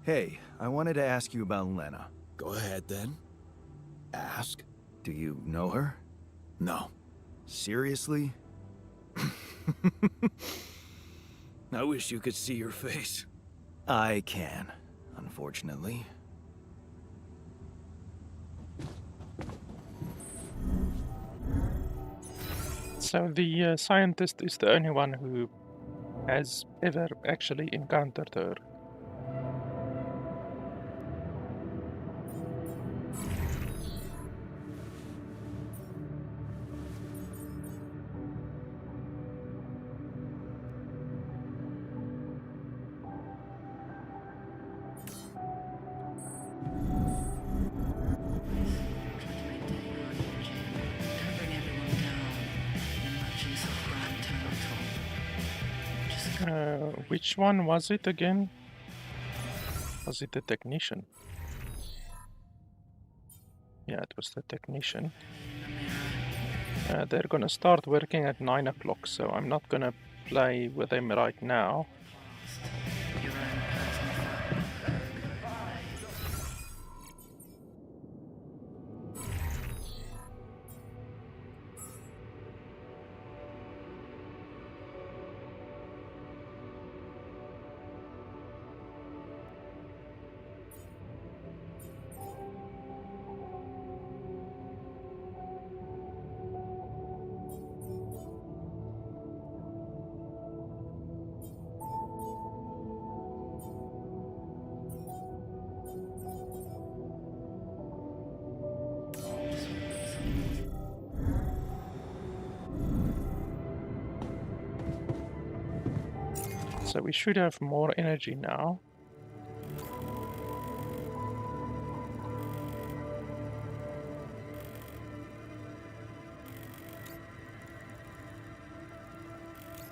Hey, I wanted to ask you about Lena. Go ahead then. Ask. Do you know her? No. Seriously? I wish you could see your face. I can, unfortunately. So the scientist is the only one who has ever actually encountered her. Which one was it again? Was it the technician? Yeah, it was the technician. They're gonna start working at 9 o'clock, so I'm not gonna play with them right now. So we should have more energy now.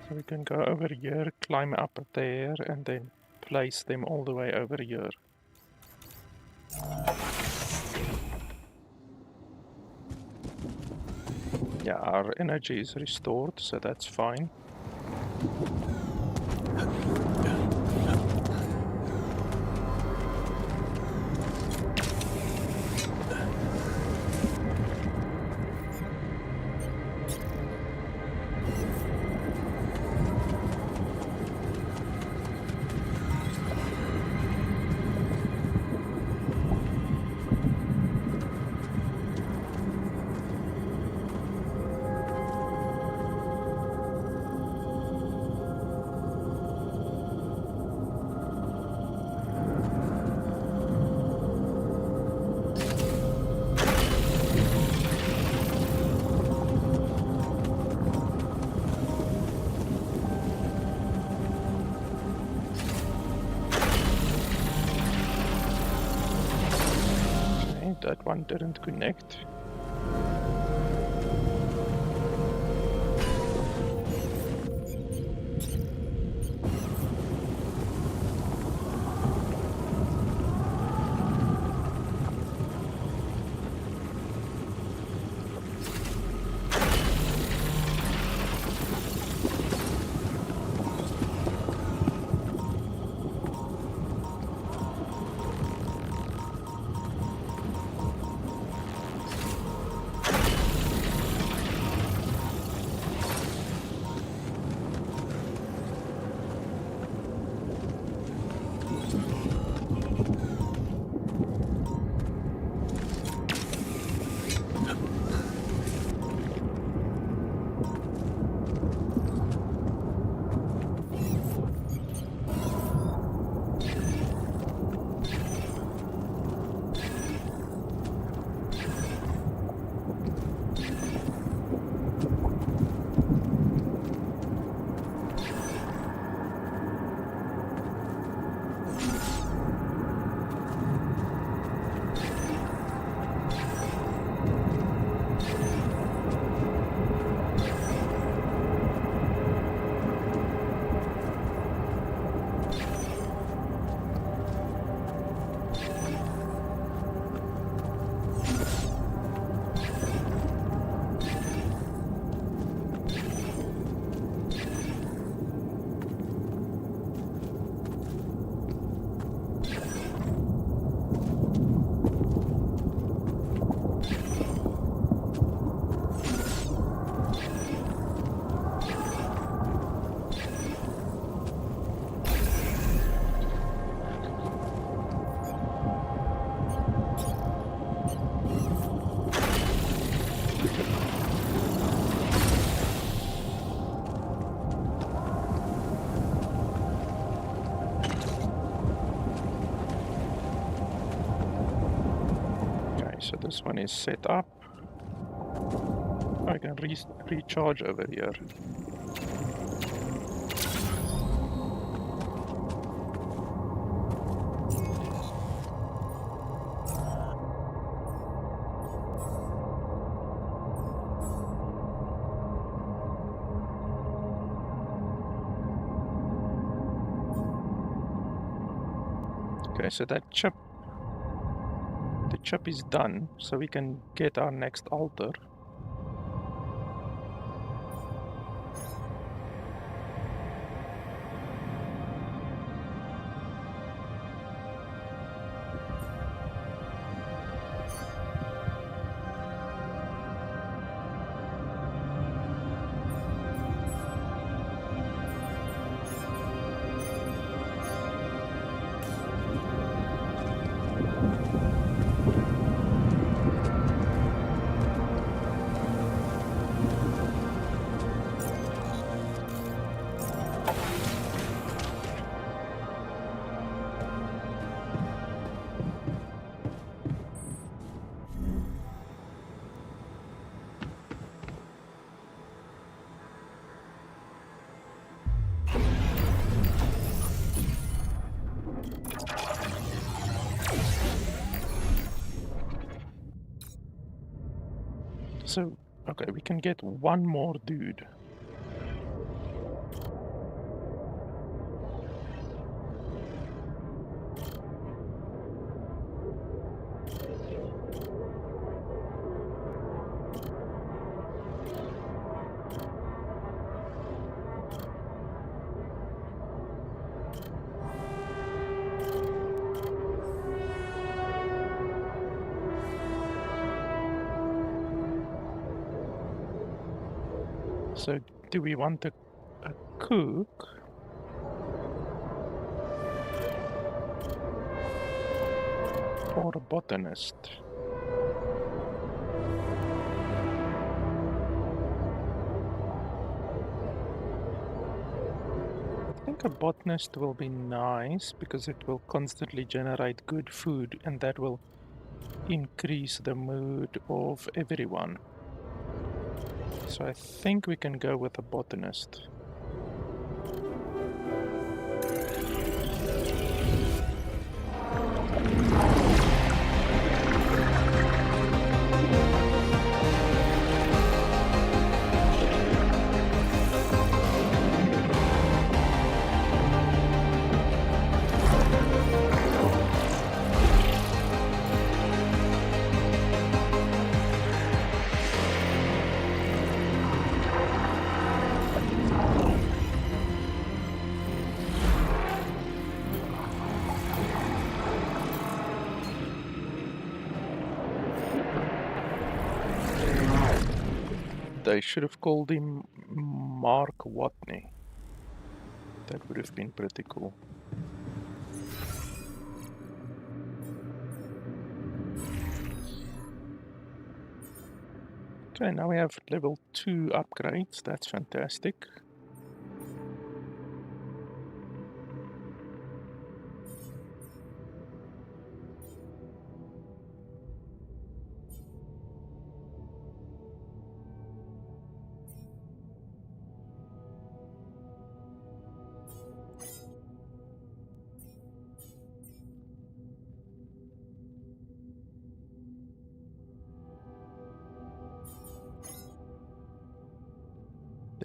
So we can go over here, climb up there, and then place them all the way over here. Yeah, our energy is restored, so that's fine. That one didn't connect. This one is set up. I can recharge over here. Okay, so that chip, the chip is done, so we can get our next altar. So, okay, we can get one more dude. So, do we want a cook? Or a botanist? I think a botanist will be nice because it will constantly generate good food and that will increase the mood of everyone. So I think we can go with a botanist. They should have called him Mark Watney. That would have been pretty cool. Okay, now we have level 2 upgrades. That's fantastic.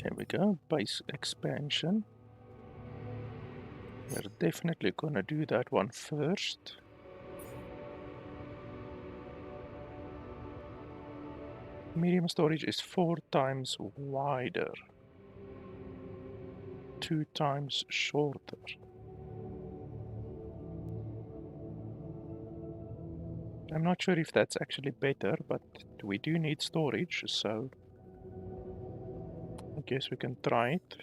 There we go, base expansion. We're definitely gonna do that one first. Medium storage is 4 times wider, 2 times shorter. I'm not sure if that's actually better, but we do need storage, so I guess we can try it.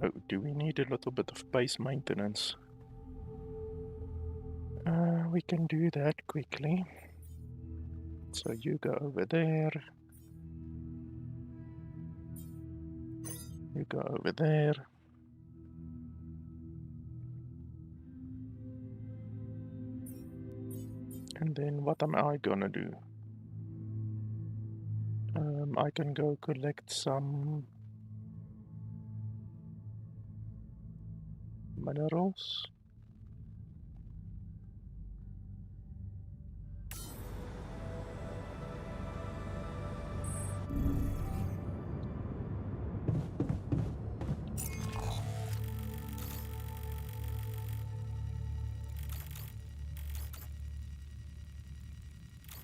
Oh, do we need a little bit of base maintenance? We can do that quickly. So you go over there. You go over there. And then what am I gonna do? I can go collect some minerals.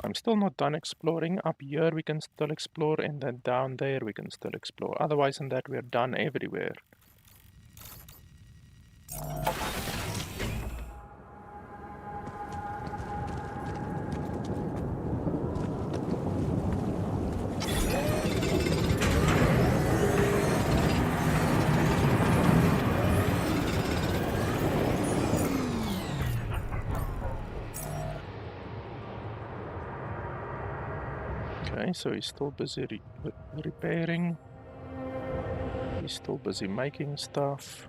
I'm still not done exploring. Up here we can still explore, and then down there we can still explore. Otherwise than that, we're done everywhere. Okay, so he's still busy repairing. He's still busy making stuff.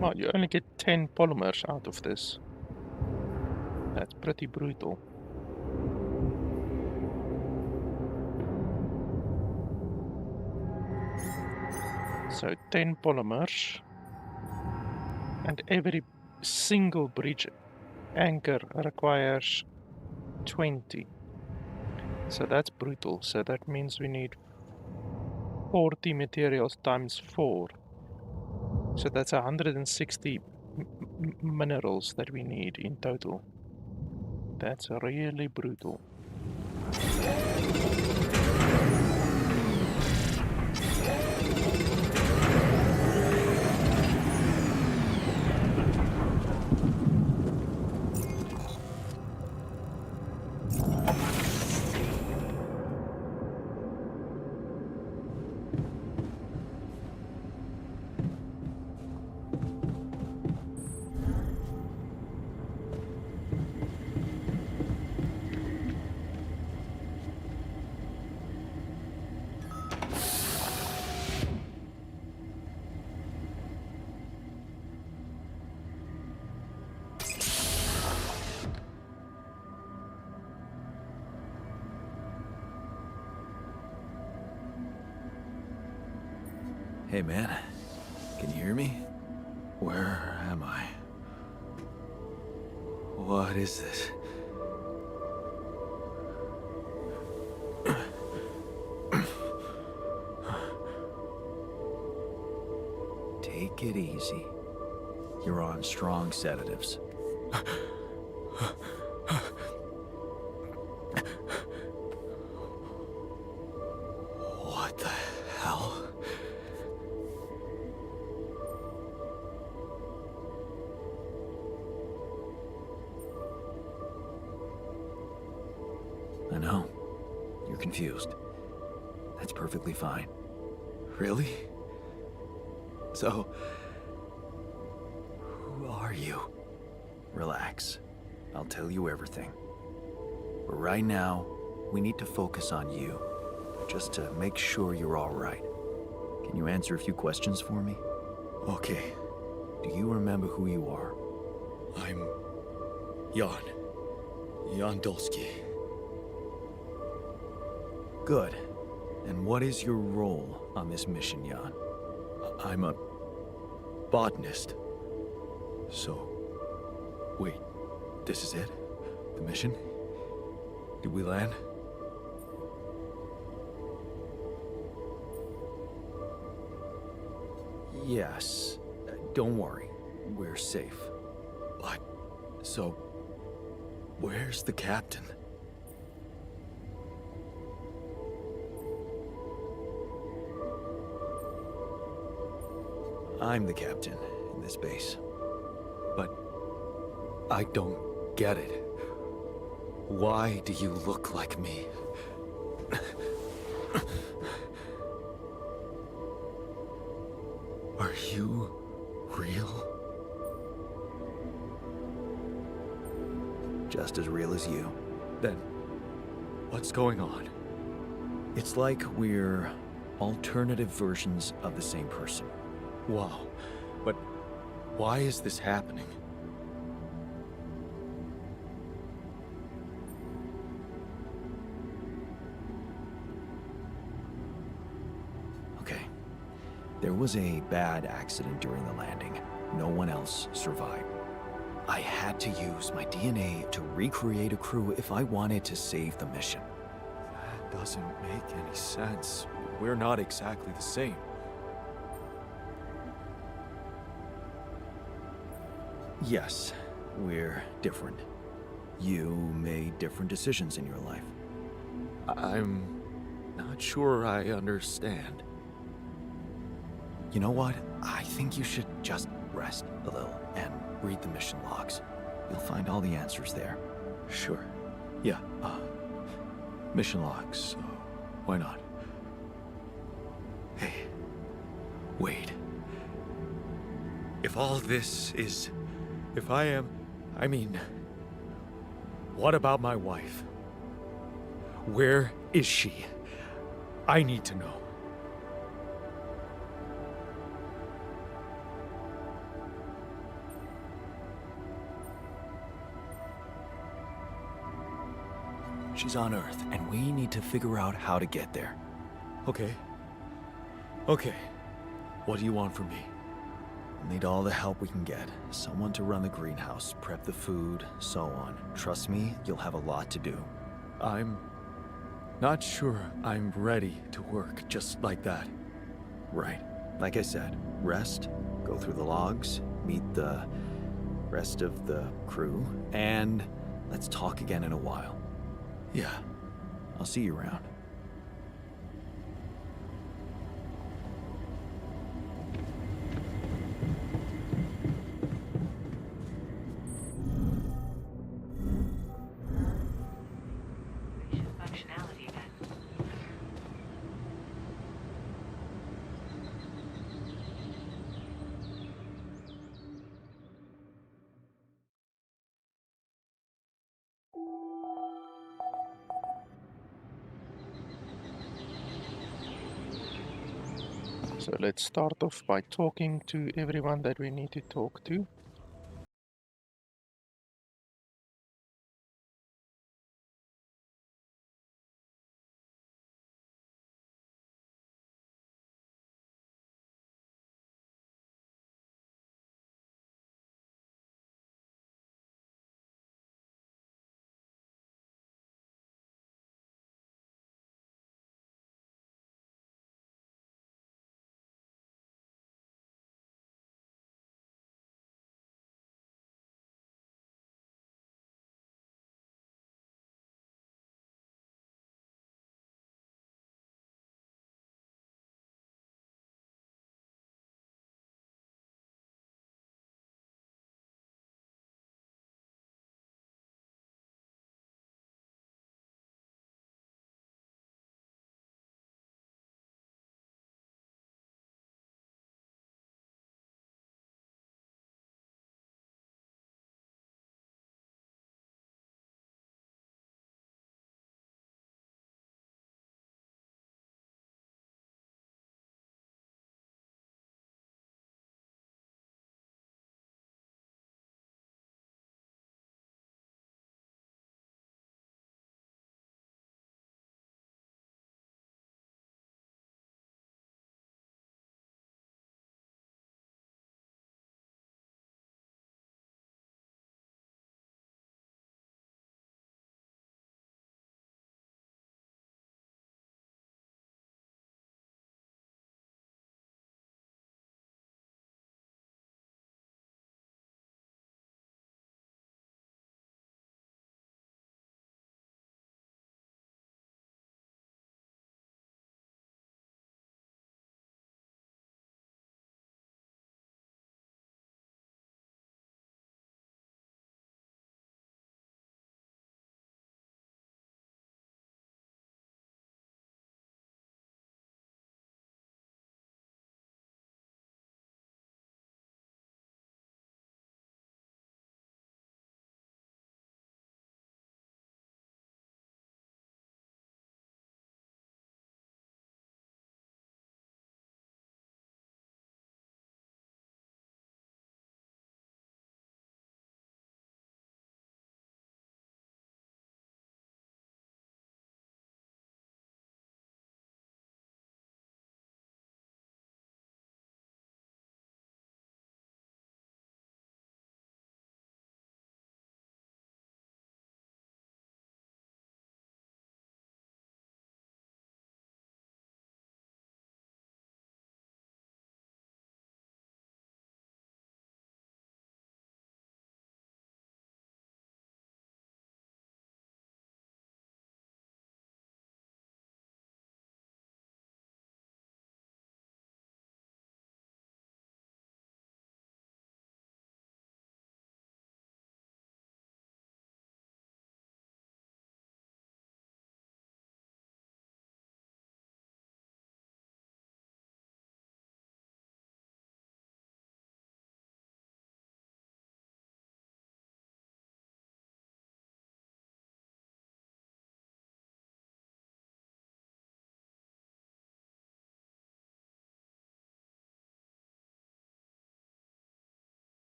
Well, you only get 10 polymers out of this. That's pretty brutal. So 10 polymers, and every single bridge anchor requires 20. So that's brutal. So that means we need 40 materials times 4. So that's 160 minerals that we need in total. That's really brutal. Hey, man. Can you hear me? Where am I? What is this? Take it easy. You're on strong sedatives. What the hell? I know. You're confused. That's perfectly fine. Really? So, who are you? Relax. I'll tell you everything. But right now, we need to focus on you. Just to make sure you're all right. Can you answer a few questions for me? Okay. Do you remember who you are? I'm Jan. Jan Dolski. Good. And what is your role on this mission, Jan? I'm a botanist. So, wait, this is it? The mission? Did we land? Yes. Don't worry. We're safe. But, so, where's the captain? I'm the captain in this base. But I don't get it. Why do you look like me? Are you real? Just as real as you. Then, what's going on? It's like we're alternative versions of the same person. Wow. But why is this happening? Okay. There was a bad accident during the landing. No one else survived. I had to use my DNA to recreate a crew if I wanted to save the mission. That doesn't make any sense. We're not exactly the same. Yes, we're different. You made different decisions in your life. I'm not sure I understand. You know what? I think you should just rest a little and read the mission logs. You'll find all the answers there. Sure. Yeah, mission logs. Why not? Hey, wait. If all this is... If I mean... What about my wife? Where is she? I need to know. She's on Earth, and we need to figure out how to get there. Okay. Okay. What do you want from me? We'll need all the help we can get. Someone to run the greenhouse, prep the food, so on. Trust me, you'll have a lot to do. I'm not sure I'm ready to work just like that. Right. Like I said, rest, go through the logs, meet the rest of the crew, and let's talk again in a while. Yeah, I'll see you around. Functionality then. So let's start off by talking to everyone that we need to talk to.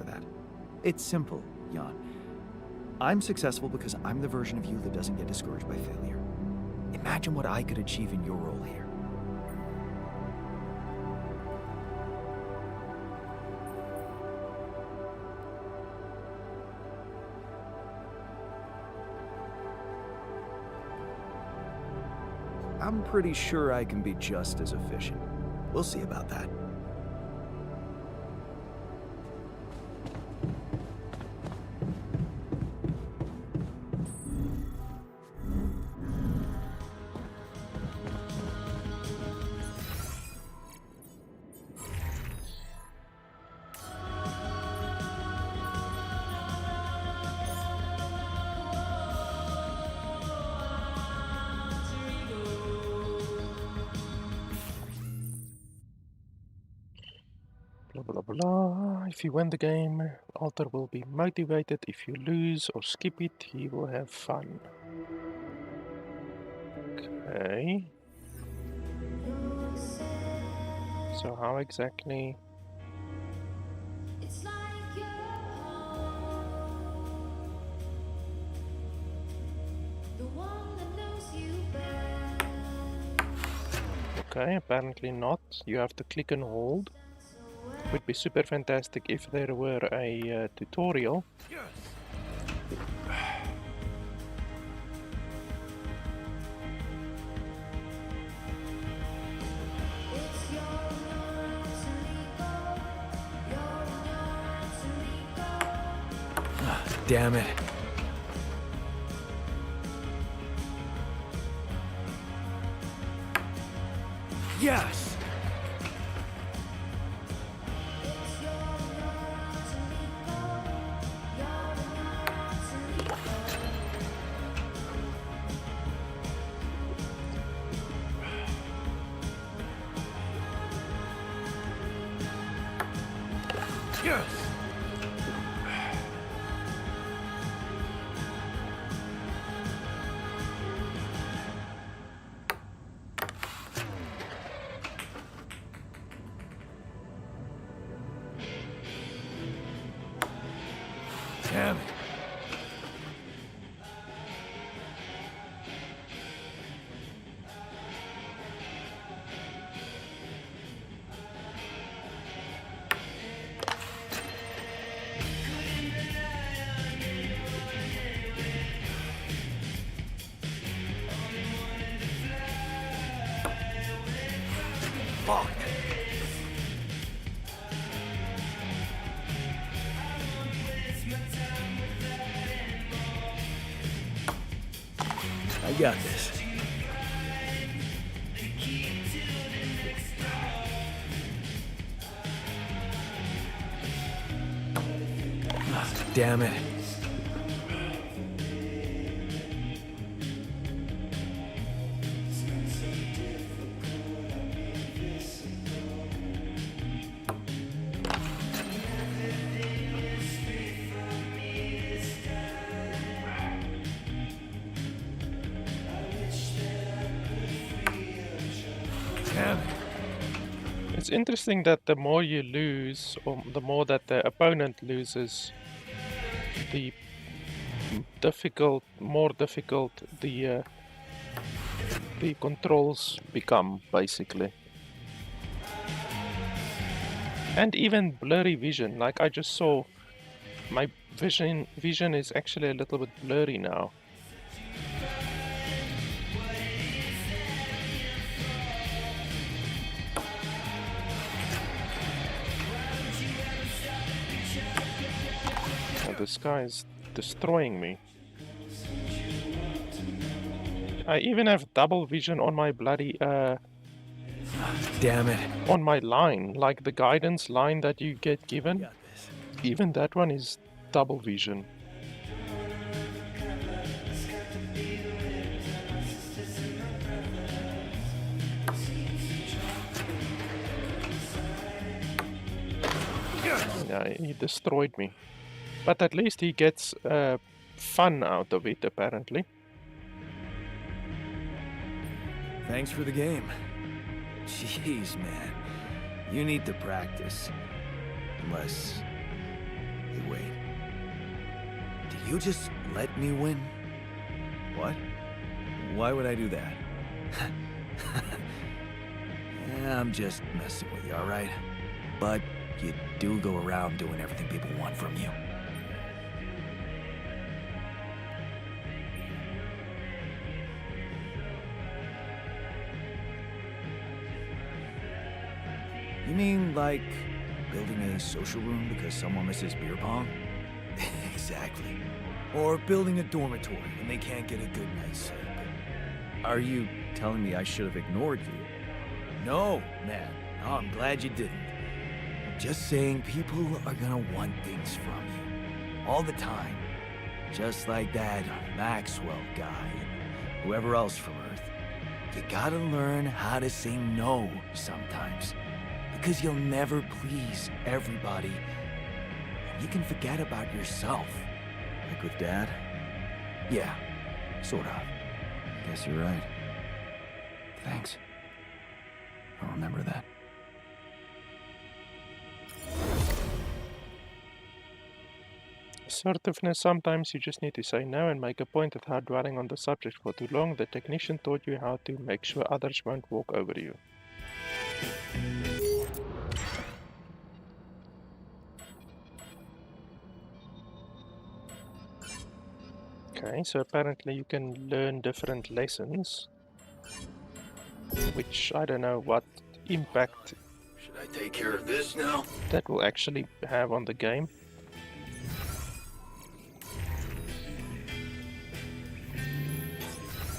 of that. It's simple, Jan. I'm successful because I'm the version of you that doesn't get discouraged by failure. Imagine what I could achieve in your role here. I'm pretty sure I can be just as efficient. We'll see about that. Blah blah blah. If you win the game, Alter will be motivated. If you lose or skip it, he will have fun. Okay. So how exactly? Okay, apparently not. You have to click and hold. Would be super fantastic if there were a tutorial. Damn it. Yes! Yes! Damn it. Fuck. I got this. Damn it. It's interesting that the more you lose, or the more that the opponent loses, the more difficult the controls become, basically. And even blurry vision, like I just saw, my vision is actually a little bit blurry now. This guy is destroying me. I even have double vision on my bloody Damn it. on my line, like the guidance line that you get given. Even that one is double vision. Yeah, he destroyed me. But at least he gets fun out of it, apparently. Thanks for the game. Jeez, man. You need to practice. Unless Hey, wait. Did you just let me win? What? Why would I do that? Yeah, I'm just messing with you, alright? But you do go around doing everything people want from you. You mean like building a social room because someone misses beer pong? Exactly. Or building a dormitory when they can't get a good night's sleep. Are you telling me I should have ignored you? No, man. No, I'm glad you didn't. I'm just saying people are gonna want things from you. All the time. Just like that Maxwell guy and whoever else from Earth. You gotta learn how to say no sometimes. Because you'll never please everybody. And you can forget about yourself. Like with Dad? Yeah, sort of. Guess you're right. Thanks. I'll remember that. Assertiveness, sometimes you just need to say no and make a point without dwelling on the subject for too long. The technician taught you how to make sure others won't walk over you. Okay, so apparently you can learn different lessons, which I don't know what impact Should I take care of this now? that will actually have on the game.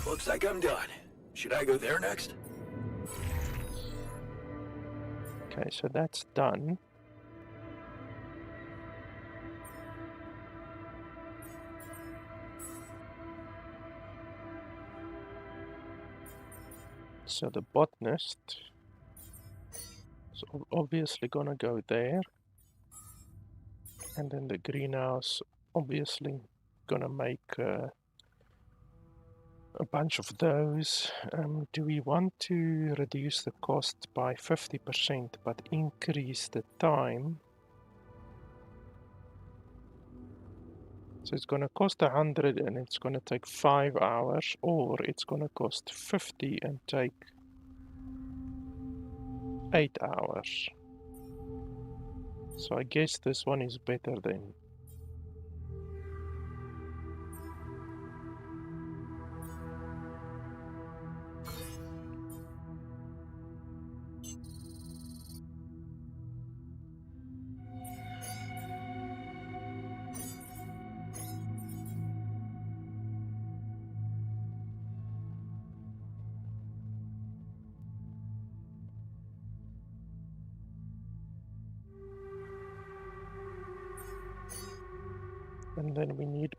Looks like I'm done. Should I go there next? Okay, so that's done. So the botanist is obviously gonna go there. And then the greenhouse obviously gonna make a bunch of those. Do we want to reduce the cost by 50% but increase the time? So it's gonna cost 100 and it's gonna take 5 hours, or it's gonna cost 50 and take 8 hours. So I guess this one is better then. And then we need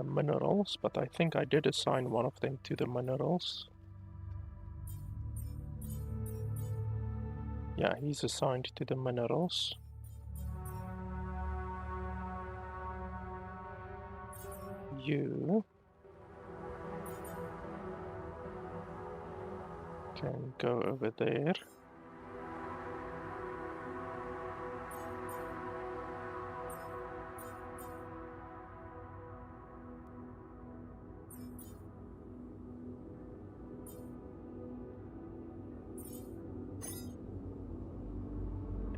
minerals, but I think I did assign one of them to the minerals. Yeah, he's assigned to the minerals. You can go over there.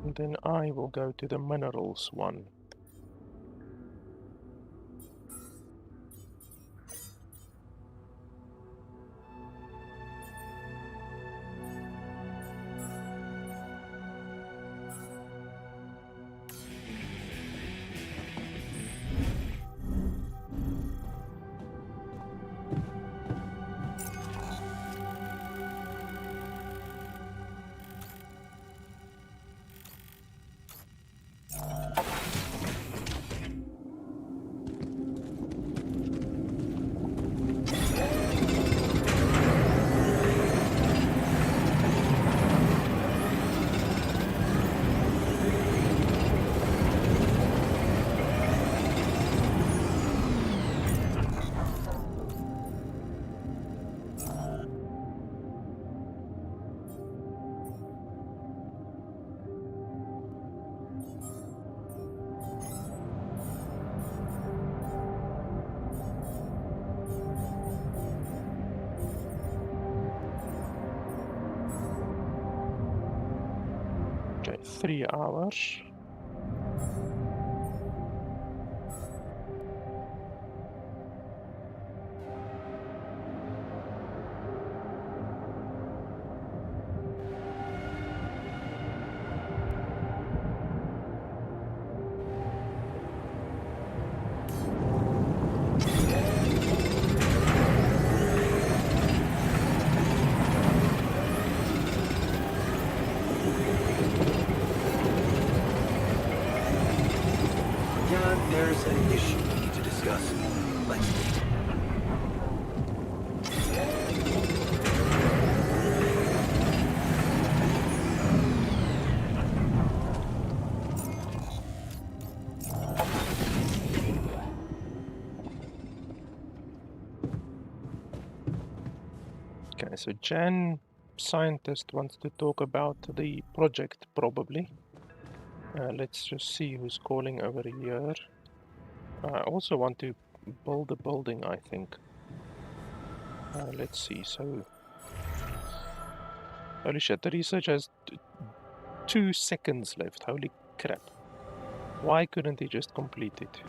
And then I will go to the minerals one. 3 hours. Jan, there's an issue we need to discuss. Let's meet. Okay, so Jan, scientist, wants to talk about the project, probably. Let's just see who's calling over here. I also want to build a building, I think. Let's see, so... Holy shit, the research has 2 seconds left, holy crap. Why couldn't he just complete it?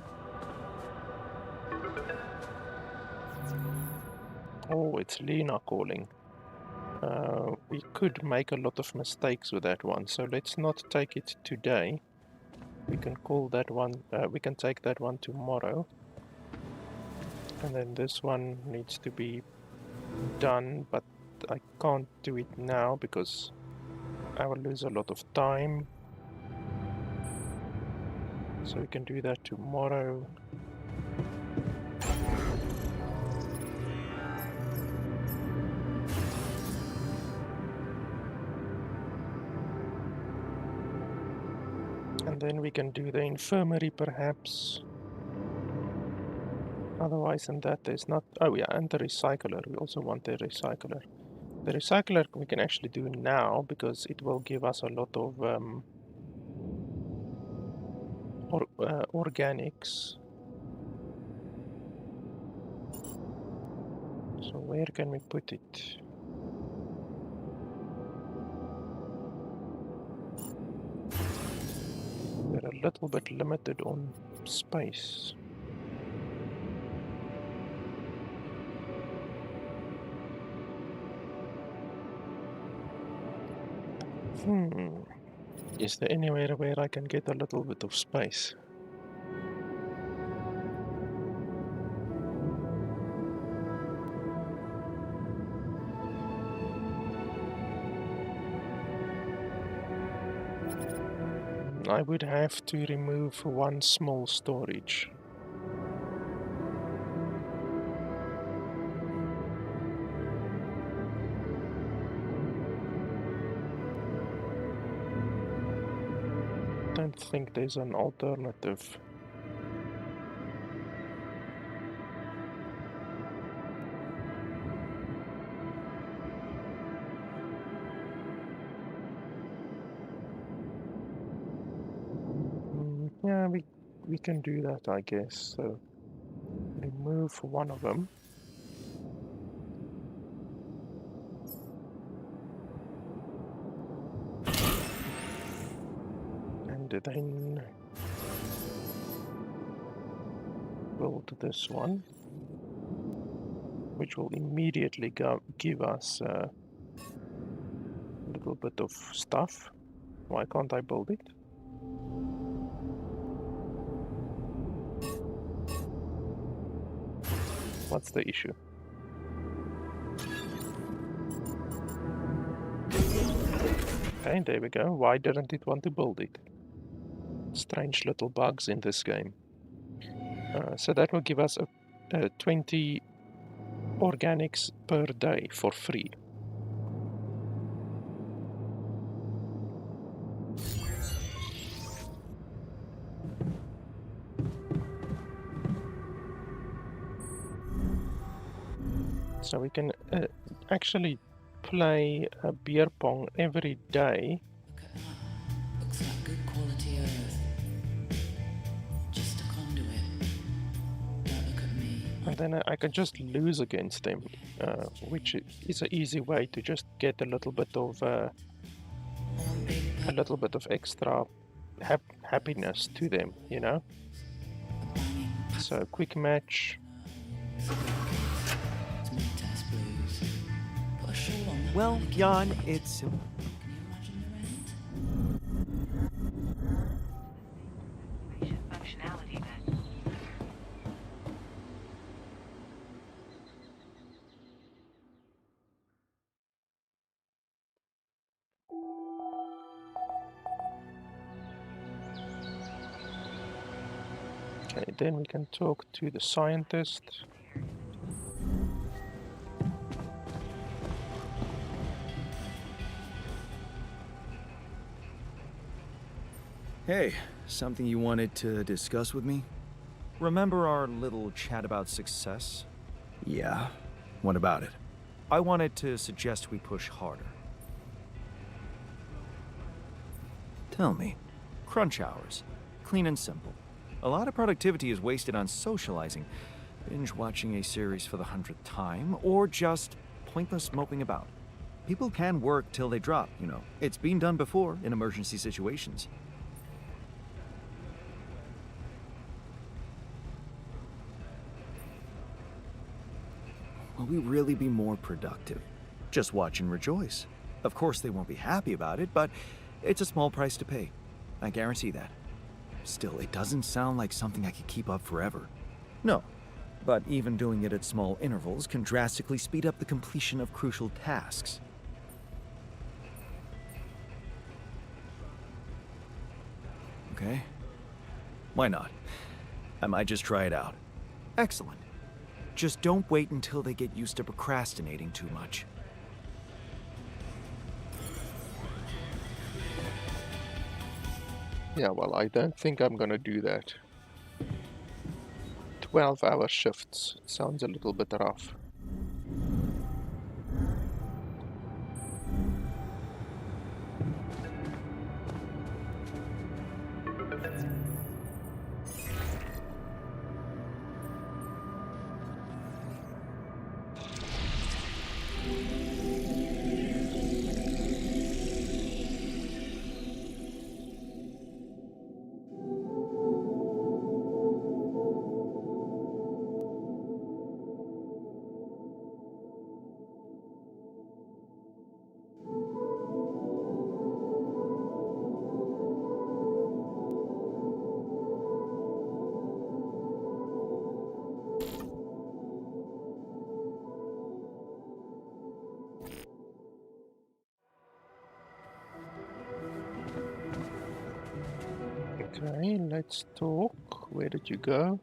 Oh, it's Lena calling. We could make a lot of mistakes with that one, so let's not take it today. We can call that one, we can take that one tomorrow. And then this one needs to be done, but I can't do it now because I will lose a lot of time. So we can do that tomorrow. And then we can do the infirmary perhaps. Otherwise than that there's not... Oh yeah, and the recycler. We also want the recycler. The recycler we can actually do now because it will give us a lot of organics. So where can we put it? We're a little bit limited on space. Is there anywhere where I can get a little bit of space? I would have to remove one small storage. Don't think there's an alternative. Yeah, we can do that, I guess. So remove one of them. And then build this one, which will immediately give us a little bit of stuff. Why can't I build it? What's the issue? Okay, there we go. Why didn't it want to build it? Strange little bugs in this game. So that will give us a 20 organics per day for free. So we can actually play beer pong every day. Looks like good quality earth. Just a conduit. Don't look at me. And then I can just lose against them, which is an easy way to just get a little bit of a little bit of extra happiness to them, you know? So, quick match. Well, Jan, it's... Functionality then. Okay, then we can talk to the scientist. Hey, something you wanted to discuss with me? Remember our little chat about success? Yeah. What about it? I wanted to suggest we push harder. Tell me. Crunch hours. Clean and simple. A lot of productivity is wasted on socializing, binge watching a series for the 100th time, or just pointless moping about. People can work till they drop, you know. It's been done before in emergency situations. Will we really be more productive? Just watch and rejoice. Of course, they won't be happy about it, but it's a small price to pay. I guarantee that. Still, it doesn't sound like something I could keep up forever. No, but even doing it at small intervals can drastically speed up the completion of crucial tasks. Okay. Why not? I might just try it out. Excellent. Just don't wait until they get used to procrastinating too much. Yeah, well, I don't think I'm gonna do that. 12-hour shifts. Sounds a little bit rough. Okay, let's talk. Where did you go?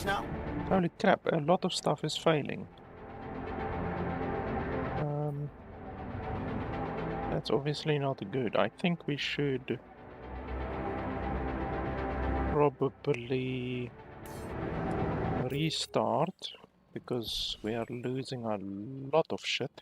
this now? Holy crap, a lot of stuff is failing. That's obviously not good. I think we should probably restart because we are losing a lot of shit.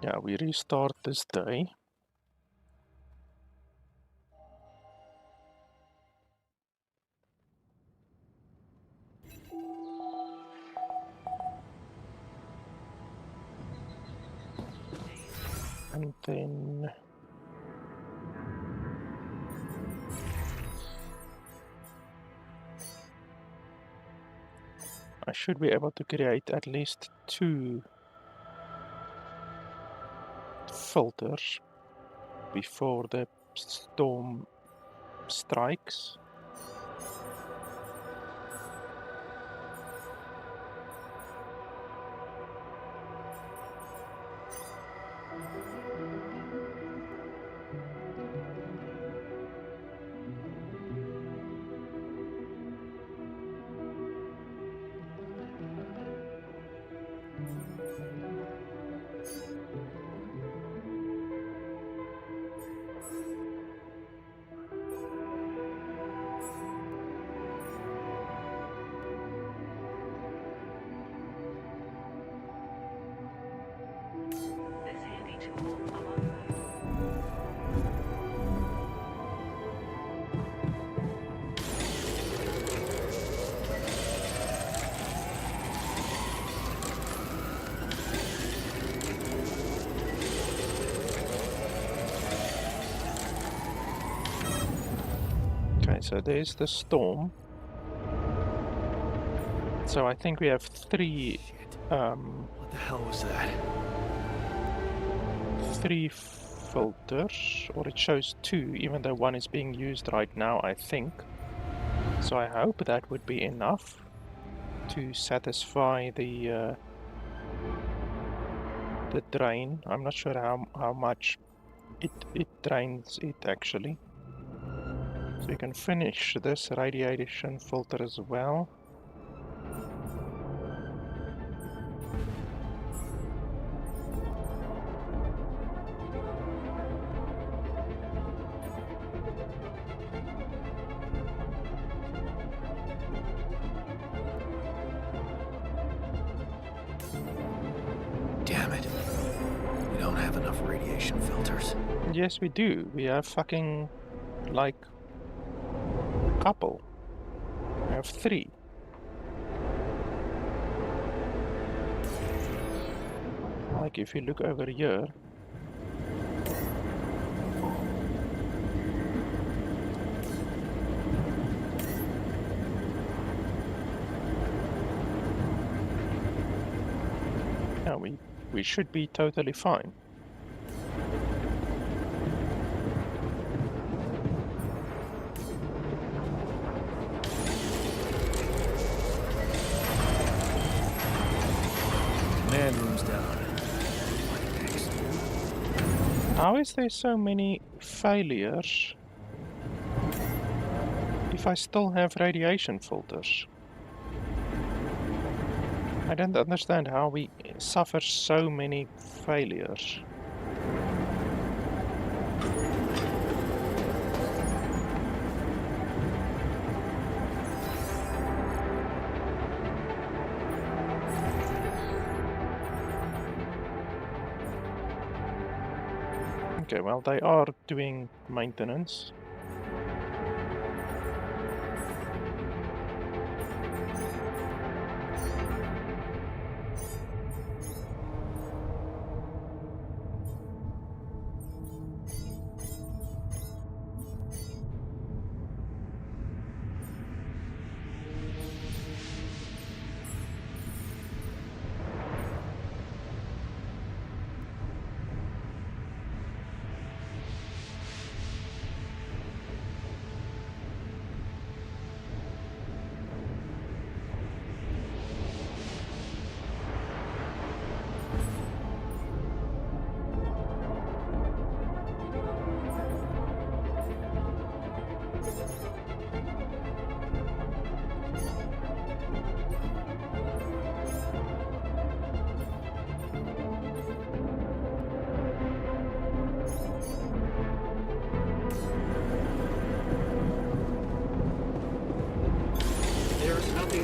Yeah, we restart this day. And then I should be able to create at least 2 filters before the storm strikes. This handy tool along Okay, so there's the storm. So I think we have 3 What the hell was that? 3 filters, or it shows 2, even though 1 is being used right now, I think. So I hope that would be enough to satisfy the drain. I'm not sure how much it drains it actually. So you can finish this radiation filter as well. Damn it. We don't have enough radiation filters. Yes, we do. We have fucking, like, a couple. We have 3. Like, if you look over here, yeah, we should be totally fine. Command room's down. What next? How is there so many failures if I still have radiation filters? I don't understand how we suffer so many failures. Okay, well, they are doing maintenance.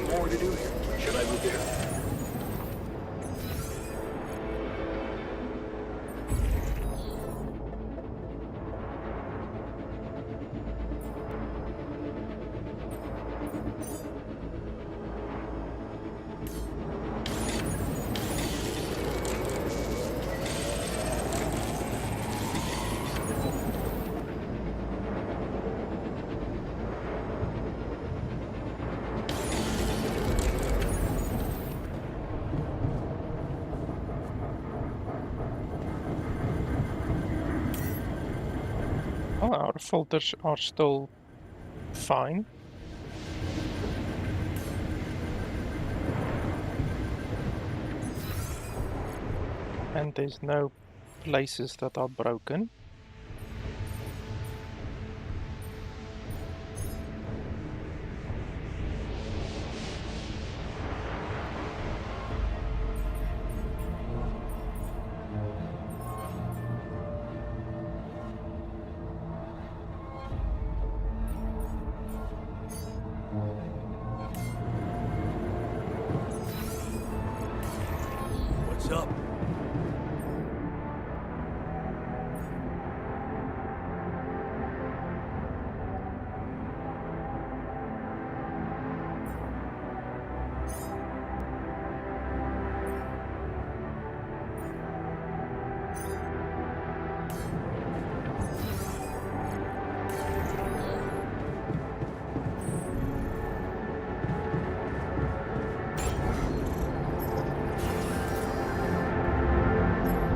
anything more to do here? Should I move there? Well, our filters are still fine. And there's no places that are broken. What's up?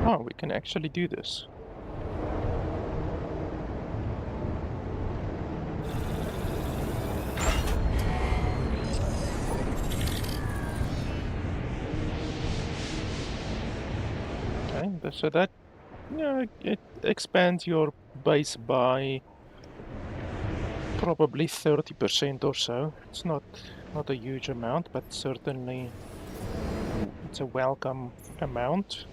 Oh, we can actually do this. Okay, so that, yeah, it expands your base by probably 30% or so. It's not a huge amount, but certainly it's a welcome amount.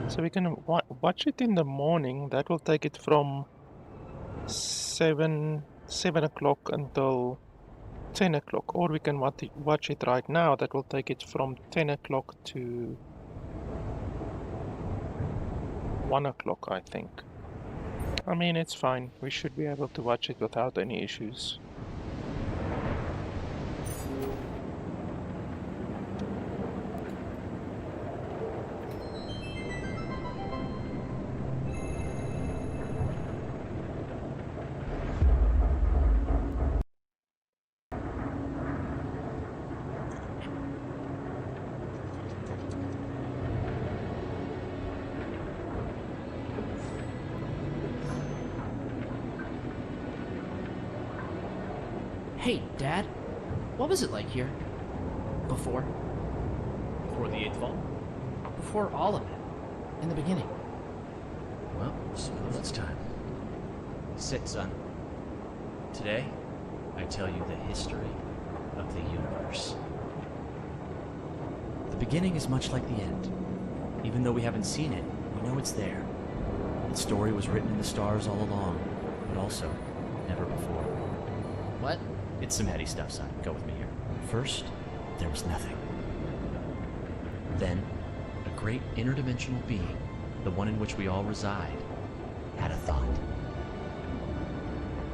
So we can watch it in the morning. That will take it from 7 o'clock until 10 o'clock, or we can watch it right now. That will take it from 10 o'clock to 1 o'clock, I think. I mean, it's fine. We should be able to watch it without any issues. Hey, Dad. What was it like here? Before? Before the 8th fall? Before all of it. In the beginning. Well, suppose it's time. Sit, son. Today, I tell you the history of the universe. The beginning is much like the end. Even though we haven't seen it, we know it's there. The story was written in the stars all along, but also never before. What? It's some heady stuff, son. Go with me here. First, there was nothing. Then, a great interdimensional being, the one in which we all reside, had a thought.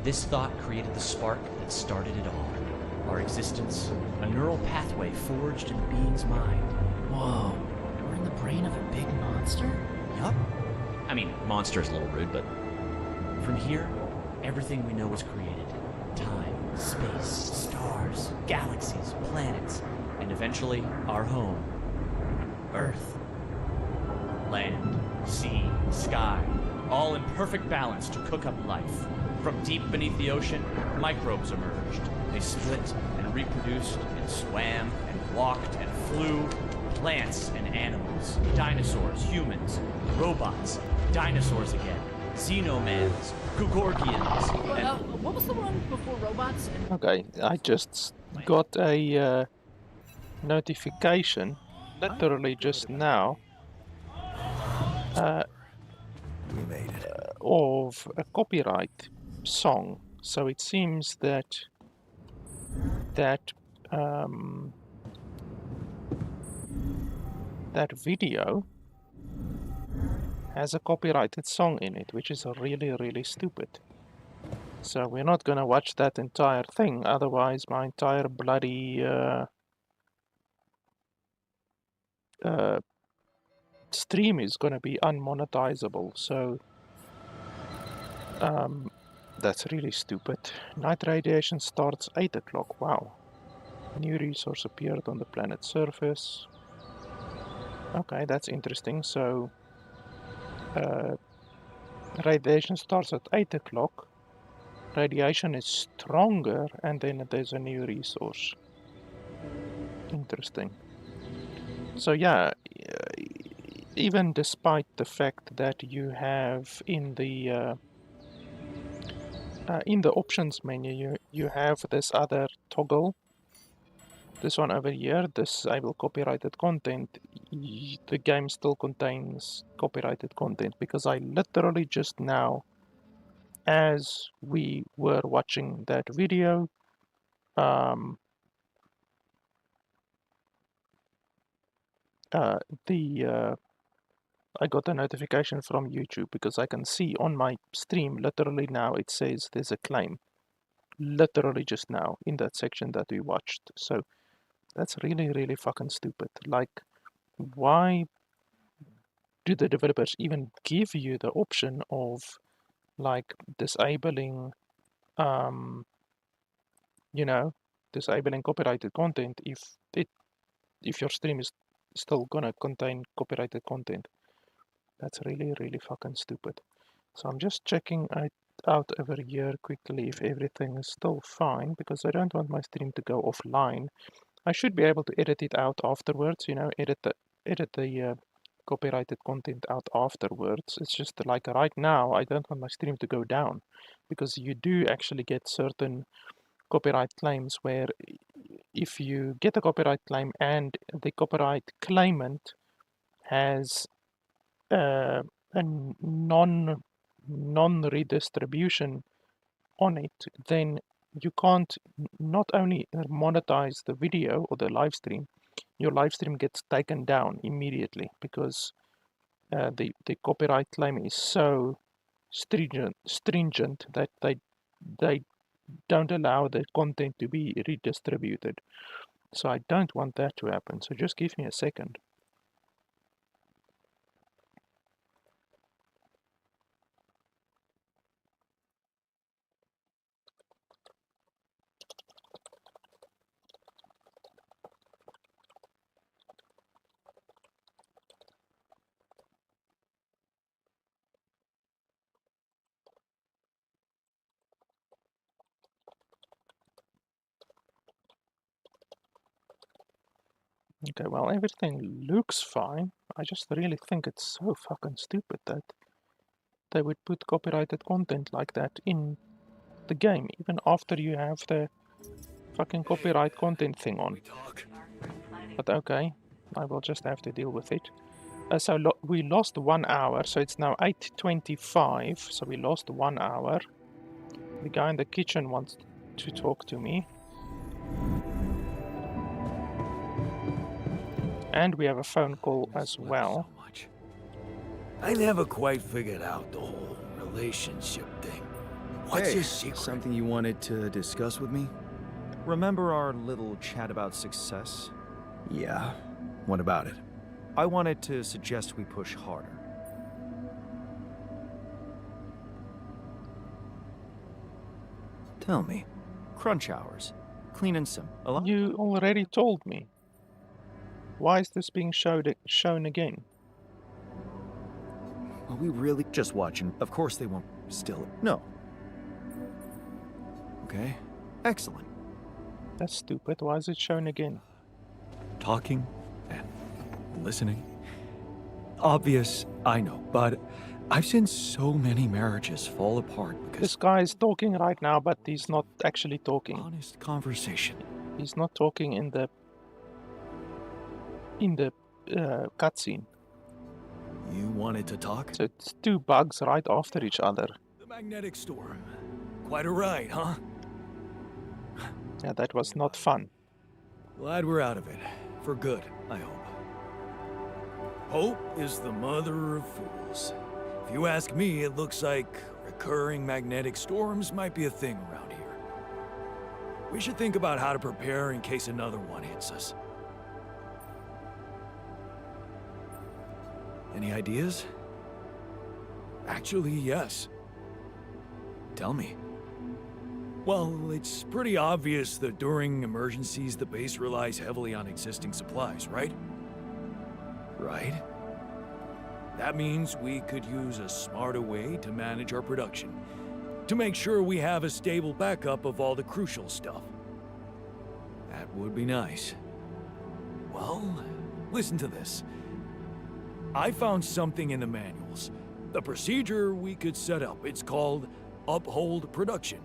This thought created the spark that started it all. Our existence, a neural pathway forged in the being's mind. Whoa. We're in the brain of a big monster? Yup. I mean, monster is a little rude, but from here, everything we know is created. Time, space, stars, galaxies, planets, and eventually our home, Earth. Land, sea, sky, all in perfect balance to cook up life. From deep beneath the ocean, microbes emerged. They split and reproduced and swam and walked and flew. Plants and animals, dinosaurs, humans, robots, dinosaurs again, xenomans, Gugorgians, what was the one before robots and... Okay, I just got a notification, literally just now, We made it. of a copyright song. So it seems that that video has a copyrighted song in it, which is really, really stupid. So we're not gonna watch that entire thing, otherwise my entire bloody stream is gonna be unmonetizable. So that's really stupid. Night radiation starts 8 o'clock. Wow. New resource appeared on the planet's surface. Okay, that's interesting. So radiation starts at 8 o'clock. Radiation is stronger, and then there's a new resource. Interesting. So yeah, even despite the fact that you have in the options menu, you have this other toggle, this one over here, disable copyrighted content, the game still contains copyrighted content, because I literally just now, as we were watching that video, I got a notification from YouTube, because I can see on my stream, literally now, it says there's a claim. Literally just now, in that section that we watched. So that's really, really fucking stupid. Like, why do the developers even give you the option of, like, disabling, you know, disabling copyrighted content if your stream is still gonna contain copyrighted content? That's really, really fucking stupid. So I'm just checking out over here quickly if everything is still fine, because I don't want my stream to go offline. I should be able to edit it out afterwards, you know, edit the copyrighted content out afterwards. It's just like right now, I don't want my stream to go down, because you do actually get certain copyright claims where if you get a copyright claim and the copyright claimant has a non-redistribution on it, then you can't not only monetize the video or the live stream, your live stream gets taken down immediately, because the copyright claim is so stringent that they don't allow the content to be redistributed. So I don't want that to happen. So just give me a second. Okay, well, everything looks fine. I just really think it's so fucking stupid that they would put copyrighted content like that in the game, even after you have the fucking copyright content thing on. But okay, I will just have to deal with it. So we lost 1 hour, so it's now 8:25, so we lost 1 hour. The guy in the kitchen wants to talk to me. And we have a phone call as well. So much. I never quite figured out the whole relationship thing. What's your secret? Something you wanted to discuss with me? Remember our little chat about success? Yeah. What about it? I wanted to suggest we push harder. Tell me. Crunch hours. Clean and simple. You already told me. Why is this being shown again? Are we really just watching? Of course they won't still. No. Okay. Excellent. That's stupid. Why is it shown again? Talking and listening. Obvious, I know, but I've seen so many marriages fall apart because This guy is talking right now, but he's not actually talking. honest conversation. He's not talking in the cutscene. You wanted to talk? So it's two bugs right after each other. The magnetic storm. Quite a ride, huh? Yeah, that was not fun. Glad we're out of it. For good, I hope. Hope is the mother of fools. If you ask me, it looks like recurring magnetic storms might be a thing around here. We should think about how to prepare in case another one hits us. Any ideas? Actually, yes. Tell me. Well, it's pretty obvious that during emergencies, the base relies heavily on existing supplies, right? Right. That means we could use a smarter way to manage our production, to make sure we have a stable backup of all the crucial stuff. That would be nice. Well, listen to this. I found something in the manuals. The procedure we could set up. It's called Uphold Production.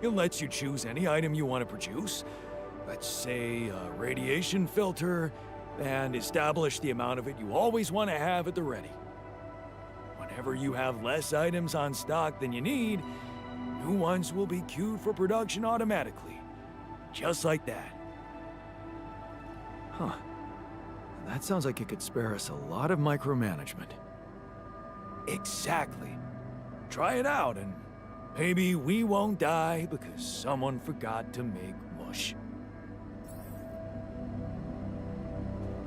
It lets you choose any item you want to produce. Let's say a radiation filter, and establish the amount of it you always want to have at the ready. Whenever you have less items on stock than you need, new ones will be queued for production automatically. Just like that. Huh. That sounds like it could spare us a lot of micromanagement. Exactly. Try it out, and maybe we won't die because someone forgot to make mush.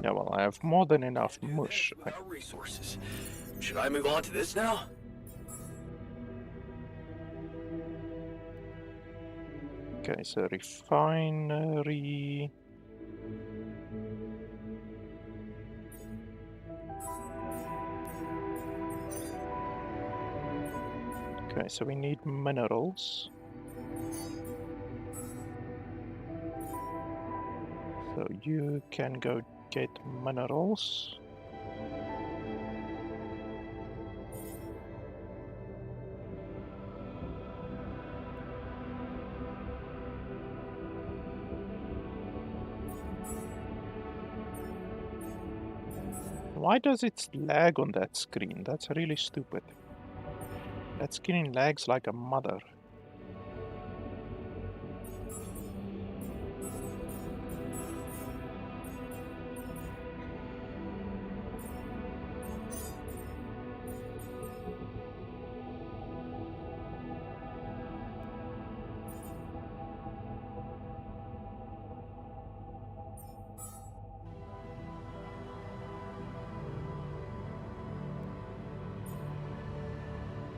Yeah, well, I have more than enough mush. Resources. Should I move on to this now? Okay, so refinery. Okay, so we need minerals. So you can go get minerals. Why does it lag on that screen? That's really stupid. That screen lags like a mother.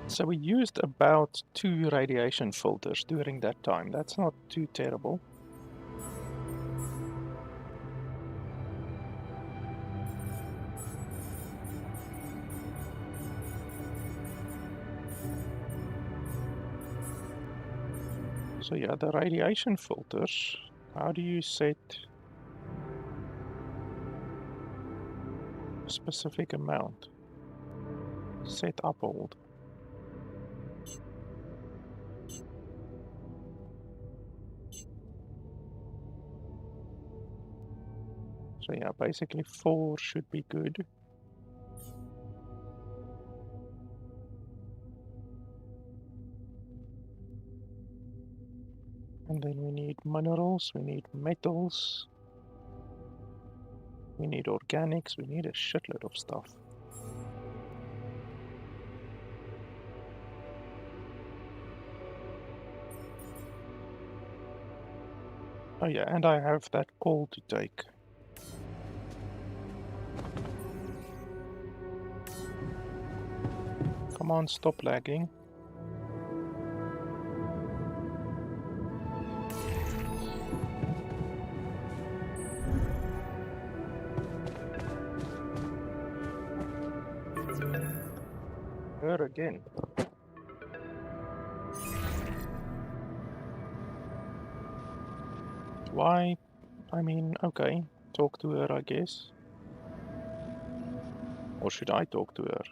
So we used about 2 radiation filters during that time. That's not too terrible. So yeah, the radiation filters, how do you set a specific amount. Set uphold. So yeah, basically 4 should be good. And then we need minerals, we need metals, we need organics, we need a shitload of stuff. Oh yeah, and I have that call to take. Come on, stop lagging. Her again. Why? I mean, okay, talk to her, I guess. Or should I talk to her?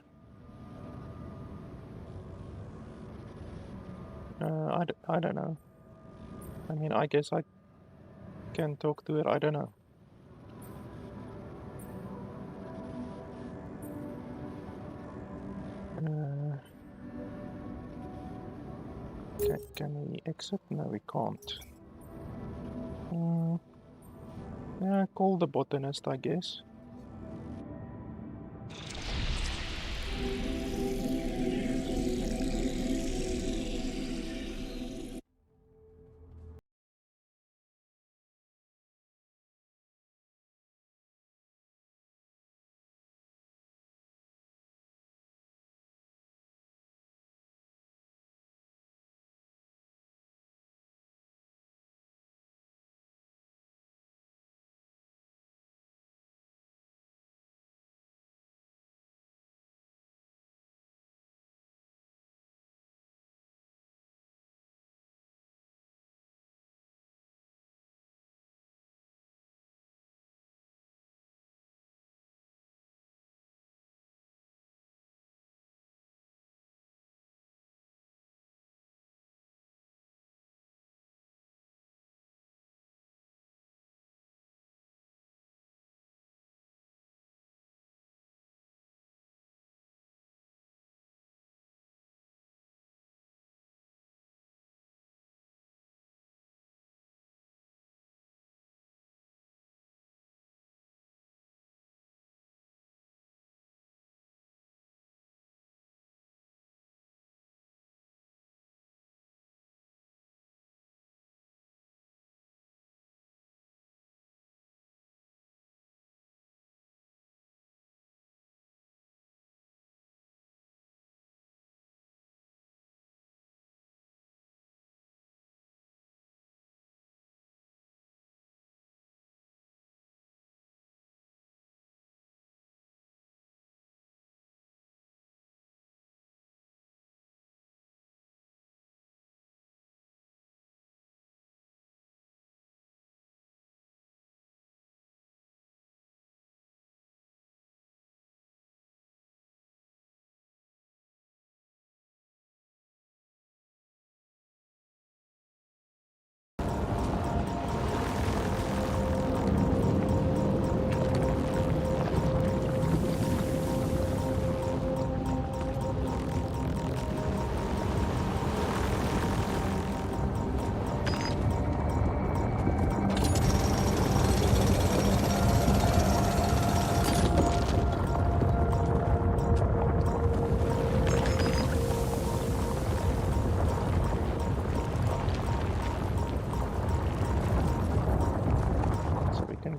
I don't know. I mean, I guess I can talk to her, I don't know. Can we exit? No, we can't. Yeah, call the botanist, I guess.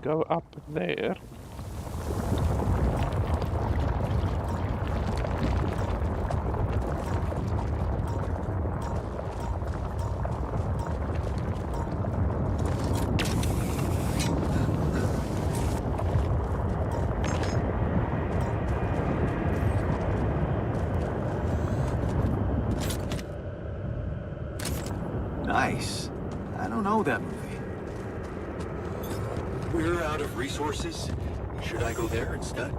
Go up there. Nice. I don't know that movie. We're out of resources. Should I go there instead?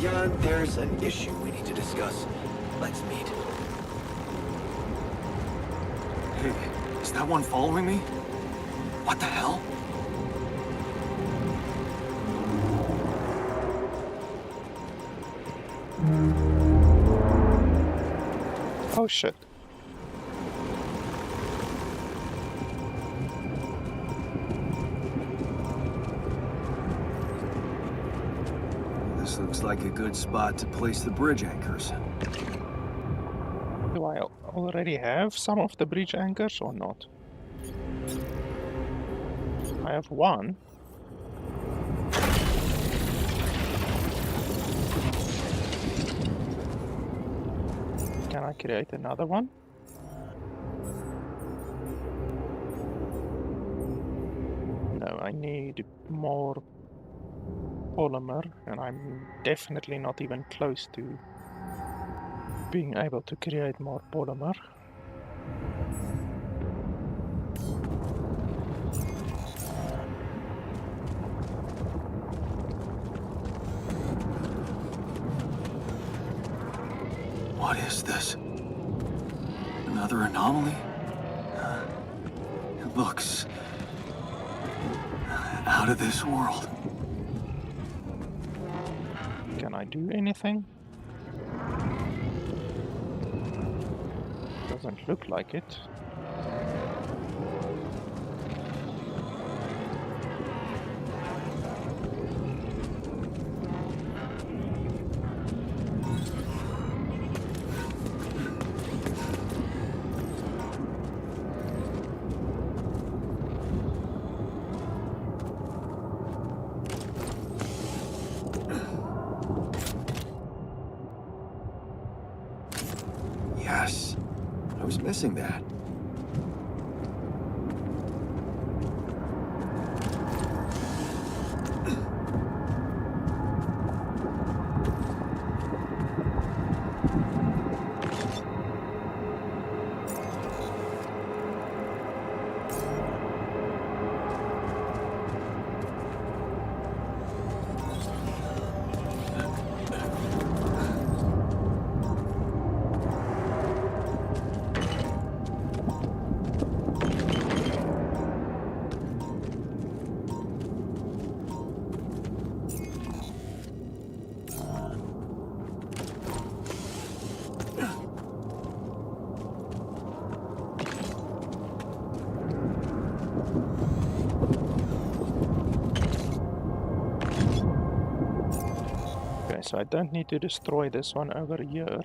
Jan, there's an issue we need to discuss. Let's meet. Hey, is that one following me? What the hell? Oh shit. This looks like a good spot to place the bridge anchors. Do I already have some of the bridge anchors or not? I have one. Can I create another one? No, I need more polymer, and I'm definitely not even close to being able to create more polymer. What is this? Another anomaly? It looks out of this world. Can I do anything? Doesn't look like it. Yes. I was missing that. Okay, so I don't need to destroy this one over here.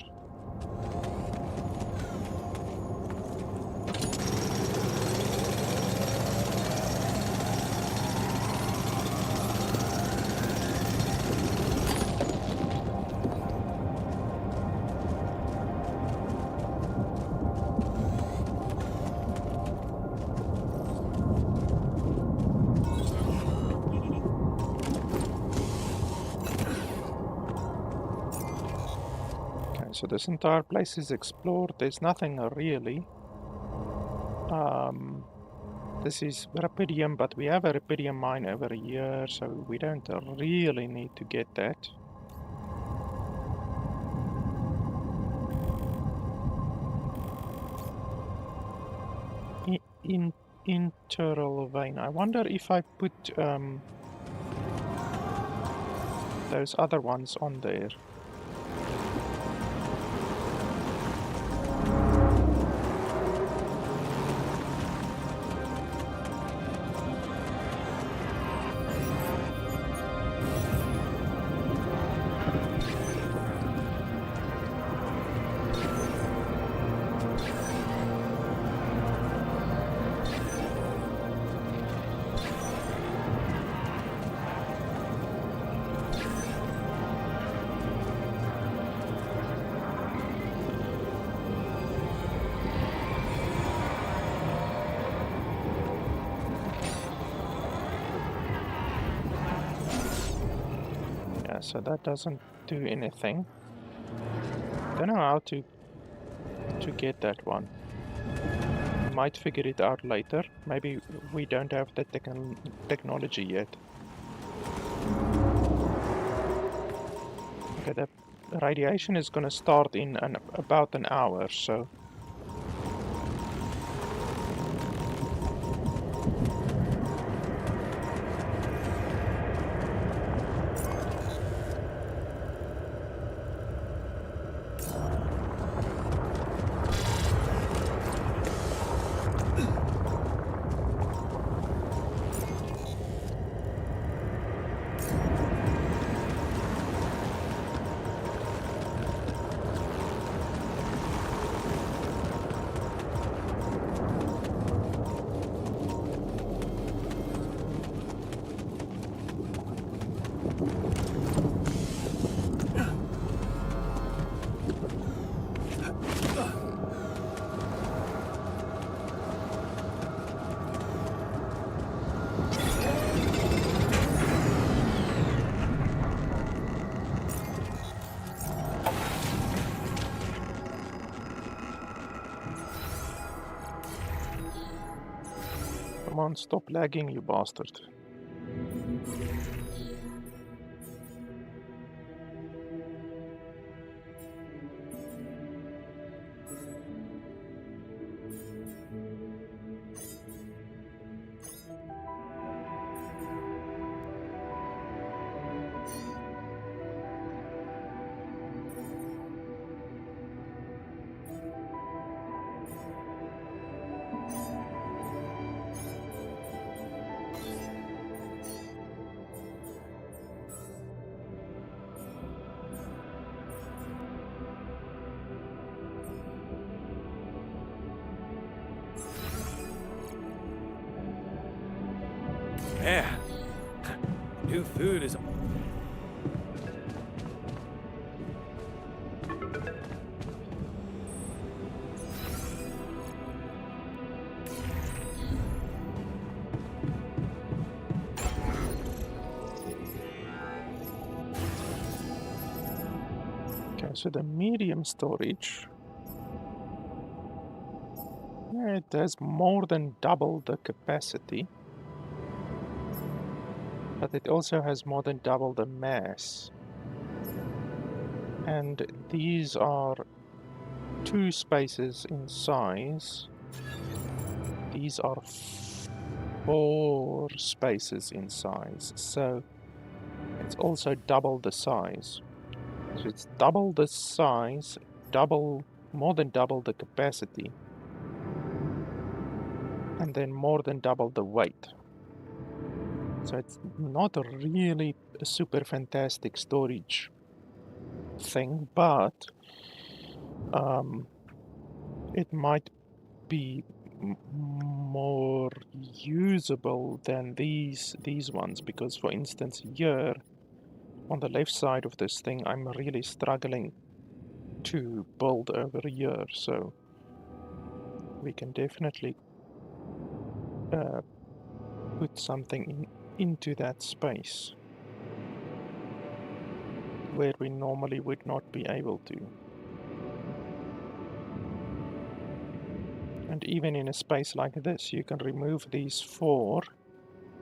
So this entire place is explored. There's nothing really. This is rubidium, but we have a rubidium mine over here, so we don't really need to get that. Internal vein. I wonder if I put those other ones on there. So that doesn't do anything. Don't know how to get that one. Might figure it out later. Maybe we don't have the technology yet. Okay, the radiation is going to start in about an hour, so... Come on, stop lagging, you bastard. Man, new food is... Okay, so the medium storage... Yeah, it has more than double the capacity. But it also has more than double the mass. And these are 2 spaces in size. These are 4 spaces in size. So it's also double the size. So it's double the size, more than double the capacity. And then more than double the weight. So it's not a really a super fantastic storage thing, but it might be more usable than these ones, because for instance here on the left side of this thing I'm really struggling to build over here, so we can definitely put something into that space where we normally would not be able to. And even in a space like this, you can remove these 4,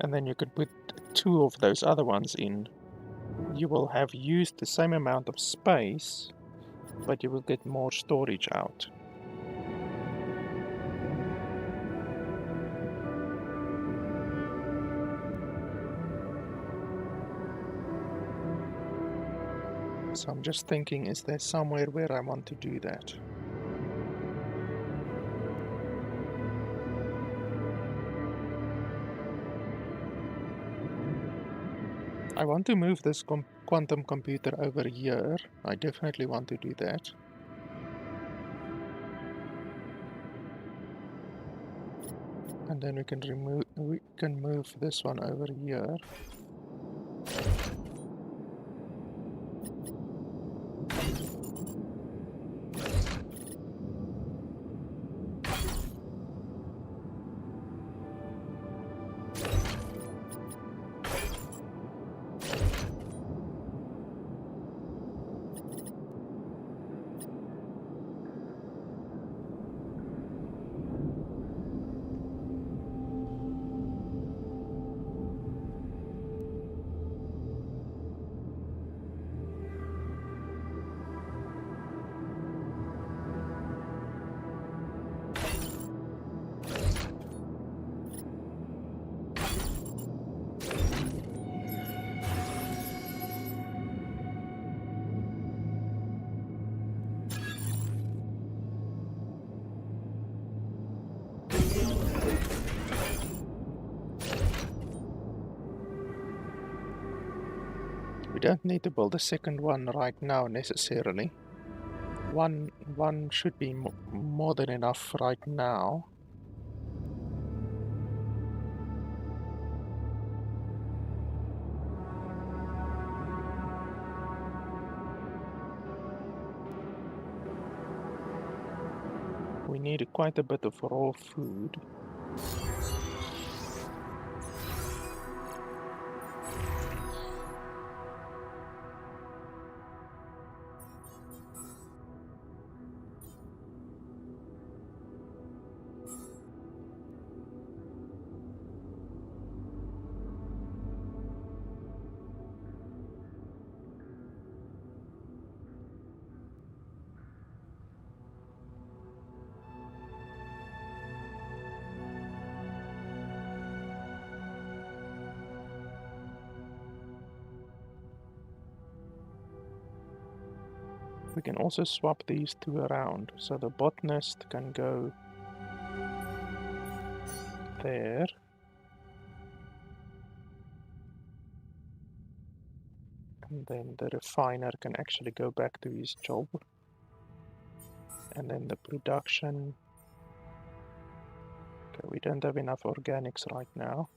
and then you can put 2 of those other ones in. You will have used the same amount of space, but you will get more storage out. So I'm just thinking, is there somewhere where I want to do that? I want to move this quantum computer over here. I definitely want to do that. And then we can move this one over here. We don't need to build a second one right now necessarily. One should be more than enough right now. We need quite a bit of raw food. We can also swap these two around, so the botanist can go there. And then the refiner can actually go back to his job. And then the production. Okay, we don't have enough organics right now.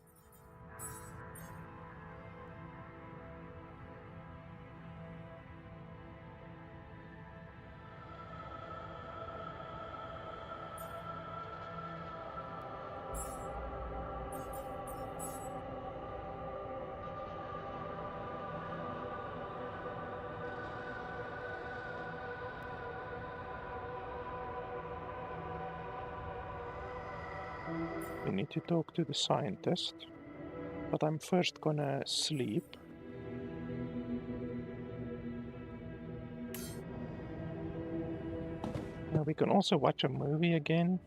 We need to talk to the scientist, but I'm first gonna sleep. Now we can also watch a movie again.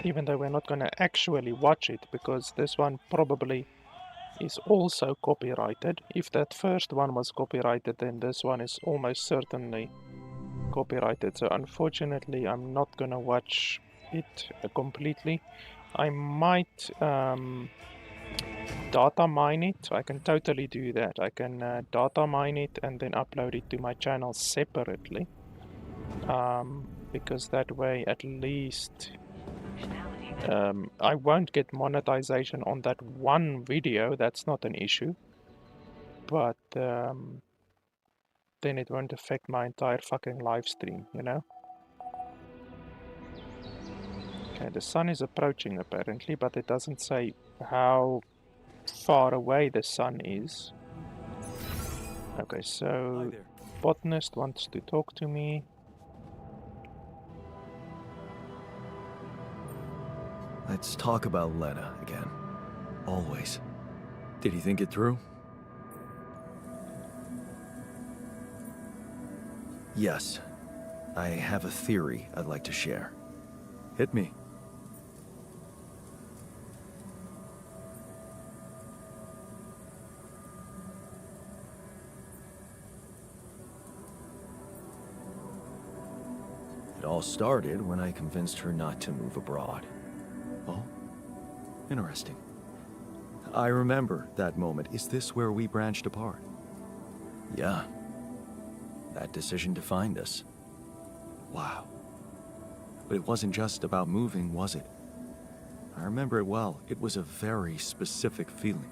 Even though we're not gonna actually watch it, because this one probably is also copyrighted. If that first one was copyrighted, then this one is almost certainly copyrighted. So unfortunately, I'm not gonna watch it completely. I might data mine it. I can totally do that. I can data mine it and then upload it to my channel separately. Because that way at least I won't get monetization on that one video. That's not an issue. But then it won't affect my entire fucking live stream, you know? Okay, the sun is approaching apparently, but it doesn't say how far away the sun is. Okay, so botanist wants to talk to me. Let's talk about Lena again. Always. Did he think it through? Yes. I have a theory I'd like to share. Hit me. It all started when I convinced her not to move abroad. Oh, interesting. I remember that moment. Is this where we branched apart? Yeah. That decision defined us. Wow. But it wasn't just about moving, was it? I remember it well. It was a very specific feeling.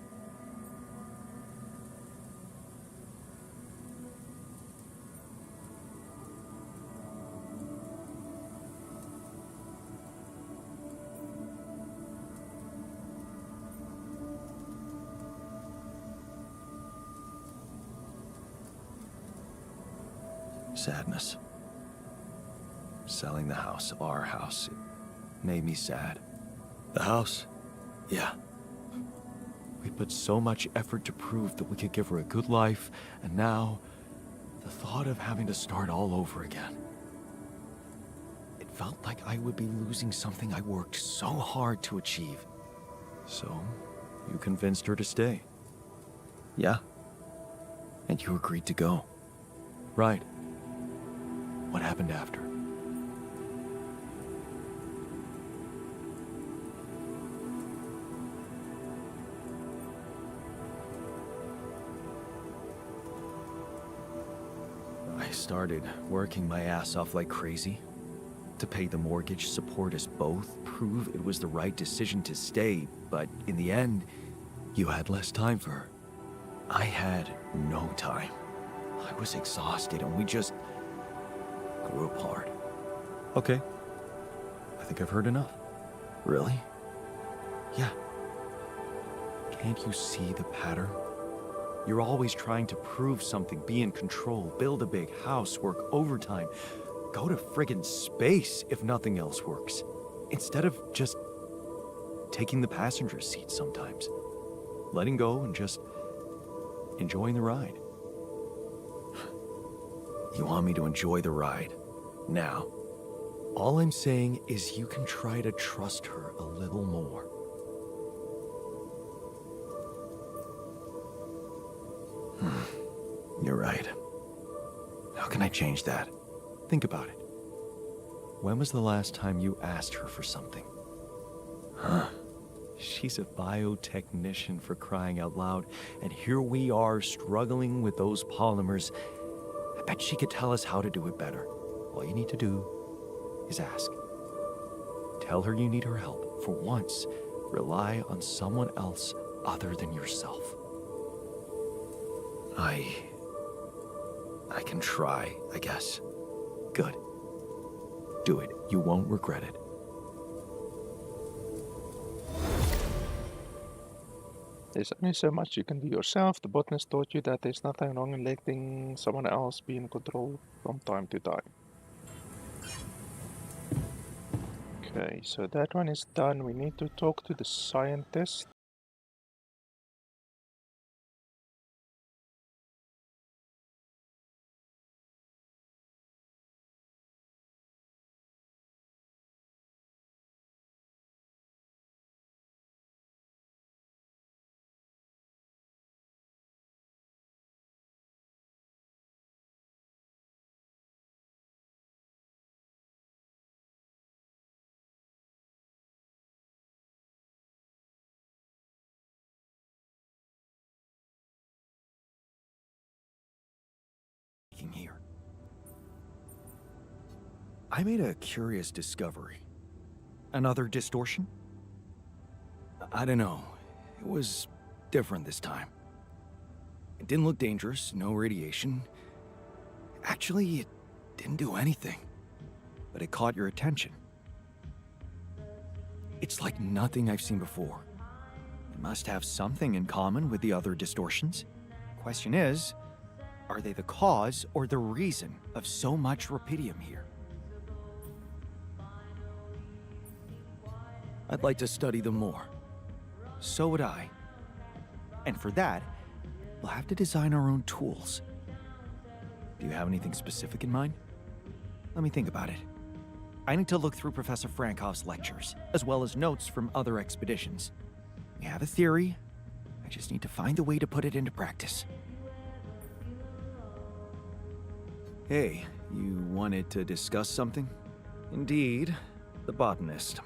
Sadness. Selling the house, our house, it made me sad. The house? Yeah. We put so much effort to prove that we could give her a good life, and now, the thought of having to start all over again. It felt like I would be losing something I worked so hard to achieve. So, you convinced her to stay? Yeah. And you agreed to go? Right. What happened after? started working my ass off like crazy to pay the mortgage, support us both, prove it was the right decision to stay, but in the end, you had less time for her. I had no time. I was exhausted and we just grew apart. Okay. I think I've heard enough. Really? Yeah. Can't you see the pattern? You're always trying to prove something, be in control, build a big house, work overtime, go to friggin' space if nothing else works, instead of just taking the passenger seat sometimes, letting go and just enjoying the ride. You want me to enjoy the ride now? All I'm saying is you can try to trust her a little more. You're right. How can I change that? Think about it. When was the last time you asked her for something? Huh? She's a biotechnician, for crying out loud, and here we are struggling with those polymers. I bet she could tell us how to do it better. All you need to do is ask. Tell her you need her help. For once, rely on someone else other than yourself. I can try, I guess. Good. Do it. You won't regret it. There's only so much you can do yourself. The botanist taught you that there's nothing wrong in letting someone else be in control from time to time. Okay, so that one is done. We need to talk to the scientist. Here. I made a curious discovery. Another distortion? I don't know. It was different this time. It didn't look dangerous, no radiation. Actually, it didn't do anything. But it caught your attention. It's like nothing I've seen before. It must have something in common with the other distortions. Question is, are they the cause or the reason of so much rupidium here? I'd like to study them more. So would I. And for that, we'll have to design our own tools. Do you have anything specific in mind? Let me think about it. I need to look through Professor Frankoff's lectures, as well as notes from other expeditions. We have a theory. I just need to find a way to put it into practice. Hey, you wanted to discuss something? Indeed, the botanist.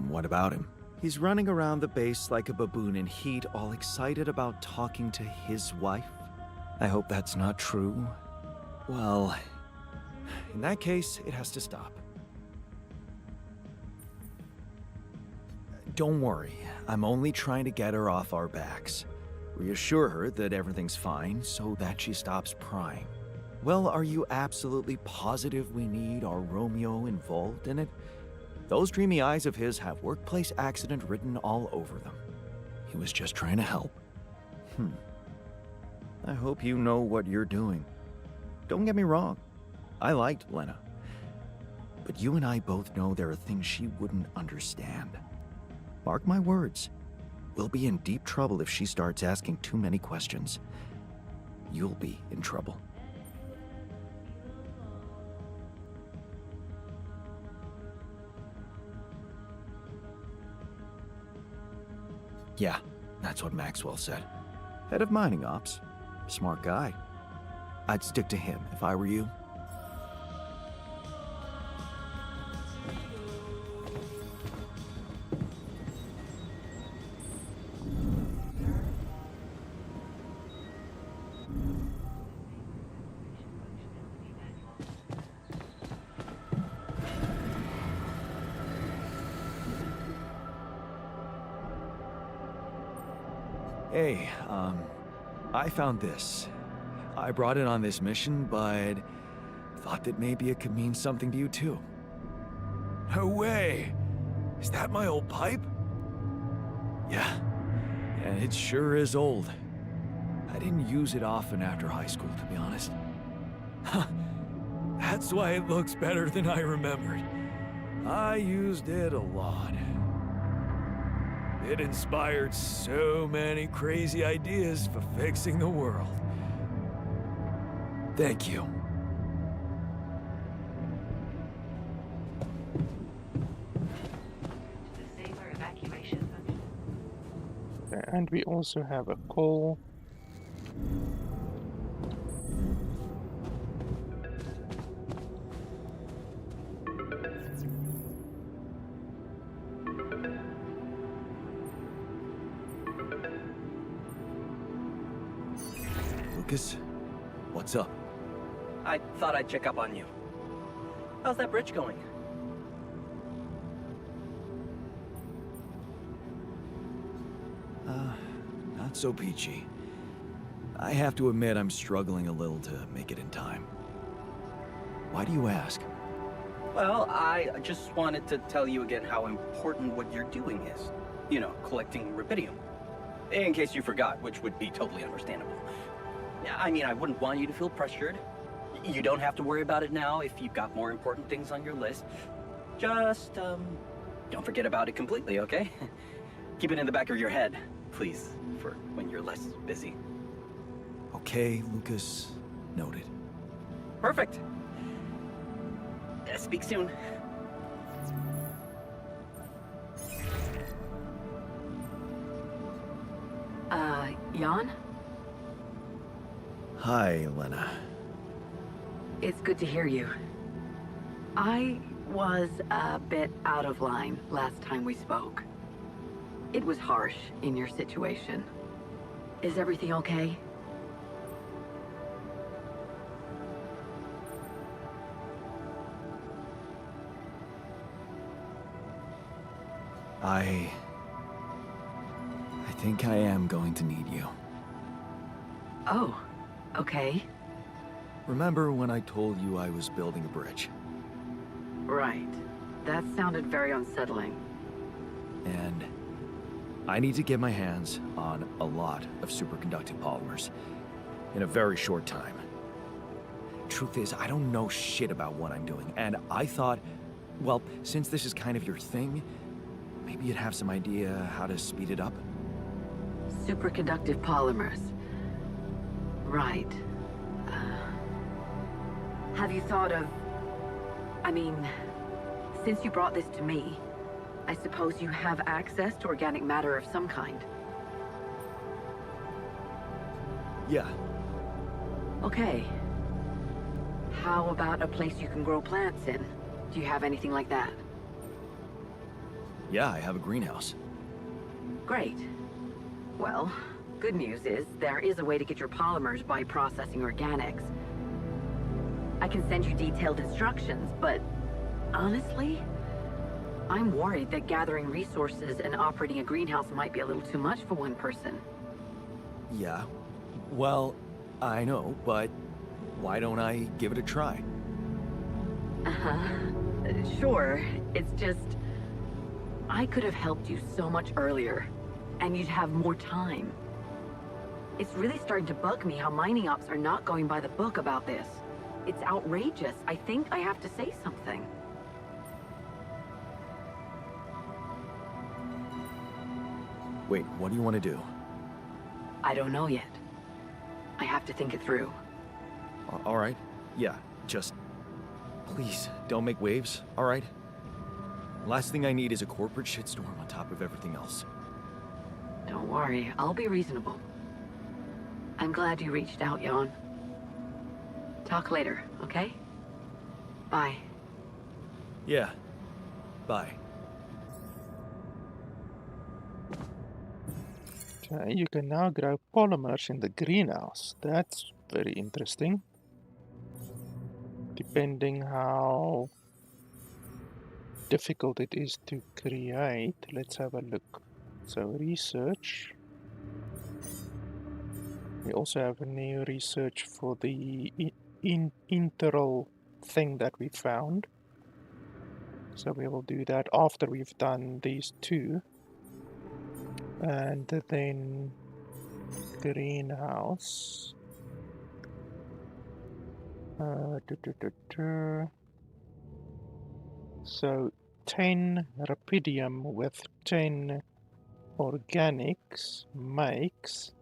What about him? He's running around the base like a baboon in heat, all excited about talking to his wife. I hope that's not true. Well, in that case, it has to stop. Don't worry, I'm only trying to get her off our backs. Reassure her that everything's fine so that she stops prying. Well, are you absolutely positive we need our Romeo involved in it? Those dreamy eyes of his have workplace accident written all over them. He was just trying to help. I hope you know what you're doing. Don't get me wrong. I liked Lena. But you and I both know there are things she wouldn't understand. Mark my words. We'll be in deep trouble if she starts asking too many questions. You'll be in trouble. Yeah, that's what Maxwell said. Head of mining ops. Smart guy. I'd stick to him if I were you. Hey, I found this. I brought it on this mission, but thought that maybe it could mean something to you too. No way! Is that my old pipe? Yeah. And it sure is old. I didn't use it often after high school, to be honest. Huh. That's why it looks better than I remembered. I used it a lot. It inspired so many crazy ideas for fixing the world. Thank you. The safer evacuation function. And we also have a call. Lucas, what's up? I thought I'd check up on you. How's that bridge going? Not so peachy. I have to admit I'm struggling a little to make it in time. Why do you ask? Well, I just wanted to tell you again how important what you're doing is. You know, collecting rubidium. In case you forgot, which would be totally understandable. Yeah, I mean, I wouldn't want you to feel pressured. You don't have to worry about it now if you've got more important things on your list. Just, don't forget about it completely, okay? Keep it in the back of your head, please, for when you're less busy. Okay, Lucas. Noted. Perfect. Speak soon. Jan? Hi, Elena. It's good to hear you. I was a bit out of line last time we spoke. It was harsh in your situation. Is everything okay? I think I am going to need you. Oh, okay. Remember when I told you I was building a bridge? Right. That sounded very unsettling. And I need to get my hands on a lot of superconducting polymers in a very short time. Truth is, I don't know shit about what I'm doing, and I thought, well, since this is kind of your thing, maybe you'd have some idea how to speed it up? Superconductive polymers. Right. Have you thought of... I mean, since you brought this to me, I suppose you have access to organic matter of some kind. Yeah. Okay. How about a place you can grow plants in? Do you have anything like that? Yeah, I have a greenhouse. Great. Well, good news is there is a way to get your polymers by processing organics. I can send you detailed instructions, but honestly, I'm worried that gathering resources and operating a greenhouse might be a little too much for one person. Yeah. Well, I know, but why don't I give it a try? Sure. It's just... I could have helped you so much earlier, and you'd have more time. It's really starting to bug me how mining ops are not going by the book about this. It's outrageous. I think I have to say something. Wait, what do you want to do? I don't know yet. I have to think it through. All right. Yeah, just... please, don't make waves, all right? Last thing I need is a corporate shitstorm on top of everything else. Don't worry, I'll be reasonable. I'm glad you reached out, Jan. Talk later, okay? Bye. Yeah. Bye. Okay, you can now grow polymers in the greenhouse. That's very interesting. Depending how difficult it is to create, let's have a look. So research. We also have a new research for the interal thing that we found. So we will do that after we've done these two. And then greenhouse. So 10 rubidium with 10 organics makes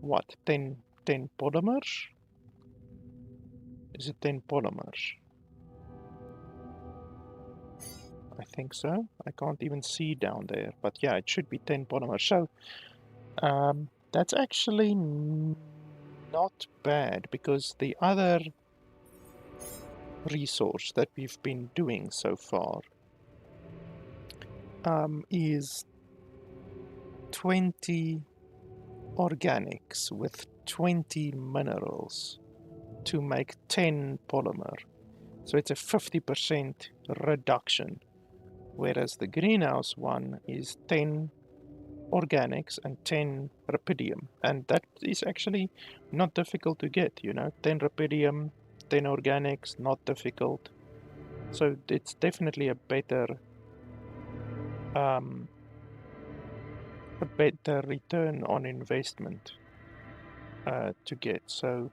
what? 10 polymers? Is it 10 polymers? I think so. I can't even see down there, but yeah, it should be 10 polymers. So that's actually not bad, because the other resource that we've been doing so far is 20 organics with 20 minerals to make 10 polymer. So it's a 50% reduction, whereas the greenhouse one is 10 organics and 10 rubidium, and that is actually not difficult to get, 10 rubidium, 10 organics, not difficult. So it's definitely a better return on investment to get. So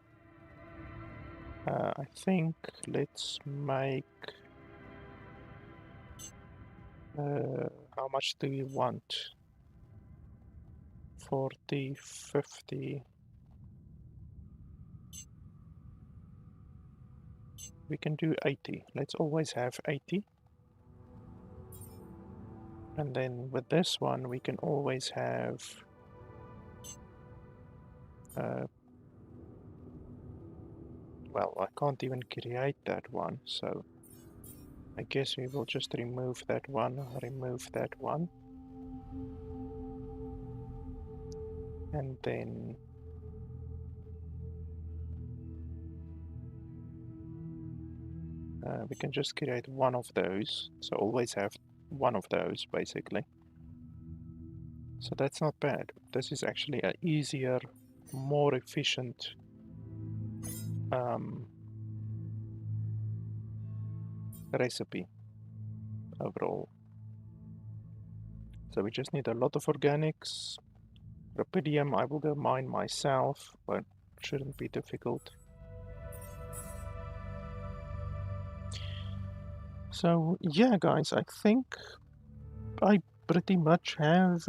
I think let's make how much do we want? 40, 50. We can do 80. Let's always have 80. And then with this one, we can always have well, I can't even create that one, so I guess we will just remove that one, and then we can just create one of those, so always have one of those basically. So that's not bad. This is actually an easier, more efficient recipe overall. So we just need a lot of organics. Rubidium I will go mine myself, but shouldn't be difficult. So yeah, guys, I think I pretty much have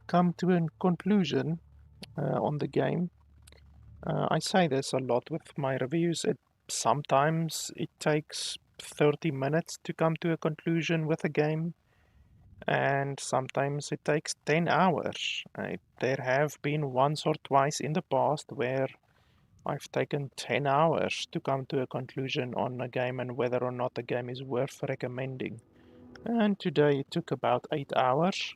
come to a conclusion on the game. I say this a lot with my reviews. Sometimes it takes 30 minutes to come to a conclusion with a game, and sometimes it takes 10 hours. There have been once or twice in the past where I've taken 10 hours to come to a conclusion on a game and whether or not the game is worth recommending. And today it took about 8 hours.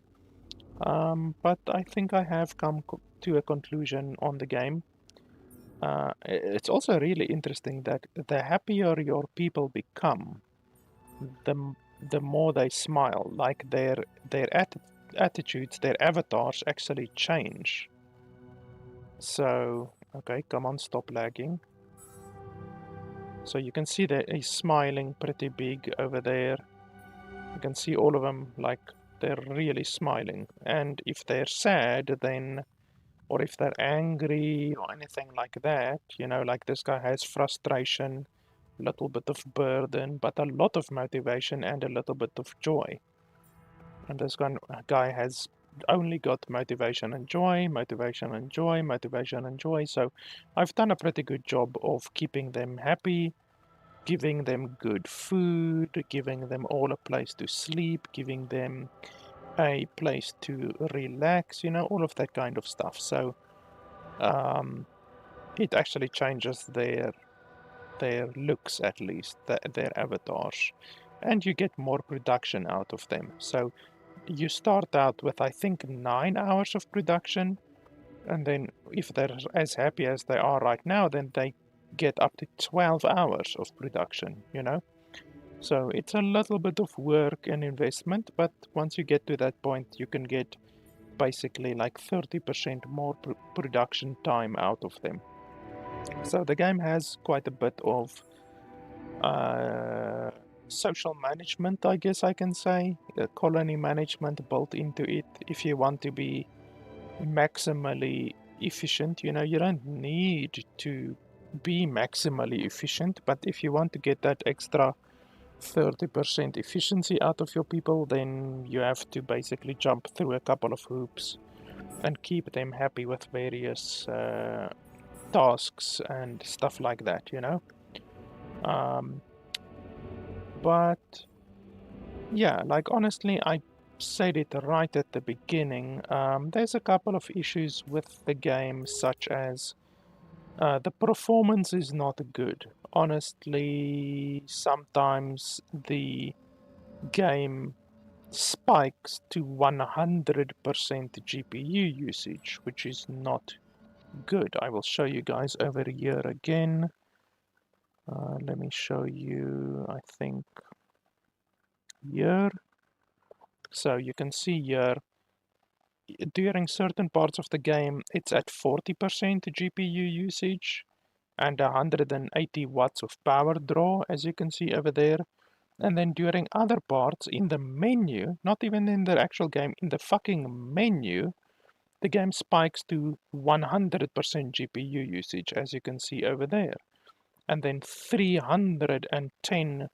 But I think I have come to a conclusion on the game. It's also really interesting that the happier your people become, the more they smile. Like their attitudes, their avatars actually change. So, okay, come on, stop lagging. So you can see that he's smiling pretty big over there. You can see all of them, like, they're really smiling. And if they're sad, then, or if they're angry or anything like that, like this guy has frustration, a little bit of burden, but a lot of motivation and a little bit of joy. And this guy has only got motivation and joy, motivation and joy, motivation and joy. So I've done a pretty good job of keeping them happy, giving them good food, giving them all a place to sleep, giving them a place to relax, all of that kind of stuff. So it actually changes their looks, at least, their avatars, and you get more production out of them. So you start out with, I think, 9 hours of production, and then if they're as happy as they are right now, then they get up to 12 hours of production, So it's a little bit of work and investment, but once you get to that point, you can get basically like 30% more production time out of them. So the game has quite a bit of social management, I guess I can say, colony management built into it. If you want to be maximally efficient, you know, you don't need to be maximally efficient, but if you want to get that extra 30% efficiency out of your people, then you have to basically jump through a couple of hoops and keep them happy with various tasks and stuff like that, you know. But yeah, like honestly, I said it right at the beginning. There's a couple of issues with the game, such as the performance is not good. Honestly, sometimes the game spikes to 100% GPU usage, which is not good. I will show you guys over here again. Let me show you, I think, here. So you can see here, during certain parts of the game, it's at 40% GPU usage and 180 watts of power draw, as you can see over there. And then during other parts in the menu, not even in the actual game, in the fucking menu, the game spikes to 100% GPU usage, as you can see over there. And then 310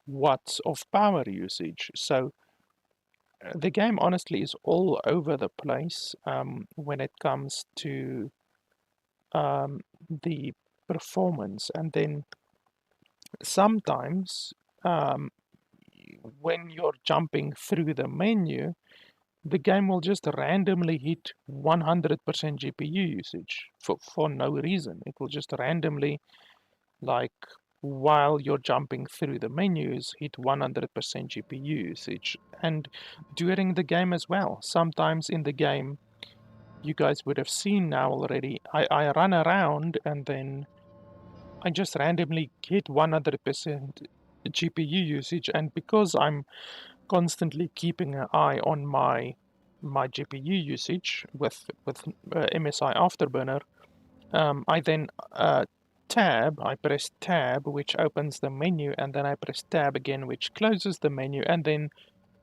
watts of power usage. So the game honestly is all over the place when it comes to the performance. And then sometimes when you're jumping through the menu, the game will just randomly hit 100% GPU usage for no reason. It will just randomly, like, while you're jumping through the menus, hit 100% GPU usage. And during the game as well. Sometimes in the game, you guys would have seen now already, I run around and then I just randomly hit 100% GPU usage. And because I'm constantly keeping an eye on my GPU usage with MSI Afterburner, I then I press tab, which opens the menu, and then I press tab again, which closes the menu, and then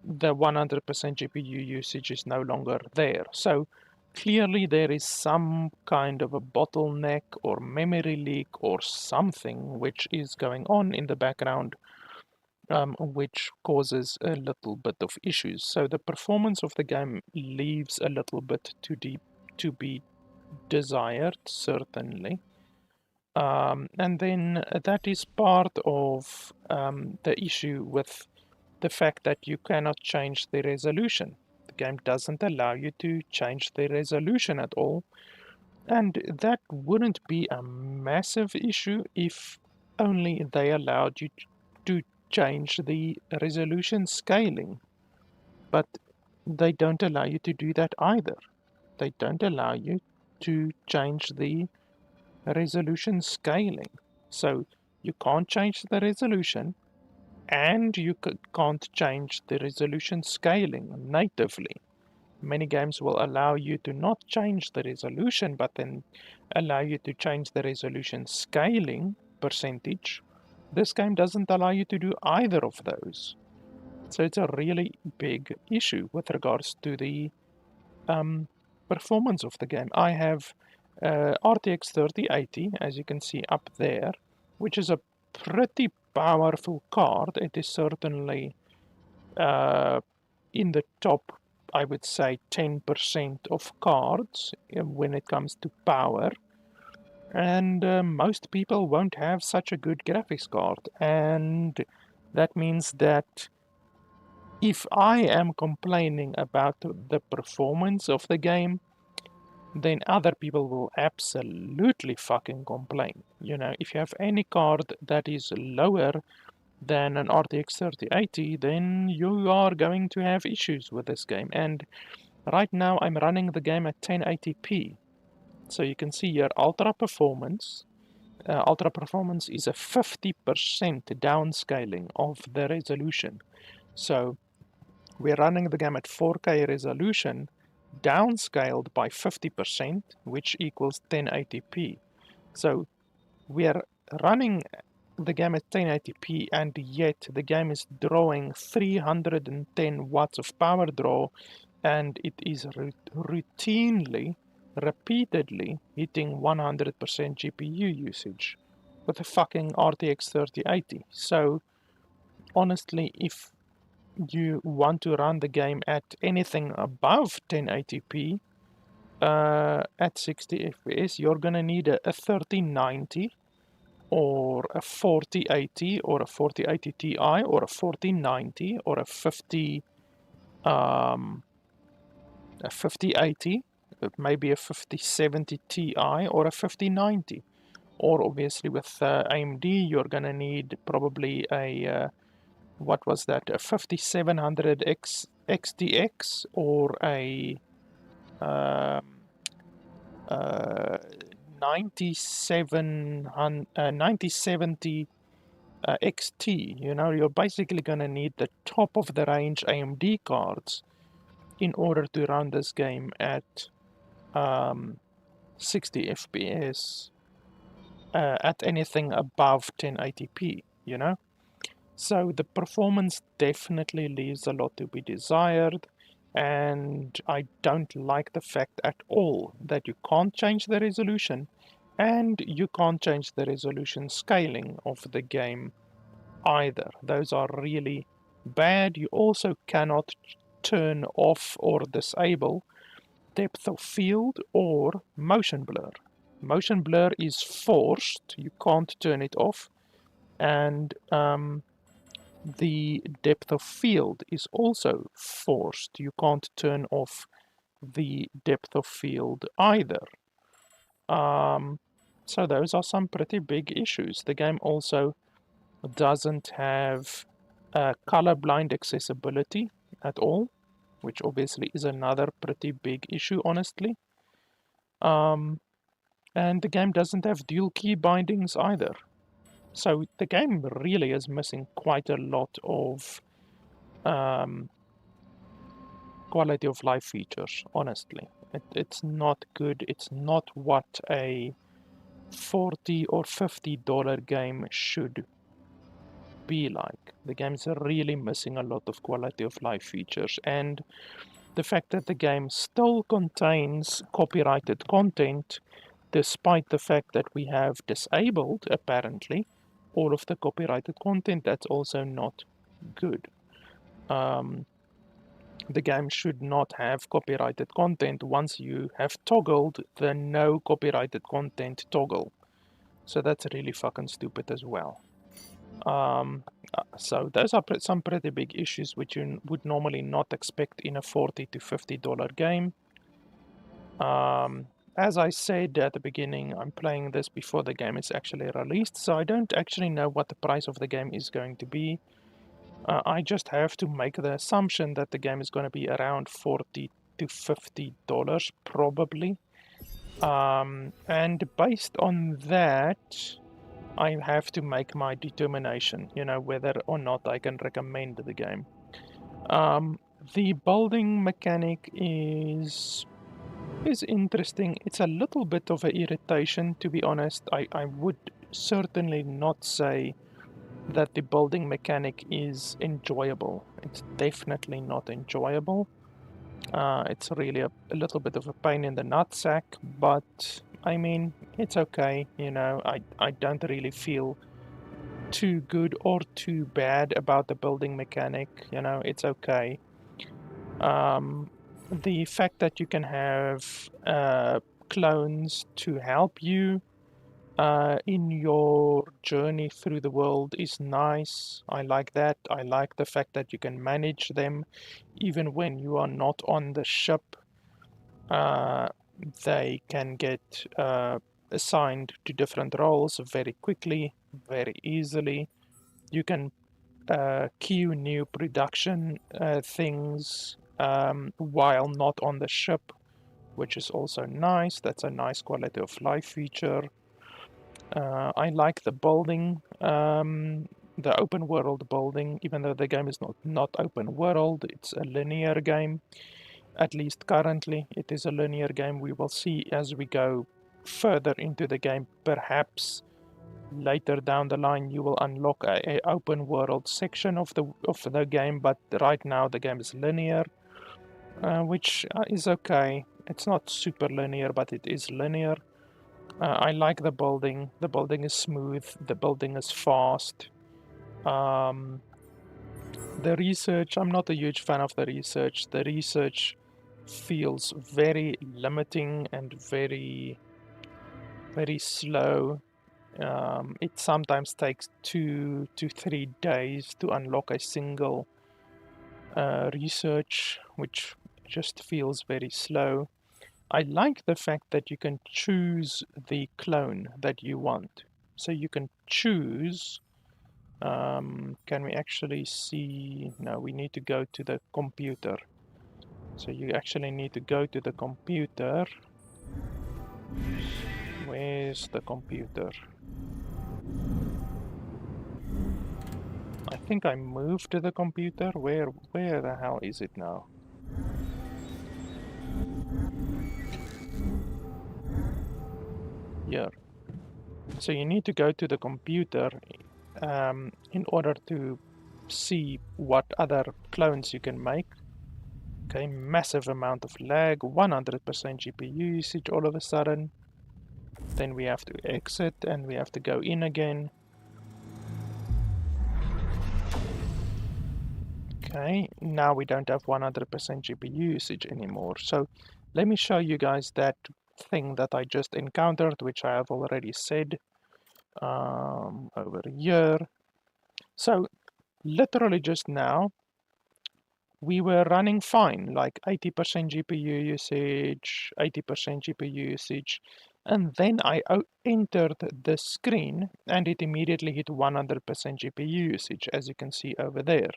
the 100% GPU usage is no longer there. So clearly there is some kind of a bottleneck or memory leak or something which is going on in the background, which causes a little bit of issues. So the performance of the game leaves a little bit to be desired, certainly. And then that is part of the issue with the fact that you cannot change the resolution. The game doesn't allow you to change the resolution at all. And that wouldn't be a massive issue if only they allowed you to change the resolution scaling. But they don't allow you to do that either. They don't allow you to change the resolution scaling. So you can't change the resolution and you can't change the resolution scaling natively. Many games will allow you to not change the resolution, but then allow you to change the resolution scaling percentage. This game doesn't allow you to do either of those. So it's a really big issue with regards to the performance of the game. I have RTX 3080, as you can see up there, which is a pretty powerful card. It is certainly in the top, I would say, 10% of cards when it comes to power. And most people won't have such a good graphics card. And that means that if I am complaining about the performance of the game, then other people will absolutely fucking complain. You know, if you have any card that is lower than an RTX 3080, then you are going to have issues with this game. And right now I'm running the game at 1080p. So you can see here, ultra performance. Ultra performance is a 50% downscaling of the resolution. So we're running the game at 4K resolution, downscaled by 50%, which equals 1080p. So we are running the game at 1080p, and yet the game is drawing 310 watts of power draw, and it is routinely, repeatedly hitting 100% GPU usage with a fucking RTX 3080. So honestly, if you want to run the game at anything above 1080p at 60 FPS, you're gonna need a 3090 or a 4080 or a 4080 Ti or a 4090 or a 5080, maybe a 5070 Ti or a 5090. Or obviously with AMD, you're gonna need probably a what was that, a 5700X XTX or a 9070 XT. You know, you're basically gonna need the top of the range AMD cards in order to run this game at 60 FPS at anything above 1080p, you know? So the performance definitely leaves a lot to be desired, and I don't like the fact at all that you can't change the resolution and you can't change the resolution scaling of the game either. Those are really bad. You also cannot turn off or disable depth of field or motion blur. Motion blur is forced, you can't turn it off, and the depth of field is also forced. You can't turn off the depth of field either. So those are some pretty big issues. The game also doesn't have colorblind accessibility at all, which obviously is another pretty big issue, honestly. And the game doesn't have dual key bindings either. So the game really is missing quite a lot of quality of life features, honestly. It's not good. It's not what a $40 or $50 game should be like. The game's really missing a lot of quality of life features, and the fact that the game still contains copyrighted content, despite the fact that we have disabled, apparently, all of the copyrighted content, that's also not good. The game should not have copyrighted content once you have toggled the no copyrighted content toggle. So that's really fucking stupid as well. So those are some pretty big issues which you would normally not expect in a $40 to $50 game. As I said at the beginning, I'm playing this before the game is actually released, so I don't actually know what the price of the game is going to be. I just have to make the assumption that the game is going to be around $40 to $50 probably. And based on that, I have to make my determination, you know, whether or not I can recommend the game. The building mechanic is interesting. It's a little bit of an irritation, to be honest. I would certainly not say that the building mechanic is enjoyable. It's definitely not enjoyable. It's really a little bit of a pain in the nutsack, but I mean, it's okay, you know. I don't really feel too good or too bad about the building mechanic, you know, it's okay. The fact that you can have clones to help you in your journey through the world is nice. I like that. I like the fact that you can manage them even when you are not on the ship. They can get assigned to different roles very quickly, very easily. You can queue new production things while not on the ship, which is also nice. That's a nice quality of life feature. I like the building, the open world building, even though the game is not open world, it's a linear game. At least currently, it is a linear game. We will see as we go further into the game. Perhaps later down the line you will unlock a open world section of the game, but right now the game is linear, which is okay. It's not super linear, but it is linear. I like the building. The building is smooth. The building is fast. The research, I'm not a huge fan of the research. The research feels very limiting and very, very slow. It sometimes takes 2 to 3 days to unlock a single research, which just feels very slow. I like the fact that you can choose the clone that you want. So you can choose. Can we actually see? No, we need to go to the computer. So you actually need to go to the computer. Where's the computer? I think I moved to the computer. Where the hell is it now? Here. So you need to go to the computer in order to see what other clones you can make. Okay, massive amount of lag, 100% GPU usage all of a sudden. Then we have to exit and we have to go in again. Okay, now we don't have 100% GPU usage anymore. So let me show you guys that thing that I just encountered, which I have already said over here. So literally just now, we were running fine, like 80% GPU usage, 80% GPU usage, and then I entered the screen and it immediately hit 100% GPU usage, as you can see over there.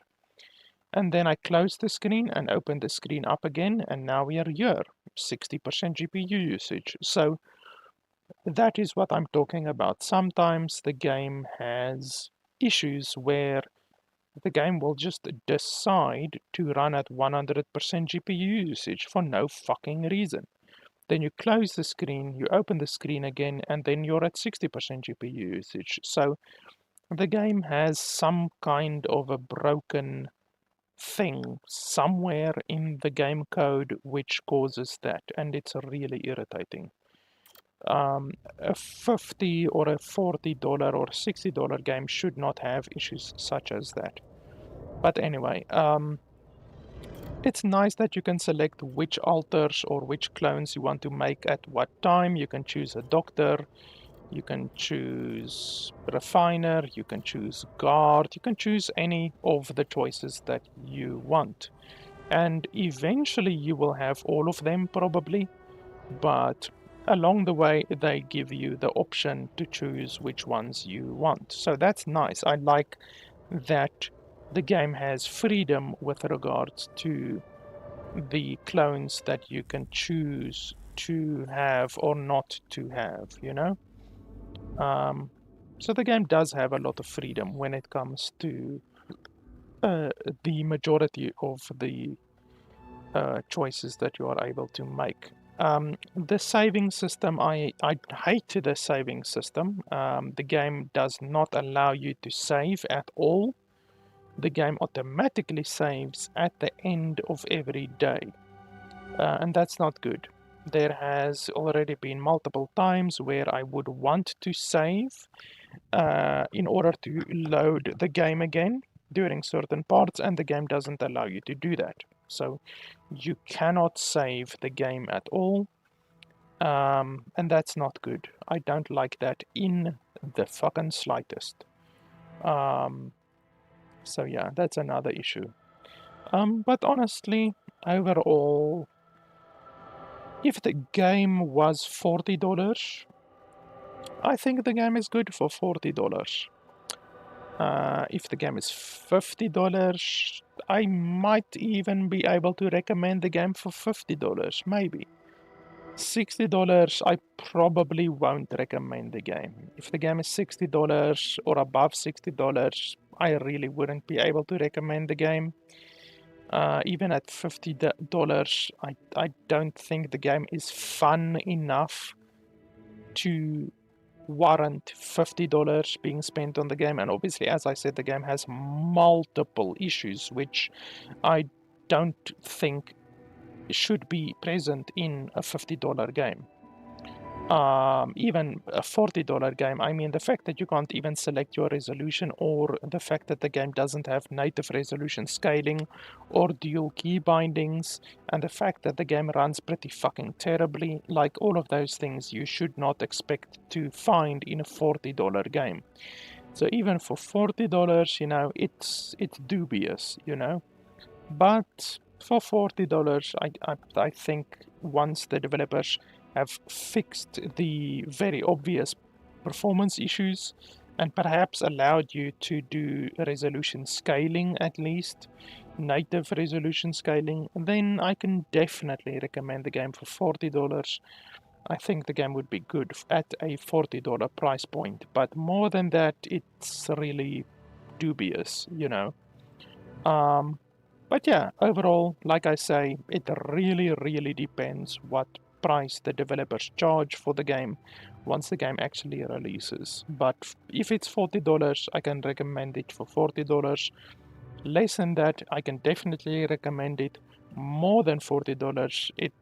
And then I closed the screen and opened the screen up again, and now we are here, 60% GPU usage. So that is what I'm talking about. Sometimes the game has issues where the game will just decide to run at 100% GPU usage for no fucking reason. Then you close the screen, you open the screen again, and then you're at 60% GPU usage. So the game has some kind of a broken thing somewhere in the game code which causes that, and it's really irritating. A $50 or a $40 or $60 game should not have issues such as that. But anyway, it's nice that you can select which alters or which clones you want to make at what time. You can choose a doctor, you can choose refiner, you can choose guard, you can choose any of the choices that you want. And eventually you will have all of them probably, but along the way they give you the option to choose which ones you want. So that's nice. I like that the game has freedom with regards to the clones that you can choose to have or not to have, you know? So the game does have a lot of freedom when it comes to the majority of the choices that you are able to make. The saving system, I hate the saving system. The game does not allow you to save at all. The game automatically saves at the end of every day, and that's not good. There has already been multiple times where I would want to save in order to load the game again during certain parts, and the game doesn't allow you to do that. So you cannot save the game at all, and that's not good. I don't like that in the fucking slightest. So yeah, that's another issue. But honestly, overall, if the game was $40, I think the game is good for $40. If the game is $50, I might even be able to recommend the game for $50, maybe. $60, I probably won't recommend the game. If the game is $60 or above $60, I really wouldn't be able to recommend the game. Even at $50, I don't think the game is fun enough to warrant $50 being spent on the game. And obviously, as I said, the game has multiple issues which I don't think should be present in a $50 game. Even a $40 game, I mean, the fact that you can't even select your resolution, or the fact that the game doesn't have native resolution scaling or dual key bindings, and the fact that the game runs pretty fucking terribly, like all of those things you should not expect to find in a $40 game. So even for $40, you know, it's dubious, you know. But for $40, I think once the developers have fixed the very obvious performance issues and perhaps allowed you to do resolution scaling, at least native resolution scaling, then I can definitely recommend the game for $40. I think the game would be good at a $40 price point, but more than that, it's really dubious, you know. But yeah, overall, like I say, it really depends what price the developers charge for the game once the game actually releases. But if it's $40, I can recommend it for $40. Less than that, I can definitely recommend it. More than $40, it's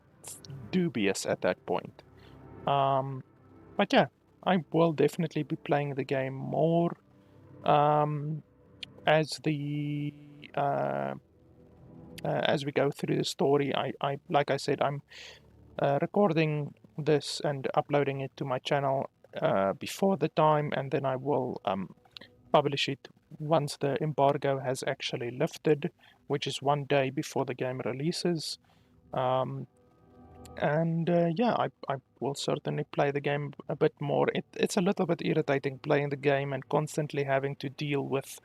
dubious at that point. But yeah, I will definitely be playing the game more as the as we go through the story. I like I said, I'm recording this and uploading it to my channel before the time, and then I will publish it once the embargo has actually lifted, which is 1 day before the game releases. And yeah, I will certainly play the game a bit more. It's a little bit irritating playing the game and constantly having to deal with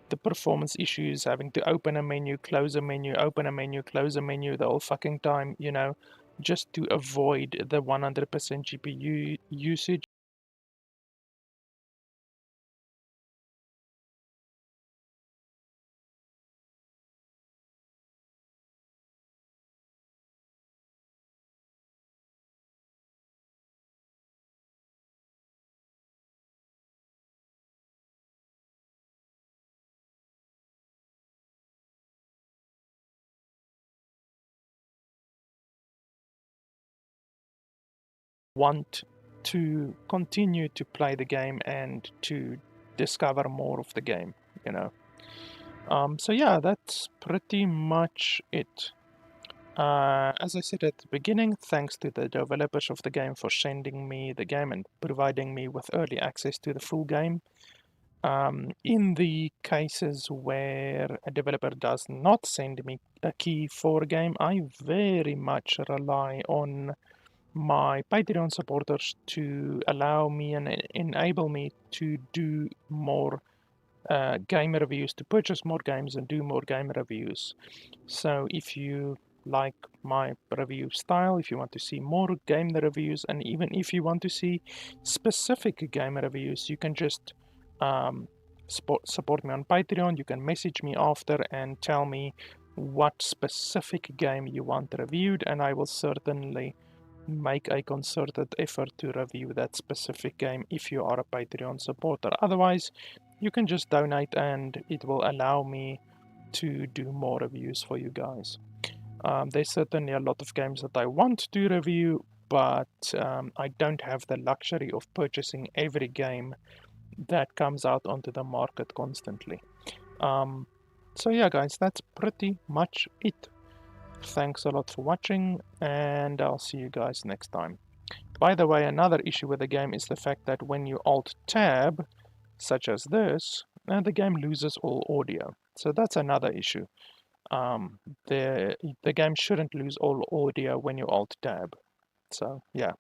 the performance issues, having to open a menu, close a menu, open a menu, close a menu the whole fucking time, you know, just to avoid the 100% GPU usage. Want to continue to play the game and to discover more of the game, you know. So yeah, that's pretty much it. As I said at the beginning, thanks to the developers of the game for sending me the game and providing me with early access to the full game. In the cases where a developer does not send me a key for a game, I very much rely on my Patreon supporters to allow me and enable me to do more game reviews, to purchase more games and do more game reviews. So if you like my review style, if you want to see more game reviews, and even if you want to see specific game reviews, you can just support me on Patreon. You can message me after and tell me what specific game you want reviewed, and I will certainly make a concerted effort to review that specific game if you are a Patreon supporter. Otherwise, you can just donate and it will allow me to do more reviews for you guys. There's certainly a lot of games that I want to review, but I don't have the luxury of purchasing every game that comes out onto the market constantly. So yeah, guys, that's pretty much it. Thanks a lot for watching, and I'll see you guys next time. By the way, another issue with the game is the fact that when you Alt-Tab, such as this, the game loses all audio. So that's another issue. The game shouldn't lose all audio when you Alt-Tab. So, yeah.